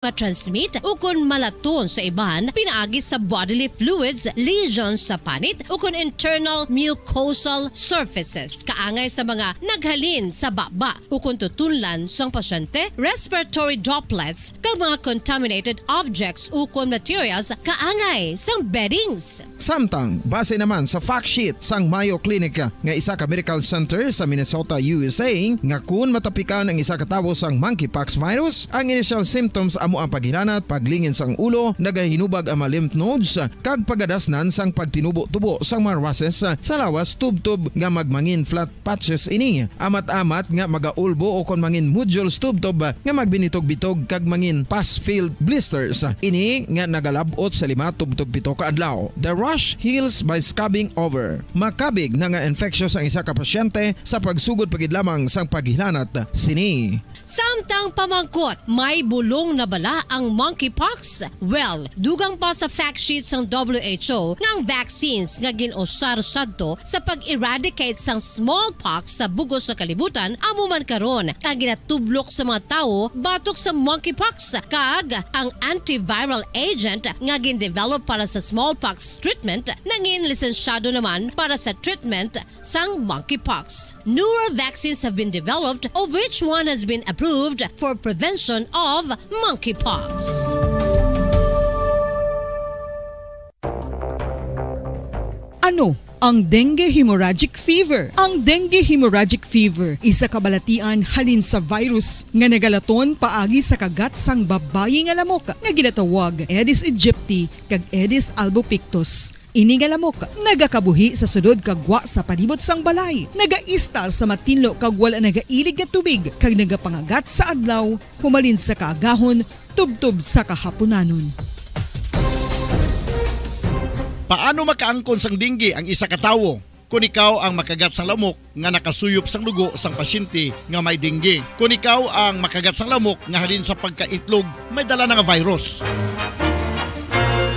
matransmit ukon malaton sa iban pinaagi sa bodily fluids, lesions sa panit ukon internal mucosal surfaces kaangay sa mga naghalin sa baba ukon tutunlan sang pasyente, respiratory droplets kag mga contaminated objects ukon materials kaangay sang beddings. Samtang base naman sa fact sheet sang Mayo Clinic nga isa ka medical center sa Minnesota, USA nga kun matapikan ang isa ka tawo sang monkeypox virus, ang initial symptoms amo ang paghinanat, paglingin sang ulo, nagahinubag ang mga lymph nodes, kag pagadasnan sang pagtinubo-tubo sang mga rashes sa lawas tub-tub nga magmangin flat patches ini. Amat-amat nga magaulbo o kon mangin nodules tub-tub nga magbinitog-bitog kag mangin pus-filled blisters. Ini nga nagalabot sa 5 tub-tub 7 ka adlaw. The rash heals by scabbing over. Makabig na nga infectious ang isa ka pasyente sa pagsugod pagid lamang sang paghinanat sini. Samtang pamangkot, may bulong na bala ang monkeypox? Well, dugang pa sa fact sheet sang WHO nga ang vaccines nga ginusar sadto sa pag-eradicate sang smallpox sa bugos sa kalibutan amo man karon ang ginatublok sa mga tao batok sa monkeypox kag ang antiviral agent nga gin-develop para sa smallpox treatment nangin lisensyado naman para sa treatment sang monkeypox. Newer vaccines have been developed of which one has been approved for prevention of monkeypox. Ano ang dengue hemorrhagic fever? Ang dengue hemorrhagic fever isa kabalatian halin sa virus nga nagalaton paagi sa kagat sang babayi nga lamok nga ginatawag Aedes aegypti kag Aedes albopictus. Ini nga lamok nagakabuhi sa sudod kagwa sa palibot sang balay, nagaistar sa matinlo kag wala nagailig nga tubig kag nagapangagat sa adlaw humalin sa kaagahon tubtub sa kahaponanon. Paano makaangkon sang dengue ang isa ka tawo? Kung ikaw ang makagat sang lamok nga nakasuyop sang dugo sang pasyente nga may dengue. Kung ikaw ang makagat sang lamok nga halin sa pagkaitlog may dala nga virus.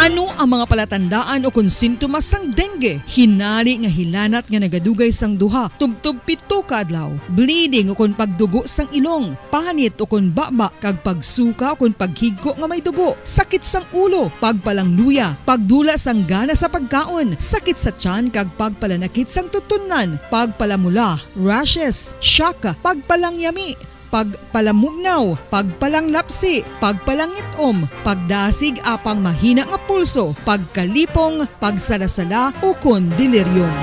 Ano ang mga palatandaan o kung sintomas sang dengue? Hinali nga hilanat nga nagadugay sang duha, tubtub 7 ka adlaw, bleeding o kung pagdugo sang ilong, panit o kung baba kag pagsuka o kung paghigko nga may dugo, sakit sang ulo, pagpalangluya, pagdula sang gana sa pagkaon, sakit sa tiyan kag pagpalanakit sang tutunan, pagpalamula, rashes, syaka, pagpalangyami, pagpalamugnaw, pagpalanglapsi, pagpalangitom, pagdasig apang mahina nga pulso, pagkalipong, pagsalasala o kon delirium.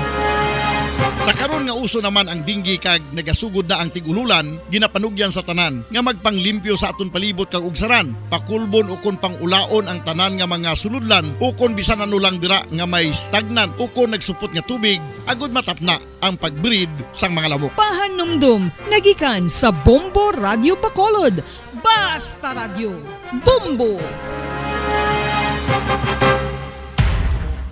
Sa karon nga uso naman ang dengue kag nagasugod na ang tigululan, ginapanugyan sa tanan nga magpanglimpyo sa aton palibot kag ugsaran, pakulbon o kon pangulaon ang tanan nga mga suludlan o kon bisan ano lang dira nga may stagnant o kon nagsupot nga tubig, agud matapna ang pagbreed sang mga lamok. Pahanumdum, nagikan sa Bombo Radio Bacolod. Basta Radio, Bombo!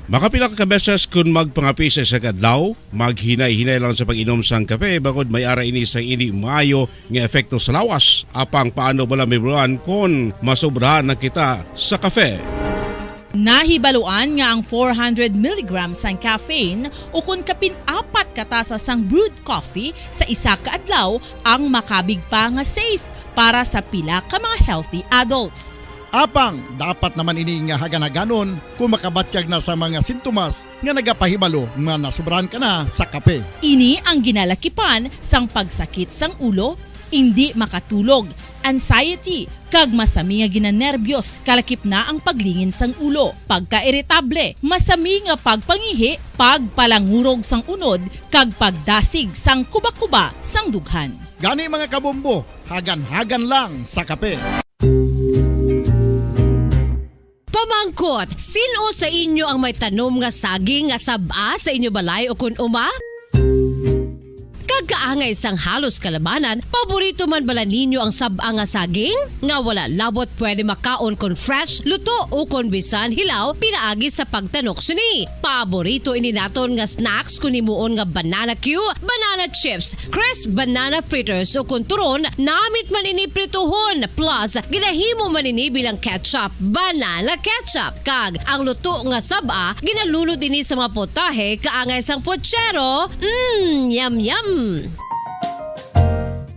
Makapila ka beses kung magpangapisa sa kadlaw, maghinay-hinay lang sa pag-inom sang kape bakod may ara ini sang ini maayo nga epekto sa lawas. Apang paano bala may buruan kung masobrahan na kita sa kape? Nahibaluan nga ang 400 mg sang caffeine o kung kapin-4 katasa sang brewed coffee sa isa ka adlaw ang makabig pa nga safe para sa pila ka mga healthy adults. Apang dapat naman ini nga haganaganon kung makabatyag na sa mga sintomas nga nagapahibalo nga nasubrahan ka na sa kape. Ini ang ginalakipan sang pagsakit sang ulo, hindi makatulog, anxiety, kag masami nga ginanerbiyos, kalakip na ang paglingin sang ulo, pagka-irritable, masami nga pagpangihi, pagpalangurog sang unod, kag pagdasig sang kuba-kuba sang dughan. Gani mga kabombo, hagan-hagan lang sa kape. Pamangkot, sino sa inyo ang may tanom nga saging nga saba sa inyo balay o kun uma? Kagkaangay sang halos kalabanan, paborito man bala ninyo ang saba nga saging? Nga wala labot pwede makaon kon fresh, luto o kon bisan hilaw, pinaagi sa pagtanok suni. Paborito ini naton nga snacks kun himuon nga banana Q, banana chips, crisp banana fritters o kun turon, namit man ini prituhon, plus ginahimo man ini bilang ketchup, banana ketchup. Kag ang luto nga saba, ginalunod ini sa mga potahe kaangay sang pochero. Yum yum!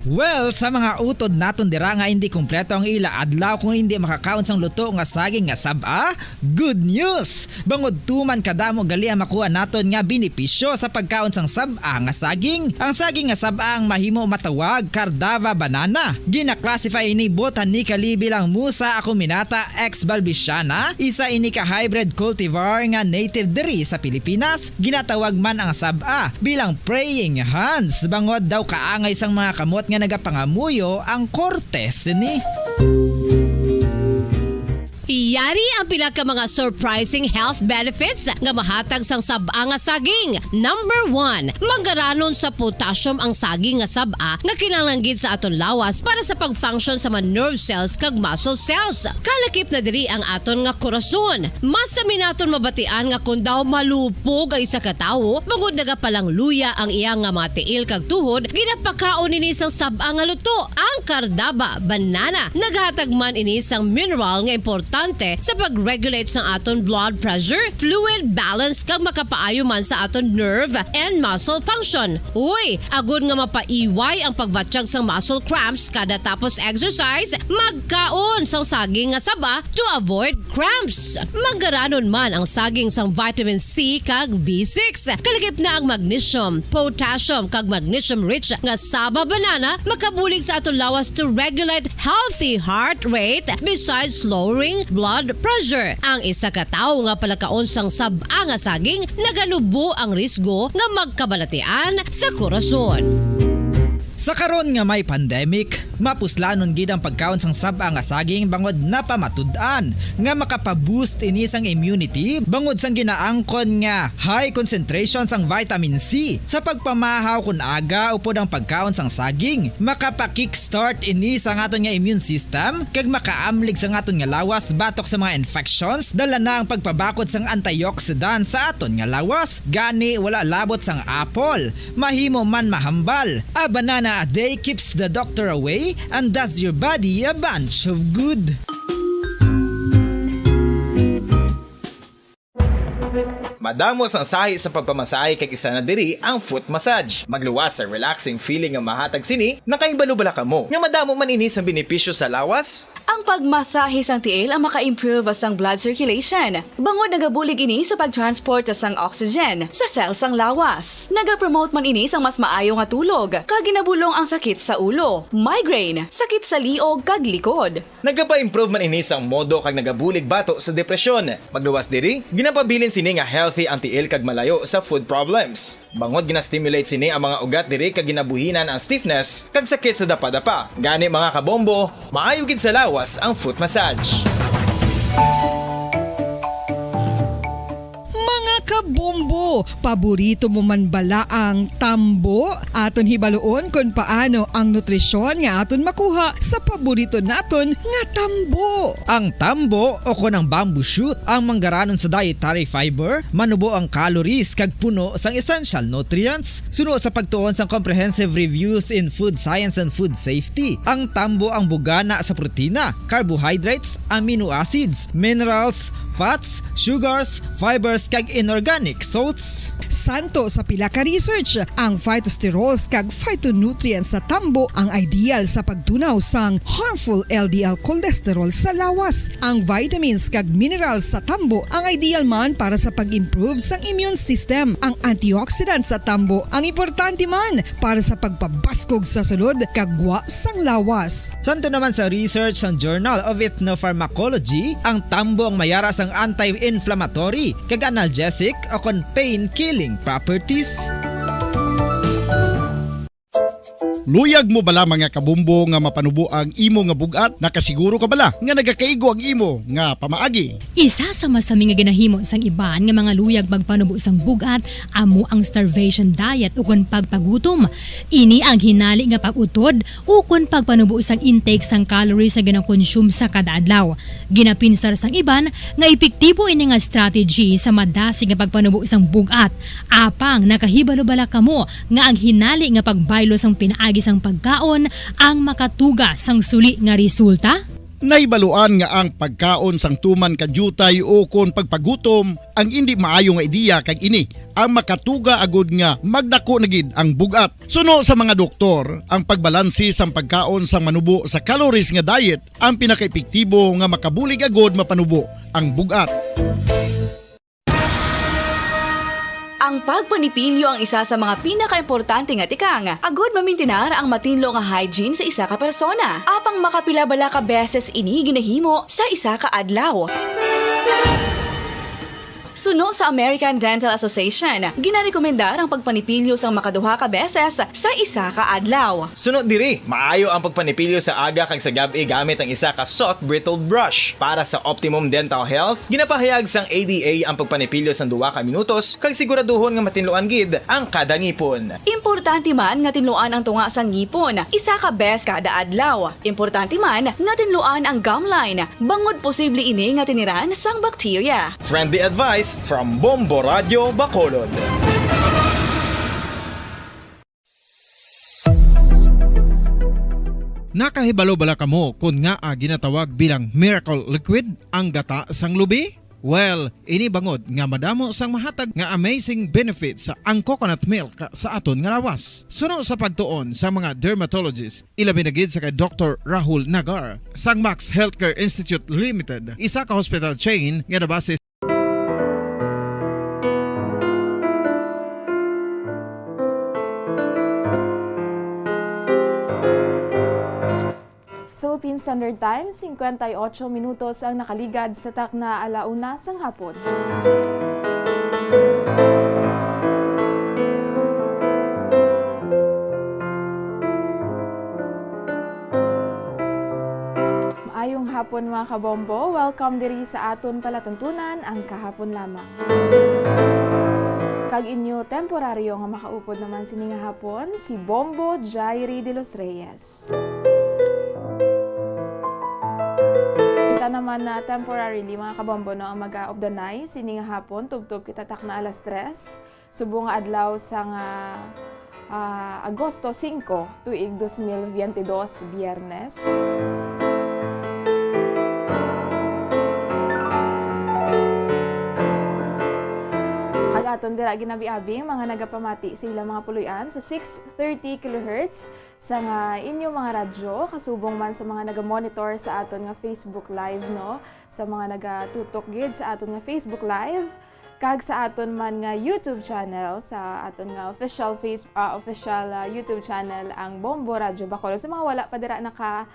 Well, sa mga utod naton dira nga hindi kumpleto ang ila adlaw kung hindi makakaon sang luto nga saging nga saba, good news! Bangod tuman kadamo gali ang makuha naton nga benepisyo sa pagkaon sang saba nga saging. Ang saging nga saba ang mahimo matawag Cardava banana. Gina-classify ini botanically bilang Musa acuminata ex balbisiana, isa ini ka hybrid cultivar nga native diri sa Pilipinas. Ginatawag man ang saba bilang praying hands. Bangod daw kaangay sang mga kamot nga nagapangamuyo ang cortes ni. Yari ang pila ka mga surprising health benefits nga mahatag sang saba nga saging. Number 1, manggaranon sa potassium ang saging nga saba nga kinahanglan gid sa aton lawas para sa pag-function sa mga nerve cells kag muscle cells. Kalakip na diri ang aton nga korason. Mas sa minaton mabatian nga kun daw malupog ang isa ka tawo, bangod nagapalang luya ang iyang nga mga tiil kag tuhod, ginapakaon ini sang saba nga luto, ang Cardava banana. Naghatag man ini sang mineral nga importante sa pag-regulate sa aton blood pressure, fluid balance kag makapaayo man sa aton nerve and muscle function. Uy, agud nga mapaiway ang pagbatsyag sang muscle cramps kada tapos exercise, magkaon sang saging nga saba to avoid cramps. Manggaranon man ang saging sang vitamin C kag B6. Kalakip na ang magnesium, potassium kag magnesium rich nga saba banana makabulig sa aton lawas to regulate healthy heart rate besides lowering blood pressure. Ang isa ka tawo nga palakaon sang saba nga saging naganubo ang risgo nga magkabalatian sa korason. Sa karon nga may pandemic, mapuslanon gid ang pagkaon sang saba nga saging bangod napamatud-an nga makapaboost ini sang immunity bangod sang ginaangkon nga high concentration sang vitamin C. Sa pagpamahaw kun aga upod ang pagkaon sang saging, makapa-kickstart ini sa aton nga immune system kag makaamlig sa aton nga lawas batok sa mga infections, dala na ang pagpabakod sang antioxidant sa aton nga lawas. Gani wala labot sang apple, mahimo man mahambal. A banana a day keeps the doctor away and does your body a bunch of good. Madamos ang sahi sa pagpamasahe kay isa na diri ang foot massage. Magluwas sa relaxing feeling nga mahatag sini, nakaibalo-bala ka mo. Nga madamo man ini sa benepisyo sa lawas. Ang pagmasahe sang tiil ang maka-improve sang blood circulation. Bangod nagabulig ini sa pag-transport sang oxygen sa cells sang lawas. Nagapromote man ini sang mas maayo nga tulog, kag ginabulong ang sakit sa ulo, migraine, sakit sa liog kag likod. Nagapa-improve man ini sang modo kag nagabulig bato sa depresyon. Magluwas diri, ginapabilin sini nga healthy ang tiil kag malayo sa food problems. Bangod gina-stimulate sini ang mga ugat diri kag ginabuhinan ang stiffness kag sakit sa dapa-dapa. Gani mga kabombo, maayo gid sa lawas ang foot massage. Kabombo, paborito mo man bala ang tambo? Aton hibaloon kung paano ang nutrisyon nga aton makuha sa paborito naton nga tambo. Ang tambo o kon ang bamboo shoot ang manggaranon sa dietary fiber, manubo ang calories kag puno sang essential nutrients. Suno sa pagtuon sang comprehensive reviews in food science and food safety, ang tambo ang bugana sa protina, carbohydrates, amino acids, minerals, fats, sugars, fibers kag inorganic salts. Santo sa pila ka research, ang phytosterols kag phytonutrients sa tambo ang ideal sa pagtunaw sang harmful LDL cholesterol sa lawas. Ang vitamins kag minerals sa tambo ang ideal man para sa pag-improve sang immune system. Ang antioxidants sa tambo ang importante man para sa pagpabaskog sa sulod kag gwa sang lawas. Santo naman sa research ng Journal of Ethnopharmacology, ang tambo ang mayara sang anti-inflammatory kag analgesic o kon pain-killing properties. Luyag mo bala mga kabumbo nga mapanubo ang imo nga bugat? Nakasiguro ka bala nga nagakaigo ang imo nga pamaagi? Isa sa masami nga ginahimo sang iban nga mga luyag magpanubo sang bugat amo ang starvation diet ukon pagpagutom. Ini ang hinali nga pag-utod ukon pagpanubo sang intake sang calories sa gina-consume sa kada adlaw. Ginapinsar sang iban nga epektibo ini nga strategy sa madasi nga pagpanubo sang bugat. Apang nakahibalo-bala kamo nga ang hinali nga pagbaylo sang pinaagi sang pagkaon ang makatuga sang suli nga resulta? Naibaluan nga ang pagkaon sang tuman kadyutay o kon pagpagutom ang hindi maayo nga ideya kag ini ang makatuga agud nga magdako na gid ang bugat. Suno sa mga doktor, ang pagbalansi sang pagkaon sang manubo sa calories nga diet ang pinakaepektibo nga makabulig agud mapanubo ang bugat. Ang pagpanipilyo ang isa sa mga pinaka-importante nga tikang. Agod mamintinar ang matinlo nga hygiene sa isa ka persona. Apang makapilabala ka beses ini ginahimo sa isa ka adlaw. Suno sa American Dental Association, ginarekomendar ang pagpanipilyo sang makaduha ka beses sa isa ka adlaw. Sunod diri, maayo ang pagpanipilyo sa aga kag sa gabi gamit ang isa ka soft brittled brush. Para sa optimum dental health, ginapahayag sang ADA ang pagpanipilyo sang 2 ka minutos kag siguraduhon nga matinluan gid ang kada ngipon. Importante man nga tinluan ang tunga sang ngipon, isa ka bes kada adlaw. Importante man nga tinluan ang gum line, bangod posible ini nga tiniran sang bakterya. Friendly advice from Bombo Radio Bacolod. Nakahibalo bala kamo kung nga ginatawag bilang miracle liquid ang gata sang lubi? Well, ini bangod nga madamo sang mahatag nga amazing benefits sa ang coconut milk sa aton nga lawas. Suno sa pagtuon sa mga dermatologist, ilabi na gid sa kay Dr. Rahul Nagar sang Max Healthcare Institute Limited, isa ka hospital chain nga nabase Philippine Standard Time, 58 minutos ang nakaligad sa takna alauna sang hapon. Maayong hapon mga kabombo, welcome diri sa aton palatuntunan ang kahapon lamang. Kag inyo temporaryo nga makaupod naman sini nga hapon, si Bombo Jairi de los Reyes. Kita naman na temporarily mga kabombo no, ang mag-of the night, sini nga hapon, tugtog kita tak na alas 3, subong nga adlaw sang Agosto 5, tuig 2022, Biyernes. Aton dira ginabi-abi mga nagapamati sa ilang mga puluyan sa 630 kHz sa nga inyo mga radyo, kasubong man sa mga naga-monitor sa aton nga Facebook Live no, sa mga nagatutok gid sa aton nga Facebook Live, kag sa aton man nga YouTube channel, sa aton nga official YouTube channel ang Bombo Radio Bacolod. Sa mga wala pa dira naka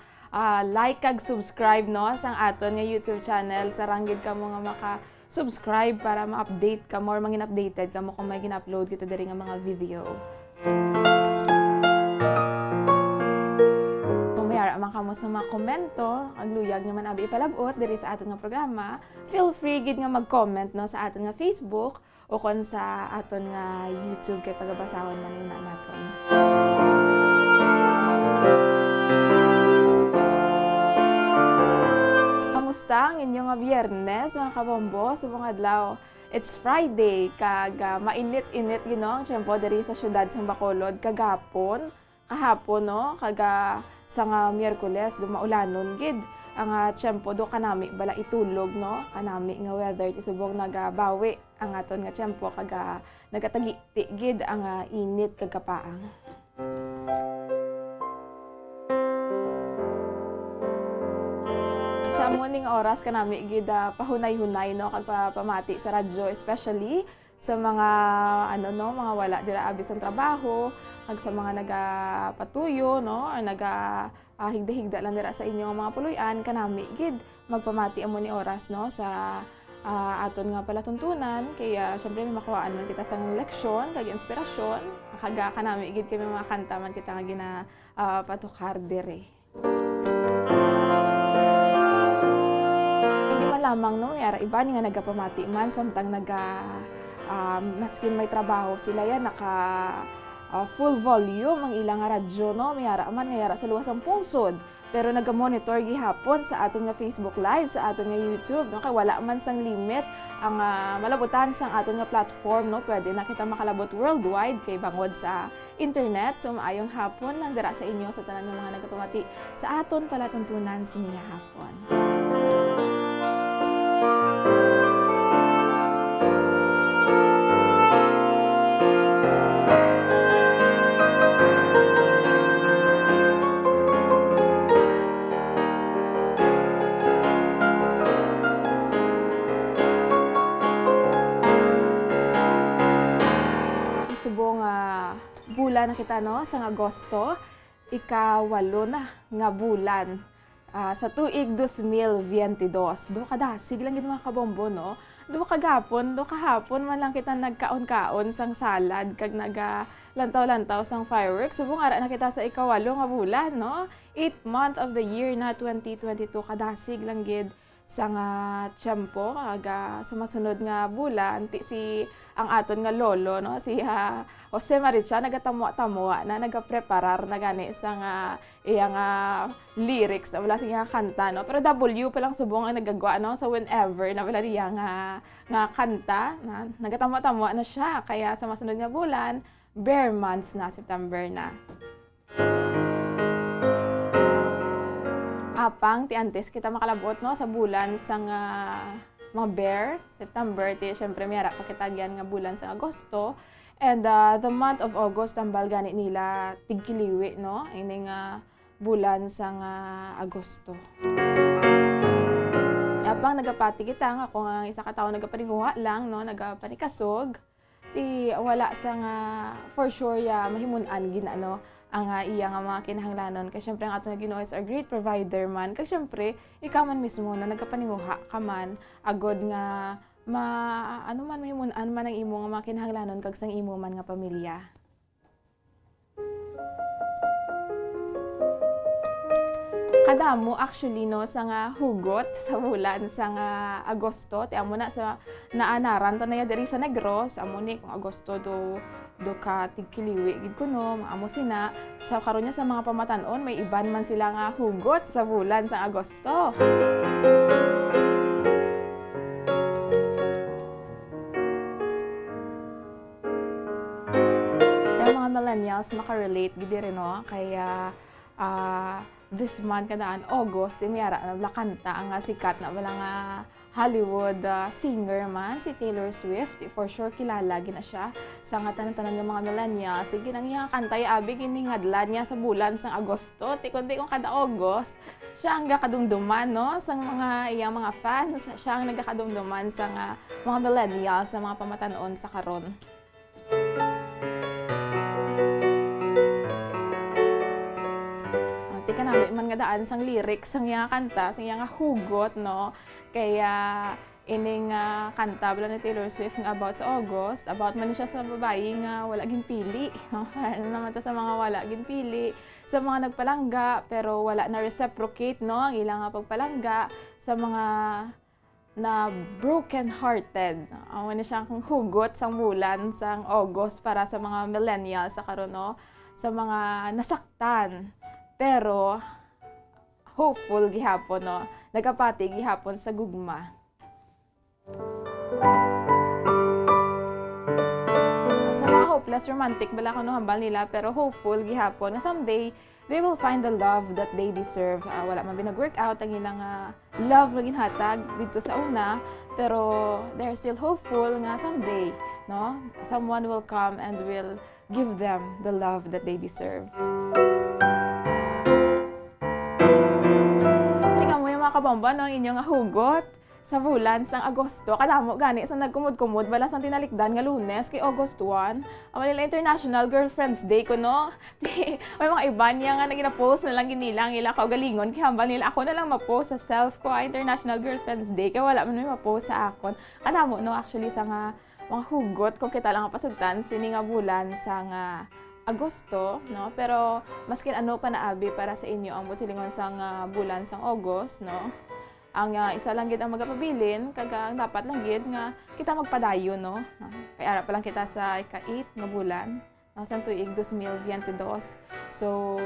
like kag subscribe no sang aton nga YouTube channel, saranggid kamo nga subscribe para ma-update ka more, mangin updated ka mo kung may gina-upload kita diri nga mga video. Kung mayara man kamo sa mga komento, ang luyag naman abi ipalabot diri sa aton nga programa, feel free gid nga mag-comment no sa aton nga Facebook o kon sa aton nga YouTube kay pagabasahon man ina naton. Kamusta ang inyong Biyernes, mga kabombo, subong adlaw? It's Friday, kag mainit-init ang tiyempo diri sa syudad sa Bacolod kahapon no, kag sa nga Miyerkules dumaulanon gid ang tiyempo do kanami bala itulog no, kanami nga weather ti subong nagabawi ang aton nga tiyempo kag nagatagi gid ang init kag kapaang. Sa morning oras kanami gid pahunay-hunay no kag pamati sa radyo, especially sa mga mga wala dira abi sang trabaho kag sa mga nagapatuyo no or higda-higda lang dira sa inyong mga puluyan, kanami gid magpamati amo ni oras no sa aton nga palatuntunan, kaya syempre may makuhaan man kita sang leksyon kag inspirasyon, kag kanami gid kami mga kanta man kita nga patukar dire. Lamang no, yara iba ni nga nagapamati man samtang maskin may trabaho sila yan naka full volume ang ilang radyo no, mayara man nga yara sa luwas ang pungsod pero naga-monitor gihapon sa aton nga Facebook Live, sa aton nga YouTube, no? Kay wala man sang limit ang malabutan sang aton nga platform, no? Pwede na kita makalabot worldwide kay bangod sa internet. So maayong hapon lang dira sa inyo sa tanan ng mga nagapamati sa aton palatuntunan sini nga hapon. Subong bulan na kita, no, sa Agosto, ika-8 na nga bulan sa tuig 2022. Do kadasig lang gid mga kabombo, no. Do kahapon man lang kita nagkaon-kaon sang salad kag lantaw-lantaw sang fireworks. Subong ara na kita sa ika-8 nga bulan, no. 8th month of the year na 2022, kadasig lang gid sang tiyempo sa masunod nga bulan si ang aton nga lolo, no, si Jose Maricha nagatamo-tamo na nagapreparar na gani sa iyang lyrics na wala siya kanta, no, pero W pa lang subong ang nagagawa, no, sa whenever na wala niya nga kanta na nagatamo-tamo na siya, kaya sa masunod nga bulan bare months na, September na. Apang ti antes kita makalabot, no, sa bulan sang mga bear, September, ti syempre miyara pakitagyan nga bulan sa Agosto, and the month of August tambal gani nila tigkiliwi, no, ini nga bulan sang Agosto. Apang nagapati kita nga kung isa ka tawo nagapaninguha lang, no, nagapanikasog, ti wala sang for sure mahimun-an gina, no, ang iya nga mga kinahanglanon. Kaya syempre ang ato na Ginoo is our great provider man. Kaya syempre, ikaw man mismo na nagkapaninguha ka man, agod nga ano man mahimunan man ang imo nga mga kinahanglanon kag sang imo man nga pamilya. Kadamo actually, no, sa nga hugot sa bulan sa nga Agosto, ti amo na sa naanaran tanaya diri sa Negros, amo ni kung Agosto do ka tigkiliwi gid kuno, maamo sina sa karon niya sa mga pamatanon may iban man sila nga hugot sa bulan sa Agosto. Yung mga millennials makarelate gid rin, no, kaya this month kadaan August di miyara na kanta ang sikat na wala nga Hollywood singer man si Taylor Swift. For sure kilala gina siya sa nga tanan-tanan ng mga millennials. Sige nang iya kanta abi giningadlan niya sa bulan sang Agosto. Ti kundi kung kada August siya ang gakadumduman, no, sa mga iyang mga fans. Siya ang nagakadumduman sa mga millennials sa mga pamatanon sa karon. Tika namin man nga daan sang lyrics sang iyang kanta, sang iyang hugot, no, kaya ining kanta bala ni Taylor Swift nga about sa August, about man siya sa babae nga wala ginpili, no? Ano naman to sa mga wala ginpili, sa mga nagpalangga pero wala na reciprocate, no, ang ilang pagpalangga, sa mga na broken-hearted. Ang na siyang hugot sang bulan sang August para sa mga millennials sa karon, no, sa mga nasaktan pero hopeful gihapon, no, nagapati gihapon sa gugma. Sa mga hopeless romantic bala kuno hambal nila pero hopeful gihapon na someday they will find the love that they deserve. Wala man binag-work out ang ilang love nga ginhatag dito sa una, pero they're still hopeful nga someday, no, someone will come and will give them the love that they deserve. Kabomba, no, inyong hugot sa bulan sang Agosto. Kadamo gani sa nagkumod-kumod bala sang tinalikdan nga Lunes kay August 1. Ang nila International Girlfriends Day kuno. May mga iba niya nga nagina-post na lang ginilang ila kaugalingon kay hambal nila ako na lang ma-post sa self ko International Girlfriends Day kay wala man may ma-post sa akon. Kadamo, no, actually sa mga hugot kung kita lang pasugtan sini nga bulan sang Agosto, no, pero maskin ano pa naabi para sa inyo ang silingon sang bulan sang August, no, ang isa lang gid ang magapabilin kag ang dapat lang gid nga kita magpadayon, no, kaya ara pa lang kita sa ika-8 nga bulan sang tuig 2022. So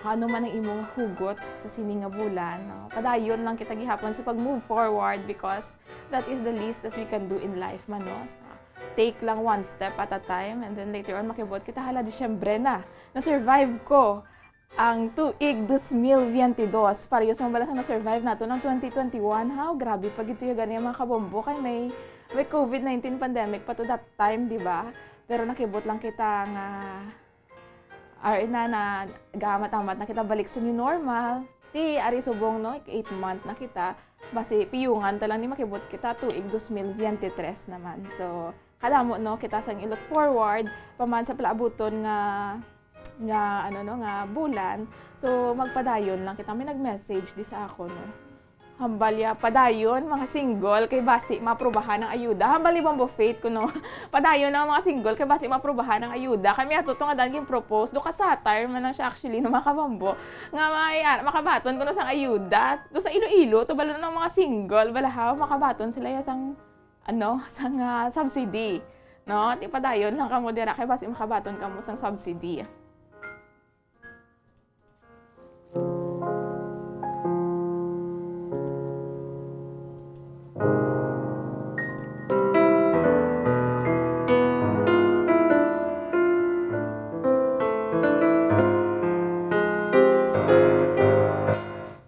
kung ano man ang imong hugot sa sini nga bulan. No? Padayon lang kita gihapon sa pag-move forward because that is the least that we can do in life man. No? So, take lang one step at a time and then later on makibot kita hala Disyembre na. Na-survive ko ang tuig 2022. Parehas mabalas ang na-survive nato ng 2021. How grabe pag ito yung ganyan mga kabombo kay may COVID-19 pandemic pa to that time, di ba? Pero nakibot lang kita nga na gamat-amat na kita balik sa new normal. Ti ari subong no 8 month na kita basi piyungan ta lang ni makibot kita tuig 2023 naman. So kadamo no kita sang i-look forward paman sa palaabuton nga bulan. So magpadayon lang kita may nag-message di sa ako no. Hambalya padayon mga single kay basi maprobahan ng ayuda. Hambali bang faith ko no. Padayon na mga single kay basi maprobahan ng ayuda. Kami ato to nga daging propose do ka satire man na siya actually no mga kabambo. Nga may makabaton ko no sang ayuda. Do sa Iloilo to balo ng mga single balahaw makabaton sila ya sang sang subsidy. No, ti padayon lang kamo dira kay basi makabaton kamo sang subsidy.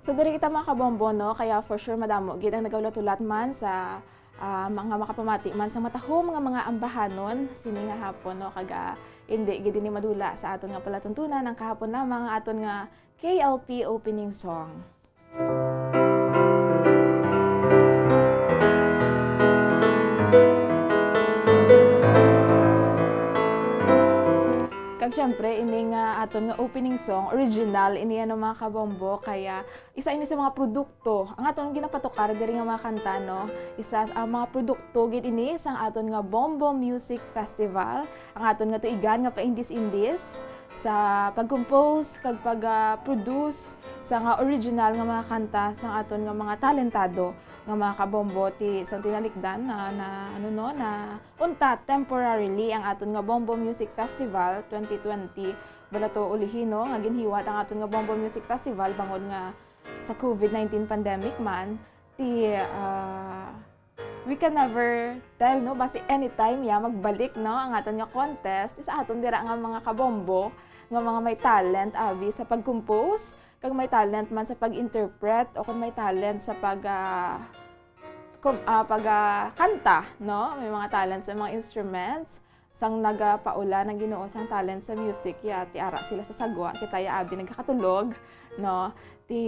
So, dari kita mga kabombo, no? Kaya for sure madamo gid ang nagaulat-ulat man sa mga makapamati man sa matahom mga ambahanon sini nga hapon no kaga hindi gid ni madula sa aton nga palatuntunan ang kahapon lamang aton nga KLP opening song. Kag syempre ini nga aton nga opening song original ini ano mga kabombo kaya isa ini sa mga produkto ang aton ginapatukar diri nga mga kanta no isa sa mga produkto gid ini sang aton nga Bombo Music Festival ang aton nga tuigan nga paindis-indis sa pag-compose kag pag-produce sa nga original nga mga kanta sang aton nga mga talentado nga mga kabombo ti sa tinalikdan na unta temporarily ang aton nga Bombo Music Festival 2020 balato ulihino nga ginhiwat ang aton nga Bombo Music Festival bangod nga sa COVID-19 pandemic man ti we can never tell no basi anytime magbalik no ang aton nga contest sa aton dira nga mga kabombo nga mga may talent abi sa pag-compose kag may talent man sa pag-interpret o kung may talent sa pagkanta, no? May mga talent sa mga instruments, sang nagapaula ng Ginoo sang talent sa music, ti ara sila sa sagwa, kitaya abi nagkakatulog, no? Ti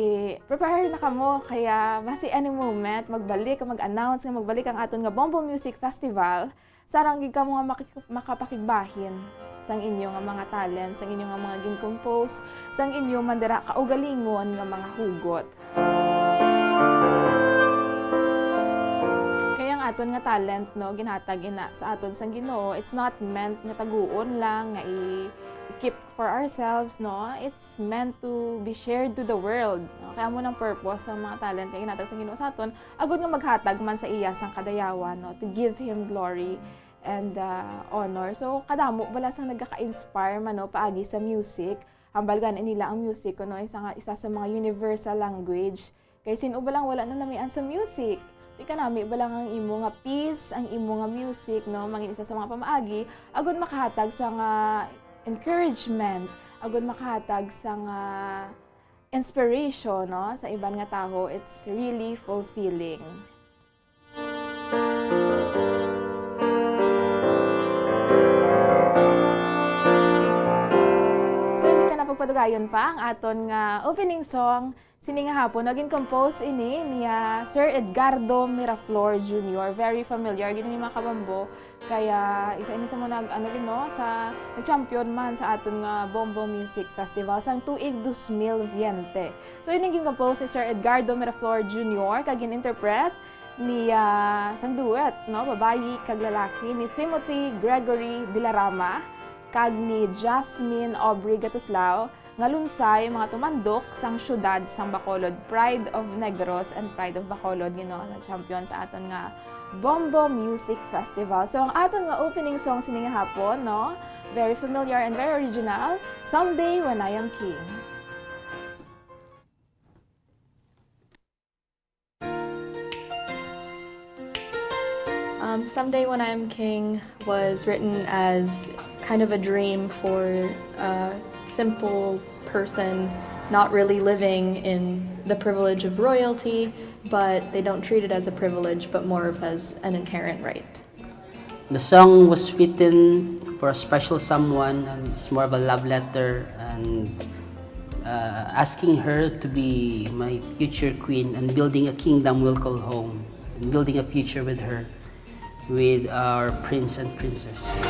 prepare na kamo kaya basi any moment magbalik mag-announce nga magbalik ang aton nga Bombo Music Festival, sarang gid kamo nga makapakigbahin sang inyo nga mga talent, sang inyo nga mga gin-compose, sang inyo man dira kaugalingon nga mga hugot. Kaya ang aton nga talent no ginhatag ina sa aton sang Ginoo, it's not meant nga taguon lang nga i-keep for ourselves no, it's meant to be shared to the world. No? Kaya mo ng purpose sa mga talent nga ginhatag sang Ginoo sa aton, agud nga maghatag man sa iya sang kadayawan no, to give Him glory and honor. So kadamo bala sang nagaka-inspire man no paagi sa music. Hambal ganin nila ang music no isa sa mga universal language. Kay sino ba lang wala na lamian sa music? Di ka nami ba lang ang imo nga piece, ang imo nga music no mangin isa sa mga pamaagi agud makahatag sa nga encouragement, agud makahatag sa nga inspiration no sa iban nga tawo. It's really fulfilling. Pagpadugayon pa ang aton nga opening song sini nga hapon naging compose ini niya Sir Edgardo Miraflor Jr. Very familiar gini mga kabambo kaya isa ini sa mga sa nag-champion man sa aton nga Bombo Music Festival sang tuig 2020. So ini naging compose ni Sir Edgardo Miraflor Jr. kag gin-interpret niya sang duet no babayi kag lalaki ni Timothy Gregory Dilarama kag ni Jasmine Aubrey Gatuslao nga lunsay mga tumandok sang syudad sang Bacolod, Pride of Negros and Pride of Bacolod na champion sa aton nga Bombo Music Festival. So ang aton nga opening song sini nga hapon no, very familiar and very original, Someday When I Am King. Someday When I Am King was written as kind of a dream for a simple person not really living in the privilege of royalty, but they don't treat it as a privilege, but more of as an inherent right. The song was written for a special someone, and it's more of a love letter, and asking her to be my future queen and building a kingdom we'll call home, and building a future with her, with our prince and princess.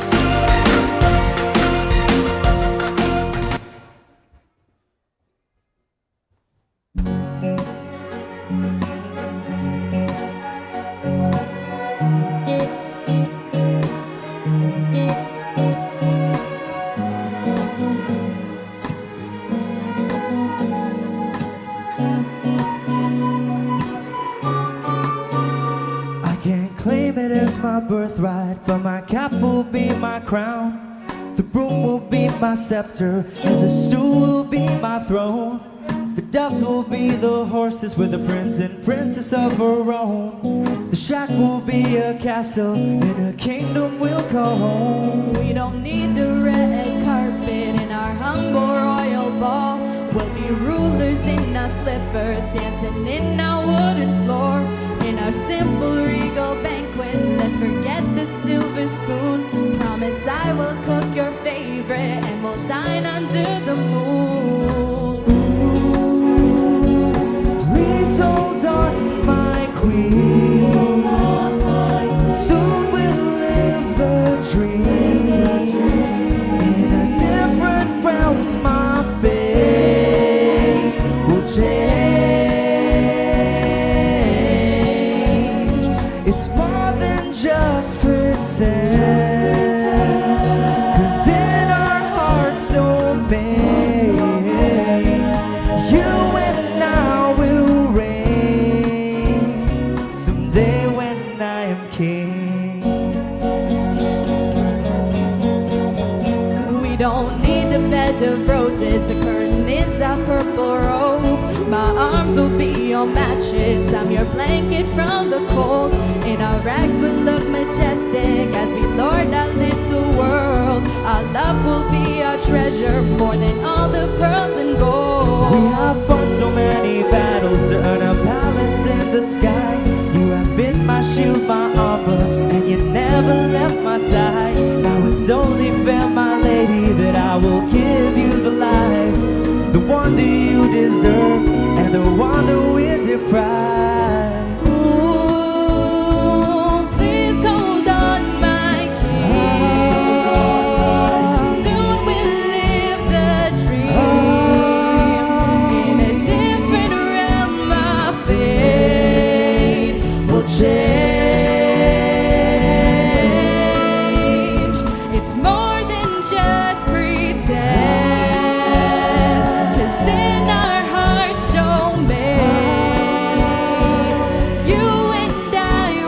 Claim it as my birthright, but my cap will be my crown. The broom will be my scepter, and the stool will be my throne. The doves will be the horses with the prince and princess of her own. The shack will be a castle, and a kingdom we'll call home. We don't need the red carpet in our humble royal ball. We'll be rulers in our slippers, dancing in our wooden floor. In our simple regal banquet, let's forget the silver spoon. Promise I will cook your favorite, and we'll dine under the moon. Please hold on, my queen. Soon we'll live the dream. In a different realm, my fate will change. It's more than just pretend, 'cause in our hearts don't bend. You and I will reign someday when I am king. We don't need the bed of roses, the curtain is our purple robe. My arms will be your mattress, I'm your blanket from the cold. And our rags will look majestic as we lord our little world. Our love will be our treasure, more than all the pearls and gold. We have fought so many battles to earn a palace in the sky. You have been my shield, my armor, and you never left my side. Now it's only fair, my lady, that I will give you the life, the one that you deserve, and the one that we're deprived. Ooh, please hold on, my king. Soon we'll live the dream. In a different realm, my fate will change. It's more than just pretend, 'cause in our hearts don't made. You and I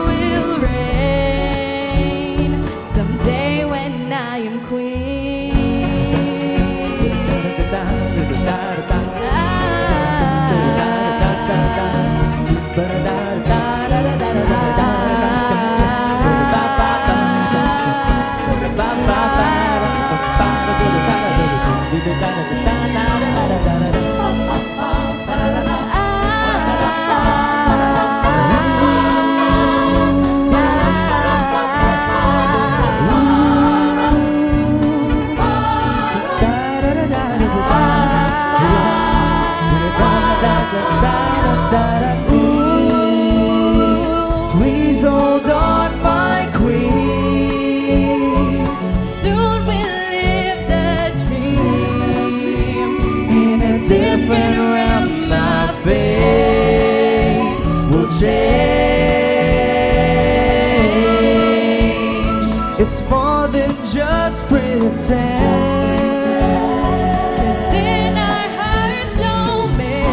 will reign someday when I am queen. Please hold on, my queen. Soon we'll live the dream. In a different realm, my fate will change. It's more than just pretend. 'Cause in our hearts don't made.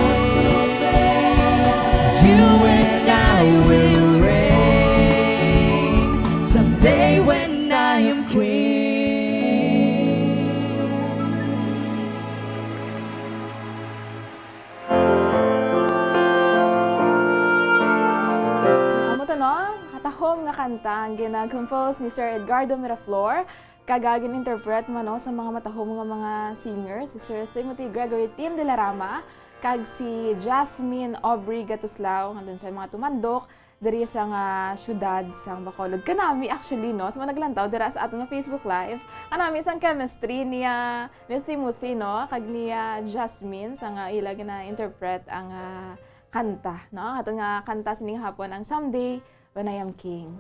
You and I will reign someday when I am queen. Amo to no? matahom nga kanta ang gina-compose ni Sir Edgardo Miraflor. Kagagin interpret man no, sa mga matahom nga mga singers, si Sir Timothy Gregory Tim de la Rama, kag si Jasmine Aubrey Gatuslao, nga dun sa mga tumandok, diri sa nga syudad sang Bacolod. Kanami actually no, sa mga naglantaw dira sa atong nga Facebook Live, kanami isang chemistry niya ni Timothy no, kag niya Jasmine sa nga ila gina-interpret ang kanta, no? Ato nga kanta sining hapon ang Someday When I Am King.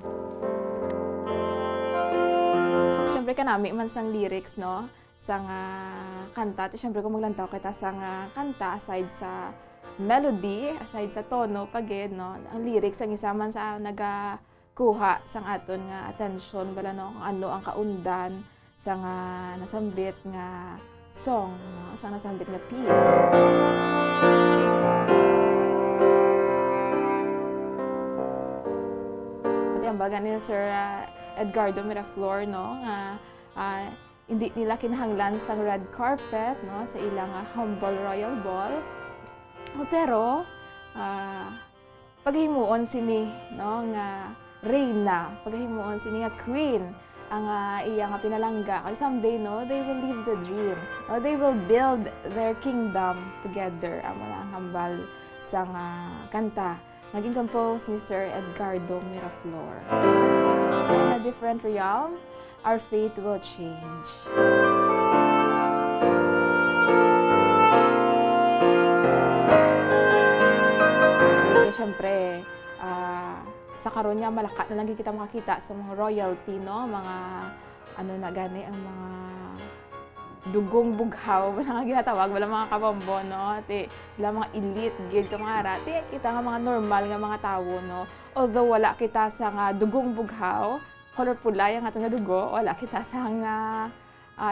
Siyempre kanami man sang lyrics, no? Sang kanta. Siyempre kung maglantaw kita sang kanta, aside sa melody, aside sa tono, pagid, no? Ang lyrics ang isa man sa nagakuha sang aton nga attention, bala no? Kung ano ang kaundan sang nasambit nga song, no? Sang nasambit nga piece. Ang baga ni Sir Edgardo Miraflor no nga hindi nila kinahanglan sang red carpet no sa ilang humble royal ball. Pero paghimuon sini no nga reyna, paghimuon sini nga queen ang iya nga pinalangga. Kay someday no they will live the dream. No, they will build their kingdom together. Amo na ang hambal sang kanta. Naging compose ni Sir Edgardo Miraflor. In a different realm, our fate will change. Okay, siyempre, sa karon niya malakat na lang kita makakita sa mga royalty, no? Mga ano na gani ang mga dugong bughaw, wala nga ginatawag, wala mga kabombo, no? Ti, sila mga elite, gid ka mga rati, kita nga mga normal nga mga tao, no? Although wala kita sa nga dugong bughaw, color pula yung atong nga dugo, wala kita sa nga,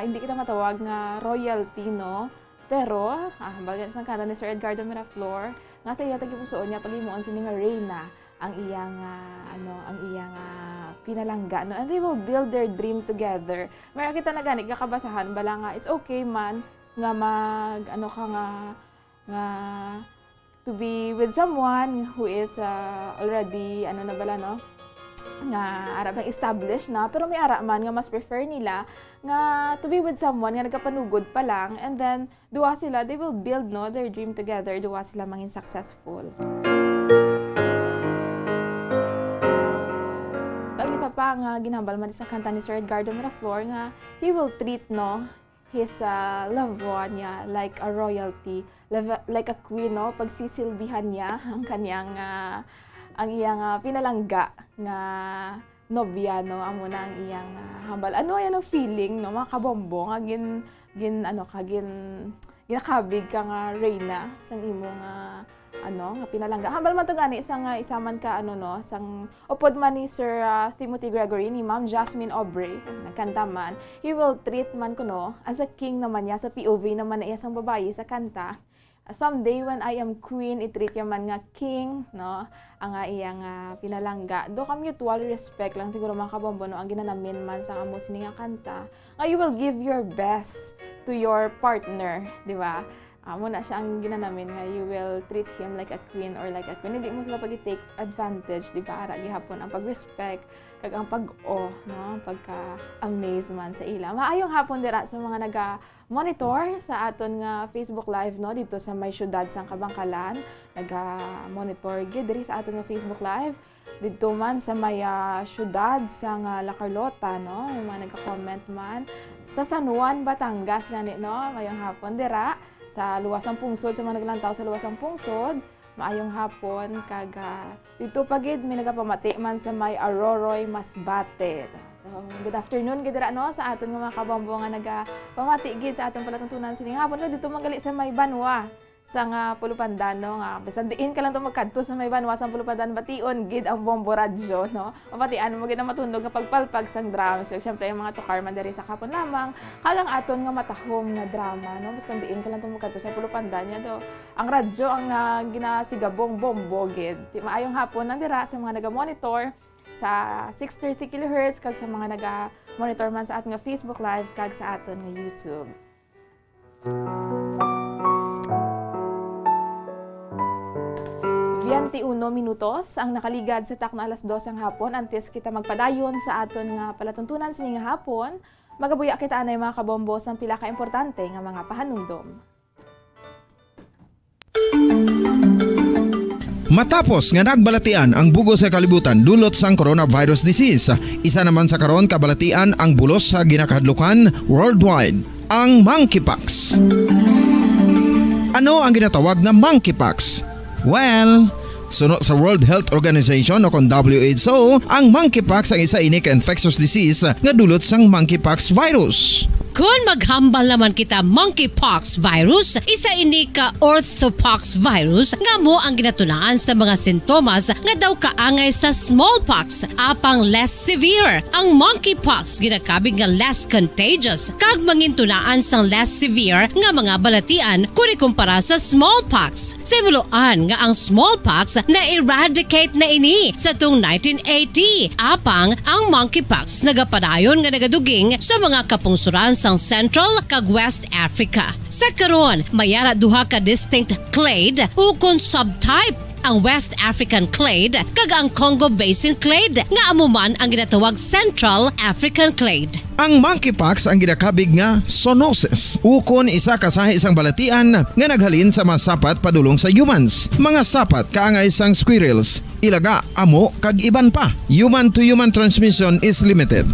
hindi kita matawag nga royalty, no? Pero, bagan sa kanta ni Sir Edgardo Miraflor, nga sa iya tagipusoon niya, pag-imuon sini nga reyna, ang iyang pinalangga, no? And they will build their dream together. Meron kita na gani kakabasahan bala nga it's okay man nga nga to be with someone who is already na bala no nga ara bang established na, pero may ara man nga mas prefer nila nga to be with someone nga nagapanugod pa lang, and then duwa sila, they will build no their dream together, duwa sila mangin successful. Isa pa nga ginambal man sa kanta ni Sir Edgardo Miraflor nga he will treat no his loved one niya like a royalty, like a queen, no? Pagsisilbihan niya ang kanyang ang iyang pinalangga nga nobya, no? Amo na ang iyang hambal. Ano yan ang feeling, no? Mga kabombo nga ginakabig ka nga reyna sang imo nga nga pinalangga. Hambal man to gani isang isaman ka no sang upod man ni Sir Timothy Gregory ni Ma'am Jasmine Aubrey nagkanta man, he will treat man kuno as a king naman niya sa POV naman na iya sang babayi sa kanta. Someday when I am queen, i-treat niya man nga king, no? Ang iyang pinalangga. Do ka mutual respect lang siguro mga kabombo, no? Ang ginanamin man sa amo sini nga kanta. Nga you will give your best to your partner, di ba? Muna siya ang ginanamin nga you will treat him like a queen or like a queen. Hindi mo sila pag-take advantage, di ba? Ara gihapon ang pag-respect, kag ang pag-o, no? Pagka-amaze man sa ila. Maayong hapon dira sa mga naga-monitor sa aton nga Facebook Live, no? Dito sa may syudad sang Kabangkalan. Naga-monitor gid diri sa aton nga Facebook Live. Dito man sa may syudad sang La Carlota, no? Yung mga nagka-comment man. Sa San Juan, Batangas, gani, no? Maayong hapon dira. Sa luwasang pungsod, sa mga naglantaw sa luwasang pungsod, maayong hapon, dito pagid may nagapamati man sa may Aroroy, Masbate. Good afternoon, gidira no, sa aton mga kabombo nga nagapamati gid sa atong palatuntunan sining hapon, no, dito magali sa may Banwa, sa nga Pulupandan, no, nga bisan diin ka lang to magkadto sa may Banwa sa Pulupandan, bation gid ang bombo radyo, no, mapatian mo gid na matunog nga pagpalpag sang drums. So, syempre yung mga tukar man diri sa kapon lamang kalang aton nga matahom nga drama, no, bisan diin ka lang to magkadto sa Pulupandan niya do ang radyo ang ginasigabong bombo gid. Maayong hapon nandira sa mga naga-monitor sa 630 kHz kag sa mga naga-monitor man sa aton nga Facebook Live kag sa aton nga YouTube. 21 minutos ang nakaligad sa takna alas 2 ang hapon. Antes kita magpadayon sa aton nga palatuntunan sa nga hapon, magabuya kita anay mga kabombos ang pila ka importante nga mga pahanumdom. Matapos nga nagbalatian ang bugo sa kalibutan dulot sang coronavirus disease, isa naman sa karon kabalatian ang bulos sa ginakahadlukan worldwide, ang monkeypox. Ano ang ginatawag na monkeypox? Well, sunod sa World Health Organization o kung WHO, ang monkeypox ang isa ini ka infectious disease nga dulot sang monkeypox virus. Kung maghambal naman kita monkeypox virus, isa ini ka orthopox virus nga mo ang ginatunaan sa mga sintomas nga daw kaangay sa smallpox apang less severe. Ang monkeypox ginakabig nga less contagious kag mangintunaan sang less severe nga mga balatian kung ikumpara sa smallpox. Simuloan nga ang smallpox na-eradicate na ini sa tung 1980 apang ang monkeypox nagapadayon nga nagaduging sa mga kapungsuran sang Central kag West Africa. Sa karon, mayara duha ka distinct clade ukon subtype, ang West African clade kag ang Congo Basin clade nga amuman ang ginatawag Central African clade. Ang monkeypox ang ginakabig nga zoonosis. Ukon isa kasahi isang balatian nga naghalin sa mga sapat padulong sa humans. Mga sapat kaangay sang squirrels, ilaga, amo kag iban pa. Human to human transmission is limited.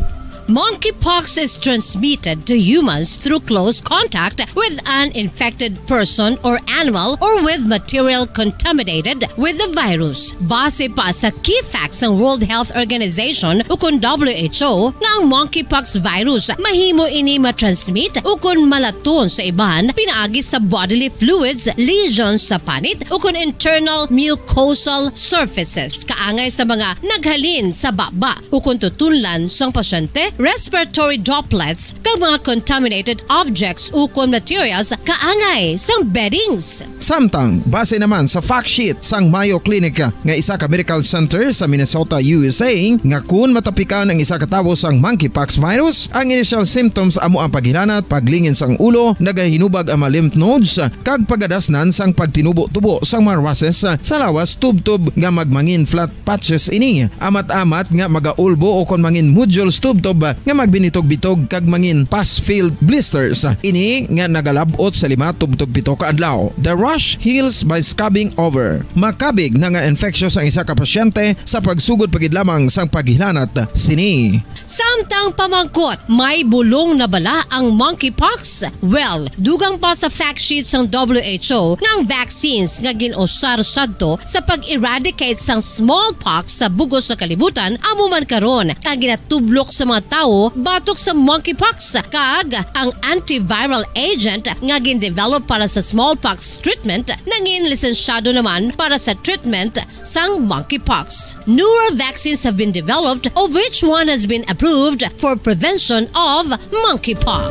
Monkeypox is transmitted to humans through close contact with an infected person or animal or with material contaminated with the virus. Base pa sa key facts ng World Health Organization ukon WHO nga ang monkeypox virus mahimo ini matransmit ukon malaton sa iban pinaagi sa bodily fluids, lesions sa panit ukon internal mucosal surfaces kaangay sa mga naghalin sa baba ukon tutunlan sang pasyente, respiratory droplets kag mga contaminated objects ukon materials kaangay sang beddings. Samtang base naman sa fact sheet sang Mayo Clinic nga isa ka medical center sa Minnesota, USA, nga kun matapikan ang isa ka tawo sang monkeypox virus, ang initial symptoms amo ang paghilanat, paglingin sang ulo, nagahinubag ang mga lymph nodes kag pagadasnan sang pagtinubo-tubo sang mga rashes sa lawas tubtob nga magmangin flat patches ini. Amat-amat nga magaulbo o kon mangin nodules tubtob nga magbinitog-bitog kag mangin pus-filled blisters. Ini nga nagalabot sa 5 tubtob 7 ka adlaw. The rash heals by scabbing over. Makabig na nga infectious ang isa ka pasyente sa pagsugod pagid lamang sang paghilanat sini. Samtang pamangkot, may bulong na bala ang monkeypox? Well, dugang pa sa fact sheet sang WHO ng vaccines nga ginusar sadto sa pag-eradicate sang smallpox sa bugos sa kalibutan, amo man karon ang ginatublok sa mga tao batok sa monkeypox kag ang antiviral agent nga gin-develop para sa smallpox treatment nangin lisensyado naman para sa treatment sang monkeypox. Newer vaccines have been developed of which one has been approved for prevention of monkeypox.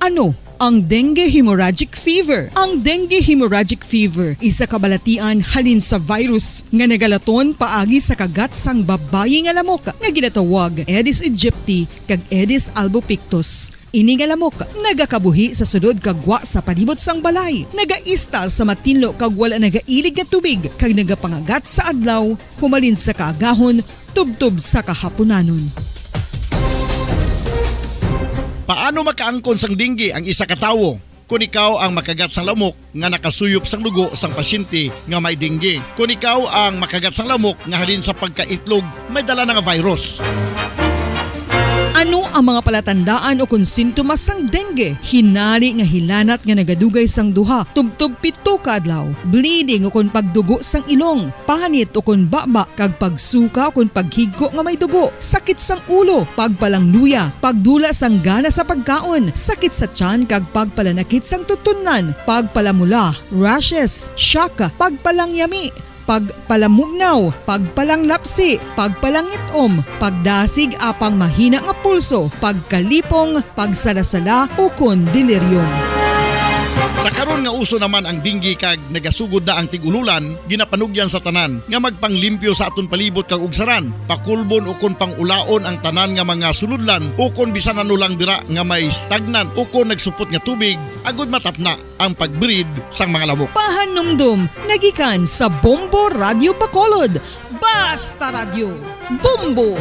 Ano ang dengue hemorrhagic fever? Ang dengue hemorrhagic fever isa ka balatian halin sa virus nga nagalaton paagi sa kagat sang babayi nga lamok nga ginatawag Aedes aegypti kag Aedes albopictus. Ini nga lamok nagakabuhi sa sudod kagwa sa palibot sang balay, nagaistar sa matinlo kag wala nagailig nga tubig kag nagapangagat sa adlaw humalin sa kaagahon tubtob sa kahaponanon. Paano makaangkon sang dengue ang isa ka tawo? Kung ikaw ang makagat sang lamok nga nakasuyop sang dugo sang pasyente nga may dengue. Kung ikaw ang makagat sang lamok nga halin sa pagkaitlog may dala nga virus. Ano ang mga palatandaan o kung sintomas sang dengue? Hinali nga hilanat nga nagadugay sang duha, tubtob 7 ka adlaw, bleeding o kung pagdugo sang ilong, panit o kung baba kag pagsuka o kung paghigko nga may dugo, sakit sang ulo, pagpalangluya, pagdula sang gana sa pagkaon, sakit sa tiyan kag pagpalanakit sang tutunan, pagpalamula, rashes, syaka, pagpalangyami, pagpalamugnaw, pagpalanglapsi, pagpalangitom, pagdasig apang mahina nga pulso, pagkalipong, pagsalasala o kon delirium. Sa karon nga uso naman ang dinggi kag nagasugod na ang tigululan, ginapanugyan sa tanan nga magpanglimpyo sa aton palibot kag ugsaran, pakulbon o kon pangulaon ang tanan nga mga suludlan o kon bisan ano lang dira nga may stagnan o kon nagsupot nga tubig agud matapna ang pagbreed sang mga lamok. Pahanumdum, nagikan sa Bombo Radio Bacolod. Basta Radio, Bombo!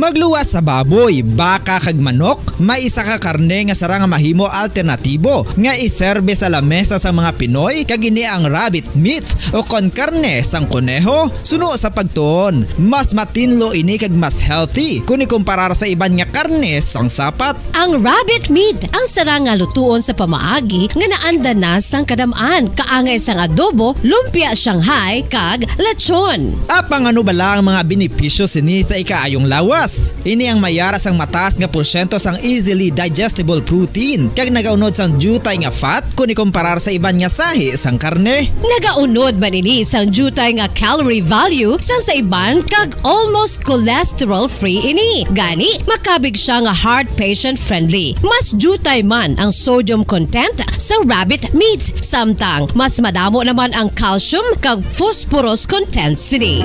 Magluwas sa baboy, baka kag manok, may isa ka karne nga sara nga mahimo alternatibo nga iserbe sa lamesa sa mga Pinoy kag ini ang rabbit meat o kon karne sang kuneho. Suno sa pagtuon, mas matinlo ini kag mas healthy kung ikumparar sa iban nga karne sang sapat. Ang rabbit meat ang sara nga lutuon sa pamaagi nga naanda na sang kadamaan, kaangay sang adobo, lumpia Shanghai kag lechon. Apang ano bala ang mga benepisyo sini sa ikaayong lawas? Ini ang mayara sang mataas nga porsyento sang easily digestible protein kag nagaunod sang jutay nga fat kung ikumparar sa iban nga sahi sang karne. Nagaunod man ini sang jutay nga calorie value sang sa iban kag almost cholesterol free ini. Gani makabig siya nga heart patient friendly. Mas jutay man ang sodium content sa rabbit meat, samtang mas madamo naman ang calcium kag phosphorus content sini.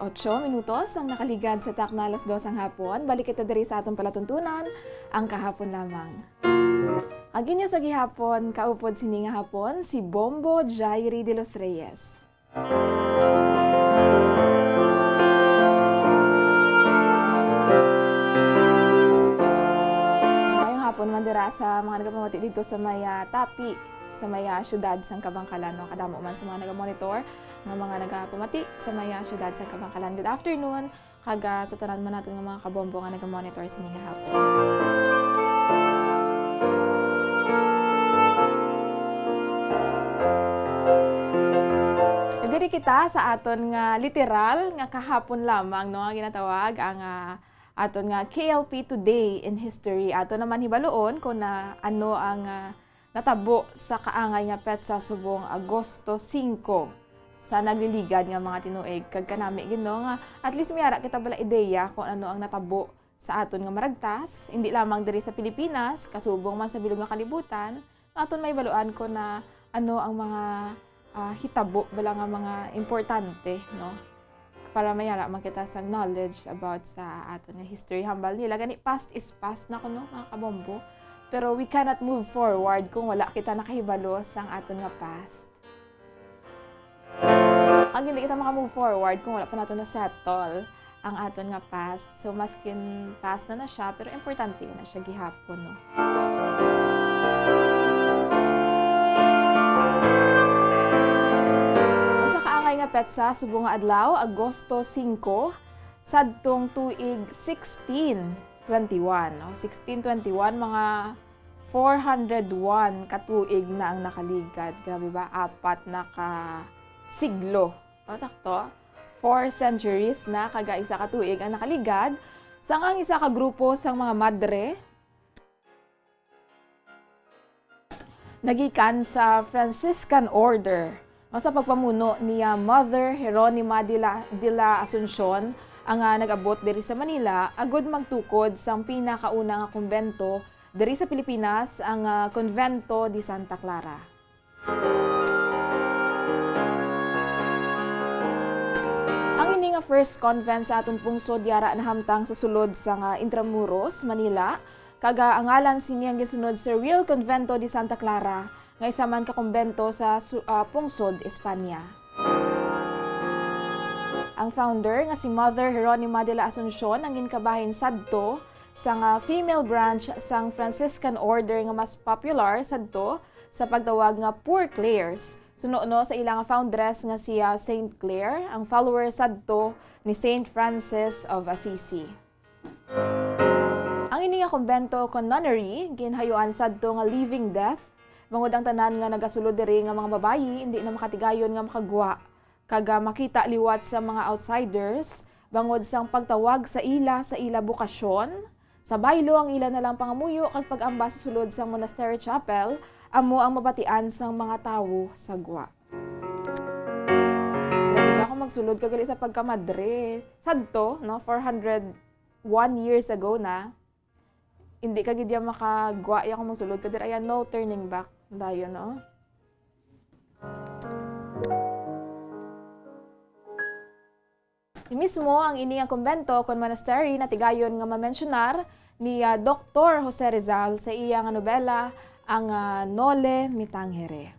Ocho minutos ang nakaligad sa takna alas 2 ang hapon. Balik kita diri sa atong palatuntunan, ang kahapon lamang. Agin niyo sa gihapon, kaupod sini nga hapon, si Bombo Jairi de los Reyes. Ngayong hapon mandira sa mga nagapamati dito sa Maya Tapi, sa Maya Syudad sang Kabangkalan. No? Kadamo man sa mga nagamonitor ng mga nagapamati sa Maya Syudad sang Kabangkalan. Good afternoon, kaga sa tanan man natin ng mga kabombo nga nagamonitor sa nga hapon. Diri kita sa aton nga literal nga kahapon lamang no nga ginatawag ang aton nga KLP Today in History. Ato naman hibaluon kung na ano ang natabo sa kaangay nga petsa subong Agosto 5 sa nagliligad nga mga tinuig kag kanami gino nga at least miyara kita bala ideya kung ano ang natabo sa aton nga maragtas, hindi lamang diri sa Pilipinas kasubong man sa bilog nga kalibutan. Aton may baluan ko na ano ang mga hitabo bala nga mga importante no para mayara man kita sa knowledge about sa aton nga history hambal nila gani past is past na kuno mga kabombo. Pero we cannot move forward kung wala kita nakahibalo sang aton nga past. Ang hindi kita maka-move forward kung wala pa nato na settle ang aton nga past. So maskin past na siya pero importante na siya gihapon no. Sa kaangay nga petsa subong nga adlaw Agosto 5 sadtong tuig 1621. 1621, mga 401 katuig na ang nakaligad. Grabe ba? 4 na siglo. Sakto? 4 centuries na kaga isa katuig ang nakaligad. Sang ang isa ka grupo sang mga madre nagikan sa Franciscan Order. Sa pagpamuno niya Mother Jeronima de la Asuncion ang nag-abot diri sa Manila agud magtukod sang pinakauna nga kumbento diri sa Pilipinas, ang Convento de Santa Clara. Ang ini nga first convent sa aton pungsod yara nahamtang sa sulod sa Intramuros, Manila, kaga ang ngalan siniyang gisunod sa Real Convento de Santa Clara nga isa man ka kumbento sa pungsod, Espanya. Ang founder nga si Mother Jeronima de la Asuncion ang ginkabahin sadto sa female branch sang Franciscan Order nga mas popular sadto sa pagtawag nga Poor Clares. Suno no sa ilang foundress nga siya Saint Clare, ang follower sadto ni Saint Francis of Assisi. Ang ini nga kumbento kon nunnery ginhayuan sadto nga living death, bangod ang tanan nga nagasulod diri nga mga babayi hindi na makatigayon nga makagwa kaga makita liwat sa mga outsiders bangod sang pagtawag sa ila bukasyon. Sa baylo ang ila na lang pangamuyo kag pag-amba sa sulod sang Monastery Chapel, amo ang mabatian sang mga tawo sa gwa. Diba ako magsulod kagali sa pagkamadre. Sadto, no, 401 years ago na, hindi ka gidya makagwa ya kung magsulod ka ayan, no turning back dayo, no. Mismo ang ini nga kumbento kon monastery na tigayon nga mamensyunar ni Dr. Jose Rizal sa iya nga nobela ang Nole Mitangere.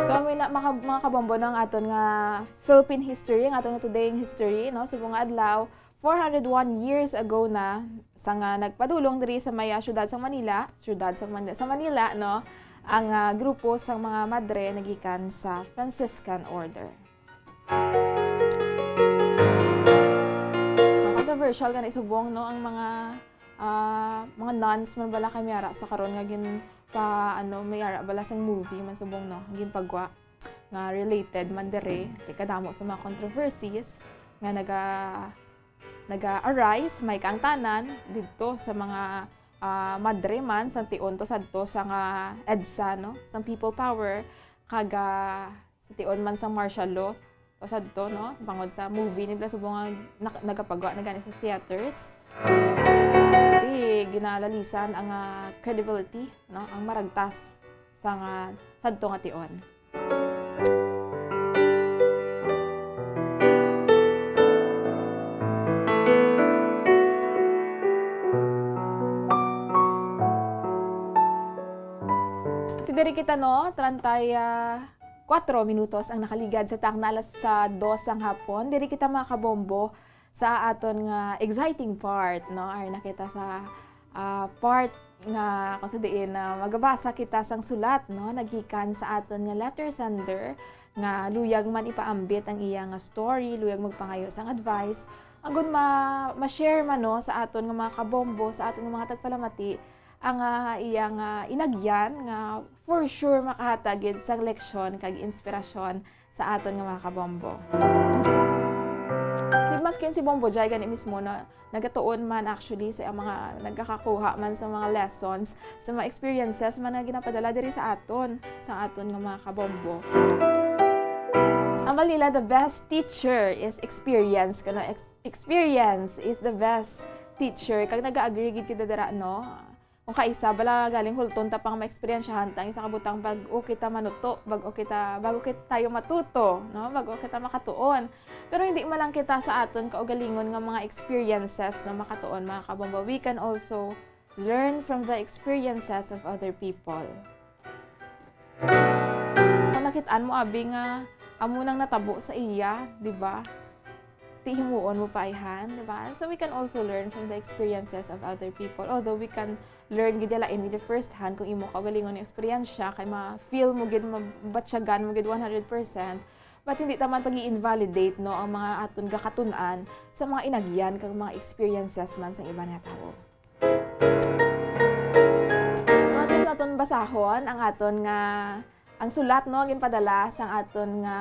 So may mga kabombo ng aton nga Philippine history, ang aton nga today history, no, subong nga adlaw 401 years ago na sa nga nagpadulong diri sa may syudad sa Manila, sa Manila, no, ang grupo sa mga madre nagikan sa Franciscan Order. Controversial kan isubong, no, ang mga nuns man bala kay mayara sa karon nga gin pa mayara bala sang movie man subong, no, gin pagwa nga related man diri kay kadamo sa mga controversies nga naga-arise may kaangtanan dito sa mga madre man sa tion to sadto sa nga EDSA, no, sa people power kaga sa tion man sa martial law o sadto, no, bangod sa movie nila subong nagapagwa na gani sa theaters. Di ginalalisan ang credibility, no, ang maragtas sa nga sadto nga tion. Diri kita, no, 34 minutos ang nakaligad sa takna alas sa 2 ang hapon. Diri kita mga kabombo sa aton nga exciting part, no, ay nakita sa part nga kasadiin na magabasa kita sang sulat, no, nagikan sa aton nga letter sender nga luyag man ipaambit ang iya nga story, luyag magpangayo sang advice anggon ma-share man, no, sa aton nga mga kabombo, sa aton nga mga tagpalamati ang iyang inagyan nga for sure makahatagid sang leksyon kag inspirasyon sa aton nga mga kabombo. Maskin si Bombo Jay gani mismo na nagatuon man actually sa mga nagkakakuha man sa mga lessons, sa mga experiences man na ginapadala diri sa aton nga mga kabombo. Ang balila, the best teacher is experience. Experience is the best teacher. Kag nag-agree gid kita dira, no, kung kaisa bala galing hulton ta pang ma-experiensyahan tang isa kabutang bag-o kita manuto, bago kita tayo matuto, no, bago kita makatuon. Pero hindi man lang kita sa aton kaugalingon nga mga experiences na makatuon mga kabombo. We can also learn from the experiences of other people. Kung nakitaan mo abi nga amo nang natabo sa iya, di ba? Tihimuon mo pa ihan, di ba? So we can also learn from the experiences of other people. Although we can learn gid lain with the first hand kung imo kaugalingon ng experience kay ma-feel mo gid, mabatyagan mo gid 100%. But hindi taman pag-i-invalidate, no, ang mga aton gakatun-an sa mga inagyan kag mga experiences man sa iba nga tawo. So atos naton basahon ang aton nga ang sulat, no, ginpadala sang aton nga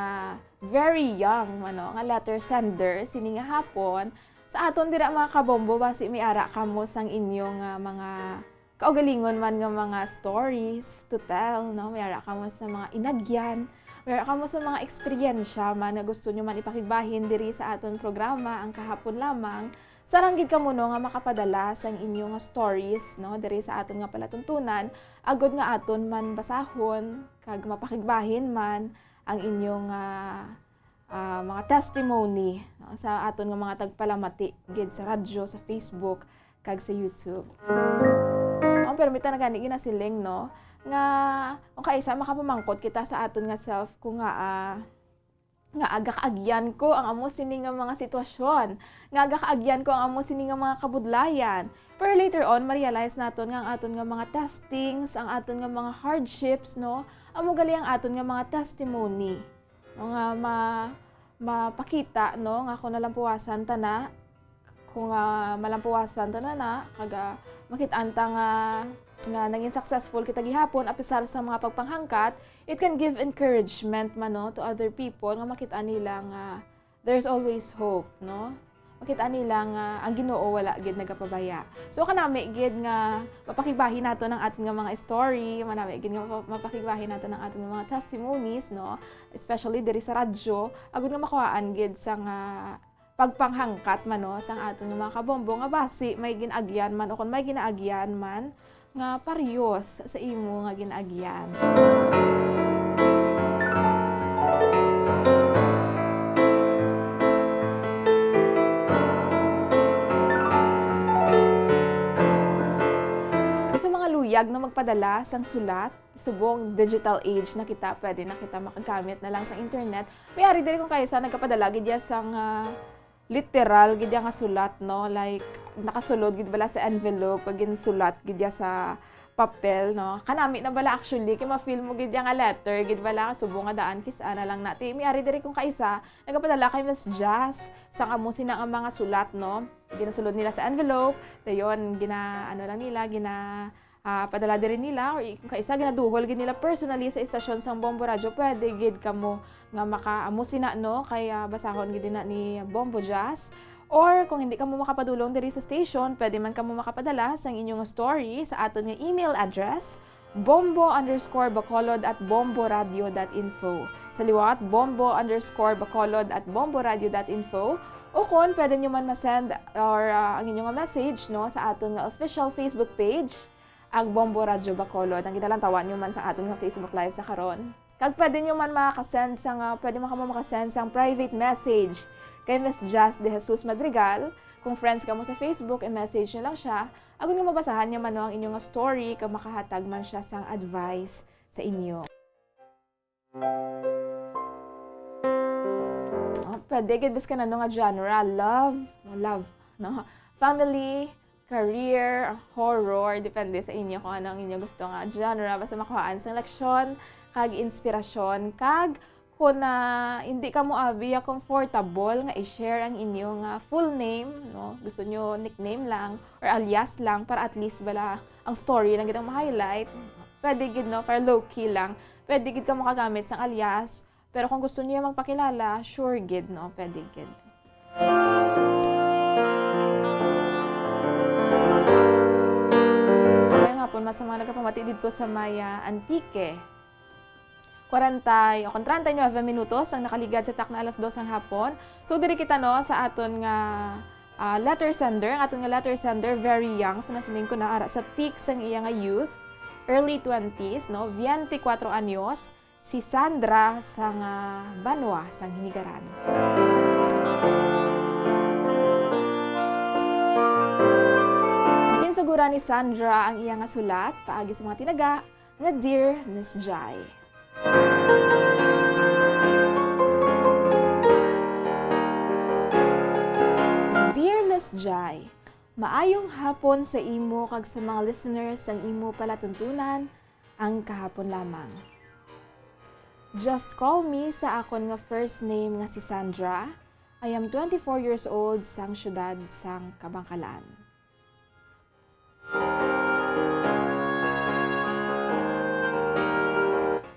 very young nga letter sender sini nga hapon sa aton dira mga kabombo basi may ara kamo sang inyong mga kaugalingon man nga mga stories to tell, no, may ara kamo sa mga inagyan, may ara kamo sa mga eksperyensya man na gusto nyo man ipakigbahin diri sa aton programa ang kahapon lamang. Saranggid kamo, no, nga makapadala sang inyong stories, no, diri sa aton nga palatuntunan agod nga aton man basahon kag mapakigbahin man ang inyong mga testimony, no, sa aton nga mga tagpalamati gid sa radyo, sa Facebook kag sa YouTube. Ang permita na gani ginasiling, no, nga kung kaisa makapamangkot kita sa aton nga self kung nga aga-kaagyan ko ang amo sini nga mga sitwasyon, nga aga-kaagyan ko ang amo sini nga mga kabudlayan. Pero later on, ma-realize naton nga ang aton nga mga testings, ang aton nga mga hardships, no, amo gali ang aton nga mga testimony, no, nga mapakita, no, nga kung nalampuwasan ta na, kung malampuwasan ta na kaga makit-anta nga naging successful kita gihapon apisar sa mga pagpanghangkat, it can give encouragement man no to other people nga makita nila nga there's always hope, no? Makita nila nga ang Ginoo wala gid nagapabaya. So kanami gid nga mapakigbahin nato ng ating mga story, manami gid nga mapakigbahin nato ng ating mga testimonies, no? Especially diri sa radyo, agud nga makuhaan gid sa nga pagpanghangkat man no sang aton mga kabombo nga basi may ginagyan man o kung may ginaagyan man nga paryos sa imo nga ginaagyan. Sa mga luyag na magpadala sang sulat, subong digital age na kita, pwede na kita makagamit na lang sa internet. May ari diri kung kayo sa nagkapadala gid sang literal gid nga sulat, no? Like nakasulod gid bala sa envelope kag ginsulat gid sa papel, no? Kanami na bala actually kay ma-feel mo gid nga letter gid bala subong nga daan kisa na lang nati. May ari diri kung kaisa nagkapadala kay Miss Jazz sang amo sina ang mga sulat, no? Ginasulod nila sa envelope, dayon padala diri nila or kung kaisa ginaduhol gid nila personally sa istasyon sang Bombo Radio. Pwede gid kamo nga makaamo sina, no, kaya basahon gid na ni Bombo Jazz. Or kung hindi kamo makapadulong diri sa station, pwede man kamo makapadala sang inyong story sa aton nga email address bombo_bacolod@bomboradio.info. Sa liwat, bombo_bacolod@bomboradio.info. O kung pwede nyo man masend or ang inyong message, no, sa aton nga official Facebook page, ang Bombo Radio Bacolod. Ang gitalantawan nyo man sa aton nga Facebook Live sa karon. Kag pwede nyo man makasend sang private message kay Miss Jazz de Jesus Madrigal. Kung friends ka mo sa Facebook, i-message nyo lang siya. Agad nga mabasahan niya man no, ang inyong story kag makahatag man siya sang advice sa inyo. Pwede gid bis ka na nga genre, love, no? Family, career, horror, depende sa inyo kung ano ang inyo gusto nga genre. Basta makuhaan sa leksyon, kag inspirasyon, kag kung hindi ka mo comfortable nga i-share ang inyong full name, no? Gusto nyo nickname lang or alias lang para at least bala ang story lang gitang ma-highlight. Pwede gid no, para low-key lang. Pwede gid ka makagamit sang alias. Pero kung gusto niya magpakilala, sure gid, no? Pwede gid. Kaya nga po, mas mga nagkapamati dito sa Maya Antique. 39 minutos ang nakaligad sa tak na alas 2 ng hapon. So, diri kita no, sa aton nga letter sender. Ang aton nga letter sender, very young. So, nasiling ko na ara sa peak sang iya nga youth. Early 20s, no? 24 anyos. Si Sandra sang Banwa sang Hinigaran. Ginsugura ni Sandra ang iya nga sulat paagi sa mga tinaga nga Dear Miss Jai. Dear Miss Jai, maayong hapon sa imo kag sa mga listeners ang imo palatuntunan ang kahapon lamang. Just call me sa akon nga first name nga si Sandra. I am 24 years old sang syudad sang Kabangkalan.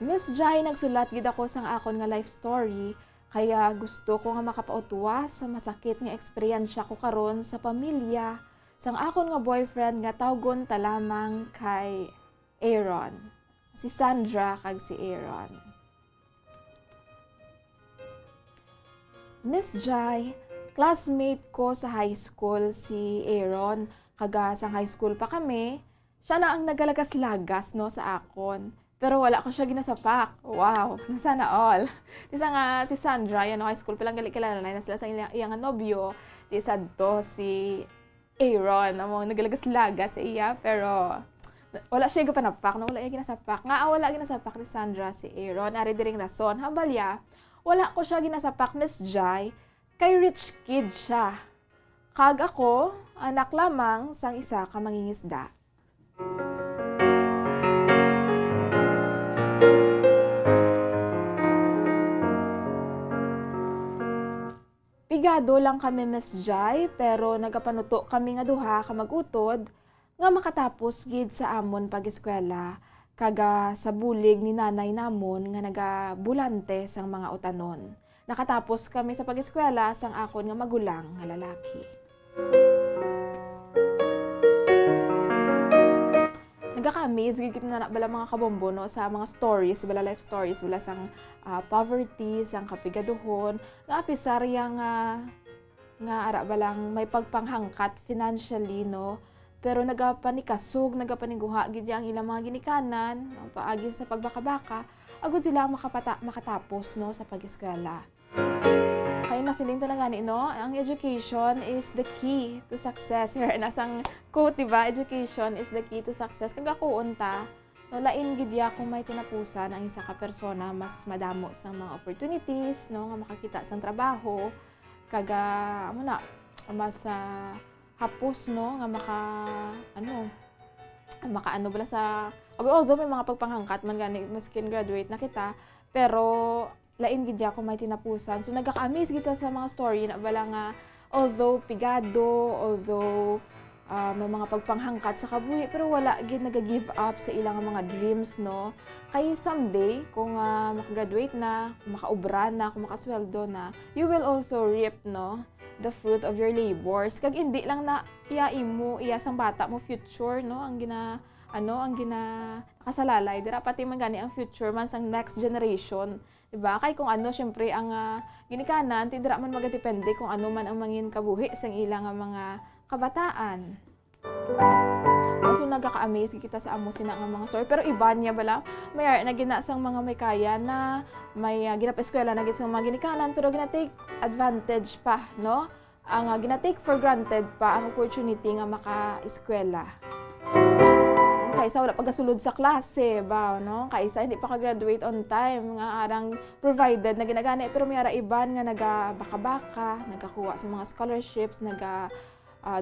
Miss Jai, nagsulat gid ako sang akon nga life story kaya gusto ko nga makapautuwas sa masakit nga eksperyensya ko karon sa pamilya sang akon nga boyfriend nga tawgon ta lamang kay Aaron. Si Sandra kag si Aaron. Miss Jai, classmate ko sa high school si Aaron. Kaga sa high school pa kami, siya na ang nagalagas-lagas no, sa akon. Pero wala ko siya ginasapak. Wow, sana all. Isa nga si Sandra, yan no, high school pa lang kilala na sila sa iyang nobyo. Isa to si Aaron, among nagalagas-lagas sa iya. Pero wala siya gapanapak, no? Wala siya ginasapak. Nga wala ginasapak ni Sandra si Aaron. Ari diring rason, habalya. Wala ko siya ginasapak, Miss Jai, kay rich kid siya. Kag ako, anak lamang sang isa ka mangingisda. Pigado lang kami Miss Jai, pero nagapanuto kami nga duha ka magutod nga makatapos gid sa amon pag-eskwela kaga sa bulig ni nanay namon nga nagabulante sang mga utanon. Nakatapos kami sa pag-eskwela sang akon nga magulang nga lalaki. Nagaka-amaze gid kita na bala mga kabombo no sa mga stories, bala life stories, bala sang poverty, sang kapigaduhon, nga apisarya nga ara balang may pagpanghangkat financially no. Pero nagapanikasog, nagapaniguha gid ang ilang mga ginikanan, paagi sa pagbaka-baka, agud sila makatapos no sa pag-eskwela. Kaya masiling talaga ni no, ang education is the key to success. Nasang quote, diba? Education is the key to success. Kag ako unta, no, lain gid ya kung may tinapusan ang isa ka persona mas madamo sa mga opportunities, no, nga makakita sa trabaho. Kaga amo na mas hapos no nga makaano bala sa although may mga pagpanghangkat man gani maskin graduate na kita, pero lain gid ako may tinapusan. So nagaka-amaze kita sa mga story na bala nga although pigado, although may mga pagpanghangkat sa kabuhi, pero wala gid nag-give up sa ilang mga dreams no. Kay someday kung makagraduate na, kung makaobra na, kung makasweldo na, you will also reap no the fruit of your labors. Kag hindi lang na iya sang bata mo future no ang nakasalalay dira pati man gani ang future man sang next generation, diba? Kay kung syempre ang ginikanan ti dira man magadepende kung ano man ang mangin kabuhi sang ilang mga kabataan. So nagaka-amaze kita sa amo sina nga mga story, pero iba niya bala may na ginasang mga may kaya na may ginapa-eskwela na gisang mga ginikanan pero gina-take advantage pa no, ang gina-take for granted pa ang opportunity nga maka-eskwela. Kaysa wala pagkasulod sa klase ba no, kaysa hindi pa ka-graduate on time nga arang provided na ginagana, pero may ara iban nga naga-baka-baka, nagakuha sa mga scholarships,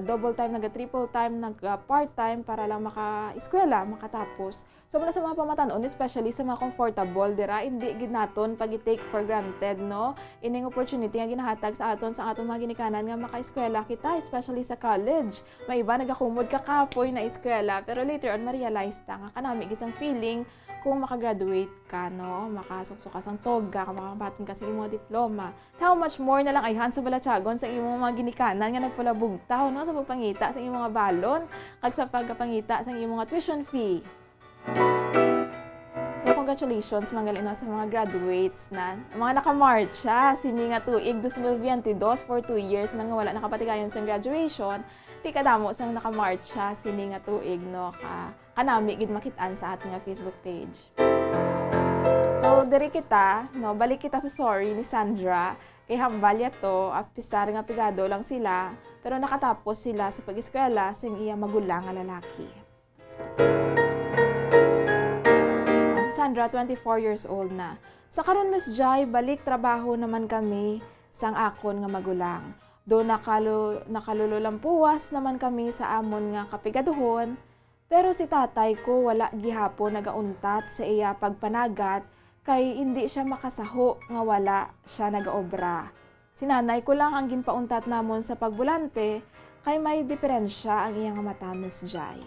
double time, triple time, part time para lang maka-eskwela, makatapos. So mula sa mga pamatanon, especially sa mga comfortable dira, hindi gid naton pag-take for granted no. Ining opportunity nga ginahatag sa aton mga ginikanan nga maka-eskwela kita, especially sa college. May iba nagakumod kakapoy na eskwela, pero later on ma-realize ta nga kanami gisang feeling kung makagraduate ka no, makasukso ka sang toga, makapaton ka sa imong diploma. How much more na lang ayhan sa balatsagon sa imong mga ginikanan nga nagpalabugtaw no sa pagpangita sa imong mga balon kag sa pagpangita sa imong mga tuition fee. So congratulations mga galino sa mga graduates na mga nakamarcha sini nga tuig 2022 for 2 years man nga wala nakapatigayon sa graduation. Ti kadamo sang nakamarcha sini nga tuig no kanami gid makitaan sa ating nga Facebook page. So diri kita no, balik kita sa story ni Sandra kay hambal yato at pisar nga pigado lang sila pero nakatapos sila sa pag-eskwela sing iya magulang nga lalaki. Sandra, 24 years old na. Sa karon Miss Jai, balik trabaho naman kami sang akon nga magulang. Do nakalululampuwas naman kami sa amon nga kapigaduhon, pero si tatay ko wala gihapon nagauntat sa iya pagpanagat kay hindi siya makasaho nga wala siya nagaobra. Si nanay ko lang ang ginpauntat namon sa pagbulante kay may diferensya ang iyang mata Miss Jai.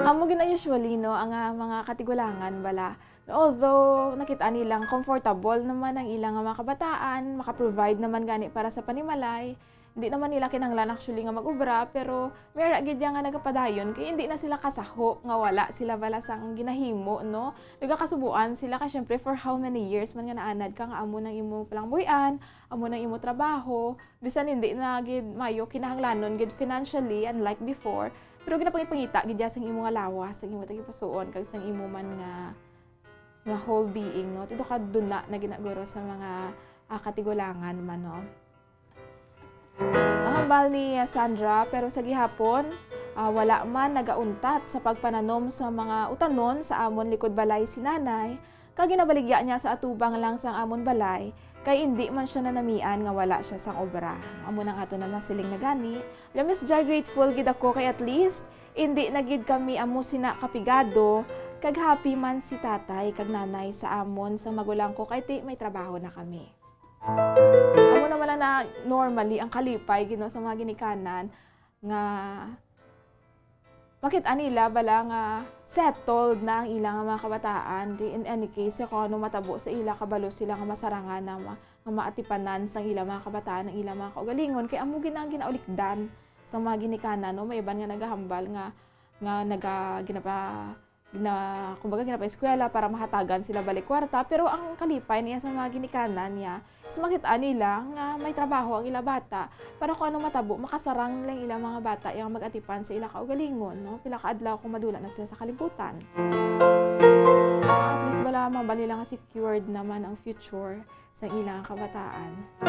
Amo gina usually no ang mga katigulangan bala. Although nakita nilang comfortable naman ang ilang mga kabataan, maka-provide naman gani para sa panimalay. Hindi naman nila kinahanglan actually nga mag-ubra, pero may ra gid nga nagapadayon kay hindi na sila kasaho nga wala sila bala sang ginahimo no. Nagakasubuan sila kay syempre for how many years man nga naanad ka nga amo nang imo palangbuyan, amo nang imo trabaho, bisan hindi na gid mayo kinahanglanon gid financially unlike before. Pero ginapangita gid sang imo nga lawas, sang imo tagipusoon kag sang imo man nga whole being no. Tidto ka duna na ginaguro sa mga katigulangan man no. Hambal ni Sandra pero sa gihapon wala man nagauntat sa pagpananom sa mga utanon sa amon likod balay si nanay kag ginabaligya niya sa atubang lang sang amon balay, kay hindi man siya nanamian nga wala siya sang obra. Amo nang ato na lang siling nagani. Miss Jai, grateful gid ako kay at least hindi nagid kami amo sina kapigado, kag happy man si tatay kag nanay sa amon sa magulang ko kay ti may trabaho na kami. Amo naman lang na normally ang kalipay gino sa mga ginikanan nga makita nila bala nga settled na ang ilang mga kabataan. In any case, kung ano matabo sa ila, kabalo sila nga masarangan na maatipanan sa ilang mga kabataan, ng ilang mga kaugalingon. Kaya amo ginaulikdan sa mga ginikanan, no? May iban nga nagahambal nga kumbaga ginapa eskwela para mahatagan sila balik kwarta. Pero ang kalipay niya sa mga ginikanan niya, is makita nila nga may trabaho ang ila bata para kung ano matabo, makasarang lang ilang mga bata yung mag-atipan sa ila kaugalingon, no? Pila kaadlaw kung madula na sila sa kalibutan. At least bala mabali lang secured naman ang future sa ilang kabataan.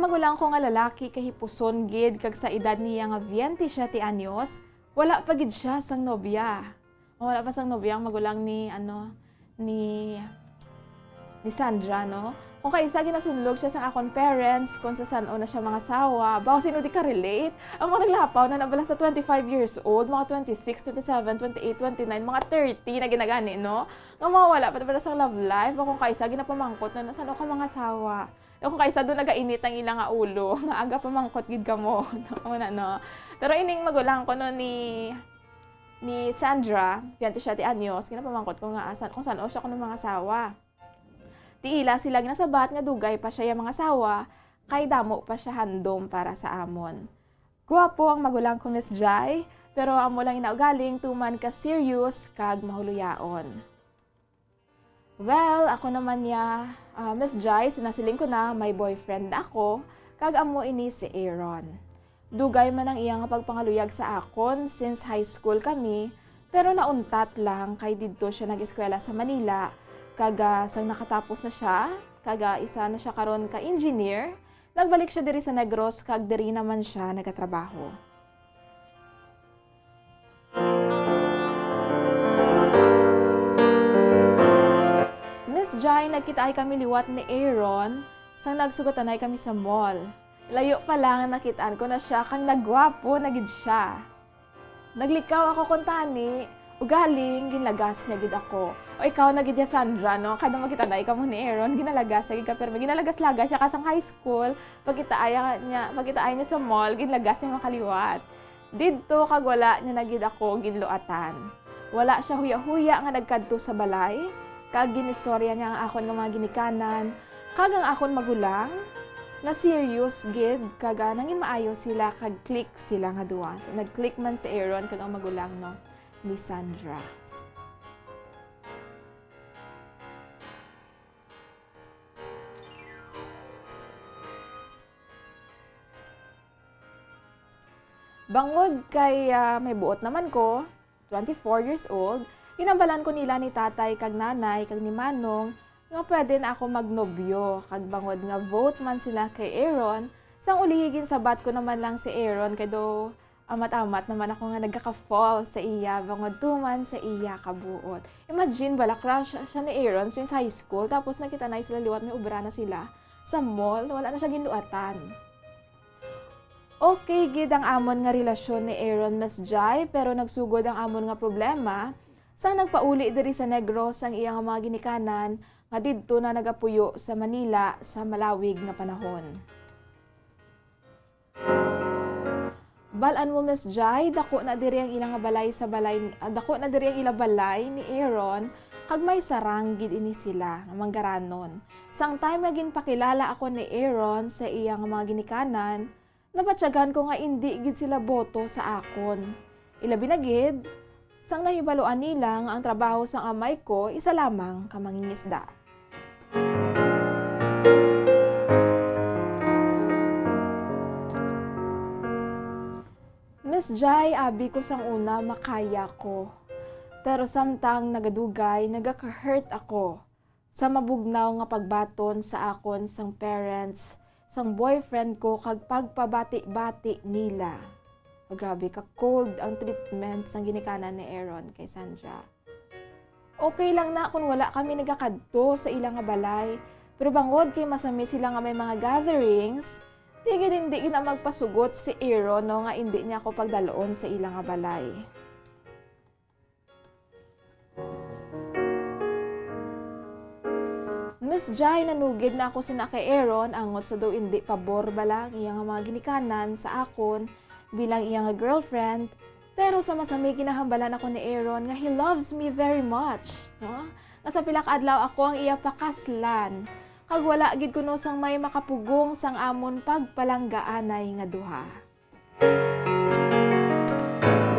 Magulang ko nga lalaki kahipuson gid kag sa edad niya nga 27 anyos, wala pa gid siya sang nobya. Wala pa sang nobya ang magulang ni Sandra, no? Kung kaisa ginasunlog siya sa akon parents, kung sa sano na siya mga sawa, bawo sino di ka relate? Ang mga naglapaw na nabala sa 25 years old, mga 26, 27, 28, 29, mga 30 na ginagani, no? Nga mga wala pa sa love life, o kung kaisa ginapamangkot na sano ka mga sawa. O kung kaysa doon nagainit ang ilang nga ulo, nga aga pamangkot gid ka mo. No? Pero ining magulang ko no ni Sandra, 27 anyos, ginapamangkot ko nga kung saan siya ko ng mga sawa. Tiila sila ginasabat nga dugay pa siya yung mga sawa, kay damo pa siya handom para sa amon. Guwapo ang magulang ko Miss Jai, pero amo lang inaugaling tuman ka serious kag mahuluyaon. Well, ako naman niya, Miss Jai, sinasiling ko na may boyfriend ako, kag amo ini si Aaron. Dugay man ang iyang pagpangaluyag sa akon since high school kami, pero nauntat lang kay didto siya nag-eskwela sa Manila, kag sang nakatapos na siya, kag isa na siya karon ka engineer, nagbalik siya diri sa Negros, kag diri naman siya nagatrabaho. Miss Jai, nagkita ay kami liwat ni Aaron sang nagsugotanay kami sa mall. Layo pa lang nakitaan ko na siya kang nagwapo na gid siya. Naglikaw ako kung tani, ugaling ginlagas niya gid ako. O ikaw na gid ya Sandra, no? Kada makitanay ka mo ni Aaron, ginalagas gid ka pero ginalagas-lagas siya kasang high school. Pagkita ay niya sa mall, ginlagas niya makaliwat. Didto kag wala niya na gid ako ginluatan. Wala siya huya-huya nga nagkadto sa balay. Kag ginistorya niya ang akon nga mga ginikanan, kag ang akon magulang, na serious gid, kag nangin maayo sila, kag click sila nga duwa. Nag-click man si Aaron kag ang magulang no, ni Sandra. Bangod kay may buot naman ko, 24 years old, inabalan ko nila ni tatay kag nanay kag ni Manong nga pwede na ako magnobyo kag bangod nga vote man sila kay Aaron, sang ulihigin sabat ko naman lang si Aaron kay do amat-amat naman ako nga nagka-fall sa iya bangod tuman sa iya kabuot. Imagine bala crush siya ni Aaron since high school tapos nakita na sila liwat may ubra na sila sa mall, wala na siya ginluatan. Okay gid ang amon nga relasyon ni Aaron Miss Jai, pero nagsugod ang amon nga problema sang nagpauli diri sa Negros ang iyang mga ginikanan nga didto na nagapuyo sa Manila sa malawig nga panahon. Balan mo Miss Jai, dako na diri ang ilang balay dako na diri ang ilang balay ni Aaron kag may sarang gid ini sila nga manggaranon. Sang time nga ginpakilala ako ni Aaron sa iyang mga ginikanan, nabatyagan ko nga hindi gid sila boto sa akon. Ilabi na gid sang nahibaluan nila nga ang trabaho sang amay ko isa lamang ka mangingisda. Miss Jai, abi ko sang una makaya ko. Pero samtang nagadugay, nagaka-hurt ako sa mabugnaw nga pagbaton sa akon sang parents sang boyfriend ko kag pagpabati-bati nila. Grabe ka cold ang treatment sang ginikanan ni Aaron kay Sandra. Okay lang na kung wala kami nagakadto sa ilang nga balay, pero bangod kay masami sila nga may mga gatherings, tigid hindi na magpasugot si Aaron no nga hindi niya ako pagdaloon sa ilang nga balay. Miss Jai nanugid na ako sa kay Aaron angot sa do hindi pabor balang iyang mga ginikanan sa akon bilang iyang girlfriend, pero sa masami ginahambalan ako ni Aaron nga he loves me very much, no? Nga sa pila ka adlaw ako ang iya pakaslan. Kag wala gid kuno sang may makapugong sang amon pagpalanggaanay nga duha.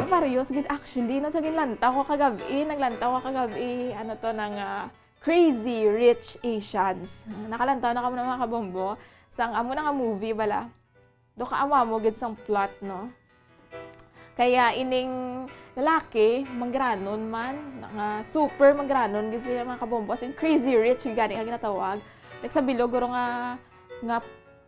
Parehas gid actually no sa ginlantaw ko kagabi, ano to nang Crazy Rich Asians. Nakalantaw na kamo ng mga kabombo sang amo na nga movie bala. Do ka amo mo gid sang plot no. Kaya ining lalaki mangranon man, nga super mangranon gid sila mga kabombo sing Crazy Rich gani ang ginatawag. Like sa bilog guro nga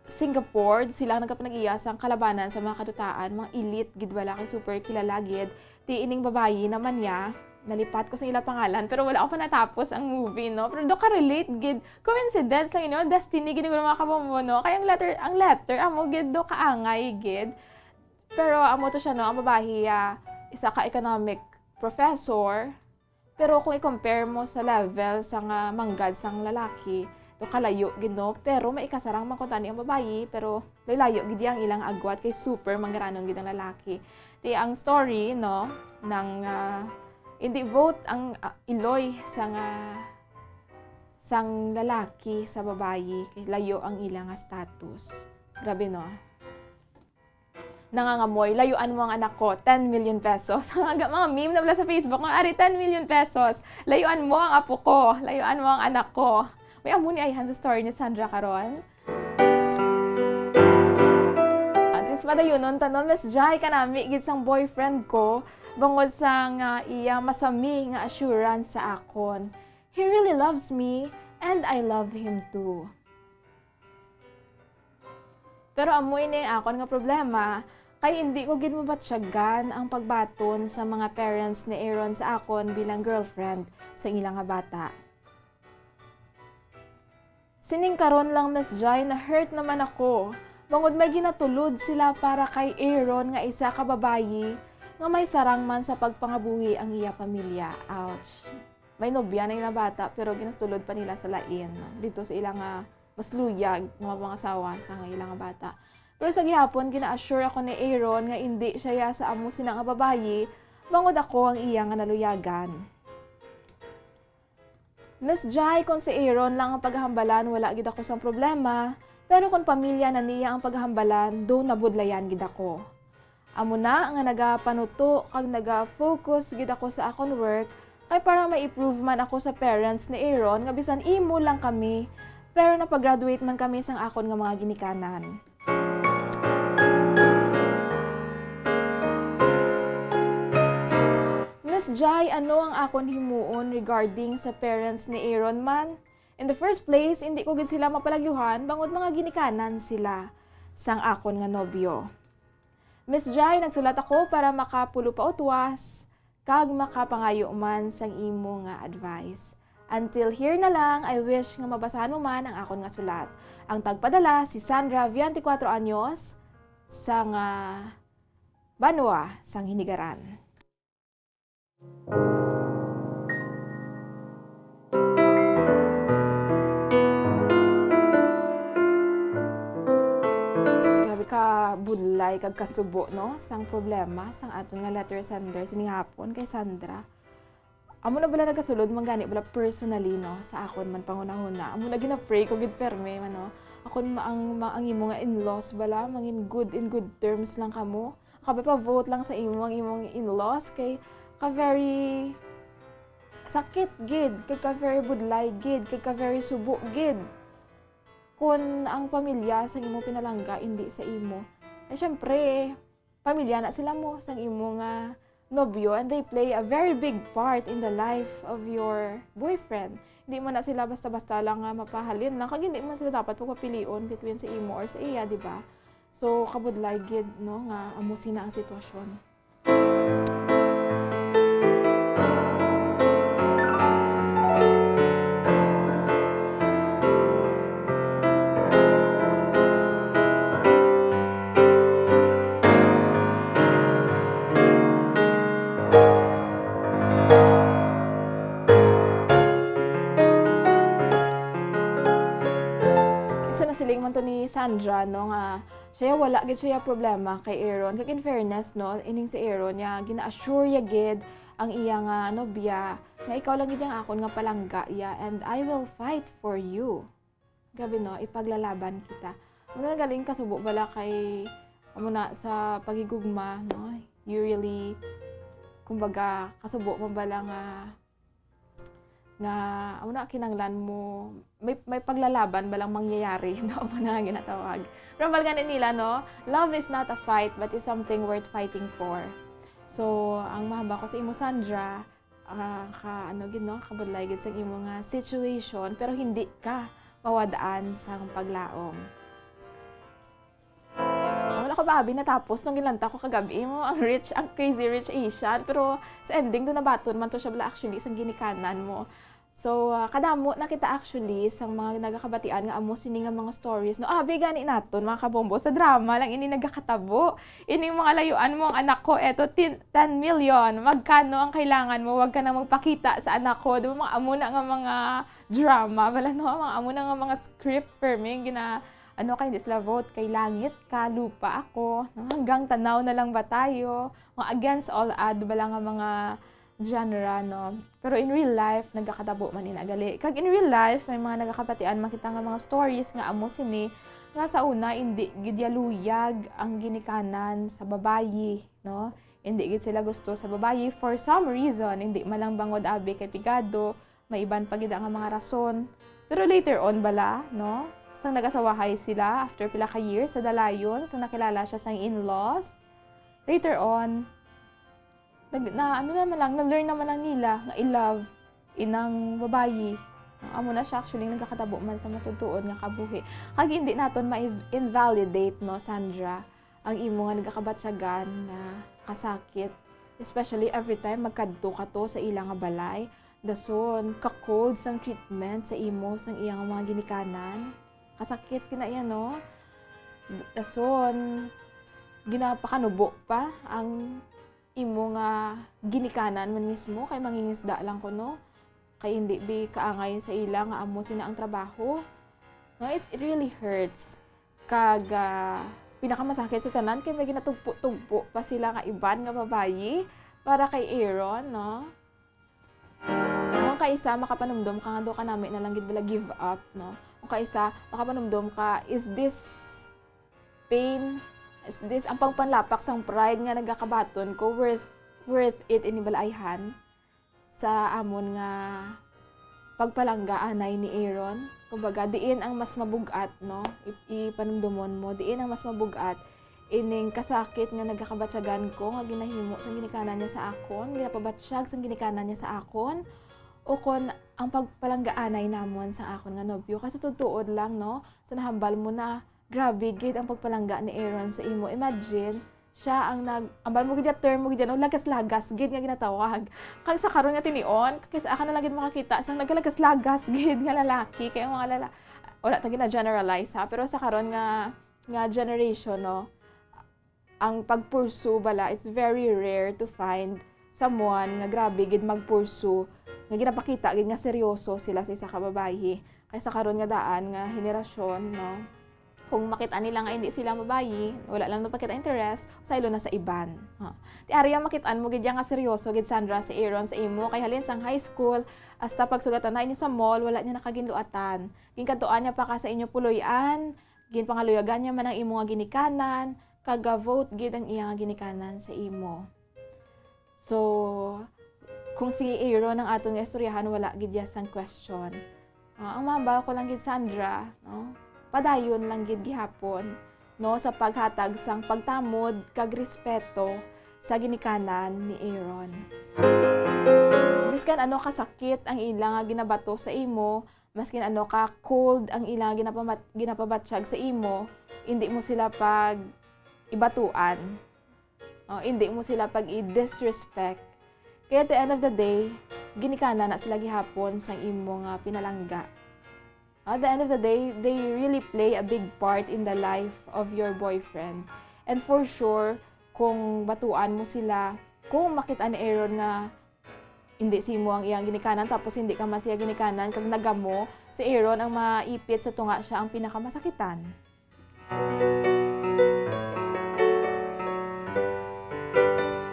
Singapore sila nagkapanag-iya sang kalabanan sa mga kadutaan, mga elite gid bala kay super kilala gid. Ti ining babayi naman niya nalipat ko sa ila pangalan pero wala ako pa natapos ang movie no, pero do ka relate gid coincidence lang yun, destiny gid ng mga kabombo no, kaya ang letter amo gid do kaangay gid, pero amo to siya no, ang babae isa ka economic professor, pero kung i-compare mo sa level sa manggad sang lalaki do kalayo gid no, pero maikasarang man kuntani ang babae pero layo gid ang ilang agwat kay super manggaranon gid ang lalaki. Di ang story no ng hindi vote ang iloy sang lalaki sa babayi kay layo ang ilang status. Grabe no. Nangangamoy, layuan mo ang anak ko, 10 million pesos. Mga meme na sa Facebook, ari 10 million pesos. Layuan mo ang apo ko, layuan mo ang anak ko. May amo ni ayhan sa story ni Sandra karon. At least madayunon tanon Miss Jai kanami gid sang boyfriend ko. Bangod sa iya masami nga assurance sa akon. He really loves me and I love him too. Pero amoy ni akon nga problema kay hindi ko gid mabatsyagan ang pagbaton sa mga parents ni Aaron sa akon bilang girlfriend sa ilang nga bata. Sining karon lang Miss Jai na hurt naman ako. Bangod may ginatulod sila para kay Aaron nga isa ka babayi nga may sarang man sa pagpangabuhi ang iya pamilya. Ouch. May nobya na yung bata pero ginastulod pa nila sa lain. Dito sa ilang mas luyag mga pangasawa sa ilang bata. Pero sa gihapon, gina-assure ako ni Aaron nga hindi siya sa amo sila nga babayi, bangod ako ang iya nga naluyagan. Miss Jai, kung si Aaron lang ang paghambalan, wala gid ako sang problema. Pero kung pamilya na niya ang paghambalan, do nabudlayan gid ako. Amo na nga nagapanuto kag naga-focus gid ako sa akon work kay para ma-improve man ako sa parents ni Aaron nga bisan imo lang kami pero napag-graduate man kami sang akon nga mga ginikanan. Miss Jai, ano ang akon himuon regarding sa parents ni Aaron man? In the first place, hindi ko gid sila mapalagyuhan bangod mga ginikanan sila sang akon nga nobyo. Miss Jai, nagsulat ako para makapulo pa utwas, kag makapangayo man sang imo nga advice. Until here na lang, I wish nga mabasahan mo man ang akon nga sulat. Ang tagpadala si Sandra, 24 anyos, sang Banwa, sang Hinigaran. Ka budlay kag kasubo no sang problema sang aton nga letter sender sinihapon kay Sandra. Amo na bala nagasulod man gani bala personally no sa akon man pangunahuna. Amo na gina-pray ko gid perme man no. Akon ang imo nga in-laws bala mangin good in good terms lang kamo. Kabe pa vote lang sa imo ang imong in-laws kay ka very sakit gid, kay ka very budlay gid, kay ka very subo gid. Kung ang pamilya sa imo pinalangga, hindi sa imo. Eh, syempre, pamilya na sila mo sa imo nga nobyo and they play a very big part in the life of your boyfriend. Di man na sila basta-basta lang mapahalin na, kag hindi man sila dapat pagpapilion between sa imo or sa iya, di ba? So kabudlay gid no nga amo sina ang sitwasyon. Nasiling man to ni Sandra no nga siya wala gid siya problema kay Aaron. Kag in fairness no, ining si Aaron niya gina-assure ya gid ang iya nga nobya nga ikaw lang gid ang akon nga palangga ya and I will fight for you. Gabi no, ipaglalaban kita. Ano galing kasubo bala kay amo na sa pagigugma no. You really kumbaga kasubo mo bala nga amo na kinanglan mo may paglalaban balang mangyayari no amo na ginatawag. Pero balgan nila no, love is not a fight but is something worth fighting for. So ang mahaba ko sa imo Sandra kabudlay gid sa imo nga situation pero hindi ka mawadaan sang paglaom. Wala ko ba abi natapos nung ginlanta ko kagabi mo ang crazy rich Asian pero sa ending do nabaton man to siya bala actually isang ginikanan mo. So, kadamo na kita actually sa mga nagakabatian nga amo sini nga mga stories. No, abi gani naton mga kabombo sa drama lang ini nagakatabo. Ini mga layuan mo ang anak ko eto 10 million. Magkano ang kailangan mo? Wag ka na magpakita sa anak ko. Di ba mga amo na nga mga drama, wala no, mga amo na nga mga script firming gina kay hindi sila vote kay langit ka, lupa ako. No? Hanggang tanaw na lang ba tayo? Mga against all ad bala nga mga genre, no? Pero in real life, nagkakatabo man inagali. Kag in real life, may mga nagakapatian, makita nga mga stories nga amo sini, nga sa una, hindi gidyaluyag ang ginikanan sa babayi, no? Hindi gid sila gusto sa babayi for some reason, hindi malang bangod abi kay pigado, may iban pa gid nga mga rason. Pero later on bala, no? Sang nagasawahay sila after pila ka years sa dalayon, sang nakilala siya sang in-laws. Later on, na-learn naman lang nila nga i-love inang babayi. Amo na siya actually nagkakatabo man sa matutuod nga kabuhi. Kag hindi naton ma-invalidate no Sandra ang imo nga nagakabatyagan na kasakit. Especially every time magkadto ka to sa ilang nga balay. Dason ka-cold sang treatment sa imo sang iyang mga ginikanan. Kasakit kina yan no. Dason ginapakanubo pa ang imo nga ginikanan man mismo kay mangingisda lang ko no kay hindi bi kaangay sa ila nga amo sina ang trabaho no it really hurts kag pinakamasakit sa tanan kay may ginatugpo-tugpo pa sila nga iban nga babayi para kay Aaron no kung kaisa makapanumdom ka nga do ka nami na lang gid bala give up no kung kaisa makapanumdom ka is this pain is this ang pagpanlapak sang pride nga nagakabaton ko worth it inibalayhan sa amon nga pagpalangga anay ni Aaron. Kumbaga diin ang mas mabugat no ipanumdumon mo diin ang mas mabugat ining kasakit nga nagakabatyagan ko nga ginahimo sang ginikanan niya sa akon ginapabatsyag sang ginikanan niya sa akon o kon ang pagpalangga anay namon sa akon nga nobyo kasi tutuod lang no sa nahambal mo na grabe gid ang pagpalangga ni Aaron sa imo. Imagine, siya ang ambal mo gid term mo gid no lagas-lagas gid nga ginatawag. Kag sa karon nga tinion, kasi aka na lang gid makakita sang nagalagas-lagas gid nga lalaki kay mga wala ta gina generalize ha, pero sa karon nga generation no, ang pagpursue bala, it's very rare to find someone nga grabe gid magpursue nga ginapakita gid nga seryoso sila sa isa ka babayi. Kay sa karon nga daan nga henerasyon no, kung makita nila nga hindi sila mabayi, wala lang napakita interest, saylo na sa iban. Ti ariya makitaan mo gid nga seryoso gid Sandra sa Aaron sa imo kay halin sang high school hasta pagsugatan na inyo sa mall wala niya nakaginluatan. Ginkantuan niya pa ka sa inyo puloy-an, ginpangaluyagan niya man ang imo nga ginikanan, kaga-vote gid ang iya nga ginikanan sa imo. So kung si Aaron ang aton nga istoryahan wala gid sang question. Ang mabaw ko lang gid Sandra, no? Padayon lang gid gihapon no sa paghatag sang pagtamod kag respeto sa ginikanan ni Aaron. Biskan ano kasakit ang ila nga ginabato sa imo, maskin ano ka cold ang ila ginapabatsyag sa imo, hindi mo sila pag ibatuan. Hindi mo sila pag i-disrespect. Kaya at the end of the day, ginikana na sila gihapon sang imo nga pinalangga. At the end of the day, they really play a big part in the life of your boyfriend. And for sure, kung batuan mo sila, kung makita ni Aaron na hindi si mo ang iyang ginikanan, tapos hindi ka mas siya ginikanan, kag nagamo, si Aaron ang maipit sa tunga siya ang pinakamasakitan.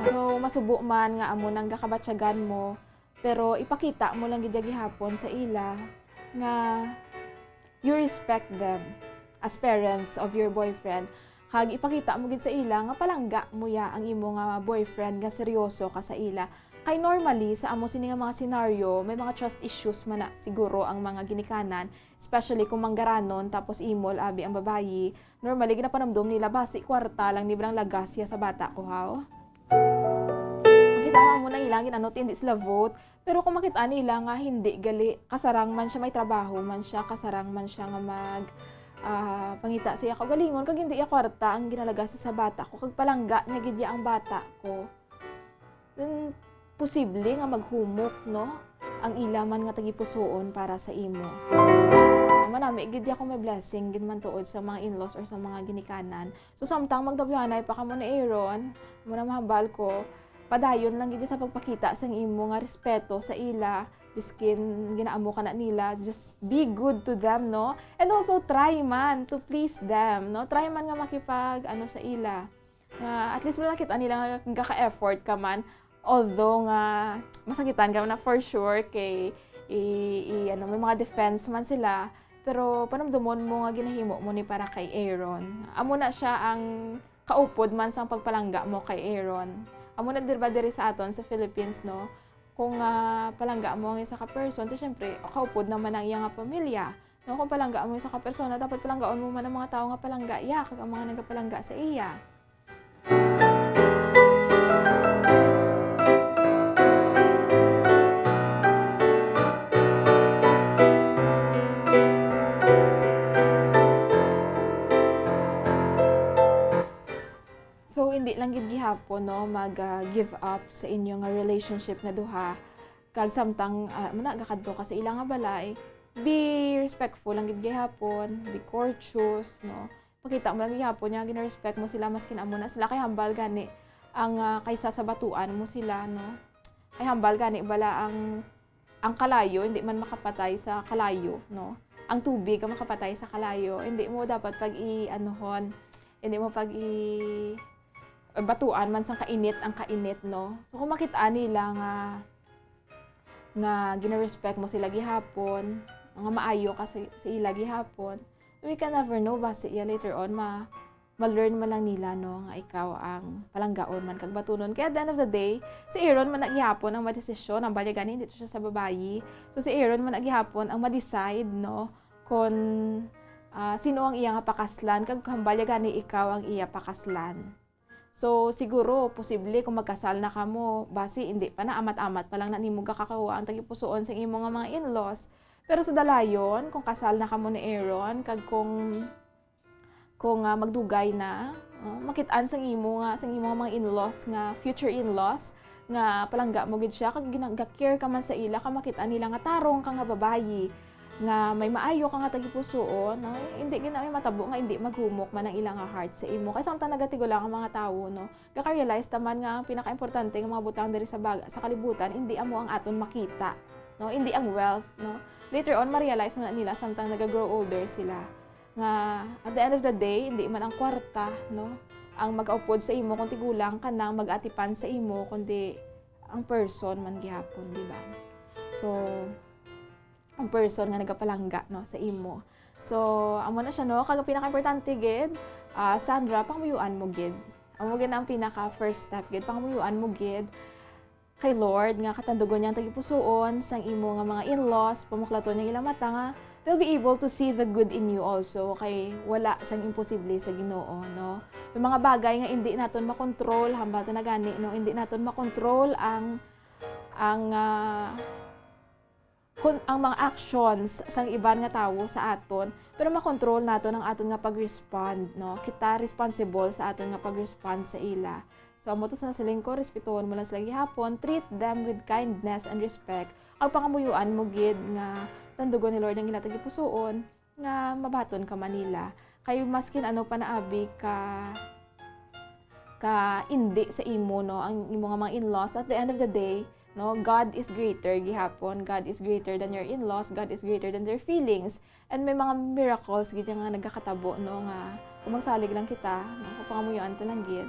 So, masubo man nga amo nang gakabatsyagan mo, pero ipakita mo lang gid gihapon sa ila nga you respect them as parents of your boyfriend. Kag ipakita mo gid sa ila nga palangga mo ya ang imo nga boyfriend nga seryoso ka sa ila. Kay normally sa amo sini nga mga senaryo, may mga trust issues man na siguro ang mga ginikanan, especially kung manggaranon tapos imol abi ang babayi. Normally ginapanamdom nila basi kwarta lang ni brang lagasya sa bata ko haw. Kisama mo nang ilang ginanot hindi sila vote. Pero kung makita nila nga hindi gali, kasarang man siya may trabaho man siya, kasarang man siya nga pangita siya kagalingon, kag hindi iya kwarta ang ginalagas sa bata ko, kag palangga nga gid ang bata ko. Then posible nga maghumok no ang ilaman nga tagipusoon para sa imo. Manami gid ako may blessing gid man tuod sa mga in-laws or sa mga ginikanan. So samtang magdabyanay pa kamo ni Aaron, muna mahambal ko, padayon lang gid sa pagpakita sang imo nga respeto sa ila, biskin ginaamo ka na nila, just be good to them, no? And also try man to please them, no? Try man nga makipag sa ila. At least wala kita nila nga ka-effort ka man, although nga masakitan ka na for sure kay may mga defense man sila, pero panamdumon mo nga ginahimo mo ni para kay Aaron. Amo na siya ang kaupod man sang pagpalangga mo kay Aaron. Amo na diri sa aton sa Philippines, no? Kung palangga mo ang isa ka person, to syempre kaupod naman ang iyang pamilya. No, kung palangga mo isa ka persona, dapat palanggaon mo man ang mga tao nga palangga iya, kag ang mga nagapalangga sa iya. So hindi lang gid gihapon no mag-give up sa inyo nga relationship nga duha. Kag samtang gakadto ka sa ilang nga balay, be respectful lang gid gihapon, be courteous no. Pakita mo lang gihapon nga gina-respect mo sila maskin amo na sila kay hambal gani ang kaysa sa batuan mo sila no. Kay hambal gani bala ang kalayo hindi man makapatay sa kalayo no. Ang tubig ang makapatay sa kalayo, hindi mo dapat hindi mo batuan man sang kainit ang kainit no. So kung makita nila nga gina-respect mo sila gihapon, nga maayo ka sa ila gihapon, we can never know basi later on ma-learn man lang nila no nga ikaw ang palanggaon man kag batunon. Kaya at the end of the day, si Aaron man gihapon ang madesisyon, ang baligani dito siya sa babayi. So si Aaron man gihapon ang ma-decide no kung sino ang iya nga pakaslan kag hambal gani ikaw ang iya pakaslan. So, siguro, posible kung magkasal na kamo, basi hindi pa na amat-amat pa lang na nimo gakakawa ang tagipusoon sa imo nga mga in-laws. Pero sa dalayon, kung kasal na kamo ni Aaron, kag kung magdugay na, makitaan sang imo nga mga in-laws nga future in-laws nga palangga mo gid siya kag ginagakir ka man sa ila ka makitaan nila nga tarong ka nga babayi nga may maayo ka nga tagipusoon, no? Hindi gina may matabo nga hindi maghumok man ang ilang heart sa imo. Kay samtang nagatigo lang ang mga tawo, no? Gaka-realize taman nga ang pinaka-importante nga mga butang diri sa kalibutan, hindi amo ang aton makita, no? Hindi ang wealth, no? Later on ma-realize na nila samtang nag-grow older sila nga at the end of the day, hindi man ang kwarta, no? Ang mag-upod sa imo kung tigulang ka nang mag-atipan sa imo kundi ang person man gihapon, di ba? So ang person nga nagapalangga no sa imo. So amo na siya no kag pinaka-importante gid, Sandra, pangmuyuan mo gid. Amo gid ang pinaka first step gid, pangmuyuan mo gid kay Lord nga katandugon niyang tagipusoon sang imo nga mga in-laws, pamuklaton niyang ilang mata nga they'll be able to see the good in you also kay wala sang imposible sa Ginoo no. May mga bagay nga hindi naton makontrol hambal ta na gani no, hindi naton makontrol ang ang mga actions sang iban nga tawo sa aton, pero makontrol nato ang aton nga pag-respond, no? Kita responsible sa aton nga pag-respond sa ila. So amo to sa siling ko, respetuhon mo lang sila gihapon, treat them with kindness and respect. Ang pangamuyuan mo gid nga tandugon ni Lord ang ilatag ipusoon nga mabaton ka Manila. Kayo maskin ano pa naabi ka indi sa imo, no, ang imo nga mga in-laws, at the end of the day, no, God is greater gihapon. God is greater than your in-laws. God is greater than their feelings. And may mga miracles gid nga nagkakatabo, no, nga kung magsalig lang kita, no, pangamuyuan ta lang gid.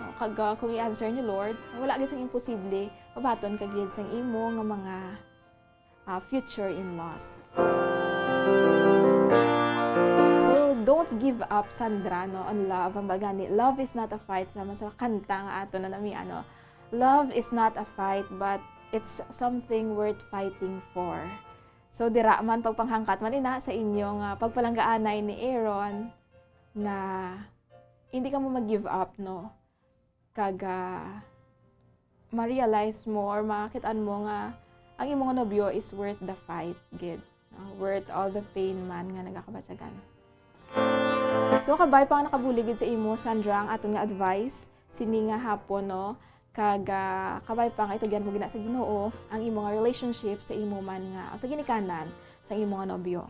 No, kung i-answer ni Lord, wala gid sang imposible, mabaton ka gid sang imo nga mga future in-laws. So don't give up, Sandra, no, on love. Ang bagani, love is not a fight. Sama sa kanta nga ato na nami ano. Love is not a fight, but it's something worth fighting for. So dira man pagpanghangkat man ina sa inyong pagpalanggaanay ni Aaron na hindi ka mo mag-give up, no. Kaga ma-realize mo or makitaan mo nga ang imong nobyo is worth the fight, gid. No? Worth all the pain man nga nagakabatyagan. So kabay pa nga nakabuligid sa imo, Sandra, ang aton nga advice sini nga hapon, no. Kaga kabay pa nga ito gyan mo gina sa Ginoo ang imo nga relationship sa imo man nga sa ginikanan sa imo nga nobyo.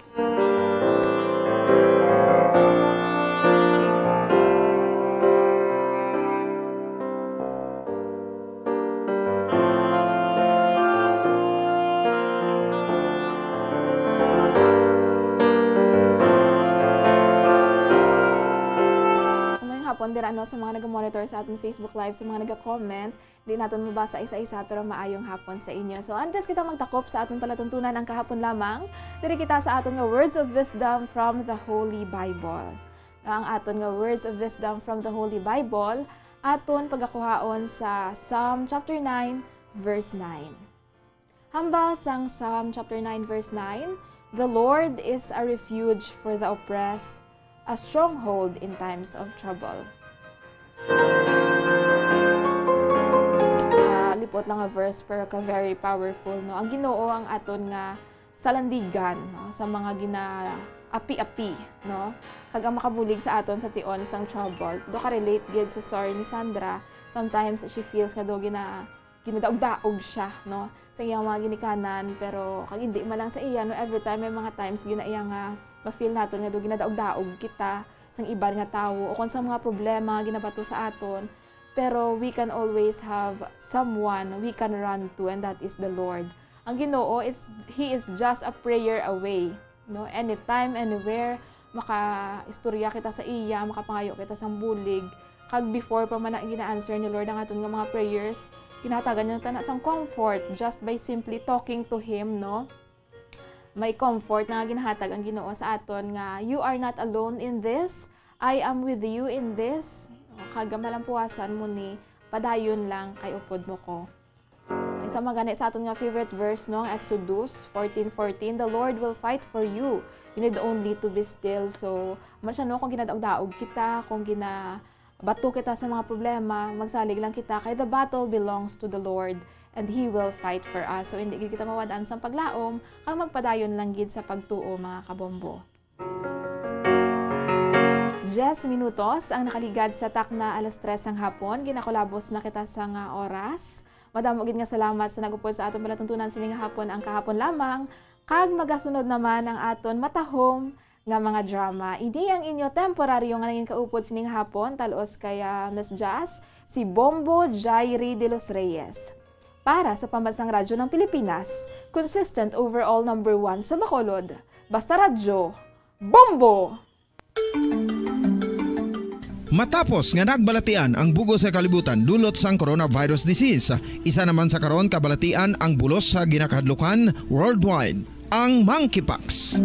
Dira no sa mga nag-monitor sa ating Facebook Live, sa mga nag-comment, di natin mabasa isa-isa pero maayong hapon sa inyo. So antes kita magtakop sa ating palatuntunan ang kahapon lamang, diri kita sa ating words of wisdom from the Holy Bible. Ang aton nga words of wisdom from the Holy Bible, aton pagakuhaon sa Psalm chapter 9 verse 9. Hambal sang Psalm chapter 9 verse 9, "The Lord is a refuge for the oppressed, a stronghold in times of trouble." Lipot lang nga verse pero ka very powerful, no. Ang Ginoo ang aton nga salandigan, no, sa mga api-api, no. Kag ang makabulig sa aton sa tion sang trouble. Do ka relate gid sa story ni Sandra. Sometimes she feels nga do ginadaog-daog siya, no, sa iyang mga ginikanan, pero kag hindi man lang sa iya, no, every time may mga times ginaiya nga ma-feel naton nga do ginadaog-daog kita sang iban nga tawo o kung sa mga problema ginabato sa aton, pero we can always have someone we can run to, and that is the Lord. Ang Ginoo He is just a prayer away, no. Anytime, anywhere, maka-istorya kita sa iya, makapangayo kita sa bulig. Kag before pa man na gina-answer ni Lord ang aton nga mga prayers, ginahatagan niya tana sang comfort just by simply talking to Him, no. May comfort na ginahatag ang Ginoo sa aton nga you are not alone in this, I am with you in this. Kaga malampuasan mo ni padayon lang kay upod mo ko. Isa magani sa aton nga favorite verse, no, Exodus 14:14, "The Lord will fight for you. You need only to be still." So man siya, no, kung ginadaog-daog kita, kung bato kita sa mga problema, magsalig lang kita kay the battle belongs to the Lord and He will fight for us. So hindi kita mawadaan sa paglaom, kang magpadayon lang gid sa pagtuo, mga kabombo. 10 minutos ang nakaligad sa takna 3:00 ang hapon. Ginakulabos na kita sa nga oras. Madamo gid nga salamat sa nagupod sa aton palatuntunan sining hapon ang kahapon lamang. Kag magasunod naman ang aton matahom nga mga drama. Idi ang inyo temporaryo nga naging kaupod sining hapon talos kaya Miss Jazz, si Bombo Jairi de los Reyes. Para sa Pambansang Radyo ng Pilipinas, consistent overall number 1 sa Bacolod. Basta Radyo, Bombo! Matapos nga nagbalatian ang bugos sa kalibutan dulot sang coronavirus disease, isa naman sa karon kabalatian ang bulos sa ginakahadlukan worldwide, ang monkeypox.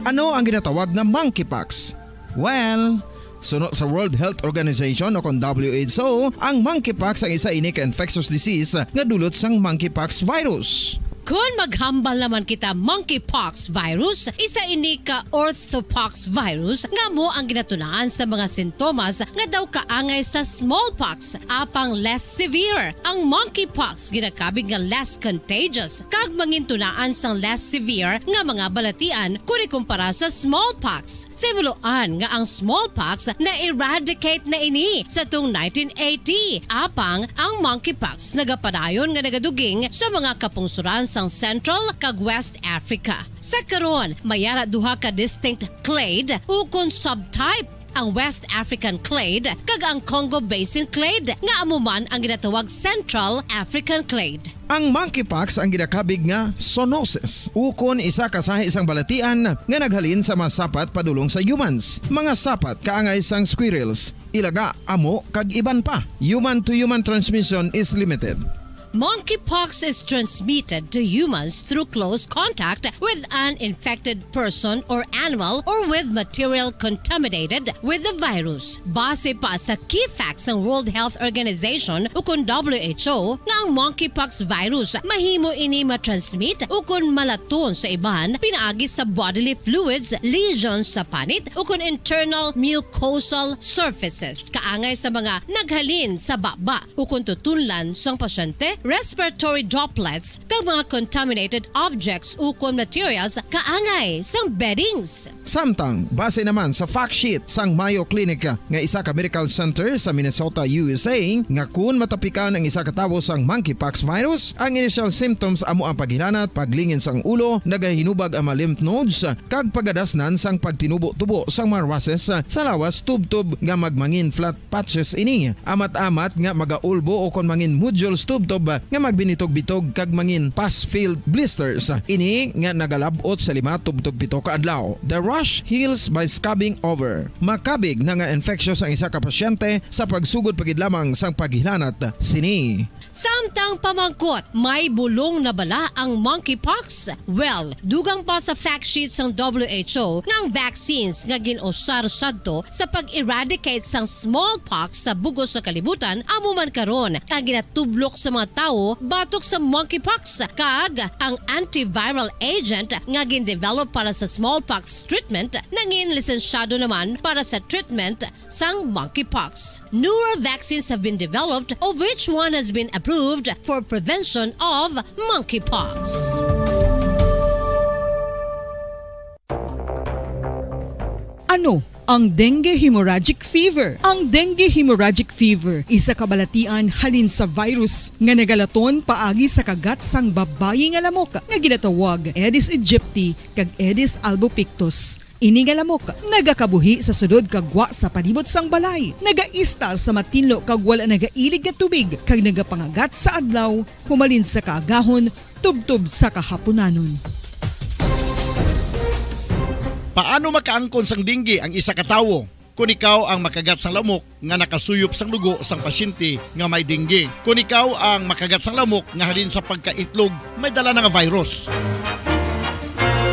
Ano ang ginatawag na monkeypox? Well, sunod sa World Health Organization o kung WHO, ang monkeypox ang isa inik infectious disease nga dulot sang monkeypox virus. Kung maghambal naman kita monkeypox virus, isa ini ka orthopox virus nga mo ang ginatulaan sa mga sintomas nga daw kaangay sa smallpox apang less severe. Ang monkeypox ginakabig nga less contagious kag mangintunaan sang less severe nga mga balatian kung ikumpara sa smallpox. Simuloan nga ang smallpox na eradicate na ini sa tung 1980 apang ang monkeypox nagapadayon nga nagaduging sa mga kapungsuran sang Central kag West Africa. Sa karon, mayara duha ka distinct clade ukon subtype, ang West African clade kag ang Congo Basin clade nga amuman ang ginatawag Central African clade. Ang monkeypox ang ginakabig nga zoonosis. Ukon isa ka sa isang balatian nga naghalin sa mga sapat padulong sa humans. Mga sapat kaangay sang squirrels, ilaga, amo kag iban pa. Human to human transmission is limited. Monkeypox is transmitted to humans through close contact with an infected person or animal or with material contaminated with the virus. Base pa sa key facts ng World Health Organization ukon WHO nga ang monkeypox virus mahimo ini matransmit ukon malaton sa iban pinaagi sa bodily fluids, lesions sa panit ukon internal mucosal surfaces kaangay sa mga naghalin sa baba ukon tutunlan sang pasyente, respiratory droplets kag mga contaminated objects ukon materials kaangay sang beddings. Samtang, base naman sa fact sheet sang Mayo Clinic nga isa ka medical center sa Minnesota, USA, nga kun matapikan ang isa ka tawo sang monkeypox virus, ang initial symptoms amo ang paghilanat, paglingin sang ulo, nagahinubag ang mga lymph nodes, kag pagadasnan sang pagtinubo-tubo sang mga rashes sa lawas tubtob nga magmangin flat patches ini. Amat-amat nga magaulbo o kon mangin nodules tubtob nga magbinitog-bitog kag mangin pus-filled blisters. Ini nga nagalabot sa 5 tubtob 7 ka adlaw. The rash heals by scabbing over. Makabig na nga infectious ang isa ka pasyente sa pagsugod pagid lamang sang paghilanat sini. Samtang pamangkot, may bulong na bala ang monkeypox? Well, dugang pa sa fact sheet sang WHO nga ang vaccines nga ginusar sadto sa pag-eradicate sang smallpox sa bugos sa kalibutan amo man karon ang ginatublok sa mga tao batok sa monkeypox kag ang antiviral agent nga gin-develop para sa smallpox treatment nangin lisensyado naman para sa treatment sang monkeypox. Newer vaccines have been developed of which one has been approved for prevention of monkeypox. Ano ang dengue hemorrhagic fever? Ang dengue hemorrhagic fever isa ka balatian halin sa virus nga nagalaton paagi sa kagat sang babayi nga lamok nga ginatawag Aedes aegypti kag Aedes albopictus. Ini nga lamok nagakabuhi sa sudod kagwa sa palibot sang balay, nagaistar sa matinlo kag wala nagailig nga tubig kag nagapangagat sa adlaw humalin sa kaagahon tubtob sa kahaponanon. Paano makaangkon sang dengue ang isa ka tawo? Kung ikaw ang makagat sang lamok nga nakasuyop sang dugo sang pasyente nga may dengue. Kung ikaw ang makagat sang lamok nga halin sa pagkaitlog may dala nga virus.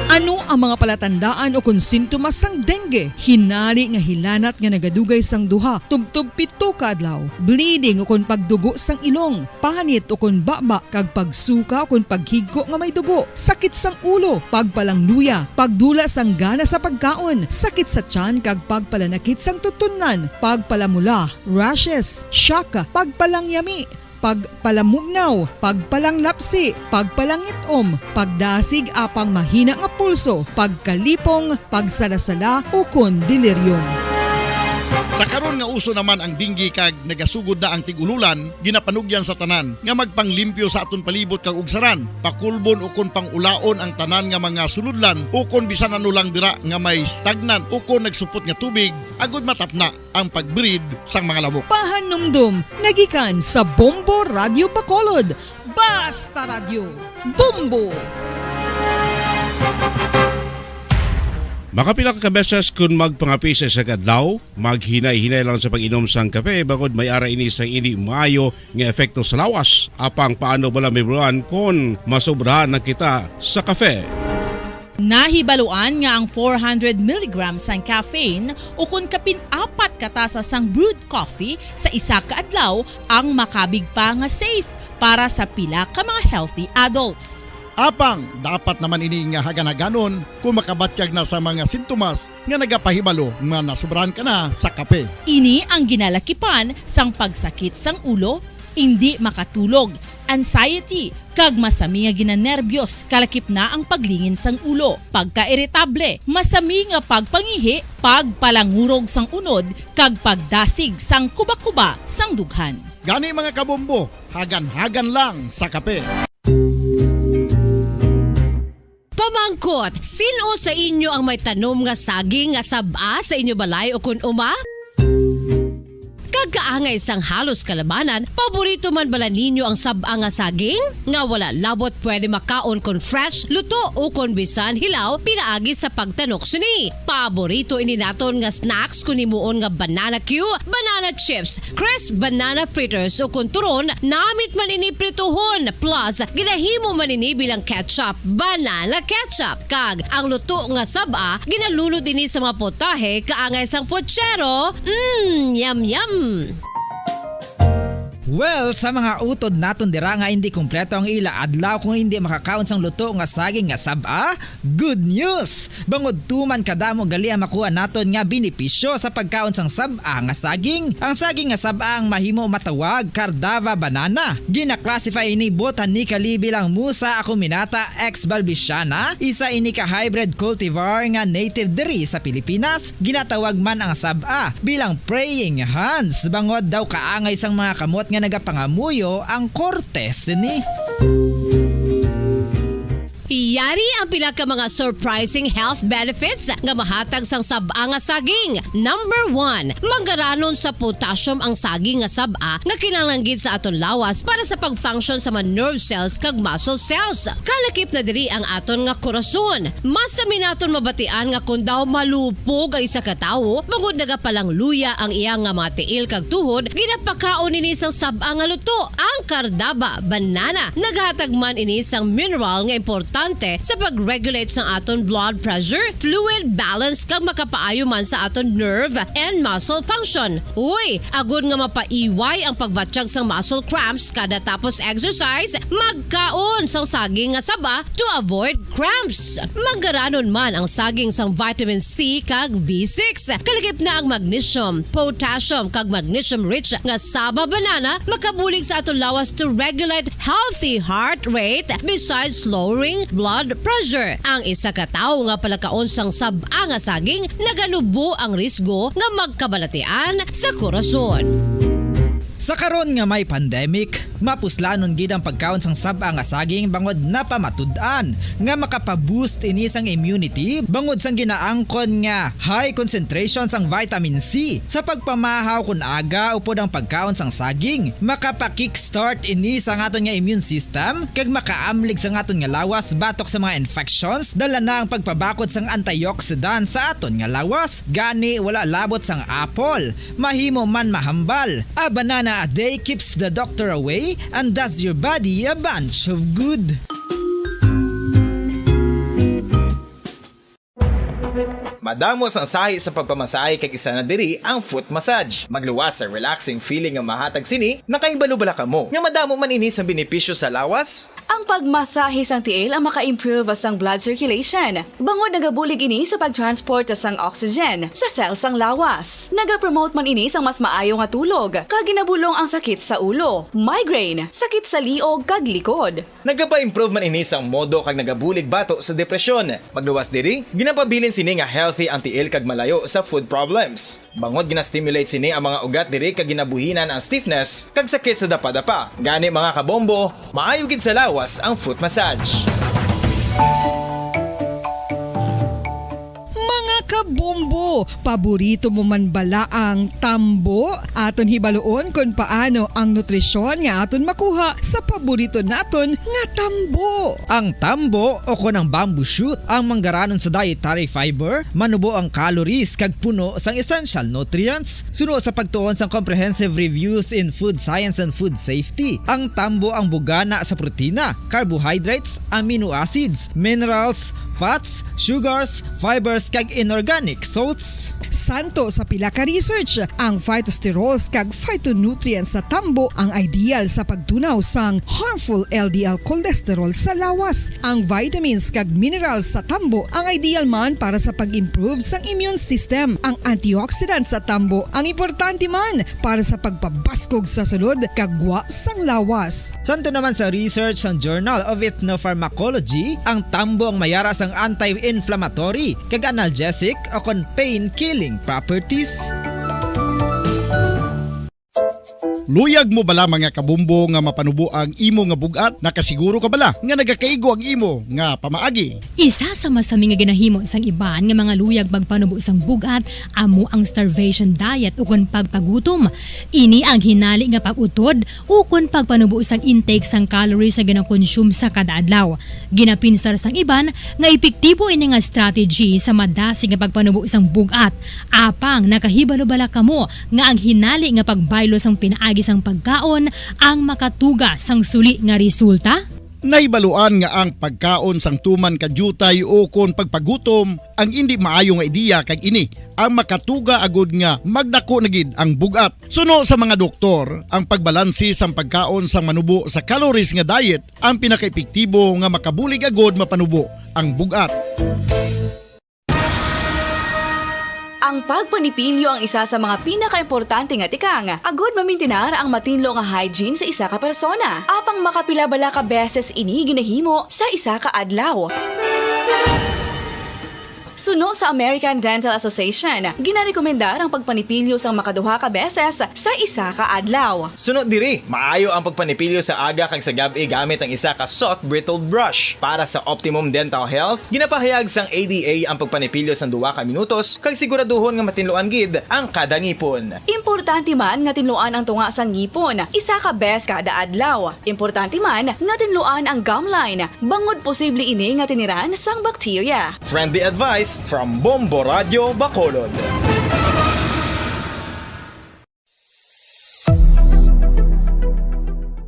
Ano ang mga palatandaan o kung sintomas sang dengue? Hinali nga hilanat nga nagadugay sang duha, tubtob 7 ka adlaw, bleeding o kung pagdugo sang ilong, panit o kung baba, kag pagsuka o kung paghigko nga may dugo, sakit sang ulo, pagpalangluya, pagdula sang gana sa pagkaon, sakit sa tiyan kag pagpalanakit sang tutunan, pagpalamula, rashes, shock, pagpalangyami, pagpalamugnaw, pagpalanglapsi, pagpalangitom, pagdasig apang mahina nga pulso, pagkalipong, pagsalasala o kon delirium. Sa karon nga uso naman ang dengue kag nagasugod na ang tigululan, ginapanugyan sa tanan nga magpanglimpyo sa aton palibot kag ugsaran, pakulbon o kon pangulaon ang tanan nga mga suludlan o kon bisan ano lang dira nga may stagnant o kon nagsupot nga tubig agud matapna ang pagbreed sang mga lamok. Pahanumdum nagikan sa Bombo Radio Bacolod. Basta Radio Bombo! Makapila ka beses kung magpangapisa sa kadlaw, maghinay-hinay lang sa pag-inom sang kape bagod may ara ini sang hindi maayo nga epekto sa lawas. Apang paano bala may buruan kung masobrahan na kita sa kape. Nahibaluan nga ang 400 mg sang caffeine o kung kapin-4 katasa sang brewed coffee sa isa ka adlaw ang makabig pa nga safe para sa pila ka mga healthy adults. Apang dapat naman ini nga hagan-haganon kung makabatyag na sa mga sintomas nga nagapahibalo nga nasubrahan ka na sa kape. Ini ang ginalakipan sang pagsakit sang ulo, hindi makatulog, anxiety, kag masami nga ginanerbyos kalakip na ang paglingin sang ulo, pagka-iritable, masami nga pagpangihi, pagpalangurog sang unod, kag pagdasig sang kuba-kuba sang dughan. Gani mga kabombo, hagan-hagan lang sa kape. Pamangkot, sino sa inyo ang may tanom nga saging nga saba sa inyo balay o kun uma? Kagkaangay sang halos kalabanan, paborito man bala ninyo ang saba nga saging? Nga wala labot pwede makaon kon fresh, luto o kon bisan hilaw, pinaagi sa pagtanok sini. Paborito ini naton nga snacks kun imuon nga banana Q, banana chips, crisp banana fritters o kun turon, namit man ini prituhon, plus ginahimo man ini bilang ketchup, banana ketchup. Kag ang luto nga saba, ginalunod ini sa mga potahe kaangay sang pochero. Yum yum! Well, sa mga utod naton dira nga hindi kumpleto ang ila adlaw kung hindi makakaon sang luto nga saging nga saba, good news! Bangod tuman kadamo gali ang makuha naton nga benepisyo sa pagkaon sang saba nga saging. Ang saging nga saba ang mahimo matawag Cardava banana. Gina-classify ini botanically bilang Musa acuminata ex balbisiana, isa ini ka hybrid cultivar nga native diri sa Pilipinas. Ginatawag man ang saba bilang praying hands, bangod daw kaangay sang mga kamot nga nagapangamuyo ang cortes ni. Yari ang pila ka mga surprising health benefits nga mahatag sang saba nga saging. Number 1, manggaranon sa potassium ang saging nga saba nga kinahanglan sa aton lawas para sa pag-function sa mga nerve cells kag muscle cells. Kalakip na diri ang aton nga korason. Masami naton mabatian nga kun daw malupog ang isa ka tawo, bangod nagapalang luya ang iyang nga mga tiil kag tuhod, ginapakaon ini sang saba nga luto. Ang Cardava banana naghatag man ini sang mineral nga importante sa pag-regulate sa aton blood pressure, fluid balance kag makapaayo man sa aton nerve and muscle function. Uy, agud nga mapaiway ang pagbatsyag sang muscle cramps kada tapos exercise, magkaon sang saging nga saba to avoid cramps. Manggaranon man ang saging sang vitamin C kag B6. Kalakip na ang magnesium, potassium kag magnesium rich nga saba banana makabulig sa aton lawas to regulate healthy heart rate besides lowering blood pressure. Ang isa ka tawo nga palakaon sang saba nga saging naganubo ang risgo nga magkabalatian sa korason. Sa karon nga may pandemic, mapuslanon gid ang pagkaon sang saba nga saging bangod napamatud-an nga makapaboost ini sang immunity bangod sang ginaangkon nga high concentration sang vitamin C sa pagpamahaw kun aga upod ang pagkaon sang saging. Makapa-kickstart ini sang aton nga immune system kag makaamlig sang aton nga lawas batok sa mga infections, dala na ang pagpabakod sang antioxidant sa aton nga lawas. Gani wala labot sang apple, mahimo man mahambal. A banana a day keeps the doctor away and does your body a bunch of good. Madamos ang sahi sa pagpamasahe kay isa na diri ang foot massage. Magluwas sa relaxing feeling nga mahatag sini, nakaibalo-bala ka mo. Nga madamo man ini sa benepisyo sa lawas. Ang pagmasahe sang tiil ang maka-improve sang blood circulation. Bangod nagabulig ini sa pag-transport sang oxygen sa cells sang lawas. Nagapromote man ini sang mas maayo nga tulog, kag ginabulong ang sakit sa ulo, migraine, sakit sa liog kag likod. Nagapa-improve man ini sang modo kag nagabulig bato sa depresyon. Magluwas diri, ginapabilin sini nga healthy ang tiil kag malayo sa food problems. Bangod gina-stimulate sini ang mga ugat diri kag ginabuhinan ang stiffness kag sakit sa dapa-dapa. Gani mga kabombo, maayo gid sa lawas ang foot massage. Kabombo, paborito mo man bala ang tambo? Aton hibaluon kung paano ang nutrisyon nga aton makuha sa paborito naton nga tambo. Ang tambo o kon ang bamboo shoot ang manggaranon sa dietary fiber, manubo ang calories kag puno sang essential nutrients. Suno sa pagtuon sang comprehensive reviews in food science and food safety, ang tambo ang bugana sa protina, carbohydrates, amino acids, minerals, fats, sugars, fibers kag inorganic salts. Santo sa pila ka research, ang phytosterols kag phytonutrients sa tambo ang ideal sa pagtunaw sang harmful LDL cholesterol sa lawas. Ang vitamins kag minerals sa tambo ang ideal man para sa pag-improve sang immune system. Ang antioxidants sa tambo ang importante man para sa pagpabaskog sa sulod kag gwa sang lawas. Santo naman sa research ng Journal of Ethnopharmacology, ang tambo ang mayara sang anti-inflammatory kag analgesic o kon pain-killing properties. Luyag mo bala mga kabumbo nga mapanubo ang imo nga bugat? Nakasiguro ka bala nga nagakaigo ang imo nga pamaagi? Isa sa masami nga ginahimo sang iban nga mga luyag magpanubo sang bugat amo ang starvation diet ukon pagpagutom. Ini ang hinali nga pag-utod ukon pagpanubo sang intake sang calories nga gina-consume sa kada adlaw. Ginapinsar sang iban nga epektibo ini nga strategy sa madasi nga pagpanubo sang bugat. Apang nakahibalo-bala kamo nga ang hinali nga pagbaylo sang pinaagi sang pagkaon ang makatuga sang suli nga resulta? Naibaluan nga ang pagkaon sang tuman kadyutay o kon pagpagutom ang hindi maayo nga ideya kag ini ang makatuga agud nga magdako na gid ang bugat. Suno sa mga doktor, ang pagbalansi sang pagkaon sang manubo sa calories nga diet ang pinakaepektibo nga makabulig agud mapanubo ang bugat. Ang pagpanipilyo ang isa sa mga pinaka-importante nga tikang. Agod mamintinar ang matinlo nga hygiene sa isa ka persona. Apang makapila-bala ka beses ini ginahimo sa isa ka adlaw. Suno sa American Dental Association, ginarekomendar ang pagpanipilyo sang makaduha ka beses sa isa ka adlaw. Sunod diri, maayo ang pagpanipilyo sa aga kag sa gabi gamit ang isa ka soft brittled brush. Para sa optimum dental health, ginapahayag sang ADA ang pagpanipilyo sang 2 ka minutos kag siguraduhon nga matinluan gid ang kada ngipon. Importante man nga tinluan ang tunga sang ngipon, isa ka bes kada adlaw. Importante man nga tinluan ang gum line, bangod posible ini nga tiniran sang bakterya. Friendly advice from Bombo Radio Bacolod.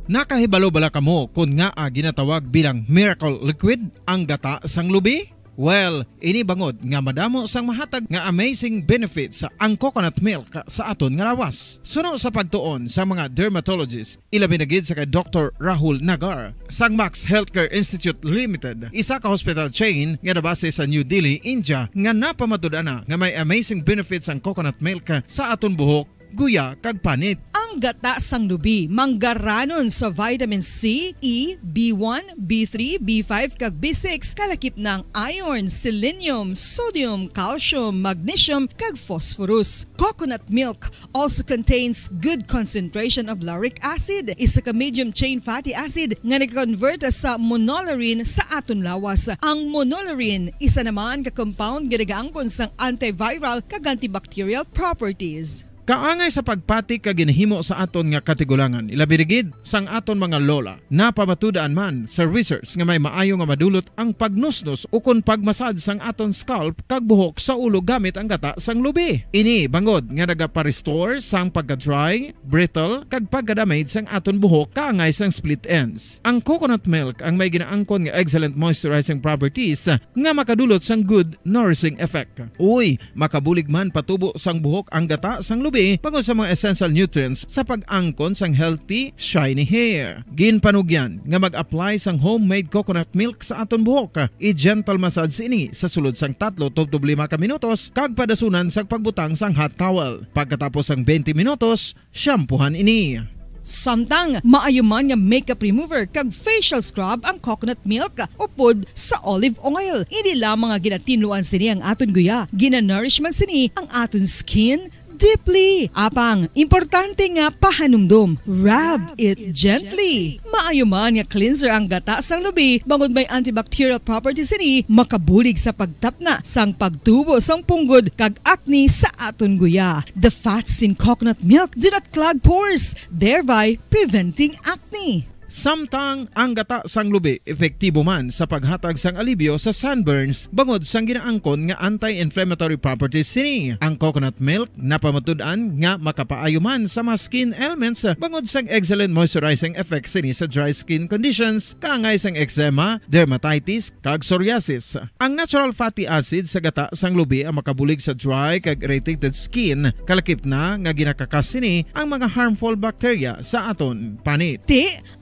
Nakahibalo-bala kamo kung nga ginatawag bilang miracle liquid ang gata sang lubi? Well, ini bangod nga madamo sang mahatag nga amazing benefit sa ang coconut milk sa aton nga lawas. Suno sa pagtuon sa mga dermatologist, ilabi na gid sa kay Dr. Rahul Nagar sang Max Healthcare Institute Limited, isa ka hospital chain nga nabase sa New Delhi, India, nga napamatud-ana nga may amazing benefits ang coconut milk sa aton buhok, guya kag panit. Ang gata sang lubi manggaranon sa vitamin C, E, B1, B3, B5 kag B6 kalakip ng iron, selenium, sodium, calcium, magnesium kag phosphorus. Coconut milk also contains good concentration of lauric acid, isa ka medium chain fatty acid nga nag-convert sa monolaurin sa aton lawas. Ang monolaurin isa naman ka compound nga nagaangkon sang antiviral kag antibacterial properties. Kaangay sa pagpati ka ginahimo sa aton nga katigulangan, ilabirigid sang aton mga lola. Napamatudaan man sa research nga may maayo nga madulot ang pagnusnos ukon pagmasad sang aton scalp kag buhok sa ulo gamit ang gata sang lubi. Ini bangod nga nagapa-restore sang pagka-dry, brittle kag pagka-damage sang aton buhok kaangay sang split ends. Ang coconut milk ang may ginaangkon nga excellent moisturizing properties nga makadulot sang good nourishing effect. Uy, makabulig man patubo sang buhok ang gata sang lubi pagod sa mga essential nutrients sa pag-angkon sang healthy, shiny hair. Ginpanugyan nga mag-apply sang homemade coconut milk sa aton buhok. I-gentle massage ini sa sulod sang 3 to 5 ka minutos kag padasunan sang pagbutang sang hot towel. Pagkatapos sang 20 minutos, shampoohan ini. Samtang maayo man nga makeup remover kag facial scrub ang coconut milk upod sa olive oil. Hindi lamang nga ginatinluan sini ang aton guya, gina-nourishment sini ang aton skin deeply. Apang, importante nga pahanumdum. Rub it gently. Maayo man nga cleanser ang gata sang lubi, bangod may antibacterial properties ini, makabulig sa pagtapna sang pagtubo sang punggod kag acne sa aton guya. The fats in coconut milk do not clog pores, thereby preventing acne. Samtang ang gata sang lubi epektibo man sa paghatag sang alibyo sa sunburns bangod sang ginaangkon nga anti-inflammatory properties sini. Ang coconut milk napamatud-an nga makapaayo man sa mga skin ailments bangod sang excellent moisturizing effect sini sa dry skin conditions kaangay sang eczema, dermatitis kag psoriasis. Ang natural fatty acid sa gata sang lubi ang makabulig sa dry kag irritated skin kalakip na nga ginakakas sini ang mga harmful bacteria sa aton panit.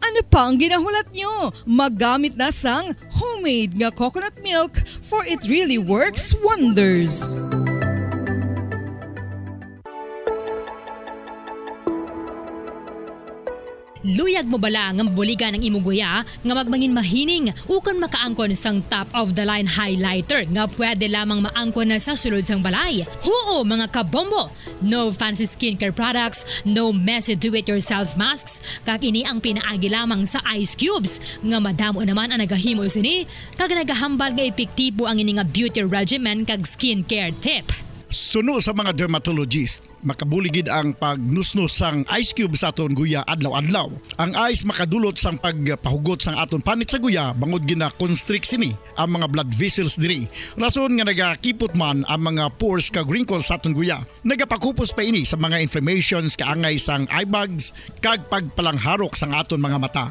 Ano pa ang ginahulat nyo? Maggamit na sang homemade nga coconut milk for it really works wonders. Luyag mo bala nga buligan ang imong guya nga magmangin mahining ukon makaangkon sang top of the line highlighter nga pwede lamang maangkon na sa sulod sang balay. Huo mga kabombo! No fancy skincare products, no messy do-it-yourself masks, kag ini ang pinaagi lamang sa ice cubes nga madamo naman ang nagahimo sini kag nagahambal nga epektibo ang ini nga beauty regimen kag skincare tip. Suno sa mga dermatologist, makabuligid ang pagnusnos sang ice cube sa aton guya adlaw-adlaw. Ang ice makadulot sang pagpahugot sang aton panit sa guya bangod gina-constrict sini ang mga blood vessels diri. Rason nga nagakipot man ang mga pores kag wrinkles sa aton guya. Nagapakupos pa ini sa mga inflammations kaangay sang eye bags kag pagpalangharok sang aton mga mata.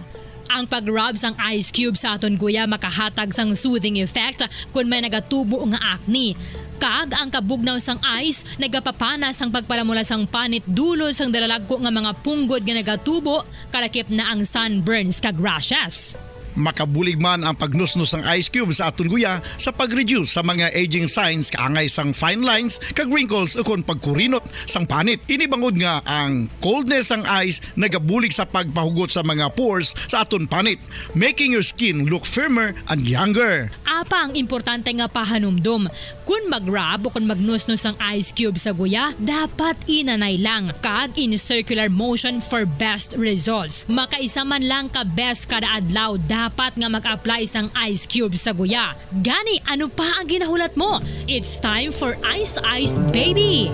Ang pag-rub sang ice cube sa aton guya makahatag sang soothing effect kung may nagatubo nga acne. Kag ang kabugnaw sang ice nagapapana sang pagpalamula sang panit dulo sang dalalagko nga mga punggod nga nagatubo kalakip na ang sunburns kag rashes. Makabulig man ang pagnusnos ng ice cube sa aton guya sa pag-reduce sa mga aging signs kaangay sang fine lines kag wrinkles ukon pagkurinot sang panit. Ini bangod nga ang coldness sang ice nagabulig sa pagpahugot sa mga pores sa aton panit, making your skin look firmer and younger. Apa ang importante nga pahanumdum, kung mag-rub o kung magnusnos ang ice cube sa guya, dapat inanay lang kag in circular motion for best results. Makaisa man lang ka best kada adlaw dapat nga mag-apply sang ice cube sa guya. Gani, ano pa ang ginahulat mo? It's time for Ice Ice Baby!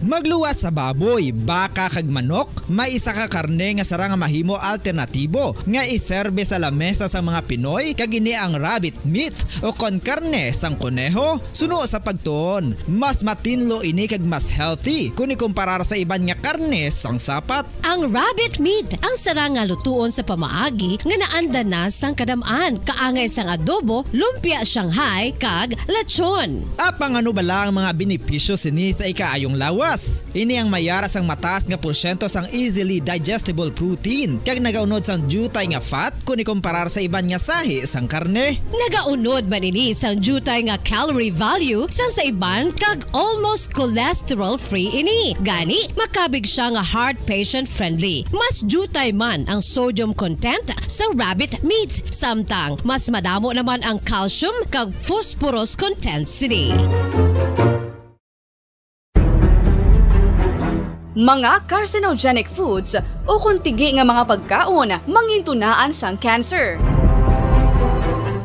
Magluwas sa baboy, baka kag manok, may isa ka karne nga sara nga mahimo alternatibo nga iserbe sa lamesa sa mga Pinoy kag ini ang rabbit meat o kon karne sang koneho. Suno sa pagtuon, mas matinlo ini kag mas healthy kung ikumparar sa iban nga karne sang sapat. Ang rabbit meat ang sara nga lutuon sa pamaagi nga naanda na sang kadamaan kaangay sang adobo, lumpia Shanghai kag lechon. Apang ano bala ang mga benepisyo sini sa ikaayong lawas? Ini ang mayaras ang mataas nga porsyento sang easily digestible protein kag nagaunod sang jutay nga fat kung ikumparar sa iban nga sahi sang karne. Nagaunod man ini sang jutay nga calorie value sang sa iban kag almost cholesterol free ini. Gani makabig siya nga heart patient friendly. Mas jutay man ang sodium content sa rabbit meat, samtang mas madamo naman ang calcium kag phosphorus content sini. Mga carcinogenic foods o kung tigi nga mga pagkaon mangintunaan sang cancer.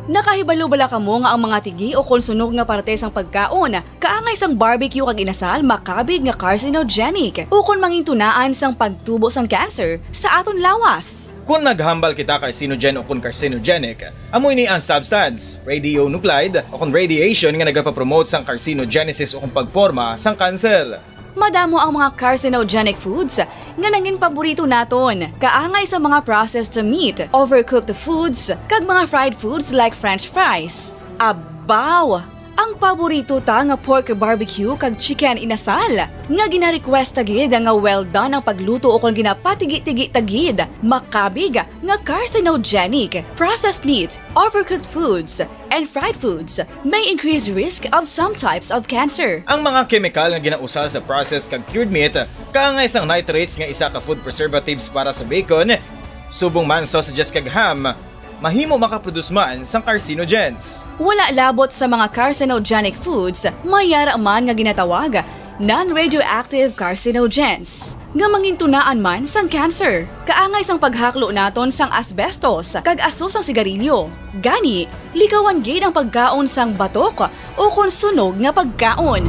Nakahibalo bala kamo nga ang mga tigi o kung sunog nga parte sang pagkaon kaangay sang barbecue kag inasal makabig nga carcinogenic o kung mangintunaan sang pagtubo sang cancer sa aton lawas. Kung naghambal kita carcinogen o kung carcinogenic, amoy ni ang substance, radionuclide o kung radiation nga nagapapromote sang carcinogenesis o kung pagporma sang cancer. Madamo ang mga carcinogenic foods nga nangin paborito naton. Kaangay sa mga processed meat, overcooked foods, kag mga fried foods like french fries. Abaw! Ang paborito ta nga pork barbecue kag chicken inasal. Nga gina-request tagid nga well done ang pagluto o kung ginapatigi-tigi tagid. Makabig nga carcinogenic, processed meat, overcooked foods, and fried foods may increase risk of some types of cancer. Ang mga chemical nga ginausal sa processed kag cured meat, kaangay sang nitrates nga isa ka food preservatives para sa bacon, subong man sausages kag ham, mahimo makaproduce man sang carcinogens. Wala labot sa mga carcinogenic foods, mayara man nga ginatawag non-radioactive carcinogens nga mangintunaan man sang cancer. Kaangay sang paghaklo naton sang asbestos kag aso sang sigarilyo. Gani, likawan gid ang pagkaon sang batok o kung sunog nga pagkaon.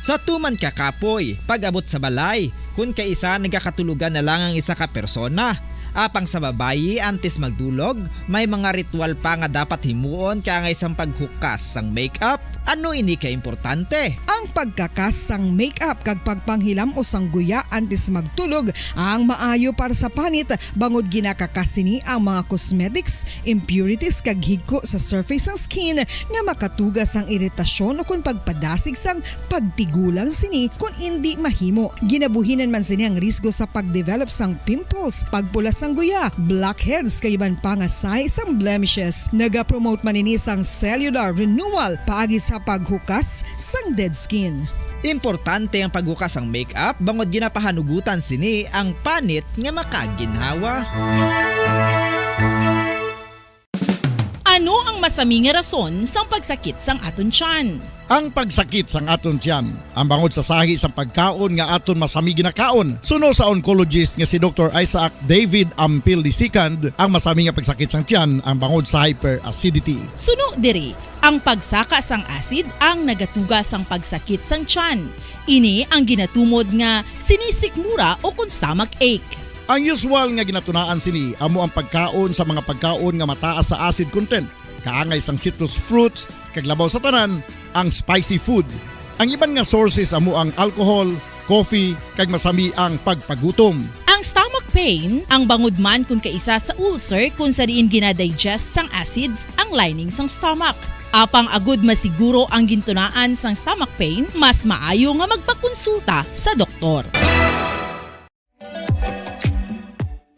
Sa tuman ka kapoy, pag-abot sa balay, kung kaisa nagkakatulugan na lang ang isa ka persona. Apang sa babayi antes magdulog, may mga ritual pa nga dapat himuon kaya nga isang paghukas sang makeup. Ano ini ka importante? Ang pagkakas sang makeup kag pagpanghilam o sangguya antes magtulog ang maayo para sa panit bangod ginakakas sini ang mga cosmetics, impurities kag higko sa surface sang skin nga makatugas ang iritasyon o kung pagpadasig sang pagtigulang sini kung hindi mahimo. Ginabuhinan man sini ang risgo sa pagdevelop sang pimples, pagpula sang guya, blackheads kaiban pa nga sa isang blemishes. Naga-promote man ini sang cellular renewal paagi sa paghukas sang dead skin. Importante ang paghukas ang makeup bangod ginapahanugutan sini ang panit nga makaginhawa. Ano ang masami nga rason sa pagsakit sang aton tiyan? Ang pagsakit sang aton tiyan, ang bangod sa sahi sang pagkaon nga aton masami ginakaon. Suno sa oncologist nga si Dr. Isaac David Ampil II, ang masami nga pagsakit sang tiyan ang bangod sa hyperacidity. Suno diri, ang pagsaka sang acid ang nagatuga sang pagsakit sang tiyan. Ini ang ginatumod nga sinisikmura o kung stomach ache. Ang usual nga ginatunaan sini amo ang pagkaon sa mga pagkaon nga mataas sa acid content, kaangay sang citrus fruits, kag labaw sa tanan ang spicy food. Ang iban nga sources amo ang alcohol, coffee, kag masami ang pagpagutom. Ang stomach pain ang bangod man kung kaisa sa ulcer kung sa diin ginadigest sang acids ang lining sang stomach. Apang agud masiguro ang gintunaan sang stomach pain, mas maayo nga magpakonsulta sa doktor.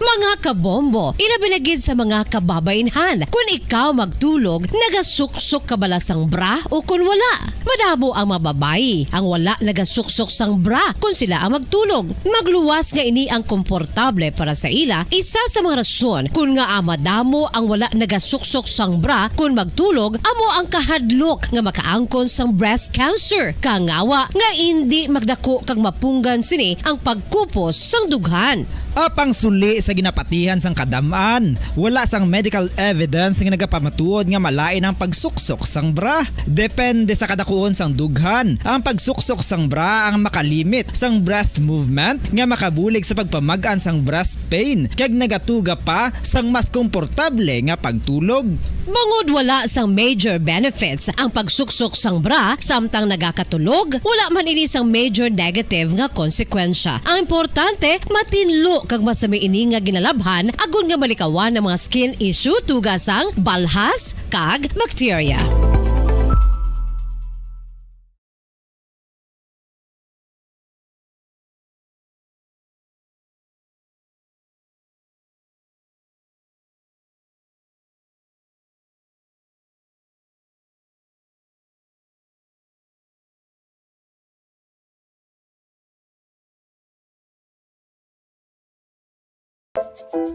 Mga kabombo, ilabilagid sa mga kababainhan. Kung ikaw magtulog, nagasuksok ka bala sang bra o kung wala. Madamo ang mababayi, ang wala nagasuksok sang bra kung sila ang magtulog. Magluwas nga ini ang komportable para sa ila, isa sa mga rason kung nga madamo ang wala nagasuksok sang bra kung magtulog, amo ang kahadlok nga makaangkon sang breast cancer. Kangawa nga hindi magdako kag mapunggan sini ang pagkupos sang dughan. Apang suli sa ginapatihan sang kadamaan, wala sang medical evidence nga nagapamatuod nga malain ang pagsuksok sang bra. Depende sa kadakuon sang dughan. Ang pagsuksok sang bra ang makalimit sang breast movement nga makabulig sa pagpamagan sang breast pain kag nagatuga pa sang mas komportable nga pagtulog. Bangod wala sang major benefits ang pagsuksok sang bra samtang nagakatulog, wala man ini sang major negative nga konsekwensya. Ang importante, matinlo kag masami ini nga ginalabhan agon nga malikawan ng mga skin issue tugasang balhas kag bacteria.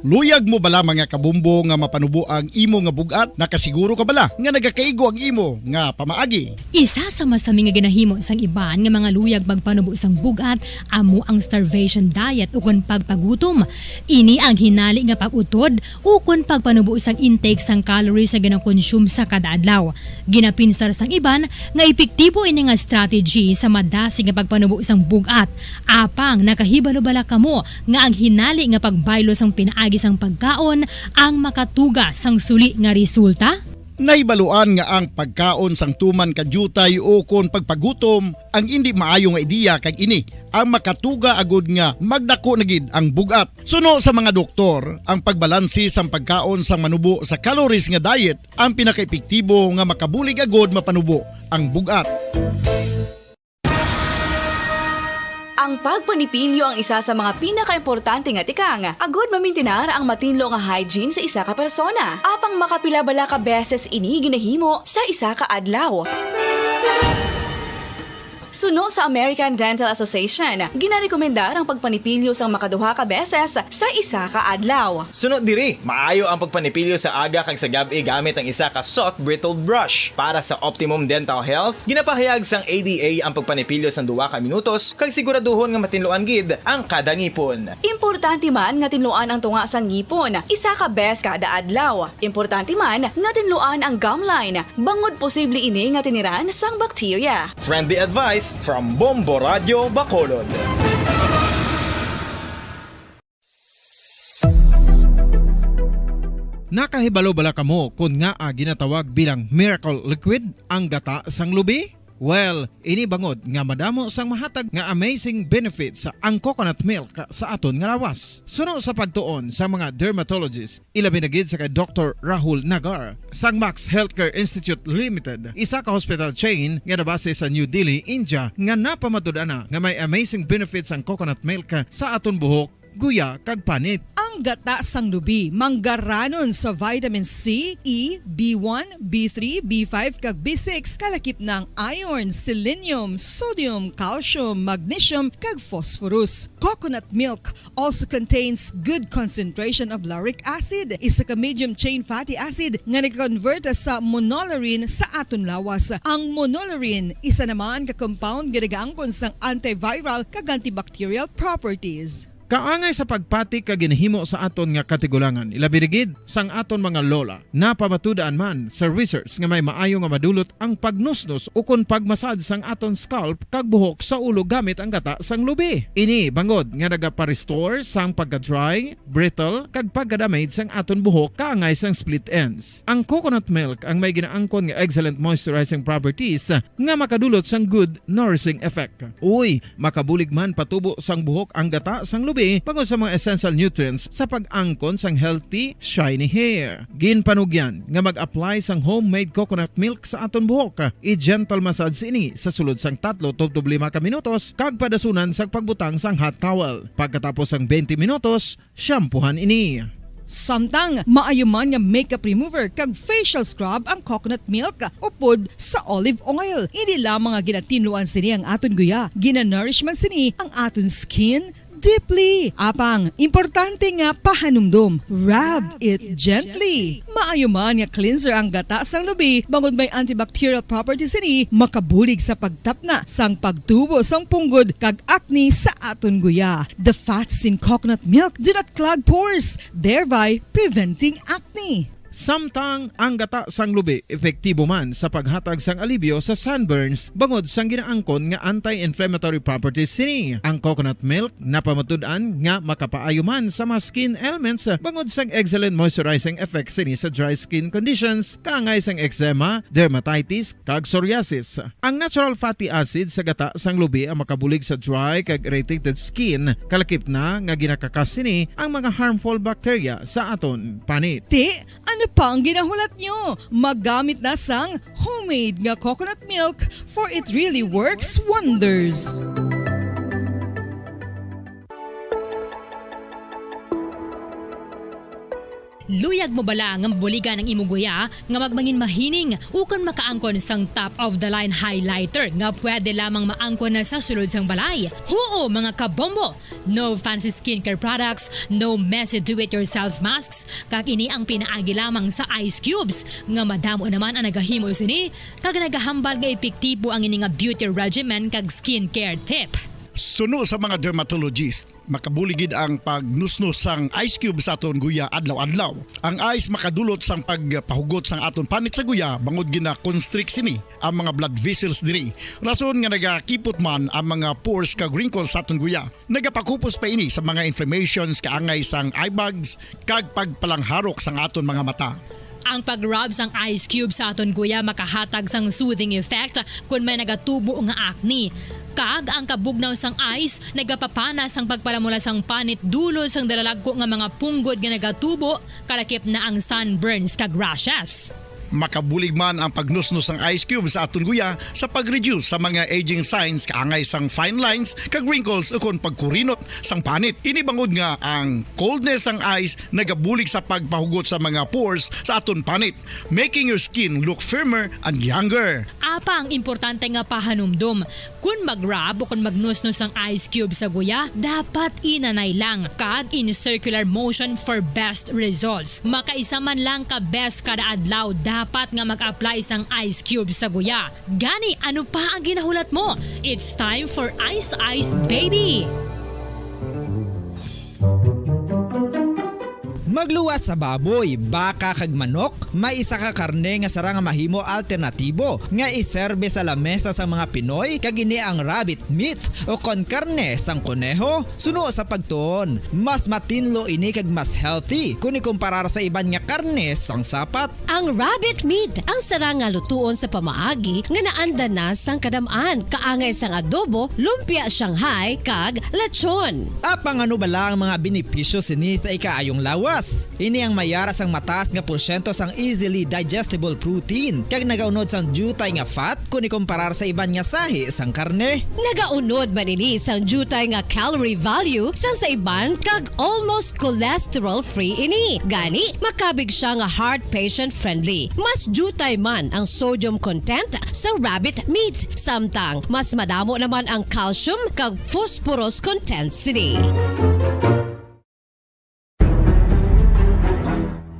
Luyag mo bala mga kabumbo nga mapanubo ang imo nga bugat? Nakasiguro ka bala nga nagakaigo ang imo nga pamaagi? Isa sa masami nga ginahimo sang iban nga mga luyag magpanubo sang bugat amo ang starvation diet ukon pagpagutom. Ini ang hinali nga pag-utod ukon pagpanubo sang intake sang calories sa gina-consume sa kada adlaw. Ginapinsar sang iban nga epektibo ini nga strategy sa madasig nga pagpanubo sang bugat. Apang nakahibalo-bala kamo nga ang hinali nga pagbaylo sang pinaagi sang pagkaon ang makatuga sang suli nga resulta? Naibaluan nga ang pagkaon sang tuman kadyutay o kon pagpagutom ang hindi maayo nga ideya kag ini ang makatuga agud nga magdako na gid ang bugat. Suno sa mga doktor, ang pagbalansi sang pagkaon sang manubo sa calories nga diet ang pinakaepektibo nga makabulig agud mapanubo ang bugat. Ang pagpanipilyo ang isa sa mga pinaka-importante nga tikang. Agod mamintinar ang matinlo nga hygiene sa isa ka persona. Apang makapila-bala ka beses ini ginahimo sa isa ka adlaw. Suno sa American Dental Association, ginarekomendar ang pagpanipilyo sang makaduha ka beses sa isa ka adlaw. Sunod diri, maayo ang pagpanipilyo sa aga kag sa gabi gamit ang isa ka soft brittle brush. Para sa optimum dental health, ginapahayag sang ADA ang pagpanipilyo sang 2 ka minutos kag siguraduhon nga matinluan gid ang kada ngipon. Importante man nga tinluan ang tunga sang ngipon, isa ka bes kada adlaw. Importante man nga tinluan ang gum line, bangod posible ini nga tiniran sang bakterya. Friendly advice Ice from Bombo Radio, Bacolod. Nakahibalo bala kamo kung nga ginatawag bilang miracle liquid ang gata sang lubi? Well, ini bangod nga madamo sang mahatag nga amazing benefits sa ang coconut milk sa aton nga lawas. Suno sa pagtuon sa mga dermatologist, ilabi na gid sa kay Dr. Rahul Nagar sang Max Healthcare Institute Limited, isa ka hospital chain nga nabase sa New Delhi, India, nga napamatud-ana nga may amazing benefits ang coconut milk sa aton buhok, guya kag panit. Ang gata sang lubi manggaranon sa vitamin C, E, B1, B3, B5 kag B6 kalakip ng iron, selenium, sodium, calcium, magnesium kag phosphorus. Coconut milk also contains good concentration of lauric acid, isa ka medium chain fatty acid nga nag-convert sa monolaurin sa aton lawas. Ang monolaurin isa naman ka compound nga nagaangkon sang antiviral kag antibacterial properties. Kaangay sa pagpati ka ginahimo sa aton nga katigulangan, ilabirigid sang aton mga lola, napamatudaan man sa research nga may maayo nga madulot ang pagnusnos o kon pagmasad sang aton scalp kag buhok sa ulo gamit ang gata sang lubi. Ini bangod nga nagapa-restore sang pagka-dry, brittle kag pagka-damage sang aton buhok kaangay sang split ends. Ang coconut milk ang may ginaangkon nga excellent moisturizing properties nga makadulot sang good nourishing effect. Uy, makabulig man patubo sang buhok ang gata sang lubi pagod sa mga essential nutrients sa pag-angkon sang healthy, shiny hair. Ginpanugyan nga mag-apply sang homemade coconut milk sa aton buhok. I-gentle massage ini sa sulod sang 3 to 5 ka minutos kag padasunan sang pagbutang sang hot towel. Pagkatapos sang 20 minutos, shampoohan ini. Samtang maayo man nga makeup remover kag facial scrub ang coconut milk upod sa olive oil. Hindi lamang nga ginatinluan sini ang aton guya, ginanourish man sini ang aton skin deeply. Apang, importante nga pahanumdum. Rub it gently. Maayo man nga cleanser ang gata sang lubi, bangod may antibacterial properties ini, makabulig sa pagtapna sang pagtubo sang punggod kag acne sa aton guya. The fats in coconut milk do not clog pores, thereby preventing acne. Samtang ang gata sang lubi epektibo man sa paghatag sang alibyo sa sunburns bangod sang ginaangkon nga anti-inflammatory properties sini. Ang coconut milk napamatud-an nga makapaayo man sa mga skin ailments bangod sang excellent moisturizing effect sini sa dry skin conditions kaangay sang eczema, dermatitis kag psoriasis. Ang natural fatty acid sa gata sang lubi ang makabulig sa dry kag irritated skin, kalakip na nga ginakakas sini ang mga harmful bacteria sa aton panit. Ano pa ang ginahulat nyo? Maggamit na sang homemade nga coconut milk for it really works wonders. Luyag mo bala nga buligan ang imuguya nga magmangin mahining ukon makaangkon sang top of the line highlighter nga pwede lamang maangkon na sa sulod sang balay. Huo mga kabombo! No fancy skincare products, no messy do-it-yourself masks, kag ini ang pinaagi lamang sa ice cubes nga madamo naman ang nagahimo sini kag nagahambal nga epektibo ang ini nga beauty regimen kag skincare tip. Suno sa mga dermatologist, makabuligid ang pagnusnos sang ice cube sa aton guya adlaw-adlaw. Ang ice makadulot sang pagpahugot sang aton panit sa guya bangod gina-constrict sini ang mga blood vessels diri. Rason nga nagakipot man ang mga pores kag wrinkles sa aton guya. Nagapakupos pa ini sa mga inflammations kaangay sang eye bags kag pagpalangharok sang aton mga mata. Ang pag-rub sang ice cube sa aton guya makahatag sang soothing effect kung may nagatubo nga acne. Kag ang kabugnaw sang ice nagapapana sang pagpalamula sang panit dulo sang dalalagko nga mga punggod nga nagatubo kalakip na ang sunburns kag rashes. Makabulig man ang pagnusnos ng ice cube sa aton guya sa pag-reduce sa mga aging signs kaangay sang fine lines kag wrinkles ukon pagkurinot sang panit. Inibangod nga ang coldness sang ice nagabulig sa pagpahugot sa mga pores sa aton panit, making your skin look firmer and younger. Apa ang importante nga pahanumdum, kung mag-rub o kung magnusnos ang ice cube sa guya, dapat inanay lang kag in circular motion for best results. Makaisa man lang ka best kada adlaw, dapat nga mag-apply sang ice cube sa guya. Gani, ano pa ang ginahulat mo? It's time for Ice Ice Baby! Magluwas sa baboy, baka kag manok, may isa ka karne nga sarang mahimo alternatibo nga iserbe sa lamesa sa mga Pinoy kag ini ang rabbit meat o kon karne sang kuneho. Suno sa pagtuon, mas matinlo ini kag mas healthy kung ikumparar sa iban nga karne sang sapat. Ang rabbit meat ang sarang nga lutuon sa pamaagi nga naanda na sang kadamaan, kaangay sang adobo, lumpia Shanghai kag lechon. Apang ano bala ang mga benepisyo sini sa ikaayong lawas? Ini ang mayara sang mataas nga porsyento sang easily digestible protein kag nagaunod sang jutay nga fat kung ikumparar sa iban nga sahi sang karne. Nagaunod man ini sang jutay nga calorie value sang sa iban kag almost cholesterol free ini. Gani makabig siya nga heart patient friendly. Mas jutay man ang sodium content sa rabbit meat, samtang mas madamo naman ang calcium kag phosphorus content sini.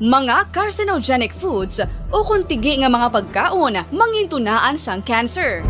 Mga carcinogenic foods o kung tigi nga mga pagkaon mangintunaan sang cancer.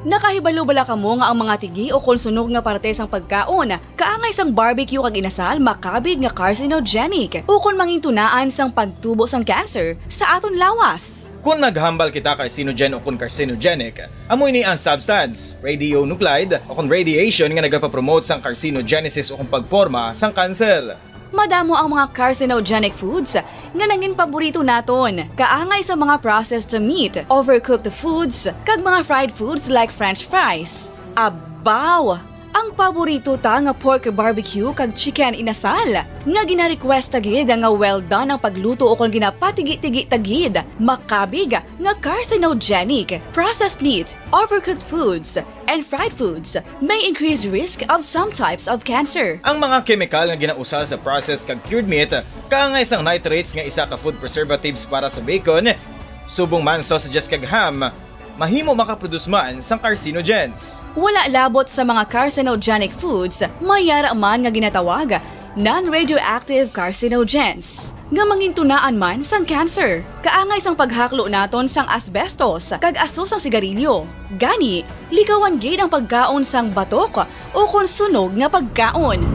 Nakahibalo bala kamo nga ang mga tigi o kung sunog nga parte sang pagkaon kaangay sang barbecue kag inasal makabig nga carcinogenic o kung mangintunaan sang pagtubo sang cancer sa aton lawas. Kung maghambal kita carcinogen o kung carcinogenic, amoy ni ang substance, radionuclide o kung radiation nga nagapapromote sang carcinogenesis o kung pagporma sang cancer. Madamo ang mga carcinogenic foods nga nangin paborito naton. Kaangay sa mga processed meat, overcooked foods, kag mga fried foods like french fries. Abaw! Ang paborito ta nga pork barbecue kag chicken inasal. Nga gina-request tagid nga well done ang pagluto o kung ginapatigi-tigi tagid. Makabig nga carcinogenic, processed meat, overcooked foods, and fried foods may increase risk of some types of cancer. Ang mga chemical nga ginausal sa processed kag cured meat, kaangay sang nitrates nga isa ka food preservatives para sa bacon, subong man sausages kag ham, mahimo makaproduce man sang carcinogens. Wala labot sa mga carcinogenic foods, mayara man nga ginatawag non-radioactive carcinogens nga mangintunaan man sang cancer. Kaangay sang paghaklo naton sang asbestos kag aso sang sigarilyo. Gani, likawan gid ang pagkaon sang batok o kung sunog nga pagkaon.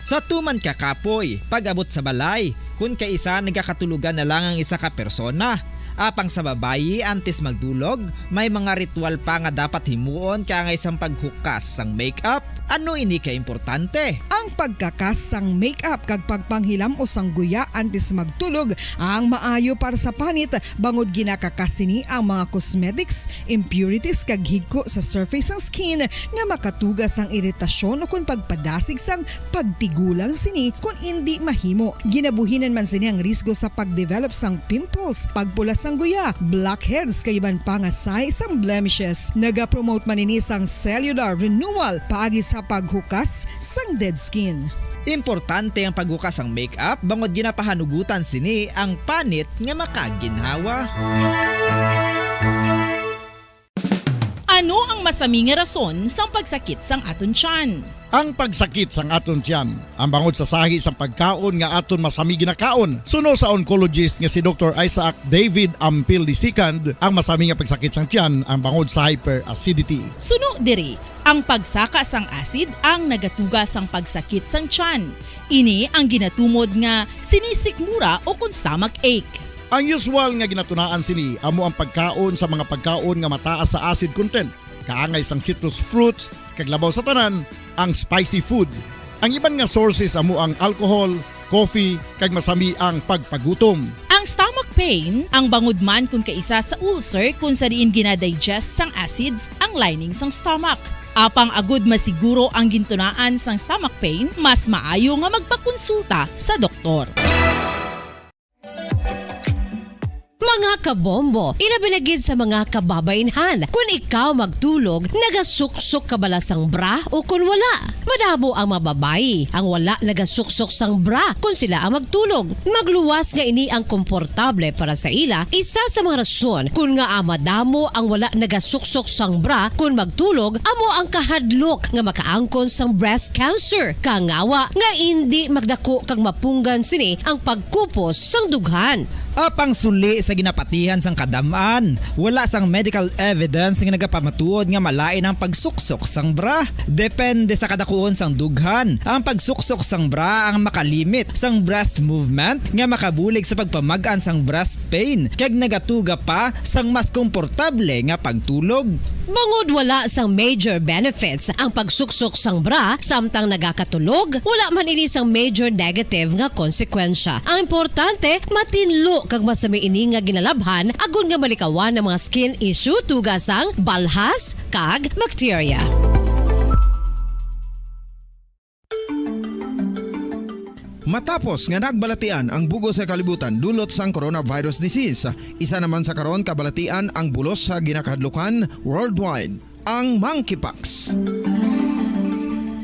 Sa tuman ka kapoy, pag-abot sa balay, kung kaisa nagkakatulugan na lang ang isa ka persona. Apang sa babayi antes magdulog, may mga ritual pa nga dapat himuon kaangay sang paghukas sang makeup. Ano ini ka importante? Ang pagkakas sang makeup kag pagpanghilam o sang guya antes magtulog ang maayo para sa panit bangod ginakakas sini ang mga cosmetics, impurities kag higko sa surface sang skin nga makatugas sang iritasyon o kung pagpadasig sang pagtigulang sini kung hindi mahimo. Ginabuhinan man sini ang risgo sa pagdevelop sang pimples, pagpula sang guya, blackheads kay iban pa nga size sang blemishes. Naga-promote man ini sang cellular renewal paagi sa paghukas sang dead skin. Importante ang paghukas sang makeup bangod ginapahanugutan sini ang panit nga makaginhawa. Ano ang masami nga rason sang pagsakit sang aton tiyan? Ang pagsakit sang aton tiyan, ang bangod sa sahi sang pagkaon nga aton masami ginakaon. Suno sa oncologist nga si Dr. Isaac David Ampil II, ang masami nga pagsakit sang tiyan ang bangod sa hyperacidity. Suno diri, ang pagsaka sang acid ang nagatuga sang pagsakit sang tiyan. Ini ang ginatumod nga sinisikmura o kung stomach ache. Ang usual nga ginatunaan sini amo ang pagkaon sa mga pagkaon nga mataas sa acid content. Kaangay sang citrus fruits, kag labaw sa tanan, ang spicy food. Ang iban nga sources amo ang alcohol, coffee, kag masami ang pagpagutom. Ang stomach pain, ang bangod man kung kaisa sa ulcer kung sa diin ginadigest sang acids ang lining sang stomach. Apang agud masiguro ang gintunaan sang stomach pain, mas maayo nga magpakonsulta sa doktor. Mga kabombo, ilabilagid sa mga kababainhan. Kung ikaw magtulog, nagasuksok ka bala sang bra o kung wala. Madamo ang mababayi ang wala nagasuksok sang bra kung sila ang magtulog. Magluwas nga ini ang komportable para sa ila. Isa sa mga rason kung nga madamo ang wala nagasuksok sang bra kung magtulog, amo ang kahadlok nga makaangkon sang breast cancer. Kangawa nga hindi magdako kag mapunggan sini ang pagkupos sang dughan. Apang suli sa ginapatay pamatihan sang kadamaan. Wala sang medical evidence nga nagapamatuod nga malain ang pagsuksok sang bra. Depende sa kadakuon sang dughan. Ang pagsuksok sang bra ang makalimit sang breast movement nga makabulig sa pagpamagaan sang breast pain kag nagatuga pa sang mas komportable nga pagtulog. Bangod wala sang major benefits ang pagsuksok sang bra samtang nagakatulog, wala man ini sang major negative nga konsekwensya. Ang importante, matinlo kag masami ini nga ginalabhan agon nga malikawan ng mga skin issue tugasang balhas kag bacteria. Matapos nga nagbalatian ang bugos sa kalibutan dulot sang coronavirus disease, isa naman sa karon kabalatian ang bulos sa ginakahadlukan worldwide, ang monkeypox.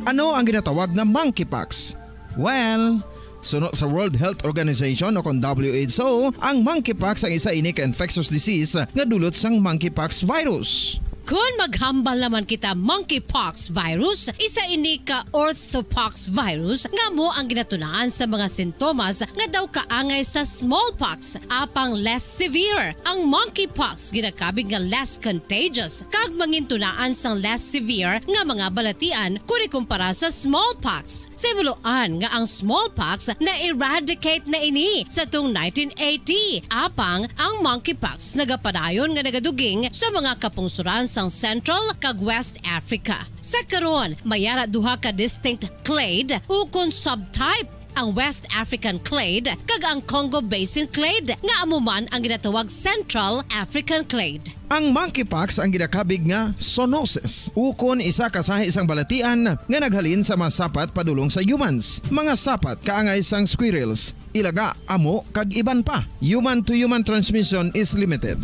Ano ang ginatawag na monkeypox? Well, sunod sa World Health Organization o kon WHO, ang monkeypox ang isa ini ka infectious disease nga dulot sang monkeypox virus. Kung maghambal naman kita monkeypox virus, isa ini ka orthopox virus nga mo ang ginatunaan sa mga sintomas nga daw kaangay sa smallpox, apang less severe. Ang monkeypox ginakabig nga less contagious kag mangintunaan sang less severe nga mga balatian kung ikumpara sa smallpox. Simuloan nga ang smallpox na eradicate na ini sa tung 1980, apang ang monkeypox nagapadayon nga nagaduging sa mga kapungsuran sang Central kag West Africa. Sa karon, mayara duha ka distinct clade ukon subtype, ang West African clade kag ang Congo Basin clade nga amuman ang ginatawag Central African clade. Ang monkeypox ang ginakabig nga zoonosis, ukon isa ka sa isang balatian nga naghalin sa mga sapat padulong sa humans. Mga sapat kaangay sang squirrels, ilaga, amo kag iban pa. Human to human transmission is limited.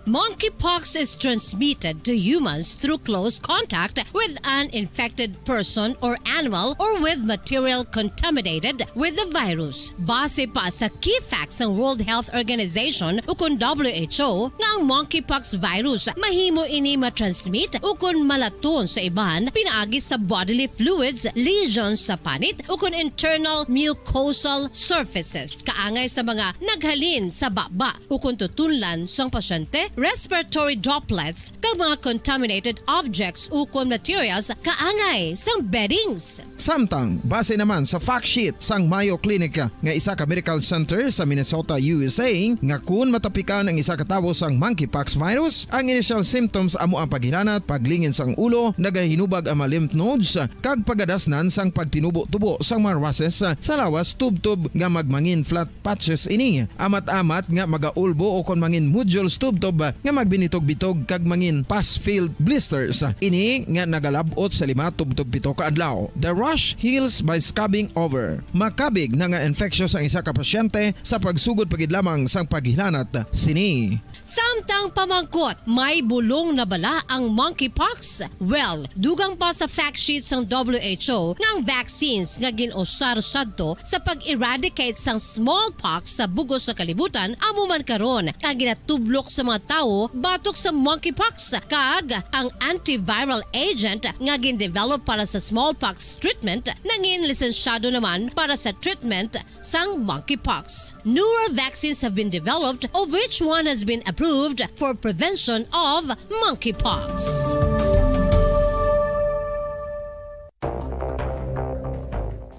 Monkeypox is transmitted to humans through close contact with an infected person or animal or with material contaminated with the virus. Base pa sa key facts ng World Health Organization ukon WHO nga ang monkeypox virus mahimo ini matransmit ukon malaton sa iban pinaagi sa bodily fluids, lesions sa panit ukon internal mucosal surfaces kaangay sa mga naghalin sa baba ukon tutunlan sang pasyente, respiratory droplets kag mga contaminated objects ukon materials kaangay sang beddings. Samtang, base naman sa fact sheet sang Mayo Clinic nga isa ka medical center sa Minnesota, USA, nga kun matapikan ang isa ka tawo sang monkeypox virus, ang initial symptoms amo ang paghinanat, paglingin sang ulo, nagahinubag ang mga lymph nodes, kag pagadasnan sang pagtinubo-tubo sang mga rashes sa lawas tubtob nga magmangin flat patches ini. Amat-amat nga magaulbo o kon mangin nodules tubtob nga magbinitog-bitog kag mangin pus-filled blisters. Ini nga nagalabot sa 5 tubtob 7 ka adlaw. The rash heals by scabbing over. Makabig na nga infectious ang isa ka pasyente sa pagsugod pagid lamang sang paghilanat sini. Samtang pamangkot, may bulong na bala ang monkeypox? Well, dugang pa sa fact sheet sang WHO nga ang vaccines nga ginusar sadto sa pag-eradicate sang smallpox sa bugos sa kalibutan amo man karon ang ginatublok sa mga tao batok sa monkeypox kag ang antiviral agent nga gin-develop para sa smallpox treatment nangin lisensyado naman para sa treatment sang monkeypox. Newer vaccines have been developed, of which one has been approved for prevention of monkeypox.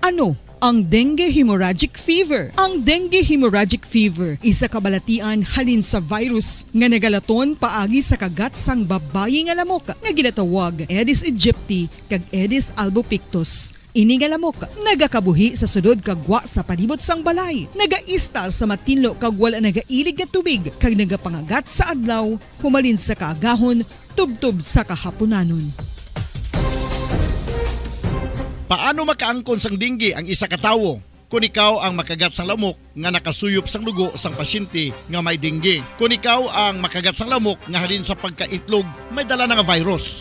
Ano ang dengue hemorrhagic fever? Ang dengue hemorrhagic fever isa kabalatian halin sa virus nga nagalaton paagi sa kagat sang babayi nga lamok nga ginatawag Aedes aegypti kag Aedes albopictus. Ini nga lamok nagakabuhi sa sudod kagwa sa palibot sang balay, nagaistar sa matinlo kag wala nagailig nga tubig kag nagapangagat sa adlaw humalin sa kaagahon tubtob sa kahaponanon. Paano makaangkon sang dengue ang isa ka tawo? Kung ikaw ang makagat sang lamok nga nakasuyop sang dugo sang pasyente nga may dengue. Kung ikaw ang makagat sang lamok nga halin sa pagkaitlog may dala nga virus.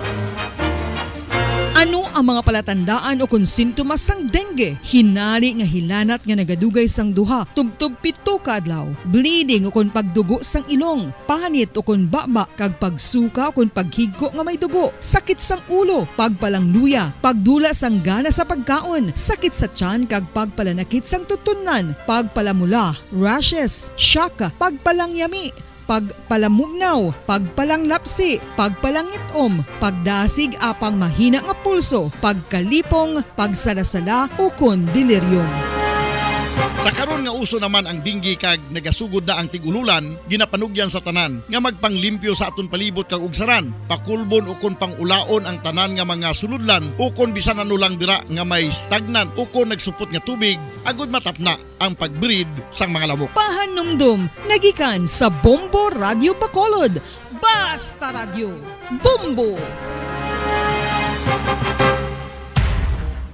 Ano ang mga palatandaan o kung sintomas sang dengue? Hinali nga hilanat nga nagadugay sang duha, tubtob 7 ka adlaw, bleeding o kung pagdugo sang ilong, panit o kung baba, kag pagsuka o kung paghigko nga may dugo, sakit sang ulo, pagpalangluya, pagdula sang gana sa pagkaon, sakit sa tiyan kag pagpalanakit sang tutunan, pagpalamula, rashes, syaka, pagpalangyami, pagpalamugnaw, pagpalanglapsi, pagpalangitom, pagdasig apang mahina nga pulso, pagkalipong, pagsalasala ukon deliryum. Sa karon nga uso naman ang dinggi kag nagasugod na ang tigululan, ginapanugyan sa tanan nga magpanglimpyo sa aton palibot kag ugsaran, pakulbon ukon pangulaon ang tanan nga mga suludlan ukon bisan ano lang dira nga may stagnant ukon nagsupot nga tubig agud matapna ang pagbreed sang mga lamok. Pahanumdum, nagikan sa Bombo Radio Bacolod. Basta Radio, Bombo!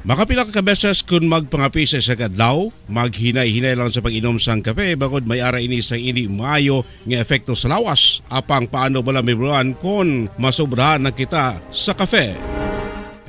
Makapila ka beses kung magpangapisa sa kadlaw, maghinay-hinay lang sa pag-inom sang kape bakod may ara ini sa hindi maayo nga epekto sa lawas. Apang paano bala may buruan kung masobrahan na kita sa kape.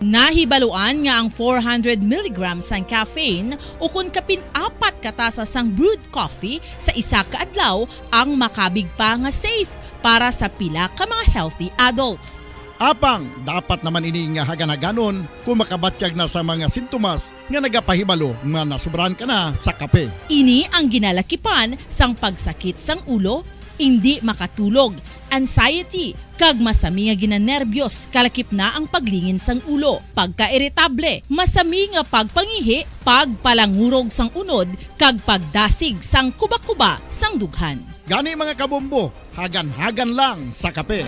Nahibaluan nga ang 400 mg sang caffeine o kung kapin-apat katasa sang brewed coffee sa isa ka adlaw ang makabig pa nga safe para sa pila ka mga healthy adults. Apang dapat naman ini nga haganaganon kung makabatyag na sa mga sintomas nga nagapahibalo nga nasubrahan ka na sa kape. Ini ang ginalakipan sang pagsakit sang ulo, hindi makatulog, anxiety, kag masami nga ginanerbiyos, kalakip na ang paglingin sang ulo, pagka-iritable, masami nga pagpangihi, pagpalangurog sang unod, kag pagdasig sang kuba-kuba sang dughan. Gani mga kabombo, hagan-hagan lang sa kape.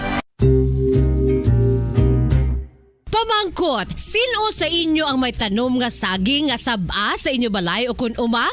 Pamangkot, sino sa inyo ang may tanom nga saging nga saba sa inyo balay o kun uma?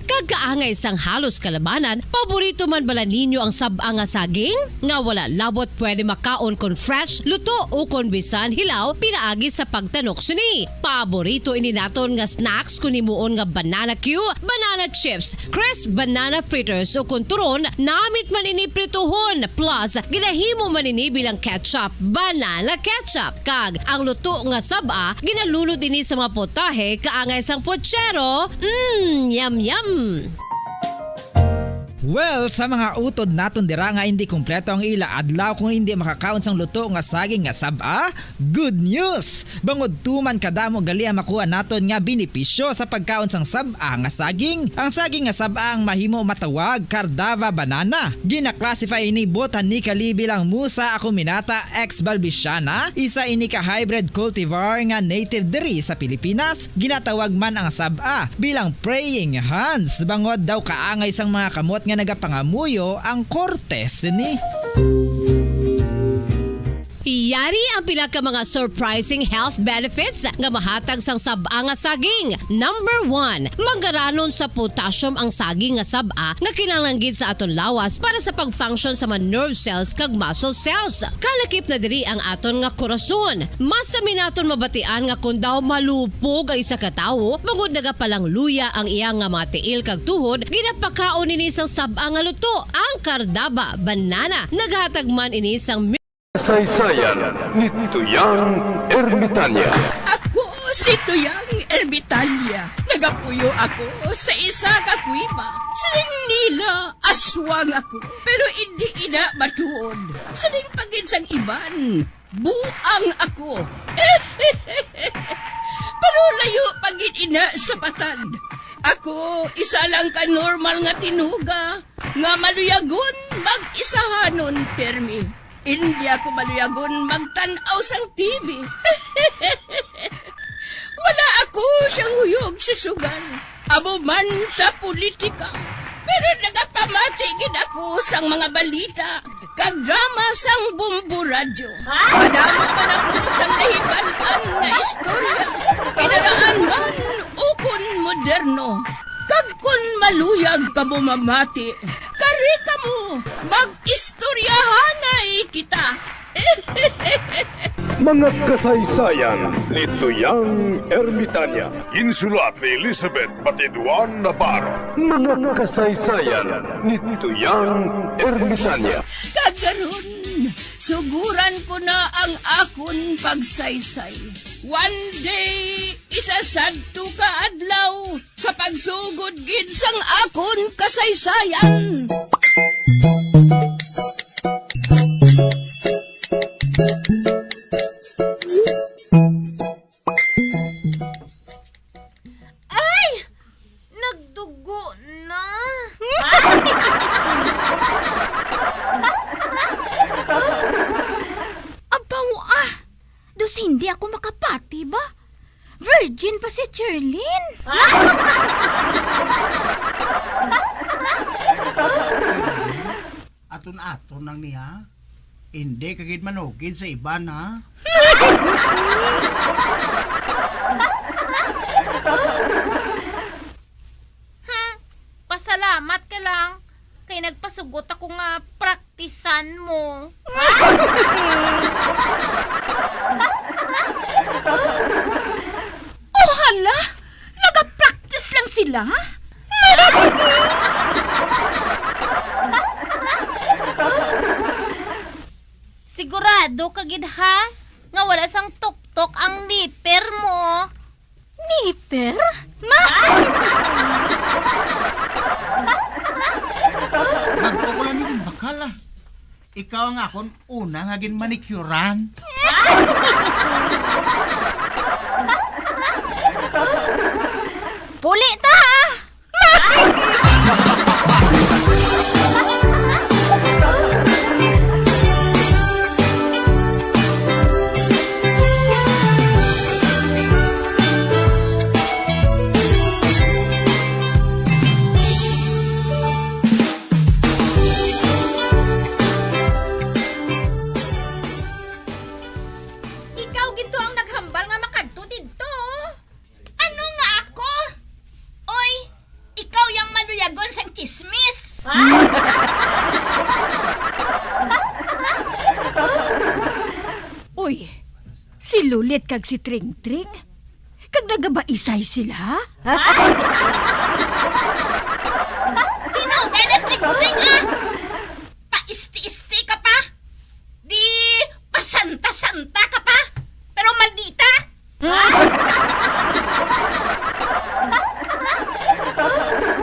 Kagaangay sang halos kalabanan, paborito man bala ninyo ang saba nga saging? Nga wala labot pwede makaon kon fresh, luto o kon bisan hilaw, pinaagi sa pagtanok sini. Paborito ini naton nga snacks kun imuon nga banana Q, banana chips, crisp banana fritters o kun turon, namit man ini prituhon, plus ginahimo man ini bilang ketchup, banana ketchup. Kag ang luto nga saba, ginalunod ini sa mga potahe kaangay sang pochero. Yum yum. Well, sa mga utod naton dira nga hindi kumpleto ang ila adlaw kung hindi makakaon sang luto nga saging nga saba, good news! Bangod tuman kadamo gali ang makuha naton nga benepisyo sa pagkaon sang saba nga saging. Ang saging nga saba ang mahimo matawag Cardava banana. Gina-classify ini botanically bilang Musa acuminata ex balbisiana, isa ini ka hybrid cultivar nga native diri sa Pilipinas. Ginatawag man ang saba bilang praying hands, bangod daw kaangay sang mga kamot nga nagapangamuyo ang kortes ni. Yari ang pila ka mga surprising health benefits nga mahatag sang saba nga saging. Number 1, manggaranon sa potassium ang saging nga saba nga kinahanglan sa aton lawas para sa pag-function sa mga nerve cells kag muscle cells. Kalakip na diri ang aton nga korason. Mas naton mabatian nga kun daw malupog ang isa ka tawo, magud nagapalang luya ang iyang nga mga tiil kag tuhod, ginapakaon ini sang saba nga luto, ang Cardava banana. Naghatag man ini sang Kasaysayan ni Tuyang Ermitanya. Ako si Tuyang Ermitanya. Nagapuyo ako sa isa ka kuiba. Siling nila, aswang ako. Pero hindi ina matuod. Siling pagin sang iban, buang ako. Pero layo pagin ina sa patad. Ako, isa lang ka normal nga tinuga. Nga maluyagon mag-isahanon permi. Hindi ako maluyagon magtanaw sang TV. Wala ako siyang huyog sa sugal. Amo man sa politika. Pero nagapamatigid ako sang mga balita. Kag drama sang Bombo Radio. Madamot man ako sang nahibalan nga istorya. Pinaraan man ukon moderno. Kag kun maluyag ka mo mamati, kari ka mo, mag-istoryahanay kita. Mga kasaysayan ni Tuyang Ermitanya. Insulat ni Elizabeth Batiduan Navarro. Mga kasaysayan ni Tuyang Ermitanya. Kagaron, suguran ko na ang akon pagsaysay. One day, isasagto ka adlaw sa pagsugod gid sang akon kasaysayan. Ay! Nagdugo na! Virgin pa si Cherlyn. Aton-aton lang niya. Hindi kagid manugid sa iban ha. Pasalamat ka lang. Kay nagpasugot ako nga praktisan mo. Oh, hala! Nag-practice lang sila? Sigurado kagid ha? Nga wala sang tuktok ang nipper mo. Nipper? Magpagulan ni bakal ah. Ikaw ang akon una nga gin manicurean. Puli ta! Ikaw ginto ang naghambal nga makadto didto. Ano nga ako? Oy, ikaw yang maluyagon sang chismis. Uy, si Lulit kag si Tring Tring? Kag nagabaisay sila? Hinugay na Tring-Tring ah! Pa-isti-isti ka pa? Di pasanta-santa ka pa? Pero maldita?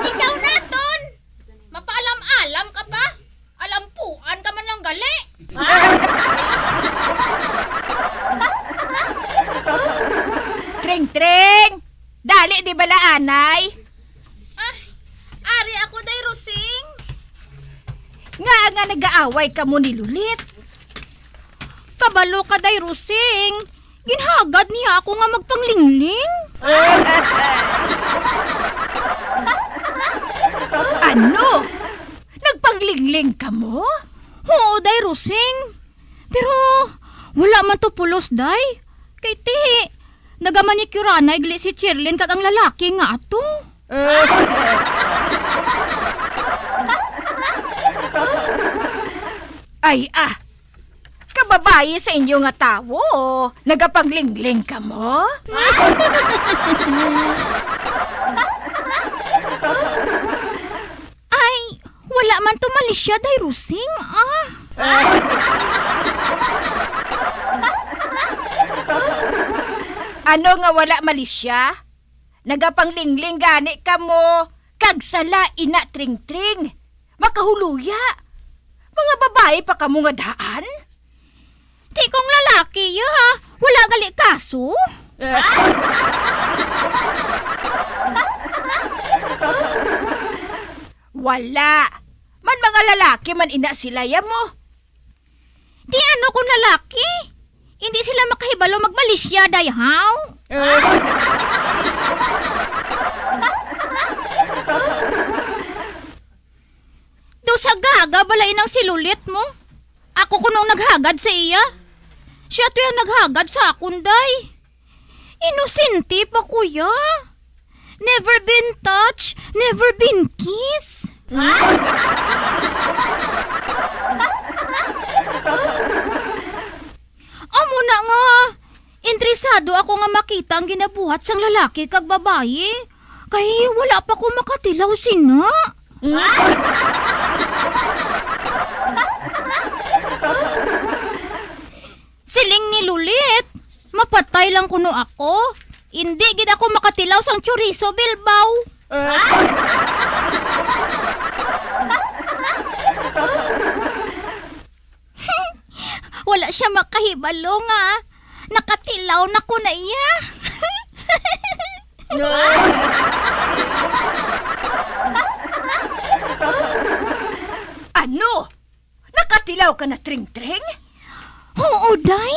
Ikaw naton! Mapaalam-alam ka pa? Alampuan ka man ng gali? Tring Tring! Dali di bala anay? Ari ako day Rosing. Nga nag-aaway ka mo ni Lulit. Kabalo ka day Rosing. Ginhagad niya ako nga magpanglingling. Ano? Nagpanglingling ka mo? Oo, day Rosing. Pero wala man to pulos, day. Kay ti, nagamanicurana igli si Cherlyn kag ang lalaki nga ato. Ay kababae sa inyo nga tawo. Nagapanglingling ka mo? Ay, wala man to malisya, day Rosing. Ano nga wala malisya? Nagapanglingling gani ka mo. Kag sala ina Tring-Tring. Makahuluya. Mga babae pa ka mo nga daan? Di kong lalaki ya. Wala gali kaso. Wala. Man mga lalaki man ina sila ya mo. Di ano kung lalaki? Hindi sila makahibalo magmalisya, dayhaw. Do sa gaga balay ng silulit mo. Ako kunong naghagad sa iya. Siya to yung naghagad sa akon, day. Inosente pa, kuya. Never been touched, never been kissed. Amo na nga. Interesado ako nga makita ang ginabuhat sang lalaki kag babae. Kay wala pa ko makatilaw sina. Siling ni Lulit. Mapatay lang kuno ako. Hindi gid ako makatilaw sang chorizo Bilbao. Wala siya makahibalo nga. Nakatilaw na ko na iya. Ano? Nakatilaw ka na, Tring-Tring? Oo, day.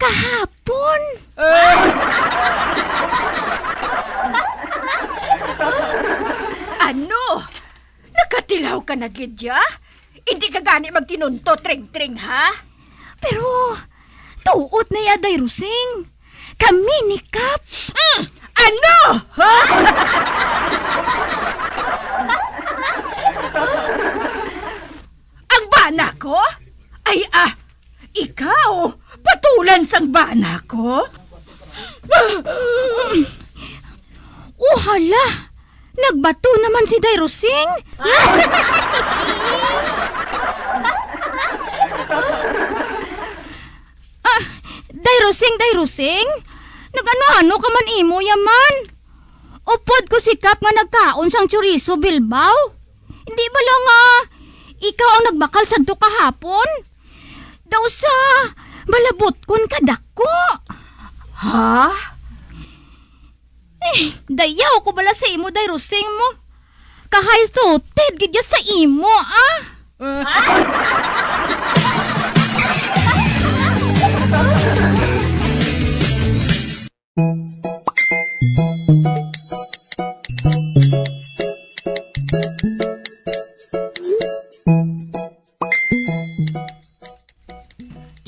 Kahapon. Nagatilaw ka na, Gidya? Hindi ka gani magtinunto, tring-tring, ha? Pero, tuot na yaday Rusing. Kami ni Kap. Ano? Ha? Ang bana ko? Ay, ikaw, patulan sang bana ko? Hala, nagbato naman si Day Rusing. Day Rusing, nagano-ano ka man imo yaman? Upod ko si Kap nga nagkaon sang chorizo Bilbao. Hindi ba lang ikaw ang nagbakal sadto kahapon? Daw sa balabot kon kadako. Ha? Dayaw ko bala sa imo, Day Rusing mo. Kahay suted gidya sa imo,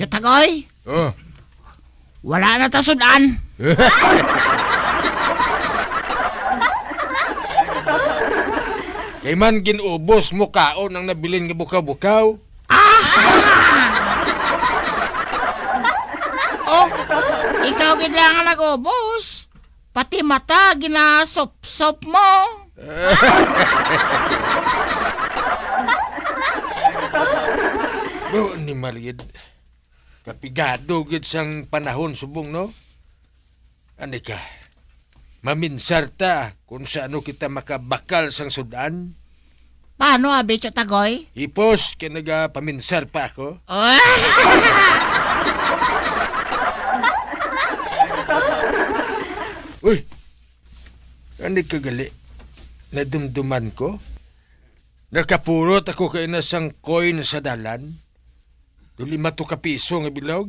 Tagoy? Oh. Wala na tasudan. Kay man ginubos mo kaon ang nabilin nga bukaw-bukaw. Oh, ikaw gid lang ang nag-ubos. Pati mata ginasop-sop mo. Bo ni Maried. Kapigado gid sang panahon subong no. Ani ka? Maminsar ta kung saano kita makabakal sang sudan. Paano abi Tagoy? Ipos kay nagapaminsar pa ako. Uy! Ani ka gali? Nadumduman ko? Nakapurot ako kay nasang coin sa dalan. Duli to ka piso nga bilog.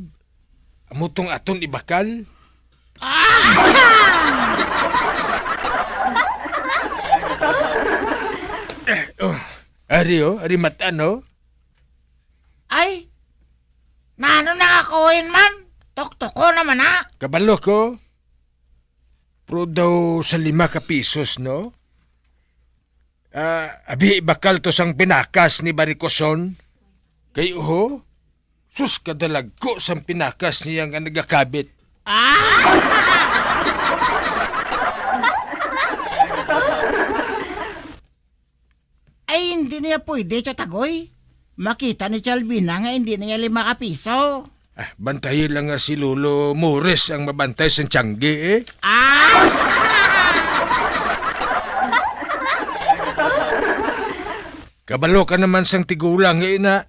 Amutong aton ibakal. Ari matano? Ay, nano nakakuhin man? Tok-toko naman Kabalo ko. Pro daw sa 5 ka pisos, no? Abi bakal to sang pinakas ni Baricoson. Kay uho, sus kadalag ko sang pinakas niya nga nagakabit. Ay, hindi niya pwede, Tagoy. Makita ni Chalvina nga hindi niya 5 ka piso. Bantayin lang nga si Lolo Mores ang mabantay sa Tiangge, eh. Kabalo ka naman sang tigulang, eh, na.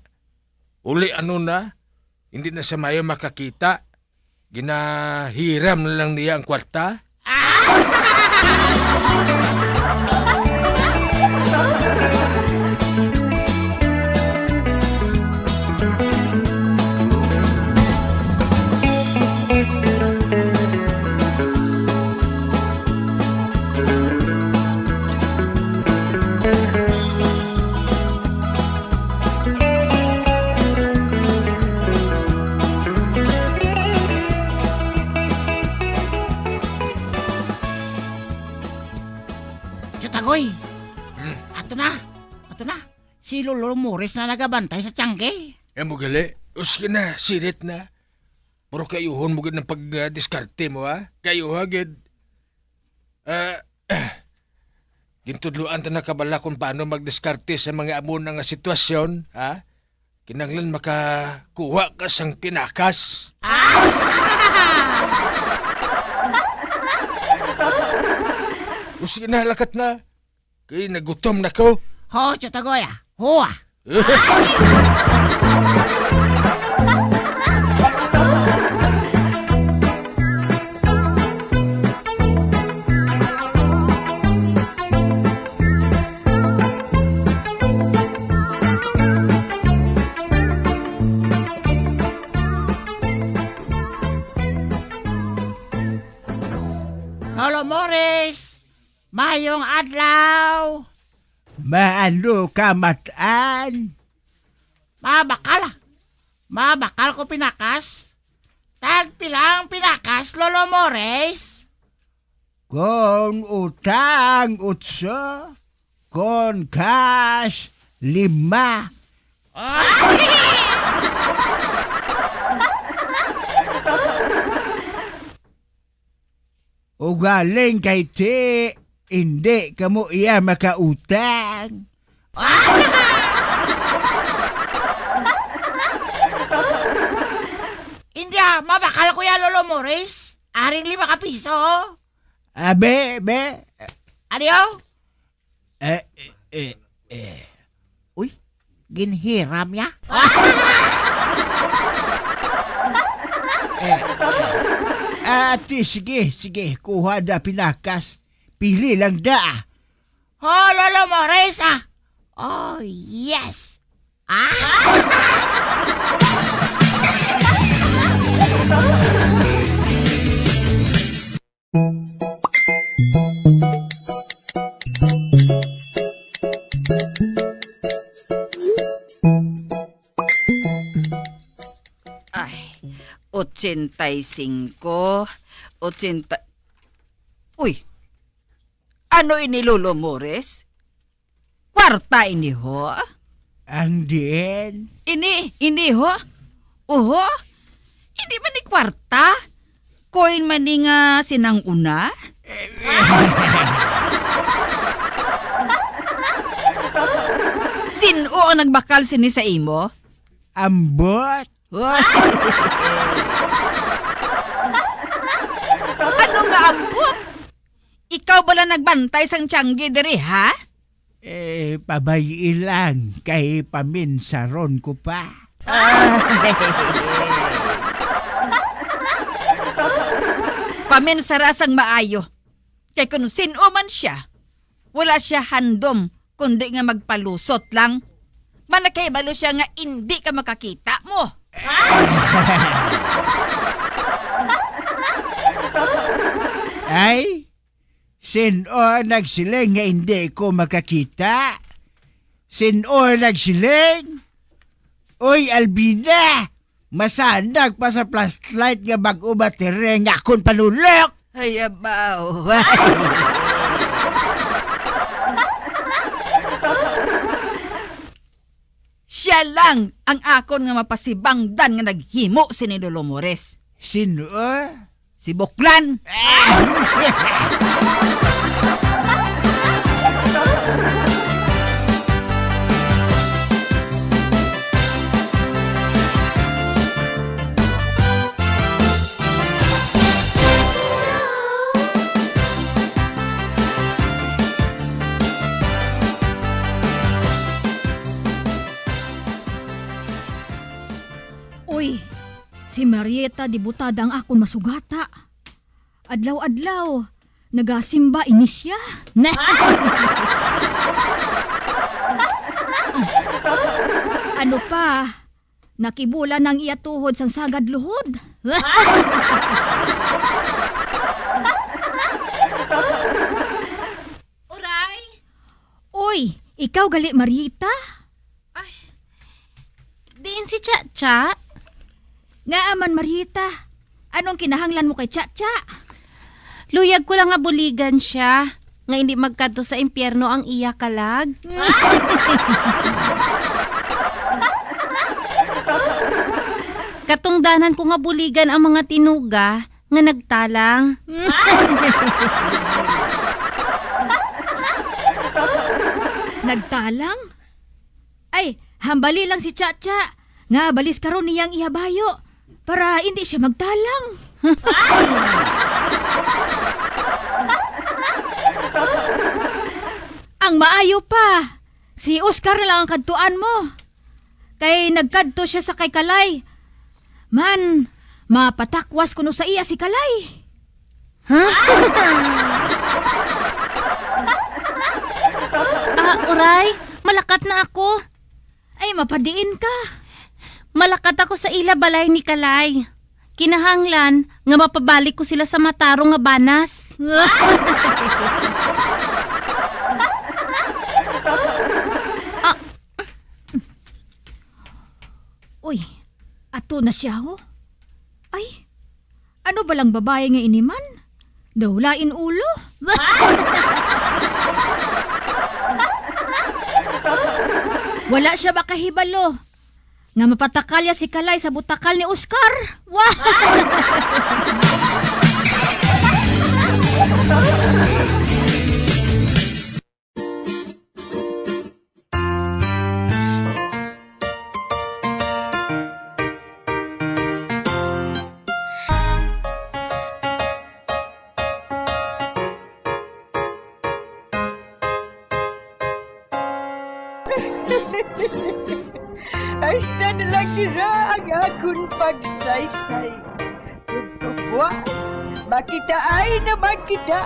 Uli ano na, hindi na sa mayo makakita. Ginahiram na lang niya ang kwarta. Tagoy, ato na. Si Lolo Mores na nagabantay sa Tiangge. Mo gali, uskin na, sirit na. Puro kayuhon mo gid ng pag-diskarte mo, ha? Kayuha gid. Gintudluan ta na kabala kung paano magdiskarte sa mga amon nga sitwasyon, ha? Kinanglan makakuha ka sang pinakas. Uskin na, lakat na. Kaya nagutom na ko. Ho, Tagoy, Hoa! Lolo Mores! Mayong adlaw! Maano ka mataan? Mabakal ko pinakas. Tagpilang pinakas, Lolo Mores? Kon utang 8, kon cash 5. O galing kay ti, hindi ka mo iya makautang. Hindi mabakal ko ya, Lolo Mores. Aring 5 ka piso. Be. Ano? Uy, ginhiram ya? Sige, kuha da pinakas. Pili lang da. Oh, Lolo Mores Oh, yes. Ay, 85. Uy, ano ini Lolo Mores? Kwarta ini ho? Ang din. Ini ho? Oho? Hindi man ni kwarta? Coin man ni nga sinang una? Sino ang nagbakal sini sa imo? Ambot. Ano nga ambot? Ikaw bala nagbantay sang tiyanggi diri, ha? Pabayi lang kay paminsaron ko pa. Paminsara sang maayo. Kay kung sino man siya, wala siya handom kundi nga magpalusot lang. Manakaibalo siya nga hindi ka makakita mo. Ay, sino nagsiling nga hindi ko makakita? Sino nagsiling? Uy, Albina! Masanag pa sa flashlight nga bag-o bateri nga akong panulok! Ay, abaw. Siya lang ang akon nga mapasibangdan nga naghimo si ni Lolo Mores. Sino? Si Buklan. Uy, si Marieta di butada ang akon masugata. Adlaw-adlaw, nagasimba ini siya. Ano pa, nakibula ng iya tuhod sang sagad luhod. Uray! Uy, ikaw gali Marieta? Diin si Cha-Cha? Nga aman Marieta, anong kinahanglan mo kay Cha-Cha? Luyag ko lang nga buligan siya. Nga hindi magkadto sa impyerno ang iya kalag. Katungdanan ko nga buligan ang mga tinuga nga nagtalang. Nagtalang? Ay, hambali lang si Cha-Cha. Nga balis karon niyang ihabayo para hindi siya magtalang. Ang maayo pa, si Oscar na lang ang kadtuan mo. Kay nagkadto siya sa kay Kalay. Man, mapatakwas kuno sa iya si Kalay. Uray, malakat na ako. Ay, mapadiin ka. Malakat ako sa ila balay ni Kalay. Kinahanglan nga mapabalik ko sila sa mataro nga banas. Ato na siya, ho? Ay, ano balang babae nga iniman? Dawlain ulo? Wala siya makahibalo. Nga mapatakalya si Kalay sa butakal ni Oscar. Wah! Hasta na lang nila ang akong pagsaysay. Buwan, makitaay naman kita.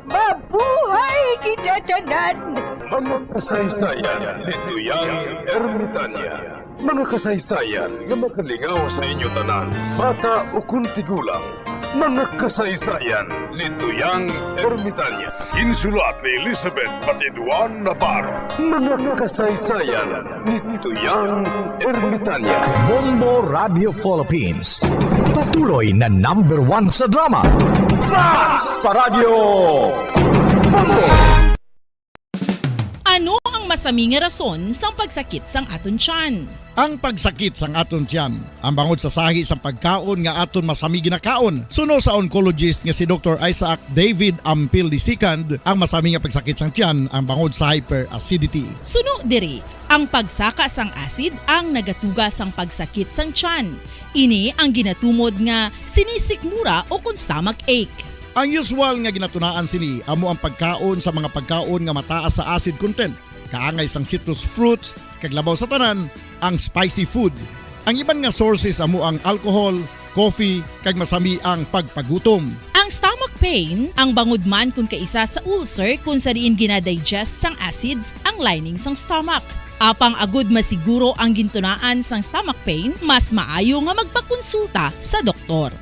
Mabuhay kita tanan. Mga kasaysayan ni Tuyang Ermitanya. Mga kasaysayan nga makalingaw sa inyo tanan, bata o kuntigulang. Mga kasaysayan ni Tuyang Ermitanya. Insulat ni Elizabeth Batiduan Navarro. Mga kasaysayan ni Tuyang Ermitanya. Bombo Radio Philippines. Patuloy na #1 sa drama. Flash Paradyo Bombo! Ano ang masaming nga rason sang pagsakit sang aton tiyan? Ang pagsakit sang aton tiyan, ang bangod sa sahi sang pagkaon nga aton masami ginakaon. Suno sa oncologist nga si Dr. Isaac David Ampil II, ang masami nga pagsakit sang tiyan ang bangod sa hyperacidity. Suno diri, ang pagsaka sang acid ang nagatuga sang pagsakit sang tiyan. Ini ang ginatumod nga sinisikmura o kung stomach ache. Ang usual nga ginatunaan sini amo ang pagkaon sa mga pagkaon nga mataas sa acid content. Kaangay sang citrus fruits, kaglabaw sa tanan, ang spicy food. Ang iban nga sources amo ang alcohol, coffee, kag masami ang pagpagutom. Ang stomach pain, ang bangod man kung kaisa sa ulcer kung sa diin ginadigest sang acids ang lining sang stomach. Apang agud masiguro ang gintunaan sang stomach pain, mas maayo nga magpakonsulta sa doktor.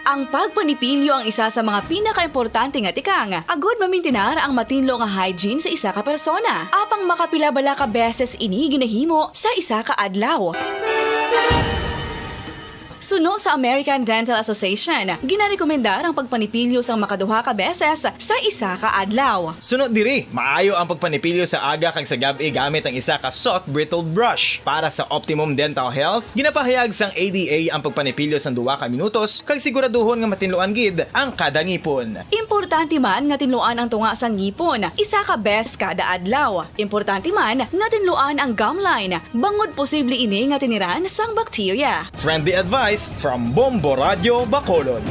Ang pagpanipilyo ang isa sa mga pinaka-importante nga tikang. Agod mamintinar ang matinlo nga hygiene sa isa ka persona. Apang makapila-bala ka beses ini ginahimo sa isa ka adlaw. Suno sa American Dental Association, ginarekomendar ang pagpanipilyo sang makaduha ka beses sa isa ka adlaw. Sunod diri, maayo ang pagpanipilyo sa aga kag sa gabi gamit ang isa ka soft brittle brush. Para sa optimum dental health, ginapahayag sang ADA ang pagpanipilyo sang 2 ka minutos kag siguraduhon nga matinluan gid ang kada ngipon. Importante man nga tinluan ang tunga sang ngipon, isa ka beses kada adlaw. Importante man nga tinluan ang gum line, bangod posible ini nga tiniran sang bakterya. Friendly advice from Bombo Radio Bacolod.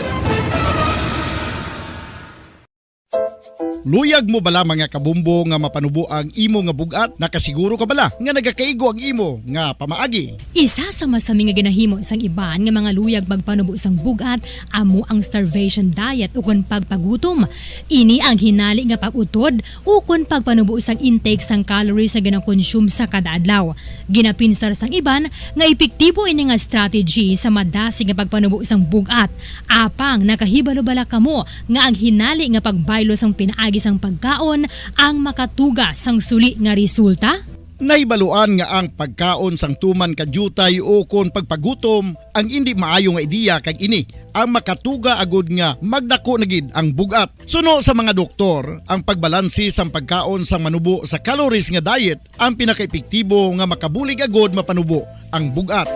Luyag mo bala mga kabumbo nga mapanubo ang imo nga bugat? Nakasiguro ka bala nga nagakaigo ang imo nga pamaagi? Isa sa masami nga ginahimo sang iban nga mga luyag magpanubo sang bugat amo ang starvation diet ukon pagpagutom. Ini ang hinali nga pag-utod ukon pagpanubo sang intake sang calories nga gina-consume sa kada adlaw. Ginapinsar sang iban nga epektibo ini nga strategy sa madasi nga pagpanubo sang bugat. Apang nakahibalo bala kamo nga ang hinali nga pagbaylo sang pinaagi sang pagkaon ang makatuga sang suli nga resulta? Naibaluan nga ang pagkaon sang tuman kadyutay o kon pagpagutom ang hindi maayo nga ideya kag ini ang makatuga agud nga magdako na gid ang bugat. Suno sa mga doktor, ang pagbalansi sang pagkaon sang manubo sa calories nga diet ang pinakaepektibo nga makabulig agud mapanubo ang bugat.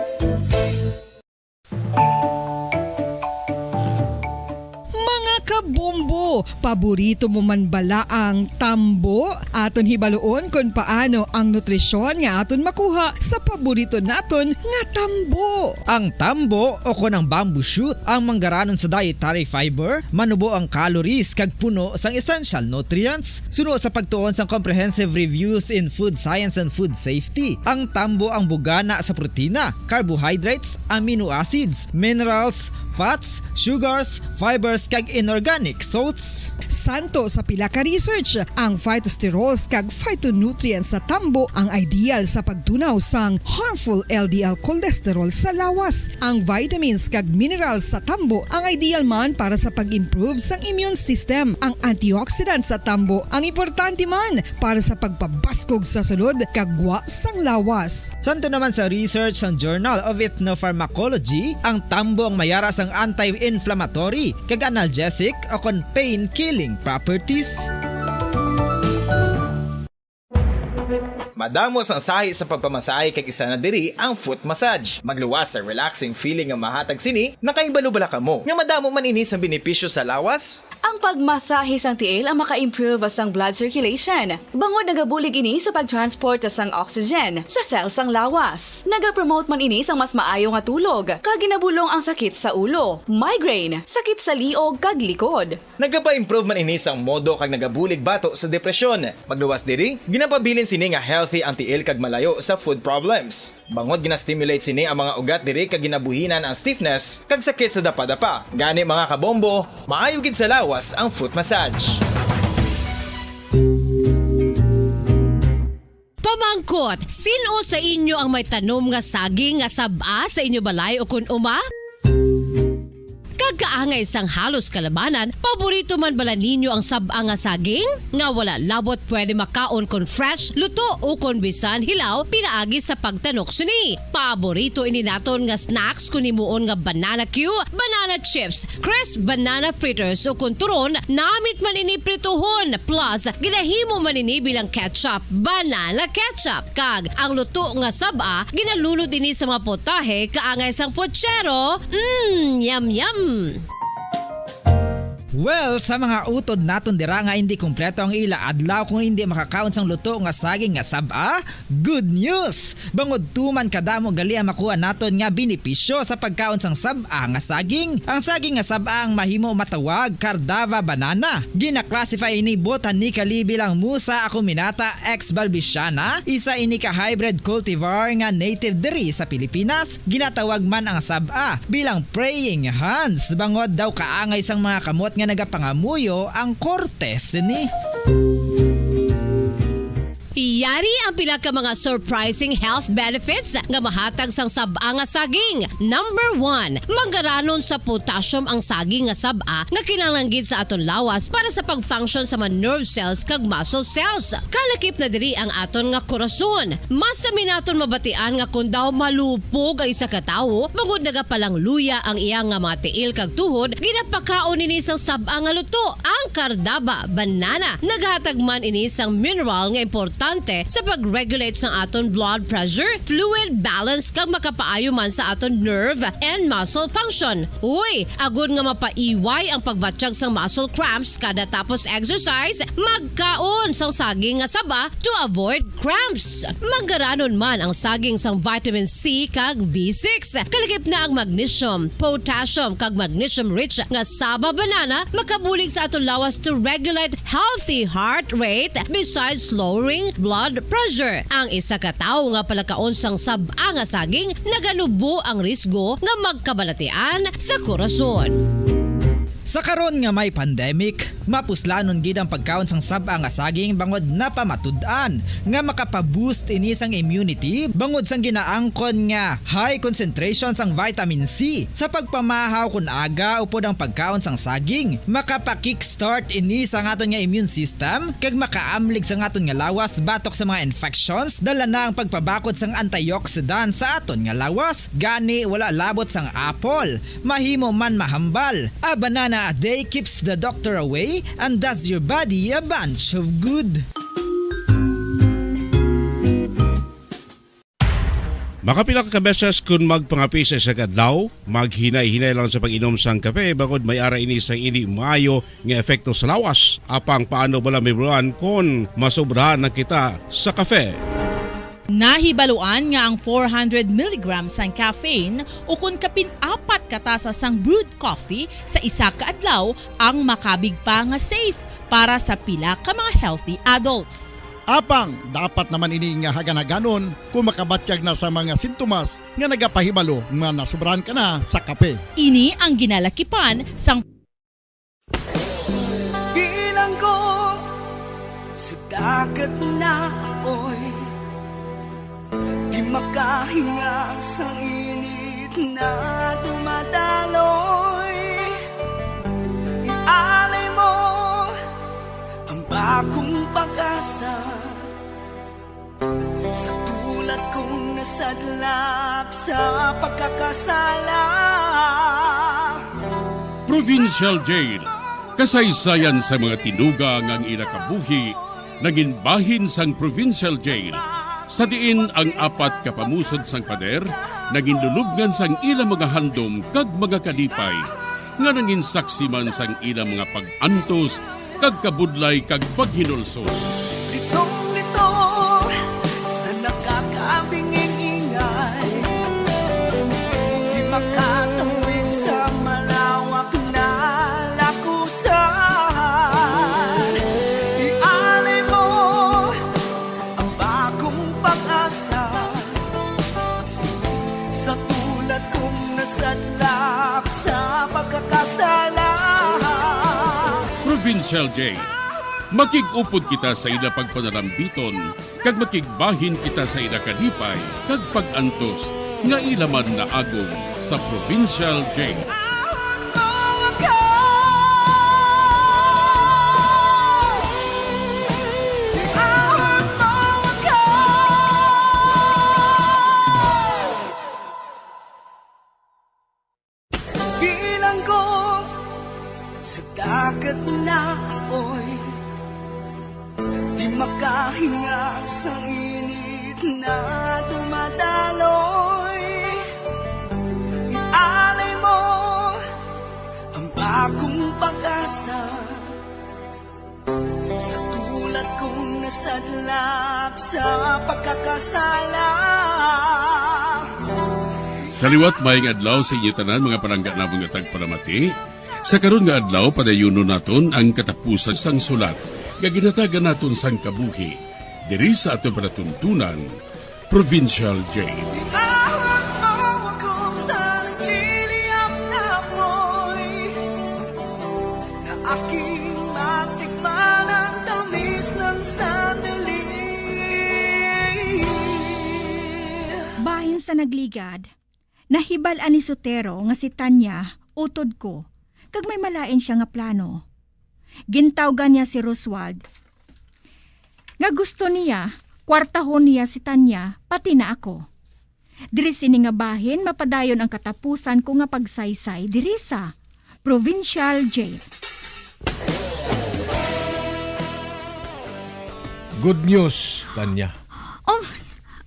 Kabumbo, paborito mo man bala ang tambo? Aton hibaluon kung paano ang nutrisyon nga aton makuha sa paborito naton nga tambo. Ang tambo o kon ang bamboo shoot ang manggaranon sa dietary fiber, manubo ang calories kag puno sang essential nutrients. Suno sa pagtuon sang comprehensive reviews in food science and food safety, ang tambo ang bugana sa protina, carbohydrates, amino acids, minerals, fats, sugars, fibers kag inorganic salts. Santo sa pila ka research, ang phytosterols kag phytonutrients sa tambo ang ideal sa pagtunaw sang harmful LDL cholesterol sa lawas. Ang vitamins kag minerals sa tambo ang ideal man para sa pag-improve sang immune system. Ang antioxidants sa tambo ang importante man para sa pagpabaskog sa sulod kag gwa sang lawas. Santo naman sa research ng Journal of Ethnopharmacology, ang tambo ang mayara sang anti-inflammatory kag analgesic o kon pain-killing properties. Madamos ang sahi sa pagpamasahe kay isa na diri ang foot massage. Magluwas sa relaxing feeling nga mahatag sini, nakaibalo-bala ka mo. Nga madamo man ini sa benepisyo sa lawas. Ang pagmasahe sang tiil ang maka-improve sang blood circulation. Bangod nagabulig ini sa pag-transport sang oxygen sa cell sang lawas. Naga-promote man ini sang mas maayo nga tulog, kag ginabulong ang sakit sa ulo, migraine, sakit sa liog kag likod. Nagapa-improve man ini sang modo kag nagabulig bato sa depresyon. Magluwas diri, ginapabilin sini nga healthy ang tiil kag malayo sa food problems. Bangod gina-stimulate sini ang mga ugat diri kag ginabuhinan ang stiffness kag sakit sa dapa-dapa. Gani mga kabombo, maayo gid sa lawas ang foot massage. Pamangkot, sino sa inyo ang may tanom nga saging nga sab-a sa inyo balay o kun uma? Kagkaangay sang halos kalabanan, paborito man bala ninyo ang sab-a nga saging? Nga wala labot pwede makaon kon fresh, luto o kon bisan hilaw pinaagi sa pagtanok sini. Paborito ini naton nga snacks kun himuon nga banana Q, banana chips, crisp banana fritters o kun turon, namit man ini prituhon plus ginahimo man ini bilang ketchup, banana ketchup. Kag ang luto nga sab-a ginalunod ini sa mga potahe kaangay sang pochero. Yum yum. Well, sa mga utod naton dira nga hindi kumpleto ang ila adlaw kung hindi makakaon sang luto nga saging nga sab-a, good news! Bangod tuman kadamo gali ang makuha naton nga benepisyo sa pagkaon sang sab-a nga saging. Ang saging nga sab-a ang mahimo matawag Cardava banana. Gina-classify ini botanically bilang Musa acuminata ex balbisiana, isa ini ka hybrid cultivar nga native diri sa Pilipinas. Ginatawag man ang sab-a bilang praying hands. Bangod daw kaangay sang mga kamot nga nagapangamuyo ang kortes ni. Yari ang pila ka mga surprising health benefits nga mahatag sang sab-a nga saging. Number 1, manggaranon sa potassium ang saging nga sab-a nga kinahanglan sa aton lawas para sa pag-function sa mga nerve cells kag muscle cells. Kalakip na diri ang aton nga korason. Mas sa minaton mabatian nga kun daw malupog ang isa ka tawo, bangod nagapalang luya ang iyang nga mga tiil kag tuhod, ginapakaon ini sang sab-a nga luto, ang Cardava banana. Naghatag man ini sang mineral nga importante sa pag-regulate sa aton blood pressure, fluid balance kag makapaayo man sa aton nerve and muscle function. Uy, agud nga mapaiway ang pagbatsyag sang muscle cramps kada tapos exercise, magkaon sang saging nga saba to avoid cramps. Manggaranon man ang saging sang vitamin C kag B6. Kalakip na ang magnesium, potassium kag magnesium rich nga saba banana makabulig sa aton lawas to regulate healthy heart rate besides lowering blood pressure. Ang isa ka tawo nga palakaon sang sab-a nga saging nagalubo ang risgo nga magkabalatian sa korason. Sa karon nga may pandemic, mapuslanon gid ang pagkaon sang sab-a nga saging bangod napamatud-an nga makapaboost ini sang immunity bangod sang ginaangkon nga high concentration sang vitamin C. Sa pagpamahaw kun aga upod ang pagkaon sang saging, makapa-kickstart ini sa aton nga immune system kag makaamlig sa aton nga lawas batok sa mga infections, dala na ang pagpabakod sang antioxidant sa aton nga lawas. Gani wala labot sang apple, mahimo man mahambal. A banana a day keeps the doctor away and does your body a bunch of good. Makapila ka beses kung magpangapi sa isa kadlaw, maghinay-hinay lang sa pag-inom sang kape bagod may ara ini sang ini maayo nga epekto sa lawas. Apang paano bala may buruan kung masobrahan na kita sa kape. Nahibaluan nga ang 400 mg sang caffeine o kung kapin-apat katasa sang brewed coffee sa isa ka adlaw ang makabig pa nga safe para sa pila ka mga healthy adults. Apang dapat naman ini nga hagan-haganon kung makabatyag na sa mga sintomas nga nagapahibalo nga nasubrahan ka na sa kape. Ini ang ginalakipan sang Bilanggo sa dagat na apoy, di makahinga sa init na dumadaloy. Ialay mo ang bagong pag-asa sa tulad kong nasadlak sa pagkakasala. Provincial Jail, kasaysayan sa mga tinugang ang inakabuhi, naging bahin sang Provincial Jail. Sa diin ang apat kapamusod sang pader, naging lulubngan sang ilang mga handom kag mga kalipay, nga naging saksi man sang ilang mga pag-antos, kag kabudlay kag paghinulsol. Litong-lito sa nakakabinging ingay, di makatawid sa malawak na lakusan. Ialay mo ang bagong pag-asa sa tulad kong nasadlak sa pagkakasala. Provincial Jail, makig-upod kita sa ila pagpanalambiton, kag makigbahin kita sa ila kalipay, kag pag-antos, nga ilaman na agong sa Provincial Jail. Bilanggo sa dagat na apoy, di makahinga sa init na dumadaloy. Ialay mo ang bagong pag-asa sa tulad kong nasadlak sa pagkakasala. Sa liwat maing adlaw sa inyo tanan mga palangga na mga tagpalamati, sa karon nga adlaw padayuno naton ang katapusan sang sulat nga ginatagan naton sang kabuhi diri sa aton panatuntunan, Provincial Jail. Aking matikman ang tamis ng sandali. Bahin sa nagligad, nahibalaan ni Sotero nga si Tanya, utod ko, kag may malain siya nga plano. Gintawgan niya si Roswald. Nga gusto niya, kwartahon niya si Tanya, pati na ako. Diri sini nga bahin, mapadayon ang katapusan ko nga pagsaysay diri sa Provincial Jail. Good news, Tanya. Oh,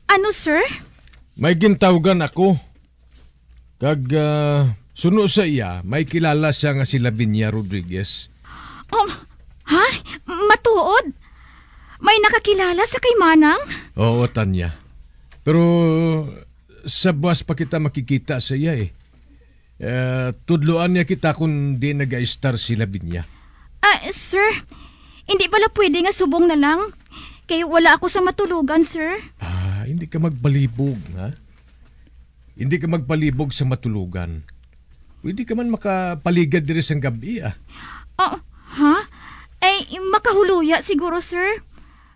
ano sir? May gintawgan ako. Kag suno sa iya, may kilala siya nga si Lavinia Rodriguez. Oh, ha? Matuod? May nakakilala sa kay Manang? Oo, Tanya. Pero sa buwas pa kita makikita sa iya eh. Tudloan niya kita kung di nag-star si Lavinia. Sir, hindi pala pwede nga subong na lang. Kaya wala ako sa matulugan, sir. Hindi ka magbalibog, ha? Hindi ka magbalibog sa matulugan. Pwede ka man makapaligad diri sa gabi, ah. Ha? Makahuluya siguro, sir.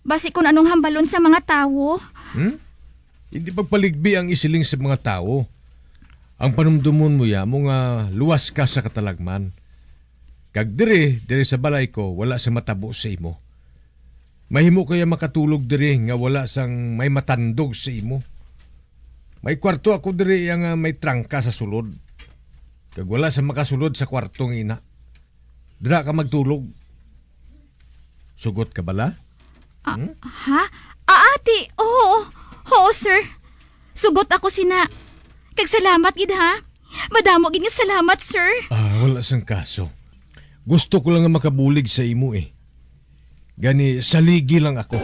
Basi kung anong hambalon sa mga tao. Hindi pagpaligbi ang isiling sa mga tao. Ang panumdumon mo ya, nga luwas ka sa katalagman. Kag diri sa balay ko, wala sa matabo sa imo. Mahimo kaya makatulog diri nga wala sang may matandog sa imo. May kwarto ako diri nga may trangka sa sulod. Kag wala sa makasulod sa kwartong ina. Dira ka magtulog. Sugot ka bala? Ha? Ate, oo. Oo, sir. Sugot ako sina. Kag salamat gid ha. Madamo gid nga salamat, sir. Wala sang kaso. Gusto ko lang nga makabulig sa imo eh. Gani, saligi lang ako.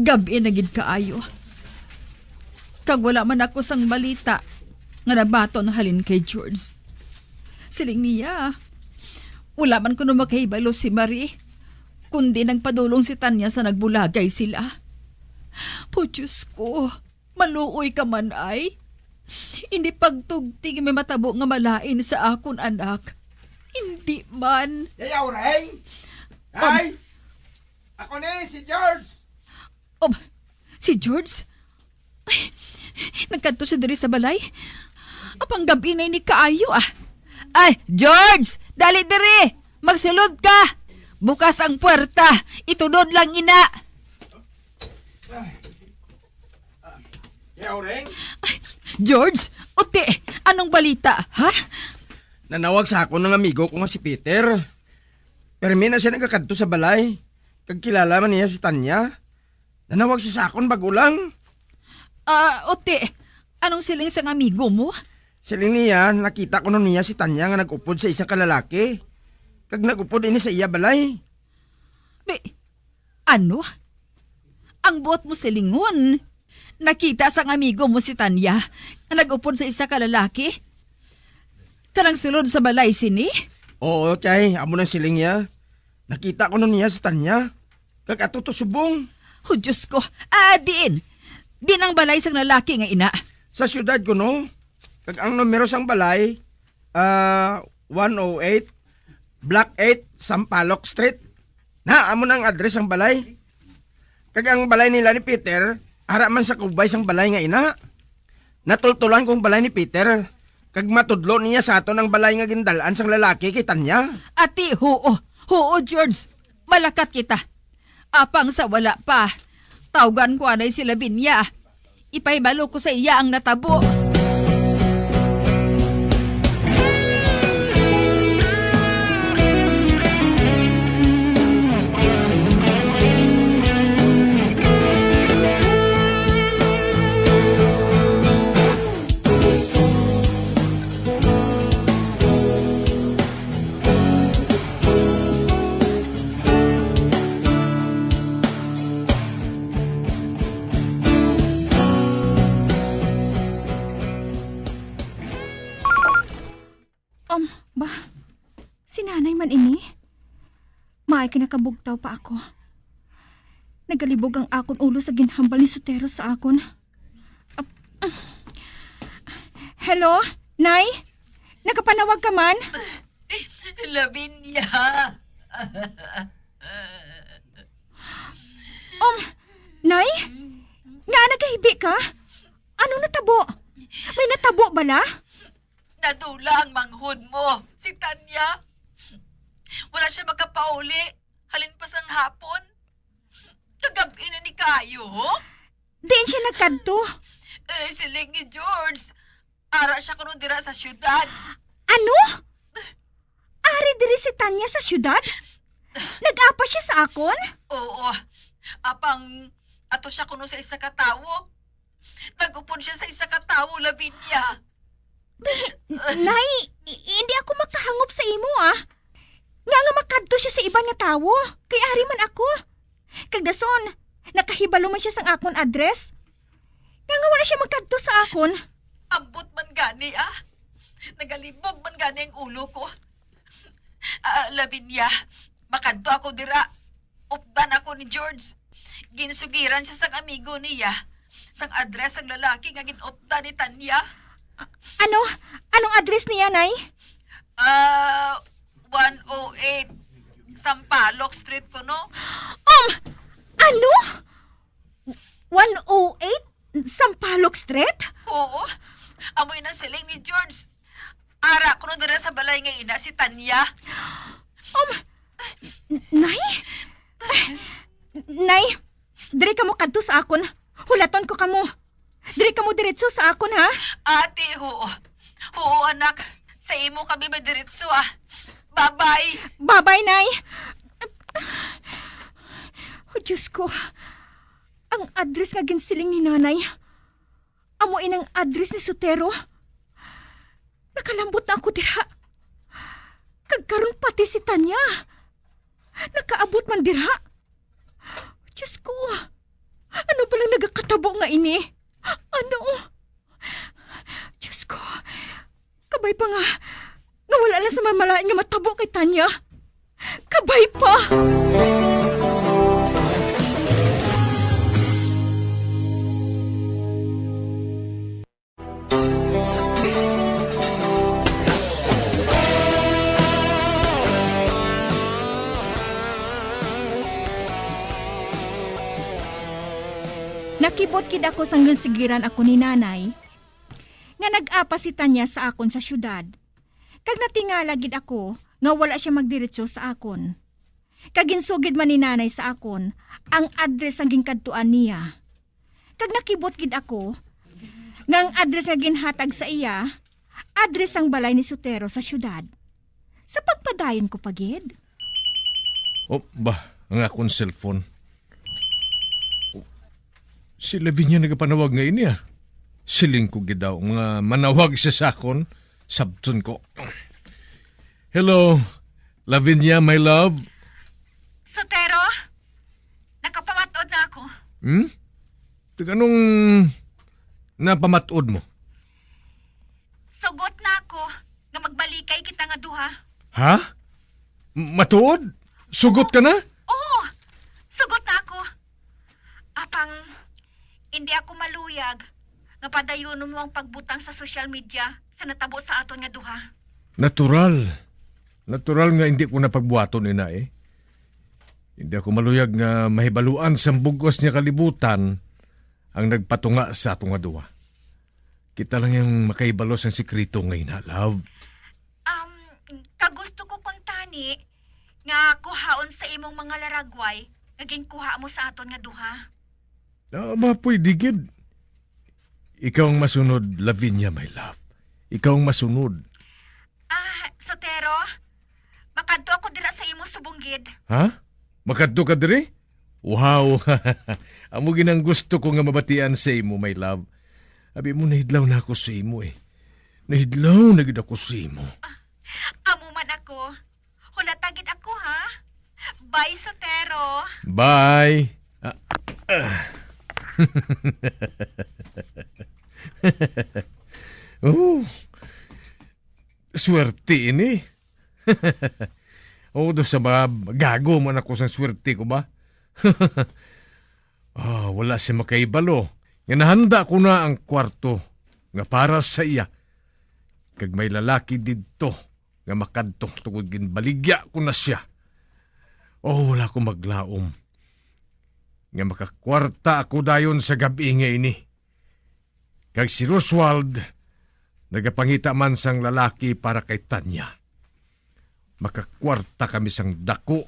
Gabi na gid kaayo. Kag wala man ako sang balita nga nabato na halin kay George. Siling niya, wala man kuno makahibalo si Marie, kundi nagpadulong si Tanya sa nagbulagay sila. Po Diyos ko, maluoy ka man ay. Hindi pagtugting may matabo nga malain sa akon anak. Hindi man. Yayaw rin! Ay! Ako ni, si George! Si George? Ay, nagkanto siya diri sa balay? Apang gabi na ini kaayo ah. Ay, George! Dali diri! Magsulod ka! Bukas ang puwerta! Itunod lang ina! Yayaw rin! George! Uti! Anong balita, ha? Nanawag sa ako ng amigo ko nga si Peter. Permi na siya nagkakanto sa balay. Kag kilala man niya si Tanya. Nanawag siya sa akon bago lang. Uti, anong siling sang amigo mo? Siling niya, nakita ko nun niya si Tanya nga nag-upod sa isang kalalaki. Kag nag-upod ini sa iya balay. Ano? Ang buot mo silingon. Nakita sang amigo mo si Tanya na nag-upod sa isa kalalaki? Kanang sulod sa balay sini? Oo, chay. Amo ng siling niya. Nakita ko nun niya si Tanya. Kag ato to subong. Oh, Diyos ko. Diin. Din ang balay sang lalaki nga ina. Sa syudad ko, no? Kag ang numero sang balay, 108, Block 8, Sampaloc Street. Na, amo ng address ang balay. Kag ang balay nila ni Peter, ara man sa kubay sang balay nga ina. Natultulan kong balay ni Peter. Kag matudlo niya sa ato ng balay nga gindalaan sang lalaki kay Tanya. Ati, oo, George. Malakat kita. Apang sa wala pa. Tawgan ko anay sila Binya. Ipahibalo ko sa iya ang natabo. Si nanay man ini? Maay kinakabugtaw pa ako. Nagalibog ang akon ulo sa ginhambal ni Sotero sa akon. Hello? Nay? Nakapanawag ka man? Labinya. Nay? Nga nagahibi ka? Ano natabo? May natabo bala? Nadula ang manghod mo, si Tanya. Wala siya magkapauli. Halin pa sang hapon. Kagabi na ni Kayo. Diin siya nagkanto. Siling ni George. Ara siya kuno dira sa syudad. Ano? Ari diri si Tanya sa syudad? Nag-apa siya sa akon? Oo. Apang ato siya kuno sa isa katawo. Nag-upon siya sa isa katawo, Lavinia. Nay, hindi ako makahangop sa imo Nga makadto siya sa iba nga tawo. Kay ari man ako. Kagdason, nakahibalo man siya sang akon address. Nga wala siya magkadto sa akon. Ambot man gani Nagalibog man gani ang ulo ko. Lavinia, makadto ako dira. Updan ako ni George. Ginsugiran siya sang amigo niya. Sang address ang lalaki nga ginupdan ni Tanya. Ano? Anong address niya, Nay? 108 Sampaloc Street ko, no? Ano? 108 Sampaloc Street? Oo. Amoy na siling ni George. Ara ko na dira sa balay nga ina si Tanya. Nay? Nay, diri ka mo kadto sa akon. Hulaton ko kamo. Diri ka mo diretso sa akon, ha? Ate, oo. Oo, anak. Sa imo kami madiretso, Bye-bye. Bye-bye, Nay. Oh, Diyos ko. Ang address nga ginsiling ni nanay. Amo inang address ni Sotero. Nakalambot na ako dira. Kagkaroon pati si Tanya. Nakaabot man dira. Diyos ko. Ano palang nagakatabo nga ini? Ano? Diyos ko, kabay pa nga wala lang sa mamalain nga matabo kay Tanya. Kabay pa! Nakibot kid ako sang sigiran ako ni nanay nga nag-apa si Tanya sa akon sa syudad. Kag natingala gid ako nga wala siya magdiretso sa akon. Kag ginsugid man ni nanay sa akon ang address ang ginkadtuan niya. Kag nakibot gid ako nga ang address nga ginhatag sa iya, address ang balay ni Sotero sa syudad. Sa pagpadayon ko pagid. Oh, ba, ang akong cellphone. Si Lavinia nagapanawag ngayon niya. Siling ko gidaw nga manawag siya sa akon. Sabton ko. Hello, Lavinia, my love. Sotero, nakapamatod na ako. Anong napamatod mo? Sugot na ako nga magbalikay kita nga duha. Ha? Matuod? Sugot ka na? Oo, sugot na ako. Apang, hindi ako maluyag nga padayon mo ang pagbutang sa social media sa natabo sa aton nga duha. Natural. Natural nga hindi ko napagbuhaton ina eh. Hindi ako maluyag nga mahibaluan sa bugos niya kalibutan ang nagpatunga sa atong nga duha. Kita lang yung makaibalos ang sikrito ngayon na, love. Kagusto ko kuntani nga kuhaon sa imong mga laragway nga ginkuha mo sa aton nga duha. Ba, pwede gid. Ikaw ang masunod, Lavinia, my love. Ikaw ang masunod. Sotero, makadto ako dira sa imong subunggid. Ha? Makadto ka diri? Wow! Amo ginang gusto ko nga mabatian sa imo, my love. Abi mo, nahidlaw na ako sa imo eh. Nahidlaw na gid ako sa imo. Amo man ako. Hulatagid ako, ha? Bye, Sotero. Bye! Oh, swerte ini. Oh, do sa mga gago man ako sa swerte ko ba? Wala siya makaibalo. Nga nahanda ko na ang kwarto nga para sa iya. Kag may lalaki didto nga makadto tungod ginbaligya ko na siya. Oh, wala ko maglaom. Nga makakwarta ako dayon sa gabi nga ini. Kag si Roswald, nagapangita man sang lalaki para kay Tanya. Makakwarta kami sang dako.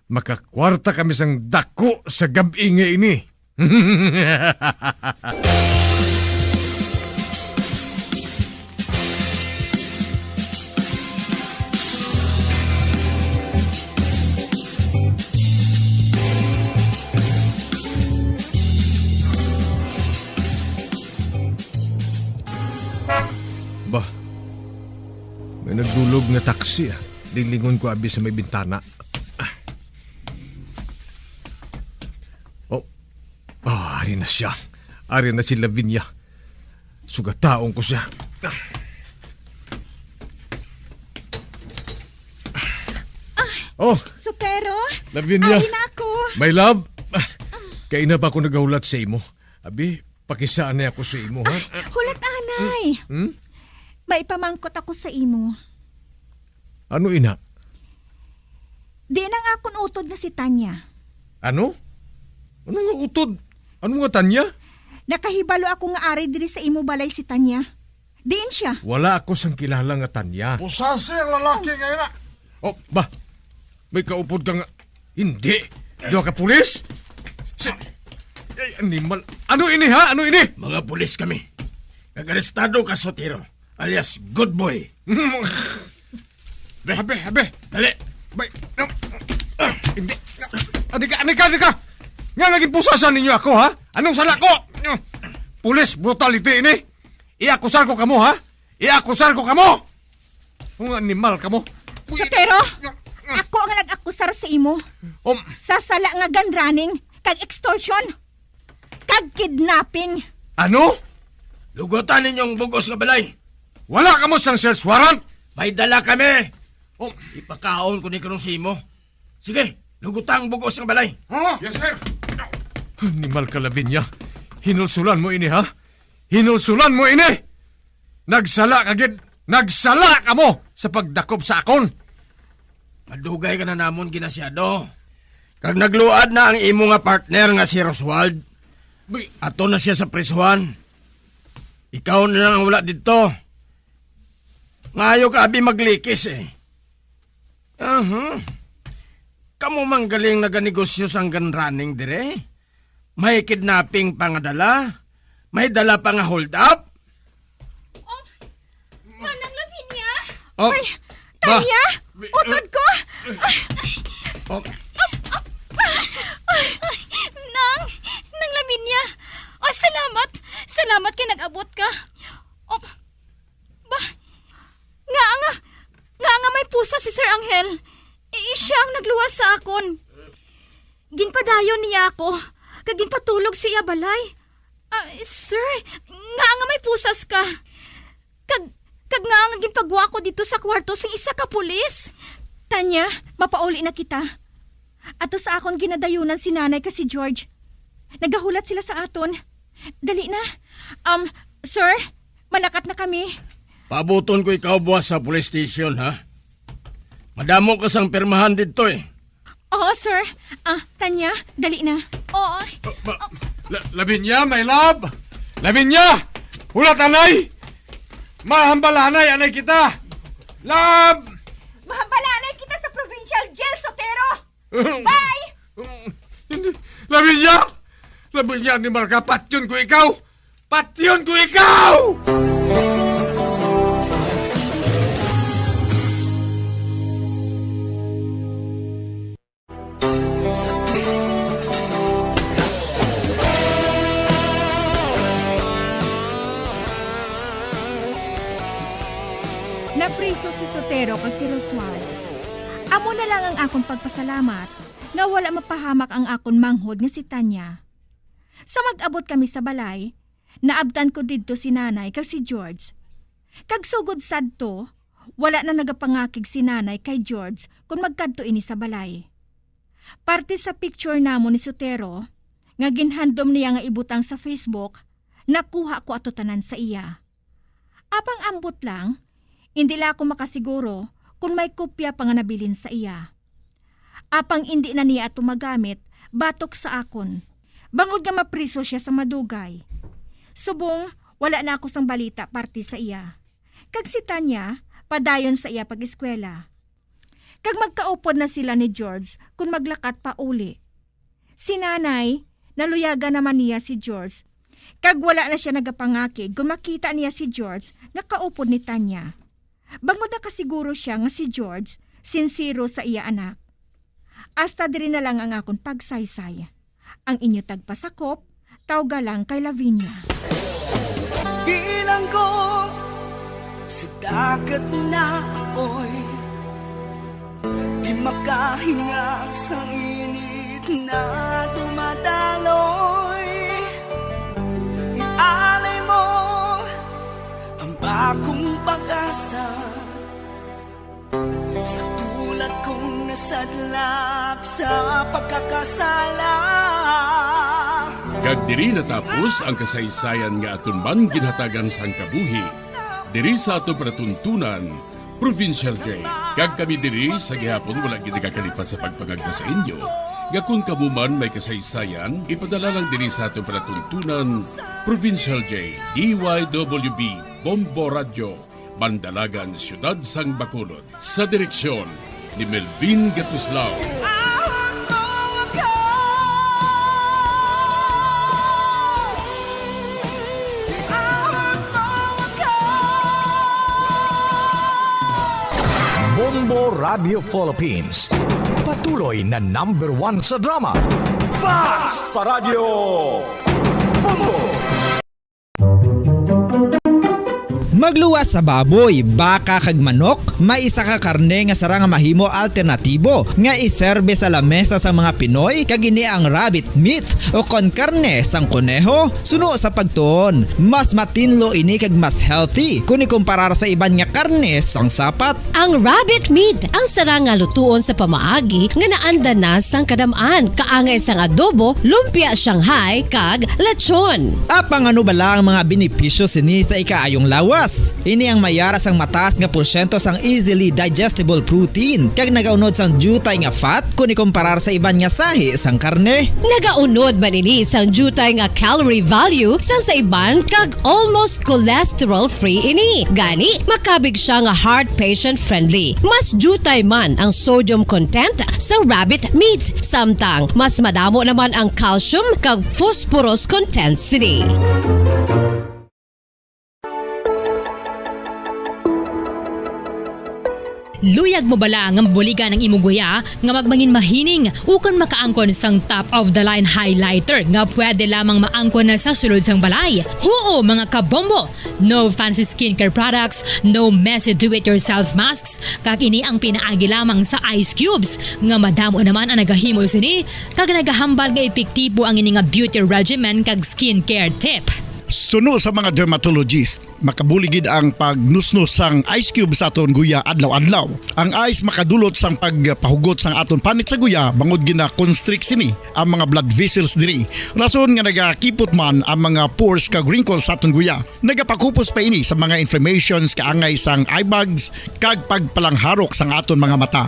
Makakwarta kami sang dako sa gabi nga ini. May nagdulog na taksi ah. Lilingon ko abi sa may bintana. Ari na siya. Ari na si Lavinia. Sugataon ko siya. Sotero, Lavinia. ari na ako. My love. Kaya na pa ako nagahulat sa imo. Abi, pakisaan na ako sa imo, ha? Hulat anay. Maipamangkot ako sa imo. Ano ina? Di nang akon utod na si Tanya. Ano? Ano nga utod? Ano nga Tanya? Nakahibalo ako nga ari diri sa imo balay si Tanya. Diin siya. Wala ako sang kilala nga Tanya. Pusasi ang lalaki ngayon na. Ba? May kaupod ka nga. Hindi. Doon ka pulis? Animal. Ano ini ha? Ano ini? Mga pulis kami. Nag-arestado ka, Sotero. Alias, good boy. Habe. Dali. Hindi. Anika. Nga naging pusasan ninyo ako, ha? Anong sala ko? Pulis brutality ini. Iakusar ko kamo, ha? Iakusar ko kamo! Kung animal kamo. Sotero, ako ang nag-akusar sa imo. Sa sala nga gun running, kag extortion. kag kidnapping. Ano? Lugutan ninyong bugos nga balay. Wala ka mo sang search warrant? May dala kami. Oh, ipakaon ko ni Krusimo. Sige, lugutang bugos nga balay. Yes, sir. Animal ka, Lavinia. Hinulsulan mo ini, ha? Hinulsulan mo ini! Nagsala ka, gid. Nagsala ka mo sa pagdakop sa akon. Madugay ka na namon ginasyado. Kag nagluad na ang imo nga partner nga si Roswald. Ato na siya sa prisuhan. Ikaw na lang ang wala dito. Ngayo ka abi maglikis eh. Kamu mang galing naganegosyo sang running dire? May kidnapping pa nga dala? May dala pa nga hold up? Manang Lavinia? Oh, Ay, Tanya! Utod ko! Oh. Nang Lavinia. Oh, salamat. Salamat kay nag-abot ka. Oh, nga may pusa si Sir Angel. Siya ang nagluwas sa akon. Ginpadayon niya ako. Kag ginpatulog siya balay. Sir, nga may pusas ka. Kag nga ginpagwa ko dito sa kwarto sing isa ka pulis. Tanya, mapauli na kita. Ato sa akon ginadayunan si nanay kasi George. Nagahulat sila sa aton. Dali na. Sir, malakat na kami. Pabuton ko ikaw buwas sa police station, ha? Madamo ka sang pirmahan dito eh. Oo, sir. Tanya, dali na. Oo. Lavinia, my love! Lavinia! Hulat, anay! Mahambalanay, anay kita! Love! Mahambalanay kita sa provincial jail, Sotero! Bye! Lavinia! Lavinia, ni Marka, patyon ko ikaw! Patyon ko ikaw! Napriso si Sotero kag si Roswald. Amo na lang ang akong pagpasalamat na wala mapahamak ang akon manghod nga si Tanya. Sa mag-abot kami sa balay, naabtan ko didto si nanay kag si George. Kag sugod sadto, wala na nagapangakig si nanay kay George kung magkadto ini sa balay. Parte sa picture namo ni Sotero, nga ginhandom niya nga ibutang sa Facebook, nakuha ko ato tanan sa iya. Apang ambot lang, hindi la ako makasiguro kung may kopya pa nga nabilin sa iya. Apang hindi na niya ato magamit, batok sa akon. Bangod nga mapriso siya sa madugay. Subong, wala na ako sang balita parte sa iya. Kag si Tanya, padayon sa iya pag-eskwela. Kag magkaupod na sila ni George kung maglakat pa uli. Si nanay, naluyaga naman niya si George. Kag wala na siya nagapangakig kung makita niya si George na kaupod ni Tanya. Bangod na kasiguro siya nga si George, sincero sa iya anak. Hasta diri na lang ang akong pagsaysay. Ang inyo tagpasakop, tawga lang kay Lavinia. Bilang ko sa dagat na apoy, di makahinga sa init na dumadaloy. Ialay mo ang bagong pag-asa sa tulad kong nasadlak sa pagkakasala. Kag diri natapos ang kasaysayan nga aton man ginhatagan sang kabuhi. Diri sa aton panatuntunan, Provincial J. Kag kami diri sa gihapon wala gid nagakalipat sa pagpangagda sa inyo. Nga kung kamo man may kasaysayan, ipadala lang diri sa aton panatuntunan, Provincial J. DYWB Bombo Radio, Bandalagan, Siyudad Sang Bacolod. Sa direksyon ni Melvin Gatuslao. Bombo Radio Philippines. Patuloy na #1 sa drama. Basta Radio Bombo! Magluwas sa baboy, baka kag manok, may isa ka karne nga sara nga mahimo alternatibo nga iserbe sa lamesa sa mga Pinoy kag ini ang rabbit meat o kon karne sang koneho. Suno sa pagtuon, mas matinlo ini kag mas healthy kung ikumparar sa iban nga karne sang sapat. Ang rabbit meat ang sara nga lutuon sa pamaagi nga naanda na sang kadamaan, kaangay sang adobo, lumpia Shanghai kag lechon. Apang ano bala ang mga benepisyo sini sa ikaayong lawas? Ini ang mayara sang mataas nga porsyento sang easily digestible protein kag nagaunod sang jutay nga fat kung ikumparar sa iban nga sahi sang karne. Nagaunod man ini sang jutay nga calorie value sang sa iban kag almost cholesterol free ini. Gani makabig siya nga heart patient friendly. Mas jutay man ang sodium content sa rabbit meat, samtang mas madamo naman ang calcium kag phosphorus content sini. Luyag mo bala nga buligan ng imuguya nga magmangin mahining ukon makaangkon sang top of the line highlighter nga pwede lamang maangkon na sa sulod sang balay. Huo mga kabombo! No fancy skincare products, no messy do-it-yourself masks, kag ini ang pinaagi lamang sa ice cubes nga madamo naman ang nagahimo sini kag nagahambal nga epektibo ang ini nga beauty regimen kag skincare tip. Suno sa mga dermatologist, makabuligid ang pagnusnos sang ice cube sa aton guya adlaw-adlaw. Ang ice makadulot sang pagpahugot sang aton panit sa guya bangod gina-constrict sini ang mga blood vessels diri. Rason nga nagakipot man ang mga pores kag wrinkles sa aton guya. Nagapakupos pa ini sa mga inflammations kaangay sang eye bags kag pagpalangharok sang aton mga mata.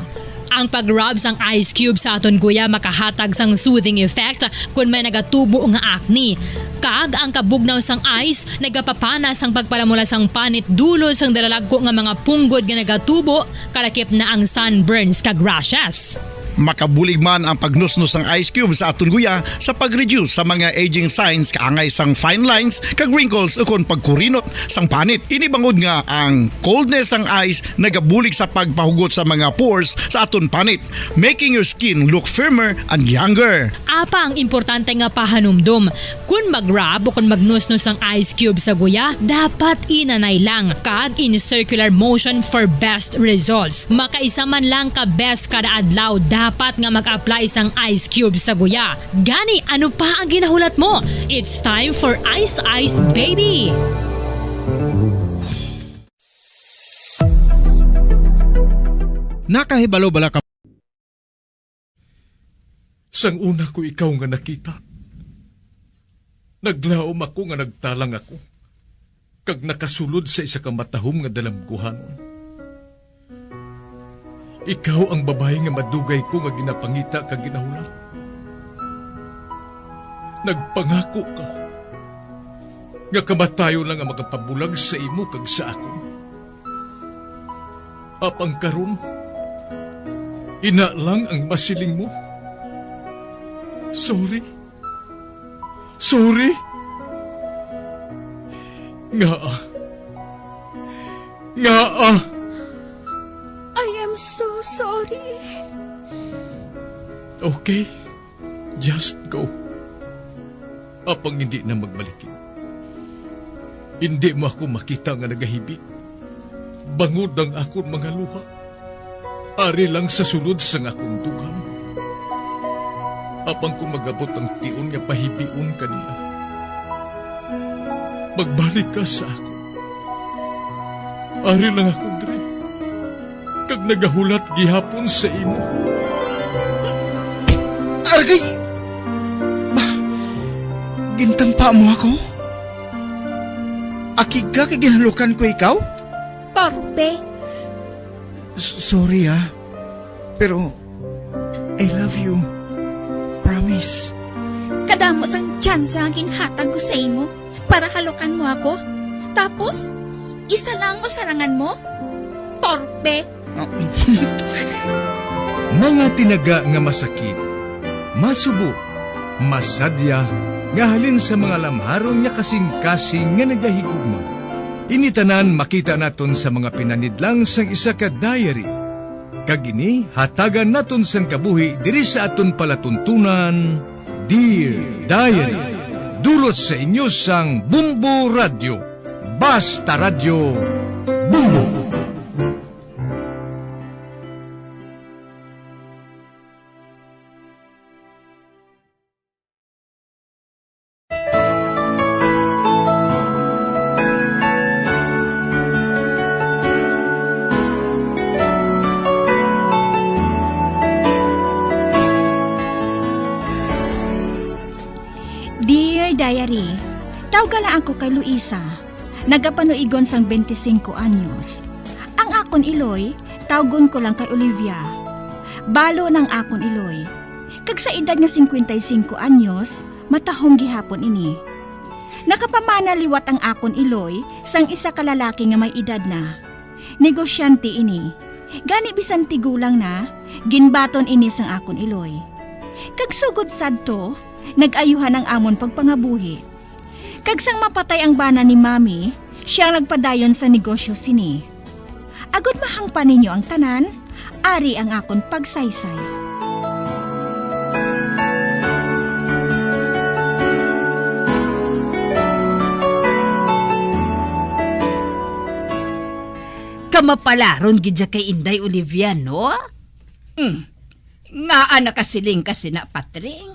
Ang pag-rub sang ice cube sa aton guya makahatag sang soothing effect kung may nagatubo nga acne. Kag ang kabugnaw sang ice nagapapana sang pagpalamula sang panit dulo sang dalalagko nga mga punggod nga nagatubo kalakip na ang sunburns kag rashes. Makabulig man ang pagnusnos ng ice cube sa aton guya sa pag-reduce sa mga aging signs kaangay sang fine lines kag wrinkles ukon pagkurinot sang panit. Ini bangod nga ang coldness sang ice nagabulig sa pagpahugot sa mga pores sa aton panit, making your skin look firmer and younger. Apa ang importante nga pahanumdum, kung mag-rub o kung magnusnos ang ice cube sa guya, dapat inanay lang kag in circular motion for best results. Makaisa man lang ka best kada adlaw dapat nga mag-apply sang ice cube sa guya. Gani, ano pa ang ginahulat mo? It's time for Ice Ice Baby! Nakahibalo bala ka? Sang una ko ikaw nga nakita, naglaom ako nga nagtalang ako, kag nakasulod sa isa ka matahom nga dalamguhanon. Ikaw ang babae nga madugay ko nga ginapangita kag ginahulat. Nagpangako ka nga kamatayo lang ang makapabulag sa imo kag sa ako. Apang karon, ina lang ang masiling mo. Sorry. Nga. I am so sorry. Okay, just go. Apang hindi na magbalikin. Hindi mo ako makita nga nagahibik. Bangod ang akong mga luha. Ari lang sa sulod sang akong dugang. Apang ko magabot ang tiun nga pahibiun kanila. Magbalik ka sa ako. Ari lang ako dre. Kag nagahulat gihapon sa imo. Argay! Gintampa mo ako? Akig ka kay ginalukan ko ikaw? Torpe. Sorry pero I love you. Promise. Kadamos ang tsansa ang ginhatag ko sa imo para halukan mo ako. Tapos, isa lang masarangan mo? Torpe. Mga tinaga nga masakit, masubo, masadya, nga halin sa mga lamharon nga kasing-kasing nga nagahigugma. Initanan makita naton sa mga pinanidlang sang isa ka diary. Kagini, hatagan naton sang kabuhi diri sa aton palatuntunan, Dear Diary. Dulot sa inyo sang Bumbo Radio. Basta Radio Bumbo. Dear Diary, tawgala ako kay Luisa. Nagapanuigon sang 25 anyos. Ang akon Iloy, tawgon ko lang kay Olivia. Balo ng akon Iloy. Kag sa edad nga 55 anyos, matahong gihapon ini. Nakapamana liwat ang akon Iloy sang isa ka lalaki nga may edad na. Negosyante ini. Gani bisan tigulang na, ginbaton ini sang akon Iloy. Kag sugod sadto, nag-ayuhan ang amon pagpangabuhi. Kagsang mapatay ang bana ni Mami, siya ang nagpadayon sa negosyo sini. Agod mahangpa ninyo ang tanan, ari ang akon pagsaysay. Kamapalaron gidya kay Inday Olivia, no? Nga anak kasiling kasi na Patring.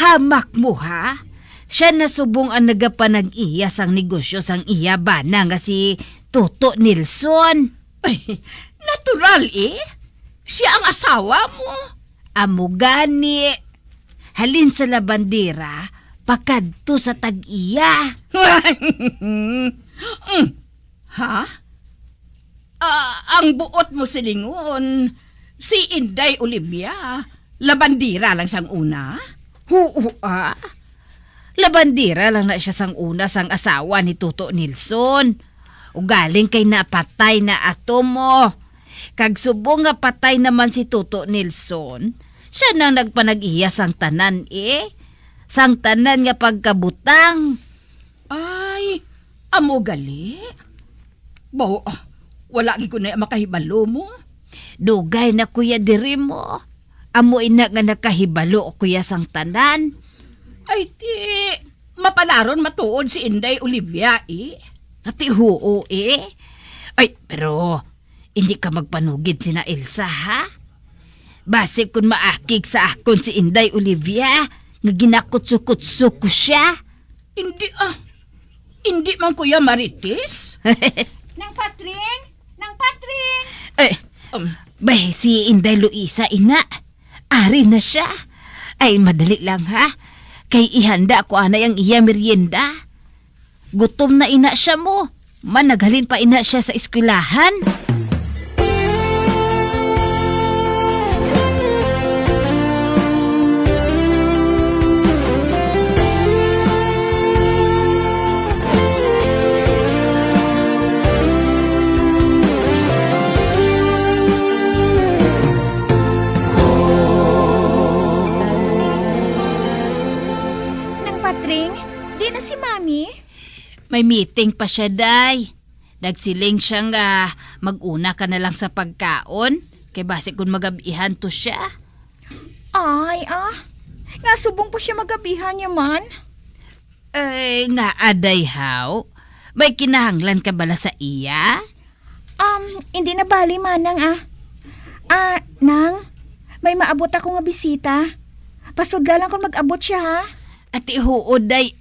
Hamak mo, ha? Siya nasubong ang nagapanag-iya sang negosyo sang iya bana nga si Toto Nilson. Ay, natural eh. Siya ang asawa mo. Amo gani. Halin sa labandera, pakadto sa tag-iya. Ha? Ang buot mo silingon, si Inday Olivia, labandira lang sang una? Huua. Labandira lang na siya sang una sang asawa ni Toto Nilson. O galing kay napatay na ato mo. Kag subong nga patay naman si Toto Nilson, siya nang nagpanag-iya sang tanan eh. Sang tanan nga pagkabutang. Ay, amo gali? Bo, wala gi ko na makahibalo mo. Dugay na kuya diri mo. Amo ina nga nakahibalo kuya sang tanan. Ay ti, mapalaron matuod si Inday Olivia eh. Ati huo eh. Ay, pero hindi ka magpanugid sina Elsa ha? Base kung maakig sa akon si Inday Olivia, nga ginakutsu-kutsu ko siya. Hindi man kuya Marites? Nang Patring! Nang Patring! Eh, bay, si Inday Luisa ina. Ari na siya. Ay, madali lang ha. Kay ihanda ko anay ang iya merienda. Gutom na ina siya mo. Managhalin pa ina siya sa eskwelahan. Si Mami? May meeting pa siya, Day. Nagsiling siya nga mag-una ka na lang sa pagkaon. Kay base kung magabihan to siya. Ay, nga subong pa siya magabihan niya man. Ay, nga aday how? May kinahanglan ka bala sa iya? Hindi na bali manang Nang, may maabot ako nga bisita. Pasudla lang kung mag-abot siya ha. Ati huod, Day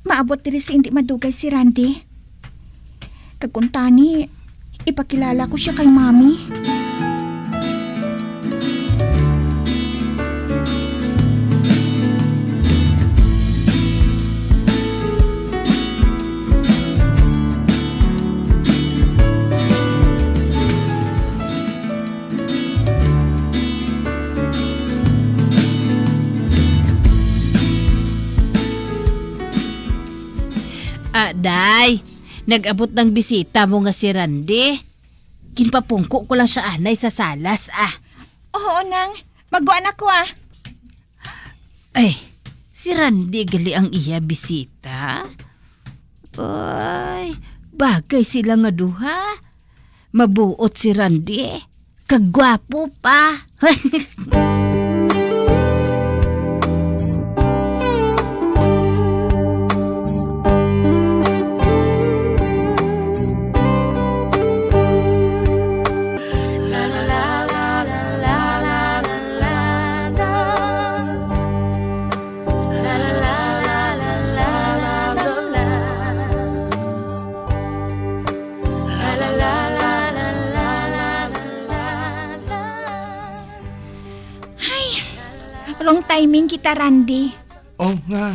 Maabot diri si hindi madugay si Randy. Kaguntani, ipakilala ko siya kay Mami. Day, nag-abot ng bisita mo nga si Randy. Kinpapungko ko lang siya anay sa salas Oo, Nang. Magwaan ako Ay, si Randy gali ang iya bisita. Ay, bagay sila nga duha. Mabuot si Randy. Kagwapo pa. Wrong timing kita, Randy. Oh nga,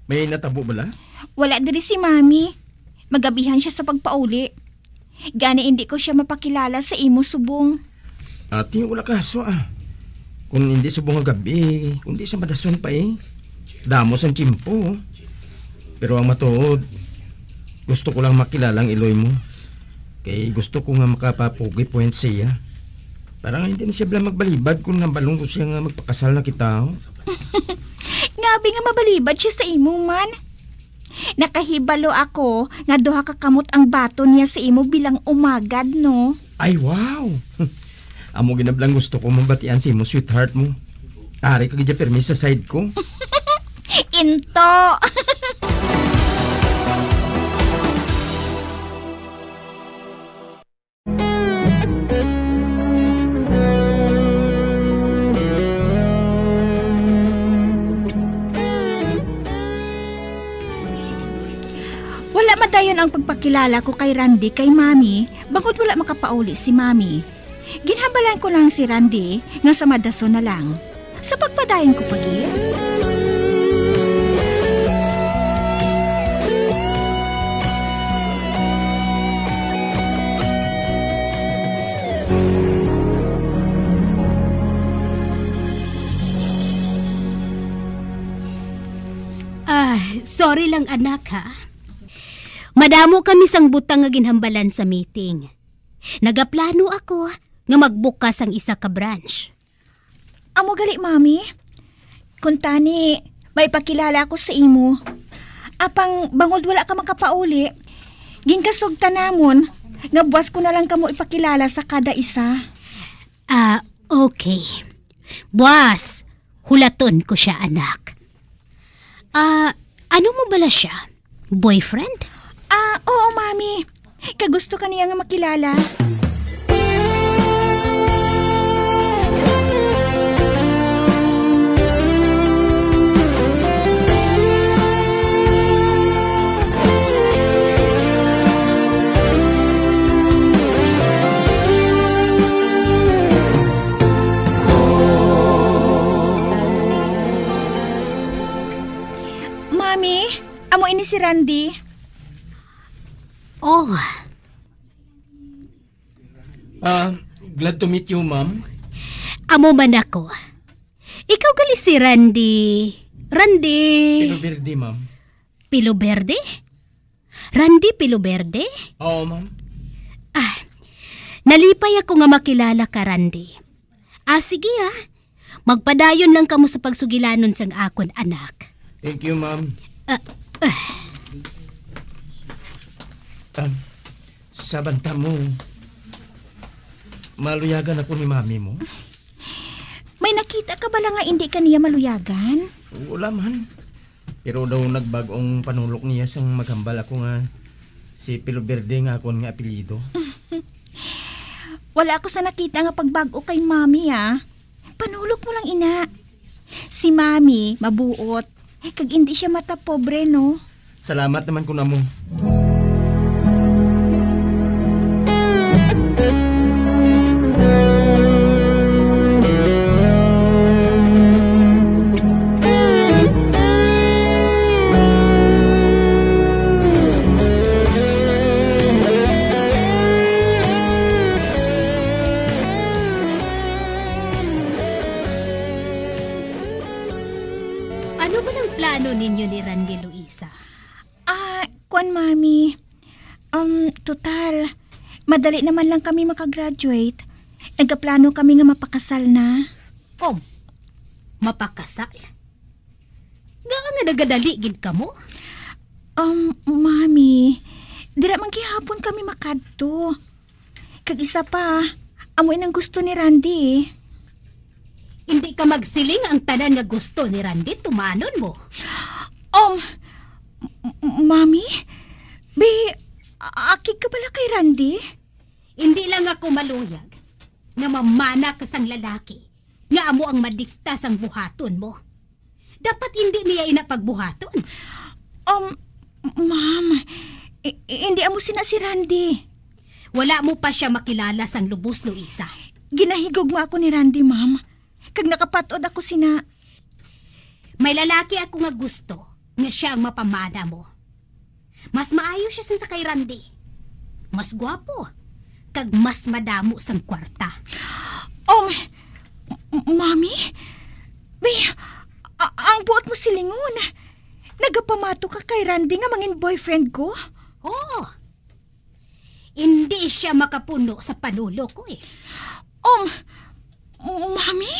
may natabo bala? Wala diri si Mami. Magabihan siya sa pagpauli. Gani hindi ko siya mapakilala sa imo subong. Ati, wala kaso Kung hindi subong nga gabi, kundi sa madason pa Damos ang tiyempo. Pero ang matuod, gusto ko lang makilalang iloy mo. Kay gusto ko nga makapapugi point siya. Parang hindi na siya bala magbalibad kung nabalong ko siya nga magpakasal na kita. Ngabi nga mabalibad siya sa imo man. Nakahibalo ako nga duha ka kamot ang bato niya sa imo bilang umagad, no? Ay, wow! Amo ginablang gusto ko mabatian si mo, sweetheart mo. Ari ka gidya permis sa side ko. Into! Wala madayon ang pagpakilala ko kay Randy kay Mami, bangod wala makapauli si Mami. Ginhambalan ko lang si Randy nga sa madason na lang. Sa pagpadayon ko pagi. Sorry lang anak ha. Madamo kami sang butang nga ginhambalan sa meeting. Nagaplano ako nga magbukas ang isa ka branch. Amo gali, Mami. Kung tani, may pakilala ko sa imo. Apang bangod wala ka makapauli, ginkasugta namon, nga buwas ko na lang kamo ipakilala sa kada isa. Okay. Buwas, hulaton ko siya anak. Ano mo bala siya? Boyfriend? Oo, Mami. Kagusto ka niya nga makilala. Mami, amo ini si Randy. Oh. Glad to meet you, ma'am. Amo man ako. Ikaw gali si Randy. Pilo Verde, ma'am. Pilo Verde? Randy Pilo Verde? Oo, ma'am. Nalipay ako nga makilala ka, Randy. Sige Magpadayon lang kamo sa pagsugilanon sang akon anak. Thank you, ma'am. Sa banta mo, maluyagan ako ni mami mo? May nakita ka bala nga hindi ka niya maluyagan? Wala man. Pero daw nagbagong panulok niya sang maghambal ako nga si Pilo Verde nga akon nga apelyido. Wala ako sa nakita nga pagbago kay Mami Panulok mo lang ina. Si Mami mabuot. Kag hindi siya mata pobre, no? Salamat naman ko na mo. Ano ba ang plano ninyo ni Randy Luisa? Kuan, Mami. Total, madali naman lang kami makagraduate. Nagkaplano kami nga mapakasal na. Oh, mapakasal? Nga nga nagadali gid ka mo? Mami, dira man gihapon kami makadto. Kag isa pa, amoy nang gusto ni Randy. Hindi ka magsiling ang tanan nga gusto ni Randy, tumanon mo. Mami, akig ka pala kay Randy? Hindi lang ako maluyag nga mamana ka sang lalaki nga amo ang madikta sang buhaton mo. Dapat hindi niya inapagbuhaton. Ma'am, hindi amo sina si Randy. Wala mo pa siya makilala sang lubos, Luisa. Ginahigog mo ako ni Randy, ma'am. Kag nakapatod ako sina. May lalaki ako nga gusto nga siya ang mapamana mo. Mas maayo siya sa kay Randy. Mas gwapo. Kag mas madamo sang kwarta. Mami? Bay, ang buot mo silingon. Nagapamato ka kay Randy nga mangin boyfriend ko? Oo. Hindi siya makapuno sa panulo ko eh. Mami?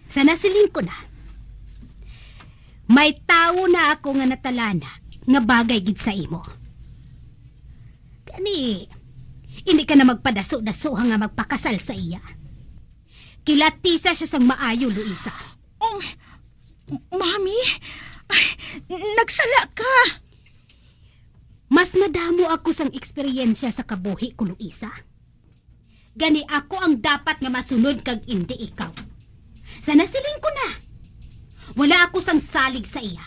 Sa nasiling ko na. May tao na ako nga natalana nga bagay gid sa imo. Kani, hindi ka na magpadaso-daso nga magpakasal sa iya. Kilatisa siya sang maayo, Luisa. Mami, nagsala ka. Mas madamo ako sang eksperyensya sa kabuhi ko, Luisa. Gani ako ang dapat nga masunod kag hindi ikaw. Sa nasiling ko na. Wala ako sang salig sa iya.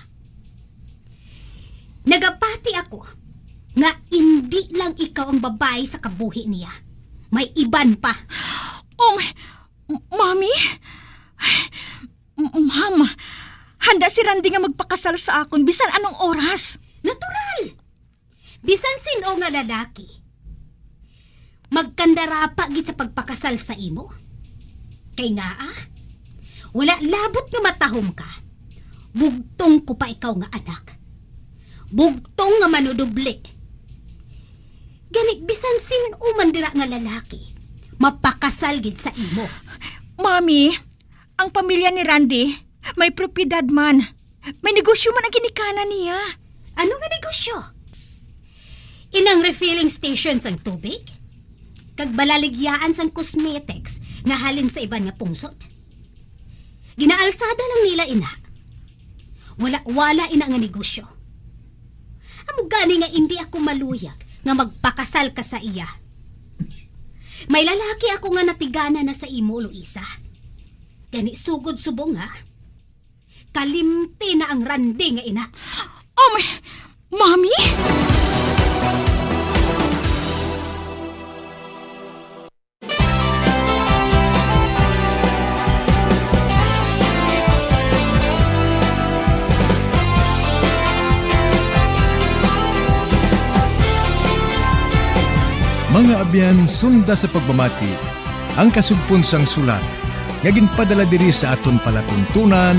Nagapati ako nga hindi lang ikaw ang babae sa kabuhi niya. May iban pa. Mami? Ma'am, handa si Randy nga magpakasal sa akon bisan anong oras. Natural! Bisan sino nga lalaki. Magkandara pa gid sa pagpakasal sa imo. Kay nga wala labot nga matahom ka. Bugtong ko pa ikaw nga anak. Bugtong nga manuduble. Ganit bisan sino man dira nga lalaki. Mapakasal gid sa imo. Mami, ang pamilya ni Randy may propiedad man. May negosyo man ang ginikanan niya. Ano nga negosyo? Inang refilling stations ang tubig? Kag balaligyaan sang cosmetics nga halin sa iban nga pungsod? Ginaalsada lang nila ina. Wala ina nga negosyo. Amo gani nga hindi ako maluyag nga magpakasal ka sa iya. May lalaki ako nga natigana na sa imo, Luisa. Gani sugod subong ha. Kalimti na ang Randy nga ina. Mami? Mga abyan, sunda sa pagmamati, ang kasugpon sang sulat, nga ginpadala diri sa aton palatuntunan,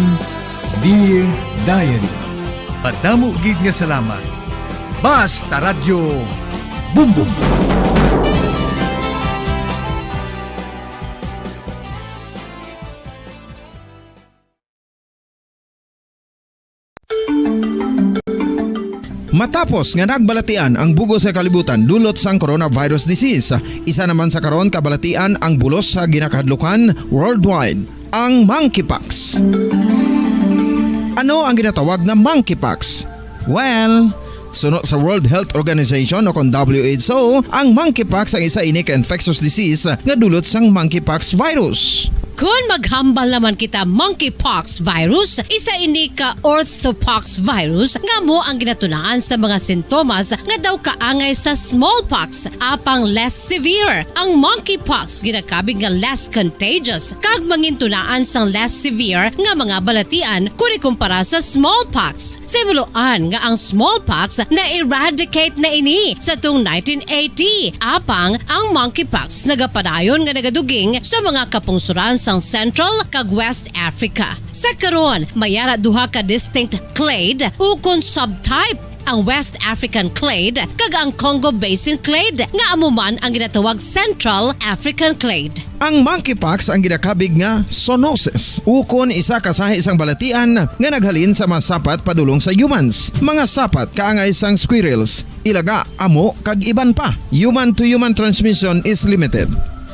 Dear Diary. Padamo gid nga salamat. Basta Radyo Bumbum. Matapos nga nagbalatian ang bugo sa kalibutan dulot sang coronavirus disease, isa naman sa karon kabalatian ang bulos sa ginakahadlukan worldwide, ang monkeypox. Ano ang ginatawag na monkeypox? Well, sunod sa World Health Organization o kung WHO, ang monkeypox ang isa ini ka infectious disease nga dulot sang monkeypox virus. Kung maghambal naman kita monkeypox virus, isa ini ka orthopox virus nga mo ang ginatunaan sa mga sintomas nga daw kaangay sa smallpox, apang less severe. Ang monkeypox ginakabig nga less contagious kag mangintunaan sang less severe nga mga balatian kung ikumpara sa smallpox. Simuloan nga ang smallpox na eradicate na ini sa tung 1980, apang ang monkeypox nagapadayon nga nagaduging sa mga kapungsuran sa Central kag West Africa. Sa karon, mayara duha ka distinct clade ukon subtype, ang West African clade kag ang Congo Basin clade nga amuman ang ginatawag Central African clade. Ang monkeypox ang ginakabig nga zoonosis, ukon isa kasahi isang balatian nga naghalin sa mga sapat padulong sa humans. Mga sapat kaangay sang squirrels, ilaga, amo kag iban pa. Human to human transmission is limited.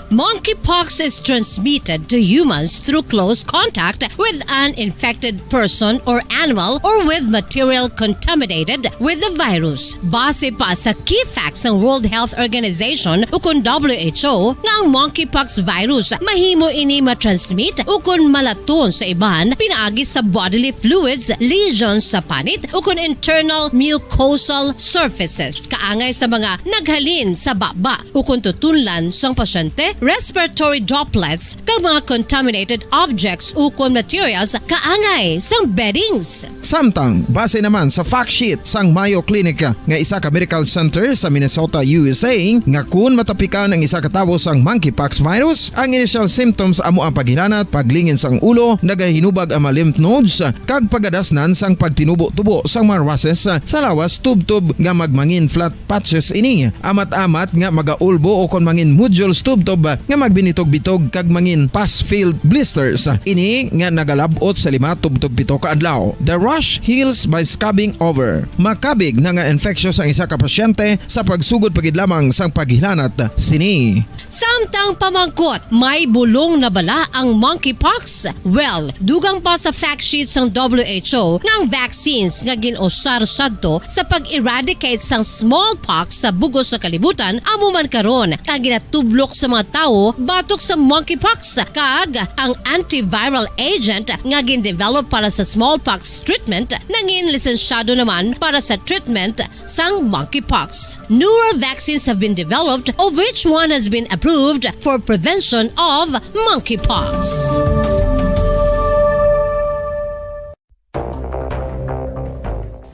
Monkeypox is transmitted to humans through close contact with an infected person or animal or with material contaminated with the virus. Base pa sa key facts ng World Health Organization ukon WHO nga ang monkeypox virus mahimo ini matransmit ukon malaton sa iban pinaagi sa bodily fluids, lesions sa panit ukon internal mucosal surfaces kaangay sa mga naghalin sa baba ukon tutunlan sang pasyente respiratory droplets kag mga contaminated objects ukon materials kaangay sang beddings. Samtang base naman sa fact sheet sang Mayo Clinic nga isa ka medical center sa Minnesota, USA nga kun matapikan ang isa ka tawo sang monkeypox virus, ang initial symptoms amo ang paghilanat, paglingin sang ulo, nagahinubag ang mga lymph nodes kag pagadasnan sang pagtinubo-tubo sang mga rashes sa lawas tubtob nga magmangin flat patches ini. Amat-amat nga magaulbo o kon mangin nodules tubtob nga magbinitog-bitog kag mangin pus-filled blisters. Ini nga nagalabot sa 5 tubtob 7 ka adlaw. The rash heals by scabbing over. Makabig na nga infectious ang isa ka pasyente sa pagsugod pagid lamang sang paghilanat sini. Samtang pamangkot, may bulong na bala ang monkeypox? Well, dugang pa sa fact sheet ng WHO ng vaccines nga ginusar sadto sa pag-eradicate sang smallpox sa bugos sa kalibutan amo man karon ang ginatublok sa mga tao batok sa monkeypox kag ang antiviral agent nga gin-develop para sa smallpox treatment nangin lisensyado naman para sa treatment sang monkeypox. Newer vaccines have been developed of which one has been approved for prevention of monkeypox.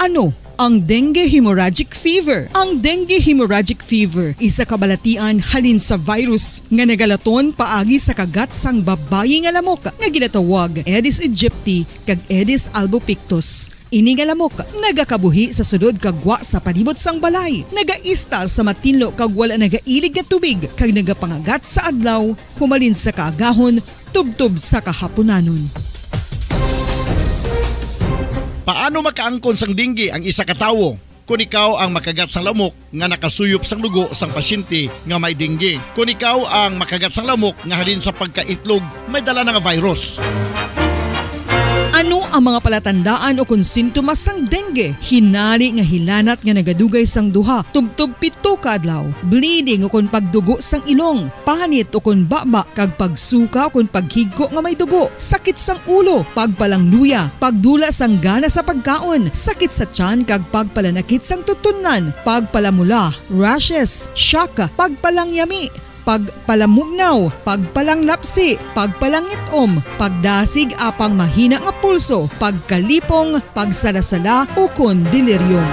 Ano ang dengue hemorrhagic fever? Ang dengue hemorrhagic fever isa kabalatian halin sa virus nga nagalaton paagi sa kagat sang babayi nga lamok nga ginatawag Aedes aegypti kag Aedes albopictus. Ini nga lamok nagakabuhi sa sudod kagwa sa palibot sang balay, nagaistar sa matinlo kag wala nagailig nga tubig kag nagapangagat sa adlaw, humalin sa kaagahon, tubtob sa kahaponanon. Paano makaangkon sang dengue ang isa ka tawo? Kung ikaw ang makagat sang lamok nga nakasuyop sang dugo sang pasyente nga may dengue. Kung ikaw ang makagat sang lamok nga halin sa pagkaitlog may dala nga virus. Ano ang mga palatandaan o kung sintomas sang dengue? Hinali nga hilanat nga nagadugay sang duha, tubtob 7 ka adlaw, bleeding o kung pagdugo sang ilong, panit o kung baba, kag pagsuka o kung paghigko nga may dugo, sakit sang ulo, pagpalangluya, pagdula sang gana sa pagkaon, sakit sa tiyan kag pagpalanakit sang tutunan, pagpalamula, rashes, shock, pagpalangyami, pagpalamugnaw, pagpalanglapsi, pagpalangitom, pagdasig apang mahina nga pulso, pagkalipong, pagsalasala o kon delirium.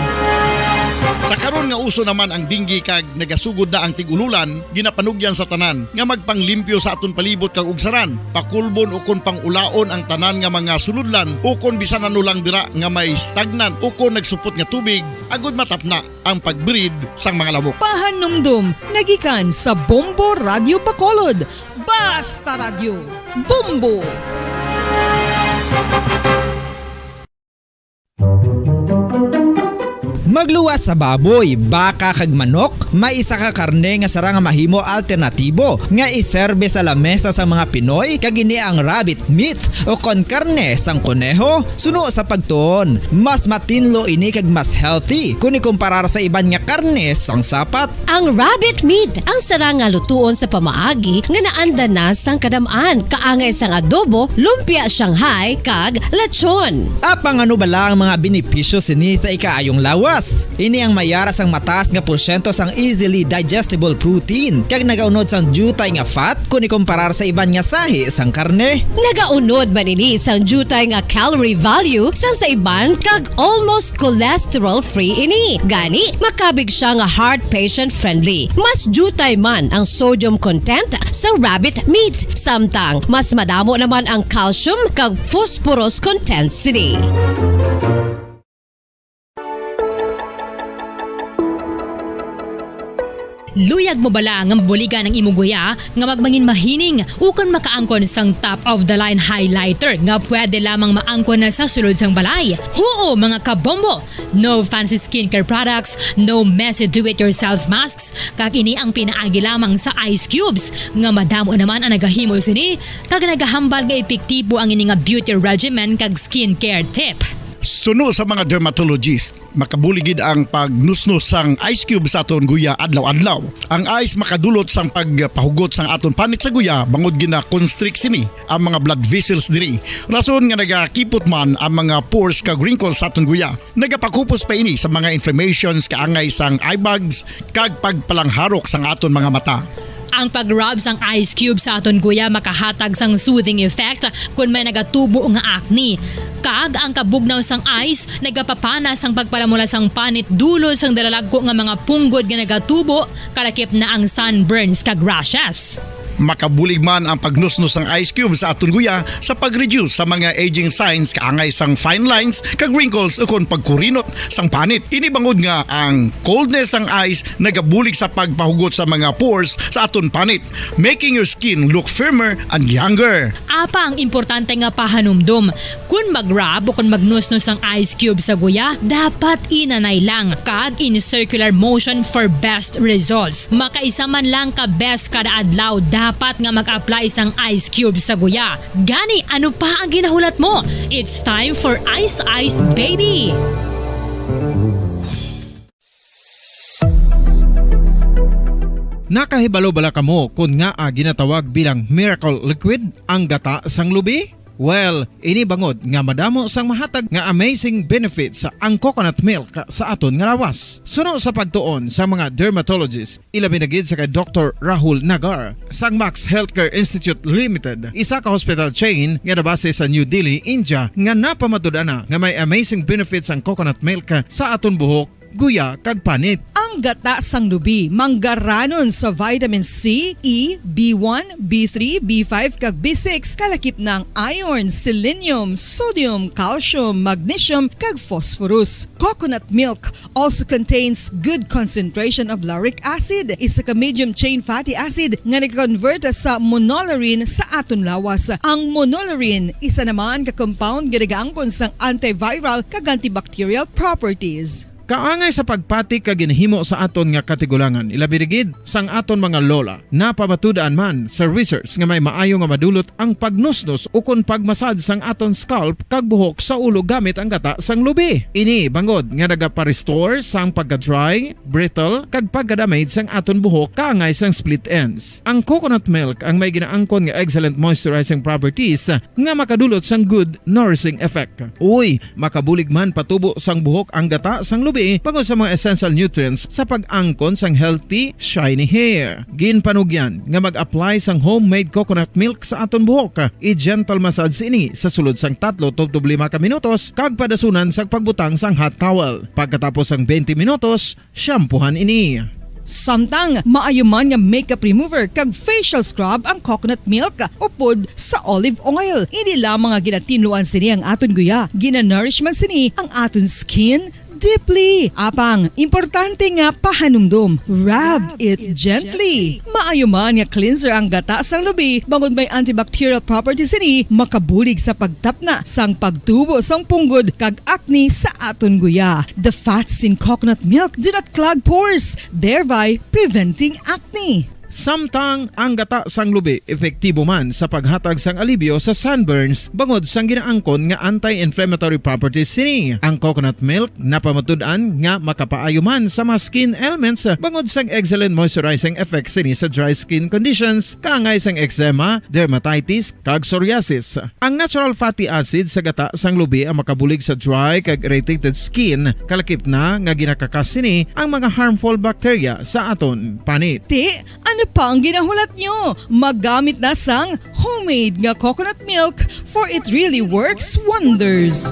Sa karon nga uso naman ang dengue kag nagasugod na ang tigululan, ginapanugyan sa tanan nga magpanglimpyo sa aton palibot kag ugsaran, pakulbon o kon pangulaon ang tanan nga mga suludlan o kon bisan ano lang dira nga may stagnan o kon nagsupot nga tubig agud matapna ang pagbreed sang mga lamok. Pahanumdum nagikan sa Bombo Radio Bacolod. Basta Radio Bombo. Magluwas sa baboy, baka kag manok, may isa ka karne nga sara nga mahimo alternatibo nga iserbe sa lamesa sa mga Pinoy kag ini ang rabbit meat o kon karne sang kuneho. Suno sa pagtuon, mas matinlo ini kag mas healthy kung ikumparar sa iban nga karne sang sapat. Ang rabbit meat ang sara nga lutuon sa pamaagi nga naanda na sang kadamaan, kaangay sang adobo, lumpia Shanghai kag lechon. Apang ano bala ang mga benepisyo sini sa ikaayong lawas? Ini ang mayara sang mataas nga porsyento sang easily digestible protein kag nagaunod sang jutay nga fat kung ikumparar sa iban nga sahi sang karne. Nagaunod man ini sang jutay nga calorie value sang sa iban kag almost cholesterol free ini. Gani makabig siya nga heart patient friendly. Mas jutay man ang sodium content sa rabbit meat, samtang mas madamo naman ang calcium kag phosphorus content sini. Luyag mo bala nga buligan ng imuguya nga magmangin mahining ukon makaangkon sang top of the line highlighter nga pwede lamang maangkon na sa sulod sang balay. Huo mga kabombo! No fancy skincare products, no messy do-it-yourself masks, kag ini ang pinaagi lamang sa ice cubes nga madamo naman ang nagahimo sini kag nagahambal nga epektibo ang ini nga beauty regimen kag skincare tip. Suno sa mga dermatologist, makabuligid ang pagnusnos sang ice cube sa aton guya adlaw-adlaw. Ang ice makadulot sang pagpahugot sang aton panit sa guya bangod gina-constrict sini ang mga blood vessels diri. Rason nga nagakipot man ang mga pores kag wrinkles sa aton guya. Nagapakupos pa ini sa mga inflammations kaangay sang eye bags kag pagpalangharok sang aton mga mata. Ang pag-rub sang ice cube sa aton guya makahatag sang soothing effect kung may nagatubo nga acne. Kag ang kabugnaw sang ice nagapapana sang pagpalamula sang panit dulol sang dalalagko nga mga punggod nga nagatubo kalakip na ang sunburns kag rashes. Makabulig man ang pagnusnos ng ice cube sa aton guya sa pag-reduce sa mga aging signs kaangay sang fine lines kag wrinkles ukon pagkurinot sang panit. Inibangod nga ang coldness sang ice nagabulig sa pagpahugot sa mga pores sa aton panit, making your skin look firmer and younger. Apa ang importante nga pahanumdum. Kung mag-rub o kung magnusnos ang ice cube sa guya, dapat inanay lang kag in circular motion for best results. Makaisa man lang ka best kada adlaw dapat nga mag-apply sang ice cube sa guya. Gani, ano pa ang ginahulat mo? It's time for Ice Ice Baby! Nakahibalo bala kamo kung nga ginatawag bilang miracle liquid ang gata sang lubi? Well, ini bangod nga madamo sang mahatag nga amazing benefit sa ang coconut milk sa aton nga lawas. Suno sa pagtuon sa mga dermatologist, ilabi na gid sa kay Dr. Rahul Nagar sang Max Healthcare Institute Limited, isa ka hospital chain nga nabase sa New Delhi, India, nga napamatud-ana nga may amazing benefits ang coconut milk sa aton buhok, guya kag panit. Ang gata sang lubi manggaranon sa vitamin C, E, B1, B3, B5 kag B6 kalakip ng iron, selenium, sodium, calcium, magnesium kag phosphorus. Coconut milk also contains good concentration of lauric acid, isa ka medium chain fatty acid nga nag-convert sa monolaurin sa aton lawas. Ang monolaurin isa naman ka compound nga nagaangkon sang antiviral kag antibacterial properties. Kaangay sa pagpati ka ginhimo sa aton nga katigulangan, ilabirigid sang aton mga lola, napamatudan man sa research nga may maayo nga madulot ang pagnusnos ukon pagmasad sang aton scalp kag buhok sa ulo gamit ang gata sang lubi. Ini bangod nga nagapa-restore sang pagka-dry, brittle kag pagka-damage sang aton buhok kaangay sang split ends. Ang coconut milk ang may ginaangkon nga excellent moisturizing properties nga makadulot sang good nourishing effect. Uy, makabulig man patubo sang buhok ang gata sang lubi pagod sa mga essential nutrients sa pag-angkon sang healthy, shiny hair. Ginpanugyan nga mag-apply sang homemade coconut milk sa aton buhok. I-gentle massage ini sa sulod sang 3 to 5 ka minutos kag padasunan sang pagbutang sang hot towel. Pagkatapos sang 20 minutos, shampoohan ini. Samtang maayo man nga makeup remover kag facial scrub ang coconut milk upod sa olive oil. Hindi lamang nga ginatinluan sini ang aton guya, ginanourish man sini ang aton skin deeply. Apang, importante nga pahanumdum. Rub it gently. Maayo man nga cleanser ang gata sang lubi, bangod may antibacterial properties ini, makabulig sa pagtapna sang pagtubo sang punggod kag acne sa aton guya. The fats in coconut milk do not clog pores, thereby preventing acne. Samtang ang gata sang lubi epektibo man sa paghatag sang alibyo sa sunburns bangod sang ginaangkon nga anti-inflammatory properties sini. Ang coconut milk napamatud-an nga makapaayo man sa mga skin ailments bangod sang excellent moisturizing effect sini sa dry skin conditions kaangay sang eczema, dermatitis kag psoriasis. Ang natural fatty acid sa gata sang lubi ang makabulig sa dry kag irritated skin kalakip na nga ginakakas sini ang mga harmful bacteria sa aton panit. Ano pa ang ginahulat nyo? Maggamit na sang homemade nga coconut milk for it really works wonders.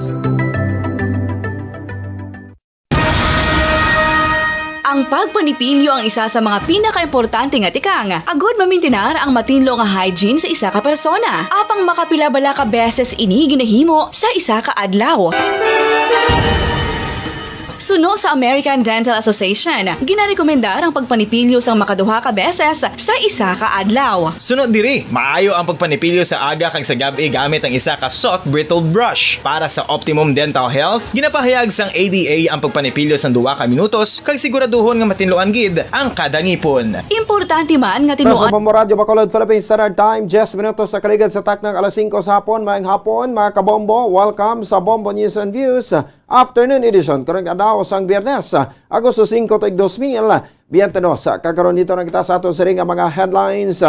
Ang pagpanipilyo ang isa sa mga pinaka-importante nga tikang. Agod mamintinar ang matinlo nga hygiene sa isa ka persona. Apang makapila-bala ka beses ini ginahimo sa isa ka adlaw. Suno sa American Dental Association, ginarekomendar ang pagpanipilyo sang makaduha ka beses sa isa ka adlaw. Sunod diri, maayo ang pagpanipilyo sa aga kag sa gabi gamit ang isa ka soft brittle brush. Para sa optimum dental health, ginapahayag sang ADA ang pagpanipilyo sang 2 ka minutos kag siguraduhon nga matinloan gid ang kada ngipon. Importante man nga tinuan. Sa Radyo Bacolod Philippines Standard Time, 10 minutos sa kaligid sa taknang alas 5 sa hapon. Maayong hapon mga kabombo, welcome sa Bombo News and Views Afternoon Edition. Karong adlaw sang Biyernes, Agosto 5, 2022. Kakaroon dito na kita sa aton siring nga mga headlines.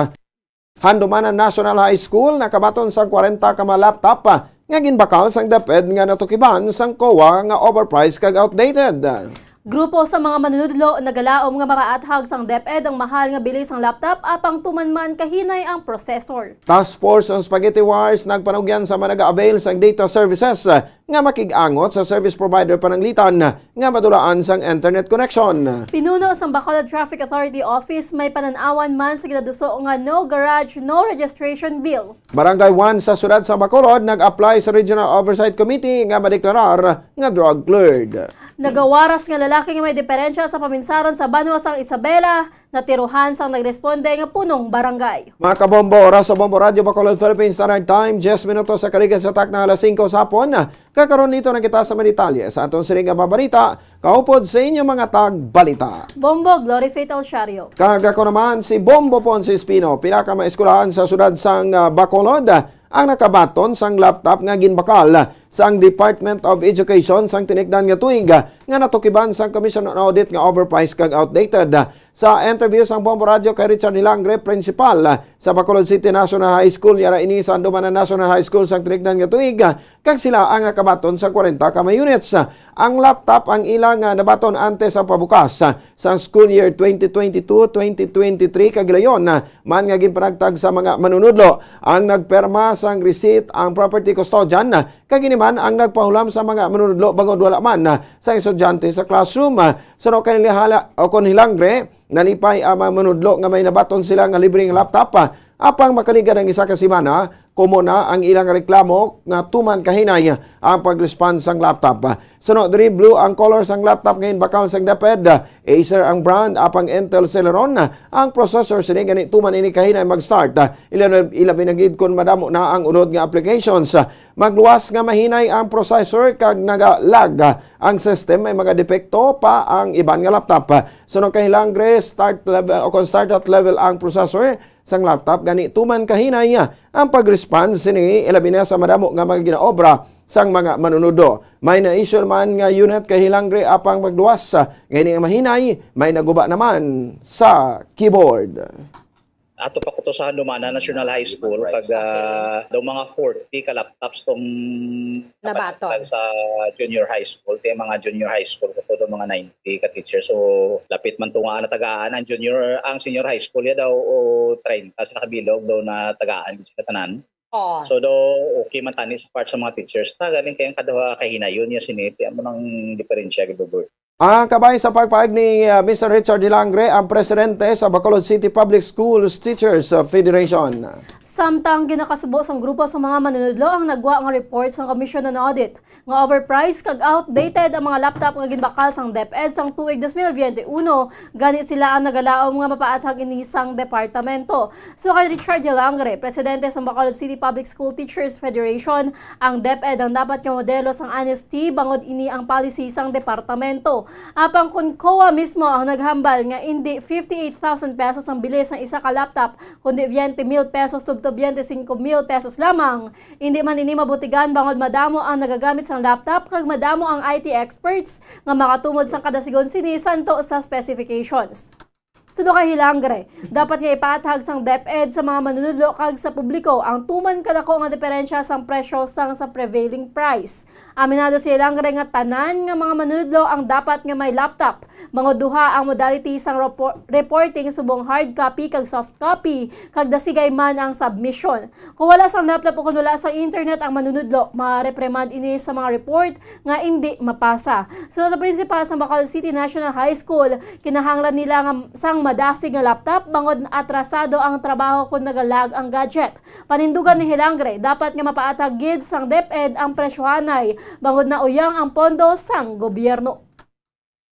Handumanan National High School nakabaton sang 40 ka mga laptop nga ginbakal sang DepEd nga natukiban sang COA nga overpriced kag outdated. Grupo sa mga manunudlo nagalaom nga makaathag sang DepEd ang mahal nga bilis ang laptop apang tumanman kahinay ang processor. Task Force on Spaghetti Wars nagpanugyan sa managa-avail sang data services nga makig-angot sa service provider pananglitan nga madulaan sang internet connection. Pinuno sang Bacolod Traffic Authority Office may pananawan man sa ginaduso nga no garage, no registration bill. Barangay 1 sa siyudad sa Bacolod nag-apply sa Regional Oversight Committee nga madeklarar nga drug cleared. Nagawaras nga lalaki nga may diferensya sa paminsaron sa Banwa sang Isabela, natiruhan sang nagresponde nga punong barangay. Mga kabombo, oras sa Bombo Radio Bacolod Philippines Standard Time, 10 minutos sa kaligan sa tak na alas 5 sa hapon. Kakaroon dito na kita sa Manitalya sa atong siring nga babarita, kaupod sa inyo mga tag-balita. Bombo, Glory Fatal Shario. Kagako naman si Bombo Ponce Espino, pinakamaeskulahan sa sudad sang Bacolod, ang nakabaton sang laptop nga ginbakal sang Department of Education sang tinigdan nga tuig nga natukiban sang Commission on Audit nga overpriced kag outdated. Sa interview sang Bombo Radio kay Richard Hilangre, principal sa Bacolod City National High School, yara ini sa Andumanan National High School sang tinigdan nga tuig, kag sila ang nakabaton sa 40 ka may units. Ang laptop ang ilang nabaton antes sa pabukas sang school year 2022-2023 kag layon man nga ginpanagtag sa mga manunudlo ang nagperma sang receipt ang property custodian kag man ang nagpahulam sa mga manunudlo bangod wala man sa estudyante sa classroom. Suno kay Hilangre, nalipay ang mga manunudlo nga may nabaton sila nga libreng laptop apang makaligad ang isa ka semana, kumo na ang ilang reklamo nga tuman kahinay ang pag-response sang laptop. Sunod diri blue ang color sang laptop ngayon bakal sang DepEd, Acer ang brand apang Intel Celeron ang processor sini gani tuman ini kahinay mag-start. Ilabi na gid kun madamo na ang unod nga applications. Magluwas nga mahinay ang processor kag naga-lag ang system, may mga depekto pa ang iban nga laptop. Sunod kay Hilangre, start level o kung start at level ang processor sang laptop gani tuman kahinay ang pag-response sini ilabi na sa madamo nga mga ginaobra sang mga manunudo. May na-issue man nga unit kay Hilangre apang magluwas gani nga mahinay, may naguba naman sa keyboard. Ato pa ko to sa Hanumana National High School kag daw mga 40 ka laptops tong nabaton sa junior high school, ti mga junior high school ko to mga 90 ka teachers. So lapit man tunga na tagaan ang senior high school ya daw o 30 sa kabilog daw na tagaan sa tanan. Oh. So do okay man tani sa part sa mga teachers ta galing kayang kadawa kahinayon ya siniti amo nang diferensya gibubur. Ang kabay sa pagpaig ni Mr. Richard Hilangre, ang presidente sa Bacolod City Public Schools Teachers Federation. Samtang ginakasubo sang grupo sa mga manunudlo ang nagwa nga report sa Commission on Audit nga overpriced kag outdated ang mga laptop nga ginbakal sang DepEd sang tuig 2021, gani sila ang nagalaom nga mapaathag ini sang departamento. So kay Richard Hilangre, presidente sa Bacolod City Public School Teachers Federation, ang DepEd ang dapat nga modelo sang honesty bangod ini ang policy sang departamento. Apang kun COA mismo ang naghambal nga hindi 58,000 pesos ang bilis ng isa ka laptop kundi 20,000 pesos tubtob 25,000 pesos lamang. Hindi man ini mabutigan bangod madamo ang nagagamit sang laptop kag madamo ang IT experts nga makatumod sang kada sigon sinisanto sa specifications. Sudo kay Hilangre, dapat nga ipaathag sang DepEd sa mga manunudlo kag sa publiko ang tuman kadako nga diferensya sang presyo sang sa prevailing price. Aminado si Hilangre nga tanan nga mga manunudlo ang dapat nga may laptop. Mga duha ang modality sang reporting subong hard copy kag soft copy kag dasigay man ang submission. Kung wala sang laptop o kung wala sang internet ang manunudlo, ma-reprimand ini sa mga report nga hindi mapasa. So sa principal sa Bacolod City National High School, kinahanglan nila nga sang madasig nga laptop bangod atrasado ang trabaho kung nagalag ang gadget. Panindugan ni Hilangre, dapat nga mapaatag gid sang DepEd ang presyohanay bangod na uyang ang pondo sang gobyerno.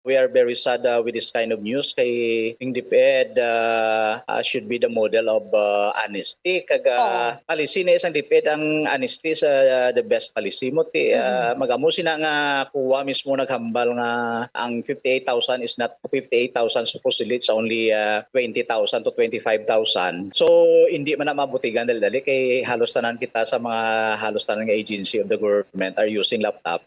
We are very sad with this kind of news kay yung DepEd should be the model of honesty kag policy na isang DepEd ang honesty sa the best policy mo ti magamo sina nga kuwa mismo naghambal nga ang 58,000 is not 58,000 supposedly it's only 20,000 to 25,000. So hindi man na mabutigan dali kay halos tanan kita sa mga halos tanan nga agency of the government are using laptop.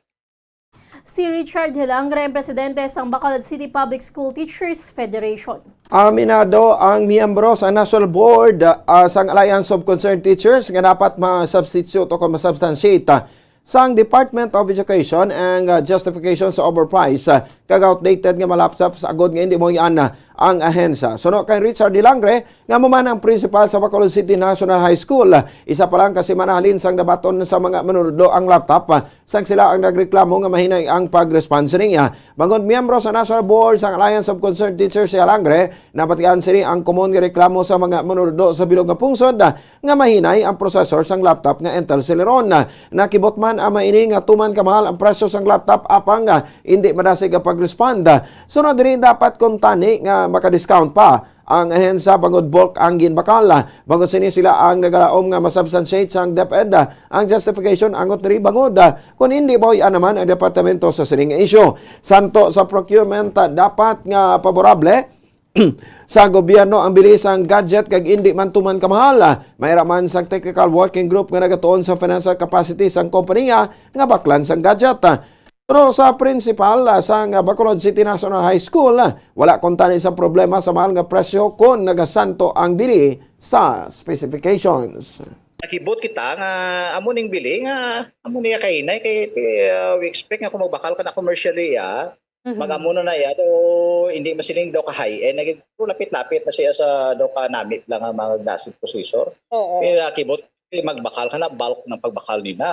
Si Richard Hilangre, ang presidente sa Bacolod City Public School Teachers Federation. Aminado ang miyembro sa National Board sa Alliance of Concerned Teachers nga dapat ma-substitute o ma-substantiate sang Department of Education ang justification sa overprice kag outdated nga malaptop sa agod nga hindi mo yan ang ahensya. Suno kay Richard Dilangre nga man ang principal sa Bacolod City National High School. Isa pa lang kasi manahalin sang dabaton sa mga manunodlo ang laptop sang sila ang nagreklamo nga mahinay ang pag-response niya. Bangod miyembro sa National Board sang Alliance of Concerned Teachers si Dilangre, napatian sini ang common nga reklamo sa mga manunodlo sa bilog nga pungsod nga mahinay ang processor sang laptop nga Intel Celeron. Nakibot man ang maini nga tuman kamahal ang presyo sang laptop apang hindi madasig ang pag-respond. Sunod din dapat kung tani nga maka-discount pa ang ahensya bangod bulk ang ginbakal. Bangod sini sila ang nagalaom nga masubstantiate sang DepEd ang justification angot diri bangod kung hindi mo naman ang departamento sa sining issue. Santo sa procurement dapat nga paborable sa gobyerno ang bilis ang gadget kag hindi man tuman kamahal. Mayra man sang technical working group nga nagatuon sa financial capacity sang kompanya nga baklan sang gadget. Pero sa principal sang Bacolod City National High School, wala kontani sa problema sa mahal nga presyo kung nagasanto ang bili sa specifications. Nakibot kita nga amo ning bili nga amo niya kay inay kay we expect nga kung magbakal ka na commercially magamuno na ya do hindi masiling daw ka high end lapit-lapit na siya sa daw ka namit lang ang mga gasol processor. Kaya nakibot magbakal ka na bulk ng pagbakal nila.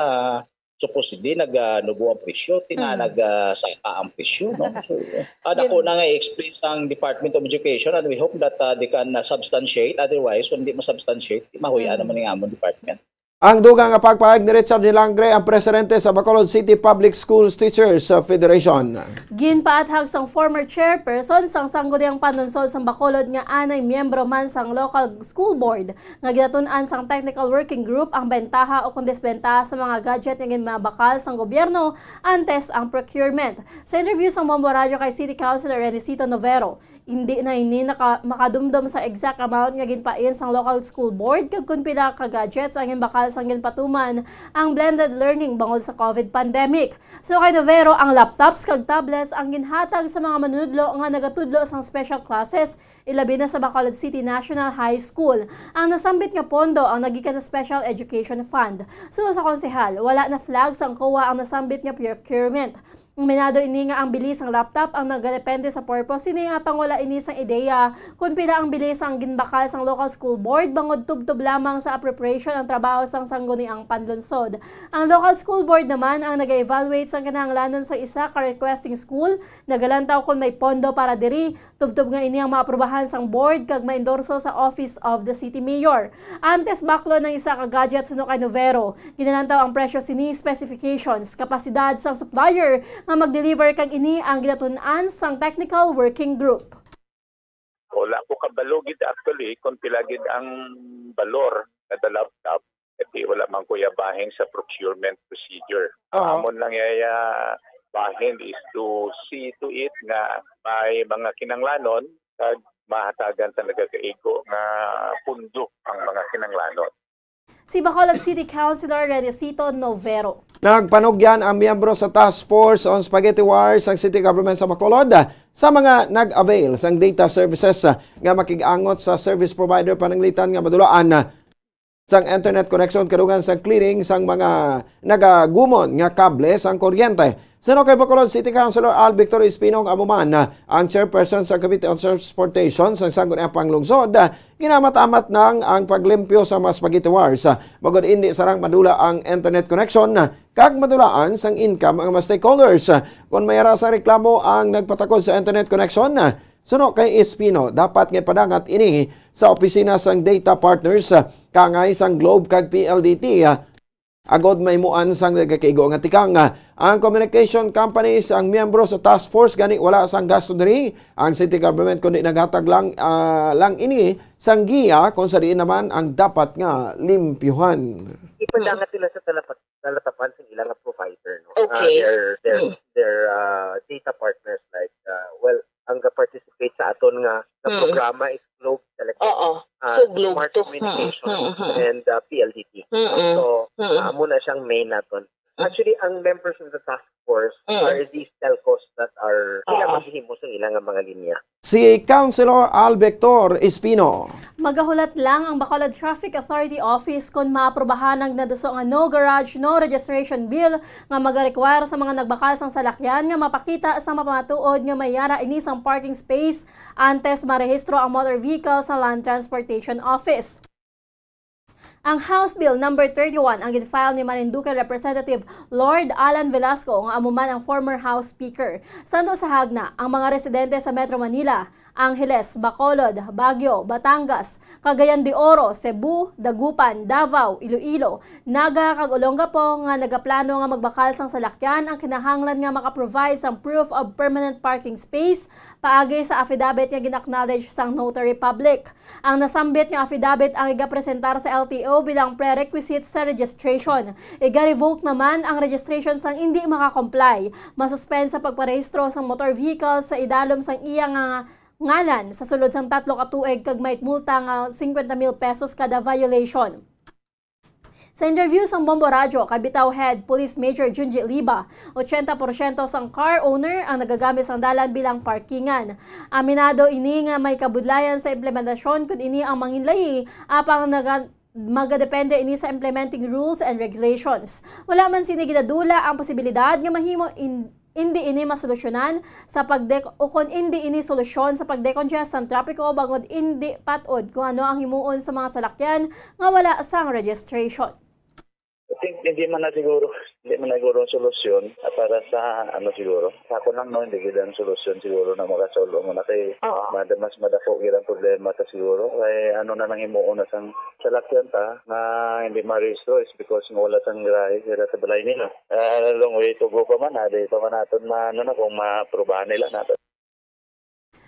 Supposedly nagnubo ang presyo, nag-saka ang presyo, no? So, ako na nga i-explain sa Department of Education and we hope that they can substantiate. Otherwise, kung hindi ma-substantiate, mahuya naman ng among department. Ang dugang nga pagpahayag ni Richard Dilangre, ang presidente sa Bacolod City Public Schools Teachers Federation. Ginpaathag sang former chairperson sang sangguniang panunsod sang Bacolod nga anay miyembro man sang local school board nga ginatun-an sang technical working group ang bentaha o kung desbentaha sa mga gadget nga ginmabakal sang gobyerno antes ang procurement. Sa interview sang Bombo Radio kay City Councilor Renisito Novero, hindi na makadumdum sa exact amount nga ginpain sang local school board kag kun pila ka gadgets ang ginbakal sang ginpatuman ang blended learning bangod sa COVID pandemic. So kay Novero, ang laptops kag tablets ang ginhatag sa mga manunodlo nga nagatudlo sang special classes ilabi na sa Bacolod City National High School. Ang nasambit nga pondo ang nagikan sa Special Education Fund. So sa konsehal, wala na flag sang COA ang nasambit nga procurement. Minado ini nga ang bilis ng laptop ang nagdepende sa purpose. Ini nga pang wala ini sang ideya kung pila ang bilis ang ginbakal sang local school board bangod tubtob lamang sa appropriation ang trabaho sang sangguniang panlunsod. Ang local school board naman ang nag-evaluate sang kinahanglanon sa isa ka requesting school, nagalantaw kung may pondo para diri, tubtob nga ini ang maaprubahan sang board kag maendorso sa Office of the City Mayor. Antes baklo ng isa ka gadget suno kay Novero, ginalantaw ang presyo sini, specifications, kapasidad sang supplier nga mag-deliver kag ini ang ginatun-an sang technical working group. Wala ko kabalogid actually kung pilagid ang balor kada laptop kasi wala man kuya bahing sa procurement procedure. Amon lang yaya bahin is to see to it nga may mga kinanglanon kag mahatagan sa nagakaigo nga pundo ang mga kinanglanon. Si Bacolod City Councilor Renisito Novero. Nagpanugyan ang miyembro sa Task Force on Spaghetti Wars ang City Government sa Bacolod sa mga nag-avail sang data services nga makig-angot sa service provider pananglitan nga madulaan sang internet connection kadugan sang clearing sang mga nagagumon nga kable sang kuryente. Sino kay Bacolod City Councilor Al Victor Espino amuman ang chairperson sa Committee on Transportation sa sangguniang panglungsod, ginamatamat nang ang paglimpyo sa mga spaghetti wars. Bagod hindi sarang madula ang internet connection, kag madulaan sang income ang mga stakeholders. Kung mayara sa reklamo ang nagpatakod sa internet connection, suno kay Espino, dapat nga padangat ini sa opisina sang data partners kangay sang Globe kag PLDT. Agod may muan sang nagkakaigo nga tikang ang communication companies ang miyembro sa task force gani wala sang gasto diri ang city government kundi naghatag lang ini sang giya kung sa diin naman ang dapat nga limpyuhan. Ipadangat sila sa talatapan sa ilang provider, no? Okay. Their data partners like ang participate sa aton nga programa is Globe Telecom. So Globe Smart to. Communication and PLDT. So amo na siyang main naton. Actually, ang members of the task force are these telcos that are sila maghihimo sa ilang mga linya. Si Councilor Albector Espino. Magahulat lang ang Bacolod Traffic Authority Office kung maaprobahan ng naduso nga no garage, no registration bill nga mag-require sa mga nagbakal sang salakyan nga mapakita sa mapamatuod nga may yara inisang parking space antes marehistro ang motor vehicle sa Land Transportation Office. Ang House Bill No. 31 ang gin-file ni Marinduque Representative Lord Alan Velasco nga amuman ang former House Speaker. Sando sa hagna, ang mga residente sa Metro Manila, Angeles, Bacolod, Baguio, Batangas, Cagayan de Oro, Cebu, Dagupan, Davao, Iloilo, Naga, kag Olongapo nga nagaplano nga magbakal sang salakyan ang kinahanglan nga makaprovide sang proof of permanent parking space paagi sa affidavit nga gin-acknowledge sang notary public. Ang nasambit nga affidavit ang igapresentar sa LTO bilang prerequisite sa registration. Iga-revoke naman ang registration sang hindi makakomply. Masuspend sa pagparehistro sang motor vehicle sa idalom sang iya nga ngalan sa sulod sang 3 ka tuig kag may multa nga 50,000 pesos kada violation. Sa interview sang Bombo Radyo kay Bitaw Head Police Major Junji Liba, 80% sang car owner ang nagagamit sang dalan bilang parkingan. Aminado ini nga may kabudlayan sa implementasyon kun ini ang manginlayi apang magadepende ini sa implementing rules and regulations. Wala man sini ginadula ang posibilidad nga mahimo hindi ini masolusyonan sa o kung hindi ini solusyon sa pagdecongest ng trapiko bangod hindi patod kung ano ang himuon sa mga salakyan nga wala sang registration. I think hindi man na siguro ang solusyon para sa siguro. Sa ako lang no, hindi gila ang solusyon siguro na makasolve mo na kay mas madako gila ang problema ta siguro. Kay na nang himuon na sang salakyan ta na hindi ma-restore is because wala sang grahe sila sa balay nila. Long way to go pa man, dito pa natin na kung ma-aprobahan nila natin.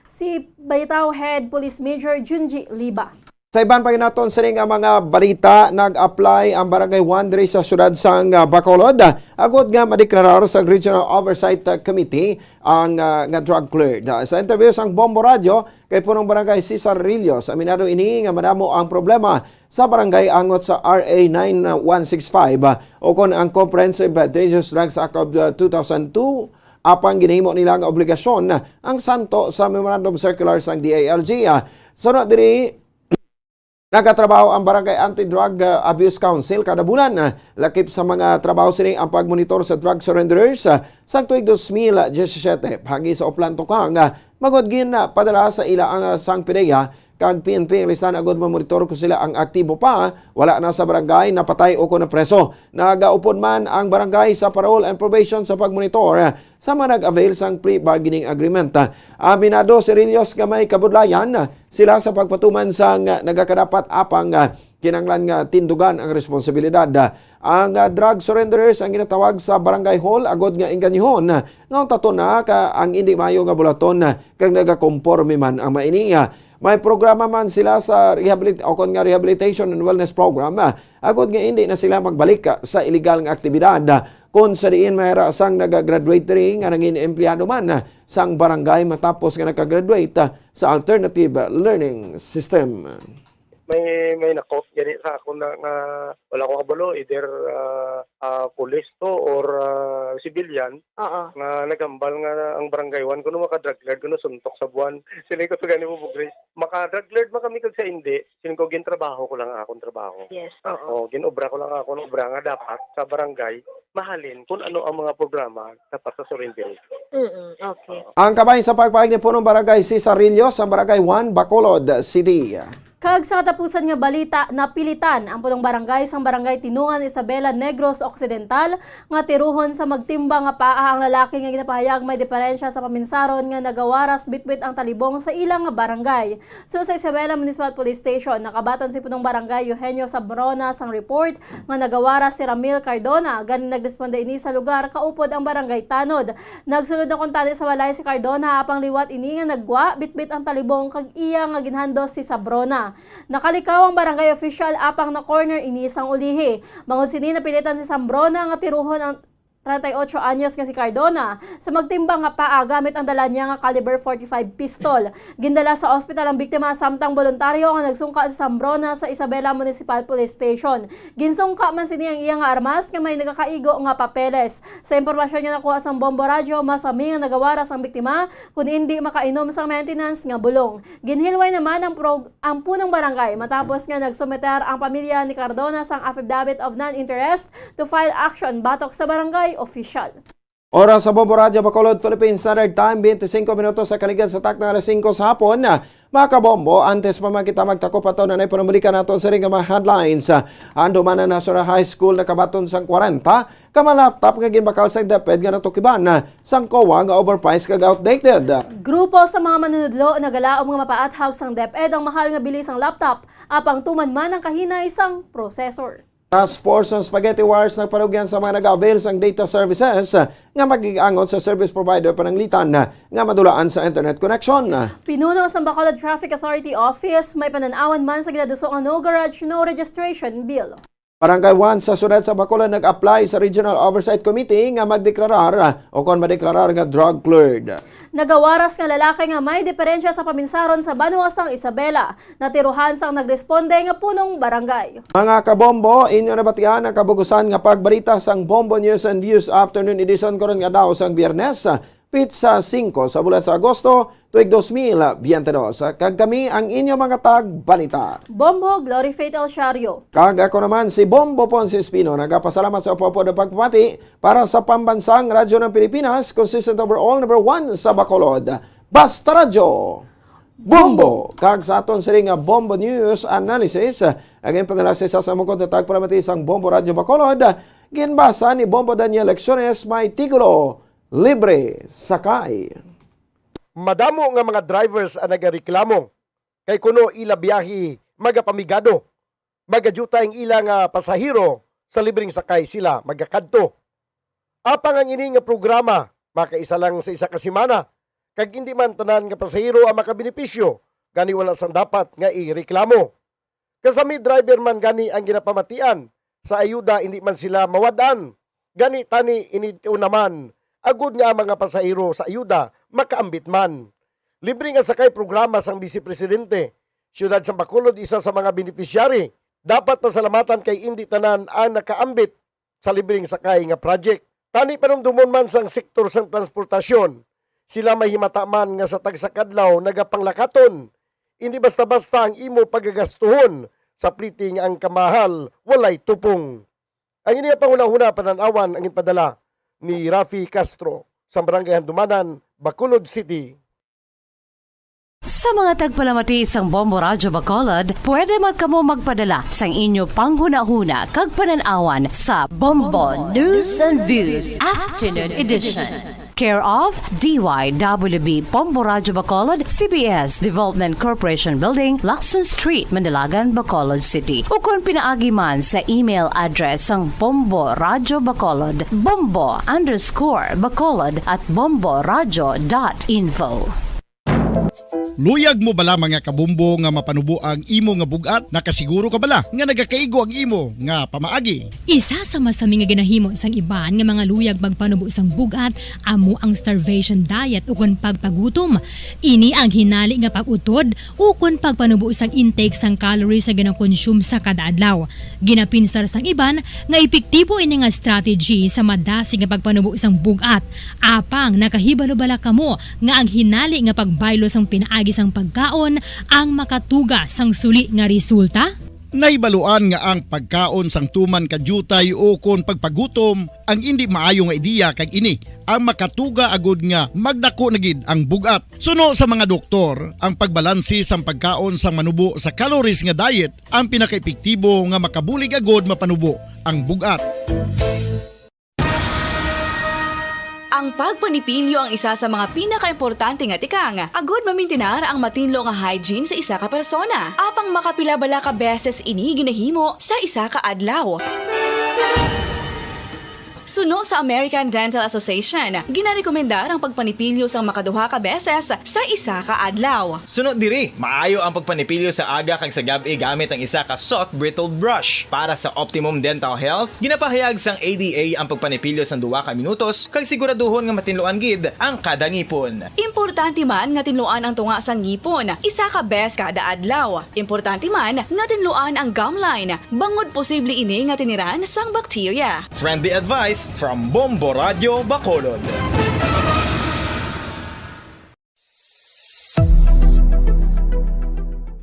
Si Bitaw Head Police Major Junji Liba. Sa iban pa naton sining ang mga balita, nag-apply ang Barangay 1 diri sa syudad sang Bacolod. Agod nga madeklarar sa Regional Oversight Committee ang nga drug cleared. Sa interview sang Bombo Radio kay punong Barangay Cesar Rillos, aminado ini nga madamo ang problema sa barangay angot sa RA 9165 o kon ang Comprehensive Dangerous Drugs Act of 2002 apang ginahimo nila nga obligasyon ang santo sa Memorandum Circular sang DILG. Sunod diri nagatrabaho ang Barangay Anti-Drug Abuse Council kada bulan. Lakip sa mga trabaho sini ang pagmonitor sa drug surrenderers sa tuig 2017. Pagi sa Oplan Tukang, magodgin na padala sa ila ang sang PDEA kag PNP lisan agod mamonitor ko sila ang aktibo pa wala na sa barangay napatay o ko na preso. Nagaupod man ang barangay sa parole and probation sa pagmonitor sa mga nag-avail sang pre-bargaining agreement. Aminado si Rillos nga may kabudlayan sila sa pagpatuman sang nagakadapat apang kinanglan nga tindugan ang responsibilidad. Ang drug surrenderers ang ginatawag sa barangay hall agod nga inganyihon nga taton na ang hindi mayo nga bulaton kag nagakomporme man ang mainiya. May programa man sila sa rehabilitation and wellness program. Agod nga hindi na sila magbalik sa illegal nga aktibidad. Kung sa diin mayra sang nag-graduate rin nga nangin empleyado man sang barangay matapos nga nakagraduate sa alternative learning system. May nakot gani sa ako na wala ko kabalo either police to or civilian nga nagambal nga ang barangay 1 kuno maka-drug lord kuno suntok sa buwan sila ko to gani mo bugres maka-drug lord kami kag sa hindi sin ko gintrabaho ko lang akong trabaho. Yes. Ginobra ko lang ako obra nga dapat sa barangay mahalin kung ano ang mga programa dapat sa surrender. Okay. Ang kabay sa pagpaig ni punong Barangay Cesar Rillos sa Barangay 1 Bacolod City. Kag sa katapusan nga balita, napilitan ang punong barangay sang Barangay Tinungan Isabela Negros Occidental nga tiruhon sa magtimbang nga paa ang lalaki nga ginapahayag may diferensya sa paminsaron nga nagawaras bitbit ang talibong sa ilang nga barangay. So sa Isabela Municipal Police Station, nakabaton si punong barangay Eugenio Sabrona sang report nga nagawaras si Ramil Cardona. Ganin nagresponde ini sa lugar kaupod ang Barangay Tanod. Nagsulod na kuntani sa walay si Cardona apang liwat ini nga nagwa bitbit ang talibong kag iya nga ginhandos si Sabrona. Nakalikaw ang barangay official apang na corner inisang ulihi. Bangod sini napilitan si Sambrona nga tiruhon ang 38 anyos nga si Cardona sa magtimbang nga paa gamit ang dala niya nga caliber 45 pistol. Gindala sa ospital ang biktima samtang voluntaryo nga nagsungka sa Sambrona sa Isabela Municipal Police Station. Ginsungka man siniyang iya nga armas nga may nagakaigo nga papeles. Sa impormasyon nga nakuha sa Bombo Radyo, masami nga nagawaras ang biktima kung hindi makainom sa maintenance nga bulong. Ginhilway naman ang punong barangay matapos nga nagsumeter ang pamilya ni Cardona sang affidavit of non-interest to file action batok sa barangay official. Oras sa Bombo Radyo Bacolod, Philippine Standard Time, 25 minutos sa kaligid sa takna alas 5 sa hapon. Mga kabombo, antes pa makita magtakop ato na ipanubulikan natin sa ring mga headlines. Ando man na National High School na kabaton sang 40, kamalaptap nga ginbakaw sa DepEd nga natukiban sang COA nga overpriced kag outdated. Grupo sa mga manunudlo nagalaom nga mapaathag sang DepEd ang mahal nga bilis ang laptop, apang tuman man ang kahinay sang processor. Task Force ng Spaghetti Wars nagparugyan sa mga nag-avail sang data services nga magigangot sa service provider pananglitan nga madulaan sa internet connection. Pinuno sa Bacolod Traffic Authority Office, may pananawan man sa ginaduso nga no garage, no registration bill. Barangay 1 sa syudad sa Bacolod nag-apply sa Regional Oversight Committee nga magdeklarar o kon madeklarar nga drug cleared. Nagawaras nga lalaki nga may diferensya sa paminsaron sa Banuasang Isabela. Natiruhan sang nagresponde nga punong barangay. Mga kabombo, inyo nabatian ang kabugusan nga pagbalita sang Bombo News and Views afternoon edition karon nga daw sang Biyernes. Pitsa 5 sa bulan sa Agosto, tuig 2022. Kag kami ang inyo mga tag-balita. Bombo, Glory Faith El Shario. Kag ako naman si Bombo Ponce Espino. Nagapasalamat sa upo na pagpapati para sa pambansang radyo ng Pilipinas, consistent overall number 1 sa Bacolod. Basta Radyo! Bombo! Kag sa aton siring nga Bombo News Analysis, again panalasis sa samukod na tagpalamati sang Bombo Radyo Bacolod, ginbasa ni Bombo Daniel Lecciones may tigulo, Libre Sakay. Madamo nga mga drivers ang nagareklamo kay kuno ila biyahe magapamigado. Magajuta ang ila nga pasahero sa libreng sakay sila magakadto. Apang ang ini nga programa makaisa lang sa isa ka semana kag hindi man tanan nga pasahero ang makabenepisyo gani wala sang dapat nga ireklamo. Kasami driver man gani ang ginapamatian sa ayuda hindi man sila mawadan. Gani tani initio naman agud nga mga pasahero sa ayuda makaambit man. Libre nga sakay programa sang Vice Presidente. Siyudad sa Bacolod isa sa mga beneficiary. Dapat pasalamatan kay indi tanan ang nakaambit sa libreng sakay nga project. Tani panumdumon man sang sektor sang transportasyon. Sila mahimata man nga sa tagsakadlaw nagapanglakaton. Hindi basta-basta ang imo pagagastuhon sa pliti nga ang kamahal walay tupong. Ang ini pangunahuna pananawan ang ipadala ni Rafi Castro sa Barangay Handumanan, Bacolod City. Sa mga tagpalamati sang Bombo Radyo Bacolod, pwede man kamo magpadala sang inyo panghuna-huna kag pananawan sa Bombo News and Views Afternoon Edition. Care of DYWB Bombo Radyo Bacolod, CBS Development Corporation Building, Lacson Street, Mandalagan, Bacolod City. O kung pinaagi man sa email address ang Bombo Radyo Bacolod, bombo_bacolod@bomboradyo.info. Luyag mo bala mga kabombo nga mapanubo ang imo nga bugat? Nakasiguro ka bala nga nagakaigo ang imo nga pamaagi? Isa sa masami nga ginahimo sang iban nga mga luyag magpanubo sang bugat amo ang starvation diet ukon pagpagutom. Ini ang hinali nga pag-utod ukon pagpanubo sang intake sang calories sa gina-consume sa kada adlaw. Ginapinsar sang iban nga epektibo ini nga strategy sa madasig nga pagpanubo sang bugat. Apang nakahibalo bala kamo nga ang hinali nga pagbaylo sang pinaagi sang pagkaon ang makatuga sang suli nga resulta? Naibaluan nga ang pagkaon sang tuman kadyutay o kon pagpagutom ang hindi maayo nga ideya kag ini ang makatuga agud nga magdako na gid ang bugat. Suno sa mga doktor, ang pagbalansi sang pagkaon sang manubo sa calories nga diet ang pinakaepektibo nga makabulig agud mapanubo ang bugat. Ang pagpanipilyo ang isa sa mga pinaka-importante nga tikang. Agod mamintinar ang matinlo nga hygiene sa isa ka persona. Apang makapila-bala ka beses ini ginahimo sa isa ka adlaw. Suno sa American Dental Association, ginarekomendar ang pagpanipilyo sang makaduha ka beses sa isa ka adlaw. Sunod diri, maayo ang pagpanipilyo sa aga kag sa gabi gamit ang isa ka soft brittled brush. Para sa optimum dental health, ginapahayag sang ADA ang pagpanipilyo sang 2 ka minutos kag siguraduhon nga matinluan gid ang kada ngipon. Importante man nga tinluan ang tunga sang ngipon, isa ka bes kada adlaw. Importante man nga tinluan ang gum line, bangod posible ini nga tiniran sang bakterya. Friendly advice from Bombo Radio Bacolod.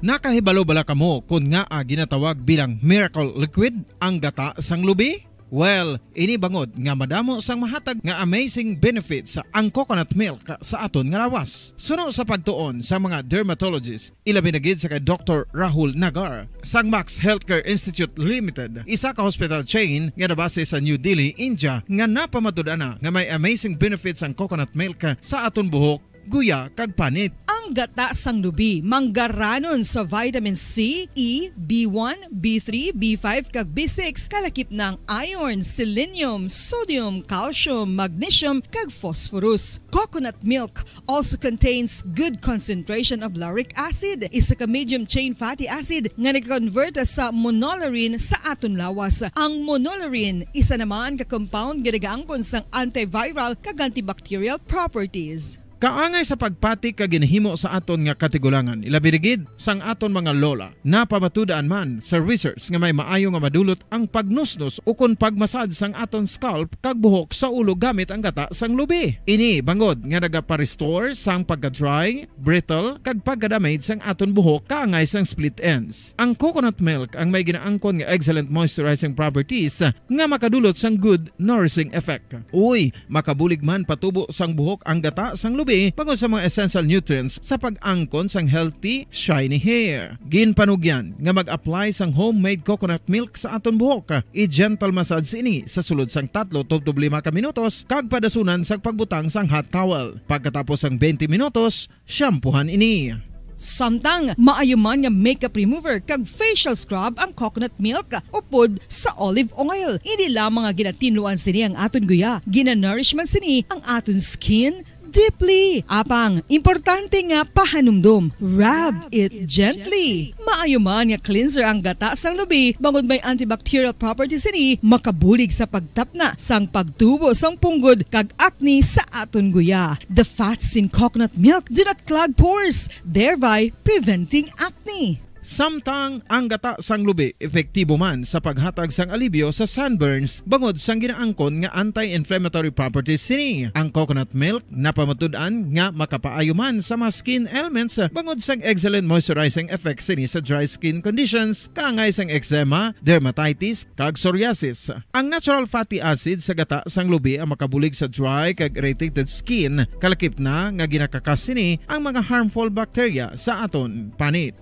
Nakahibalo bala kamo kung nga ginatawag bilang miracle liquid ang gata sang lubi? Well, ini bangod nga madamo sang mahatag nga amazing benefits sa ang coconut milk sa aton nga lawas. Suno sa pagtuon sa mga dermatologist, ilabi na gid sa kay Dr. Rahul Nagar sang Max Healthcare Institute Limited, isa ka hospital chain nga nabase sa New Delhi, India, nga napamatud-ana nga may amazing benefits ang coconut milk sa aton buhok, guya kag panit. Ang gata sang lubi manggaranon sa vitamin C, E, B1, B3, B5 kag B6 kalakip ng iron, selenium, sodium, calcium, magnesium kag phosphorus. Coconut milk also contains good concentration of lauric acid, isa ka medium chain fatty acid nga nag-convert sa monolaurin sa aton lawas. Ang monolaurin isa naman ka compound nga nagaangkon sang antiviral kag antibacterial properties. Kaangay sa pagpati ka ginhimo sa aton nga katigulangan, ilabirigid sang aton mga lola, napamatudaan man sa research nga may maayo nga madulot ang pagnusnos o kon pagmasad sang aton scalp kag buhok sa ulo gamit ang gata sang lubi. Ini bangod nga nagapa-restore sang pagka-dry, brittle kag pagka-damage sang aton buhok kaangay sang split ends. Ang coconut milk ang may ginaangkon nga excellent moisturizing properties nga makadulot sang good nourishing effect. Uy, makabulig man patubo sang buhok ang gata sang lubi pagod sa mga essential nutrients sa pag-angkon sang healthy, shiny hair. Ginpanugyan nga mag-apply sang homemade coconut milk sa aton buhok. I-gentle massage ini sa sulod sang 3 to 5 ka minutos kag padasunan sa pagbutang sang hot towel. Pagkatapos sang 20 minutos, shampoohan ini. Samtang maayuman nga makeup remover kag facial scrub ang coconut milk upod sa olive oil. Hindi lamang nga ginatinluan sini ang aton guya, gina-nourishman sini ang aton skin deeply. Apang, importante nga pahanumdum. Rub it gently. Maayuman nga cleanser ang gata sang lubi, bangod may antibacterial properties ini, makabulig sa pagtapna sang pagtubo sang punggod kag acne sa aton guya. The fats in coconut milk do not clog pores, thereby preventing acne. Samtang ang gata sang lubi epektibo man sa paghatag sang alibyo sa sunburns bangod sang ginaangkon nga anti-inflammatory properties sini. Ang coconut milk napamatud-an nga makapaayo man sa mga skin ailments bangod sang excellent moisturizing effects sini sa dry skin conditions kaangay sang eczema, dermatitis kag psoriasis. Ang natural fatty acid sa gata sang lubi ang makabulig sa dry kag irritated skin, kalakip na nga ginakakas sini ang mga harmful bacteria sa aton panit.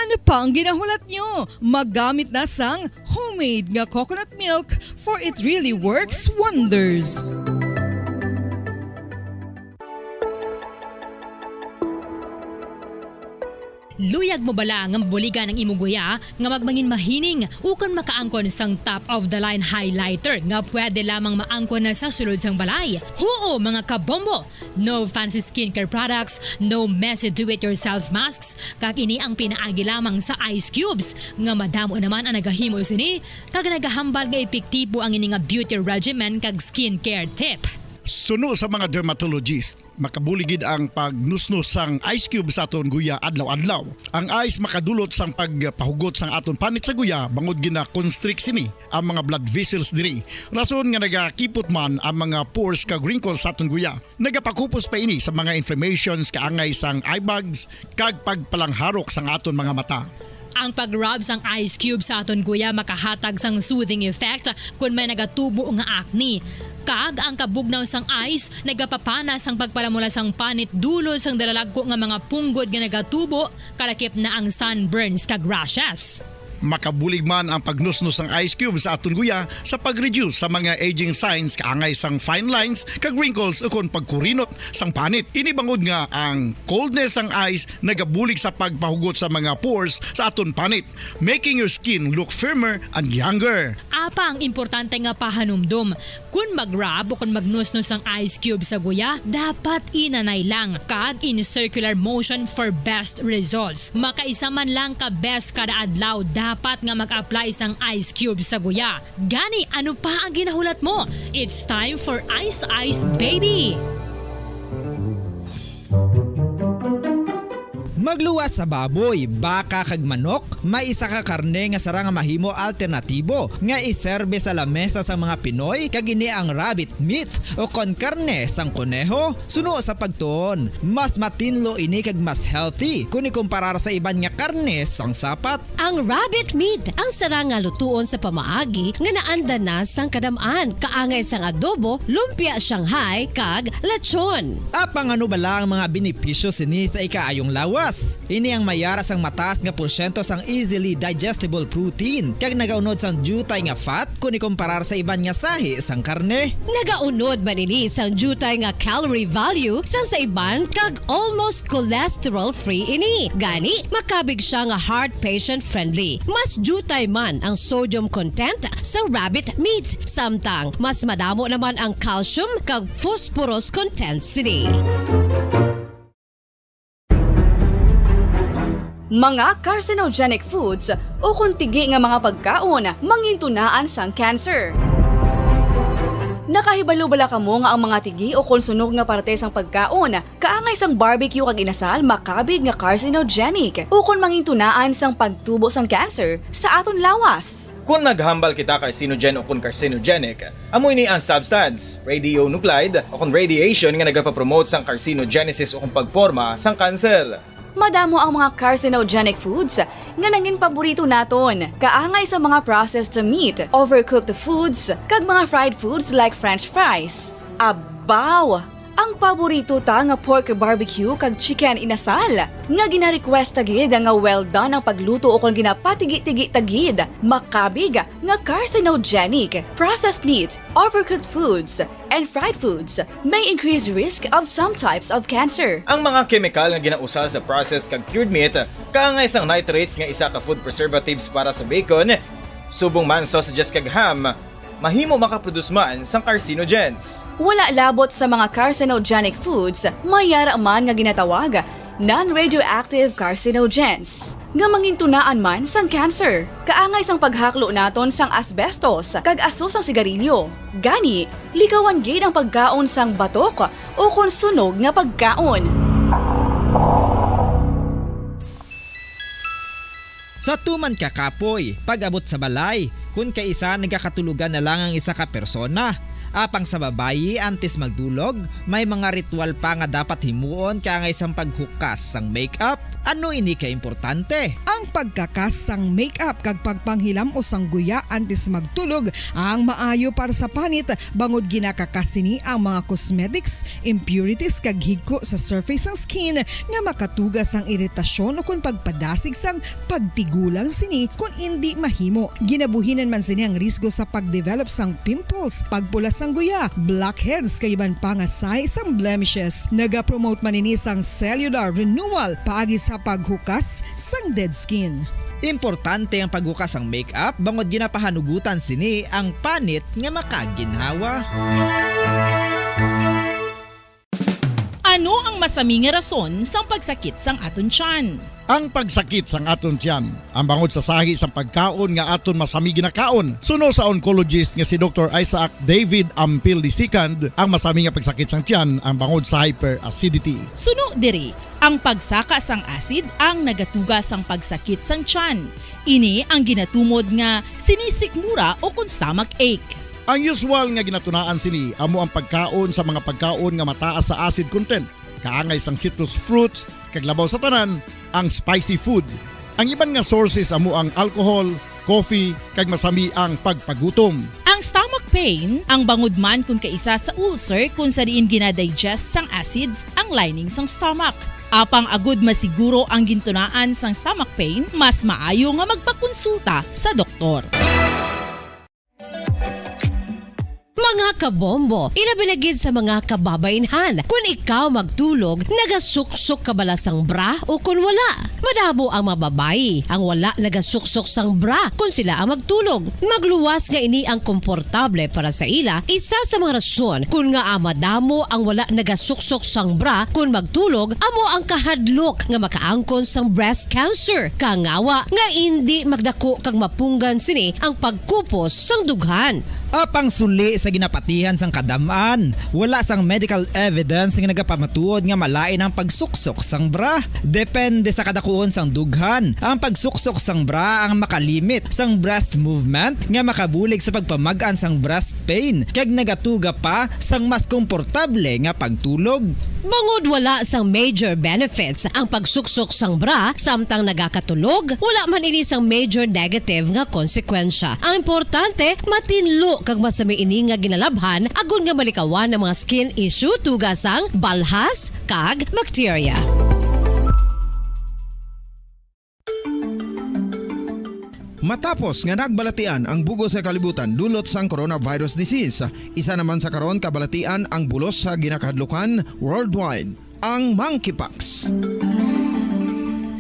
Ano pa ang ginahulat nyo? Maggamit na sang homemade nga coconut milk for it really works wonders. Luyag mo bala nga mabuligan ang imuguya nga magmangin mahining ukon makaangkon sang top of the line highlighter nga pwede lamang maangkon na sa sulod sang balay. Huo mga kabombo! No fancy skincare products, no messy do-it-yourself masks, kag ini ang pinaagi lamang sa ice cubes nga madamo naman ang nagahimo sini kag nagahambal nga epektibo ang ini nga beauty regimen kag skincare tip. Suno sa mga dermatologist, makabuligid ang pagnusnos sang ice cube sa aton guya adlaw-adlaw. Ang ice makadulot sang pagpahugot sang aton panit sa guya bangod gina-constrict sini ang mga blood vessels diri. Rason nga nagakipot man ang mga pores kag wrinkles sa aton guya. Nagapakupos pa ini sa mga inflammations kaangay sang eye bags kag pagpalangharok sang aton mga mata. Ang pag-rub sang ice cube sa aton guya makahatag sang soothing effect kung may nagatubo nga acne. Kag ang kabugnaw sang ice nagapapanas ang pagpalamula sang panit dulo sang dalalagko nga mga punggod nga nagatubo kalakip na ang sunburns kag rashes. Makabulig man ang pagnusnos ng ice cube sa aton guya sa pag-reduce sa mga aging signs kaangay sang fine lines kag wrinkles ukon pagkurinot sang panit. Inibangod nga ang coldness sang ice nagabulig sa pagpahugot sa mga pores sa aton panit, making your skin look firmer and younger. Apa ang importante nga pahanumdum, kung mag-rub o kung magnusnos ang ice cube sa guya, dapat inanay lang kag in circular motion for best results. Makaisa man lang ka best kada adlaw, dapat nga mag-apply sang ice cube sa guya. Gani, ano pa ang ginahulat mo? It's time for Ice Ice Baby! Magluwas sa baboy, baka kag manok, may isa ka karne nga sarang mahimo alternatibo nga iserbe sa lamesa sa mga Pinoy kag ini ang rabbit meat o kon karne sang kuneho. Suno sa pagtuon, mas matinlo ini kag mas healthy kung ikumparar sa iban nga karne sang sapat. Ang rabbit meat ang sarang nga lutuon sa pamaagi nga naanda na sang kadamaan, kaangay sang adobo, lumpia Shanghai kag lechon. Apang ano bala ang mga benepisyo sini sa ikaayong lawas? Ini ang mayara sang mataas nga porsyento sang easily digestible protein kag nagaunod sang jutay nga fat kung ikumparar sa iban nga sahi sang karne. Nagaunod man ini sang jutay nga calorie value sang sa iban kag almost cholesterol free ini. Gani makabig siya nga heart patient friendly. Mas jutay man ang sodium content sa rabbit meat, samtang mas madamo naman ang calcium kag phosphorus content sini. Mga carcinogenic foods o kuntigi nga mga pagkaon mangintunaan sang cancer. Nakahibalo bala kamo nga ang mga tigi o konsunog nga parte sang pagkaon kaangay sang barbecue kag inasal makabig nga carcinogenic o kon mangintunaan sang pagtubo sang cancer sa aton lawas. Kung naghambal kita carcinogen o kung carcinogenic, amoy ni ang substance, radionuclide o kung radiation nga nagapapromote sang carcinogenesis o kung pagporma sang cancer. Madamo ang mga carcinogenic foods nga nangin paborito naton. Kaangay sa mga processed meat, overcooked foods, kag mga fried foods like french fries. Abaw! Ang paborito ta nga pork barbecue kag chicken inasal. Nga gina-request tagid nga well done ang pagluto o kung ginapatigi-tigi tagid. Makabig nga carcinogenic, processed meat, overcooked foods, and fried foods may increase risk of some types of cancer. Ang mga chemical nga ginausal sa processed kag cured meat, kaangay sang nitrates nga isa ka food preservatives para sa bacon, subong man sausages kag ham, mahimo makaproduce man sang carcinogens. Wala labot sa mga carcinogenic foods, mayara man nga ginatawag non-radioactive carcinogens nga mangintunaan man sang cancer. Kaangay sang paghaklo naton sang asbestos kag aso sang sigarilyo. Gani, likawan gid ang pagkaon sang batok o kon sunog nga pagkaon. Sa tuman ka kapoy, pag-abot sa balay, kung kaisa nagkakatulugan na lang ang isa ka persona. Apang sa babayi antes magdulog, may mga ritual pa nga dapat himuon kaangay sang paghukas sang makeup. Ano ini ka importante? Ang pagkakas sang makeup kag pagpanghilam o sang guya antes magtulog ang maayo para sa panit bangod ginakakasini ang mga cosmetics, impurities kag higko sa surface ng skin nga makatugas sang iritasyon o kung pagpadasig sang pagtigulang sini kung hindi mahimo. Ginabuhinan man sini ang risgo sa pagdevelop sang pimples, pagpula sang guya, blackheads kay iban pa nga size sang blemishes. Naga-promote man ini sang cellular renewal paagi sa paghukas sang dead skin. Importante ang paghukas sang makeup bangod ginapahanugutan sini ang panit nga makaginhawa. Ano ang masaming nga rason sang pagsakit sang aton tiyan? Ang pagsakit sang aton tiyan, ang bangod sa sahi sang pagkaon nga aton masami ginakaon. Suno sa oncologist nga si Dr. Isaac David Ampil II, ang masami nga pagsakit sang tiyan ang bangod sa hyperacidity. Suno diri, ang pagsaka sang acid ang nagatuga sang pagsakit sang tiyan. Ini ang ginatumod nga sinisikmura o kung stomach ache. Ang usual nga ginatunaan sini amo ang pagkaon sa mga pagkaon nga mataas sa acid content. Kaangay sang citrus fruits, kag labaw sa tanan, ang spicy food. Ang iban nga sources amo ang alcohol, coffee, kag masami ang pagpagutom. Ang stomach pain, ang bangod man kung kaisa sa ulcer kung sa diin ginadigest sang acids ang lining sang stomach. Apang agud masiguro ang gintunaan sang stomach pain, mas maayo nga magpakonsulta sa doktor. Mga kabombo, ilabilagid sa mga kababainhan. Kung ikaw magtulog, nagasuksok ka bala sang bra o kung wala. Madamo ang mababayi ang wala nagasuksok sang bra kung sila ang magtulog. Magluwas nga ini ang komportable para sa ila. Isa sa mga rason kung nga madamo ang wala nagasuksok sang bra kung magtulog, amo ang kahadlok nga makaangkon sang breast cancer. Kangawa nga hindi magdako kag mapunggan sini ang pagkupos sang dughan. Apang suli sa ginapatihan sang kadamaan, wala sang medical evidence nga nagapamatuod nga malain ang pagsuksok sang bra. Depende sa kadakuon sang dughan. Ang pagsuksok sang bra ang makalimit sang breast movement nga makabulig sa pagpamagan sang breast pain kag nagatuga pa sang mas komportable nga pagtulog. Bangod wala sang major benefits ang pagsuksok sang bra samtang nagakatulog, wala man ini sang major negative nga konsekwensya. Ang importante, matinlo kag masami ini nga ginalabhan agon nga malikawan ang mga skin issue tugasang balhas kag bacteria. Matapos nga nagbalatian ang bugos sa kalibutan dulot sang coronavirus disease, isa naman sa karon kabalatian ang bulos sa ginakahadlukan worldwide, ang monkeypox.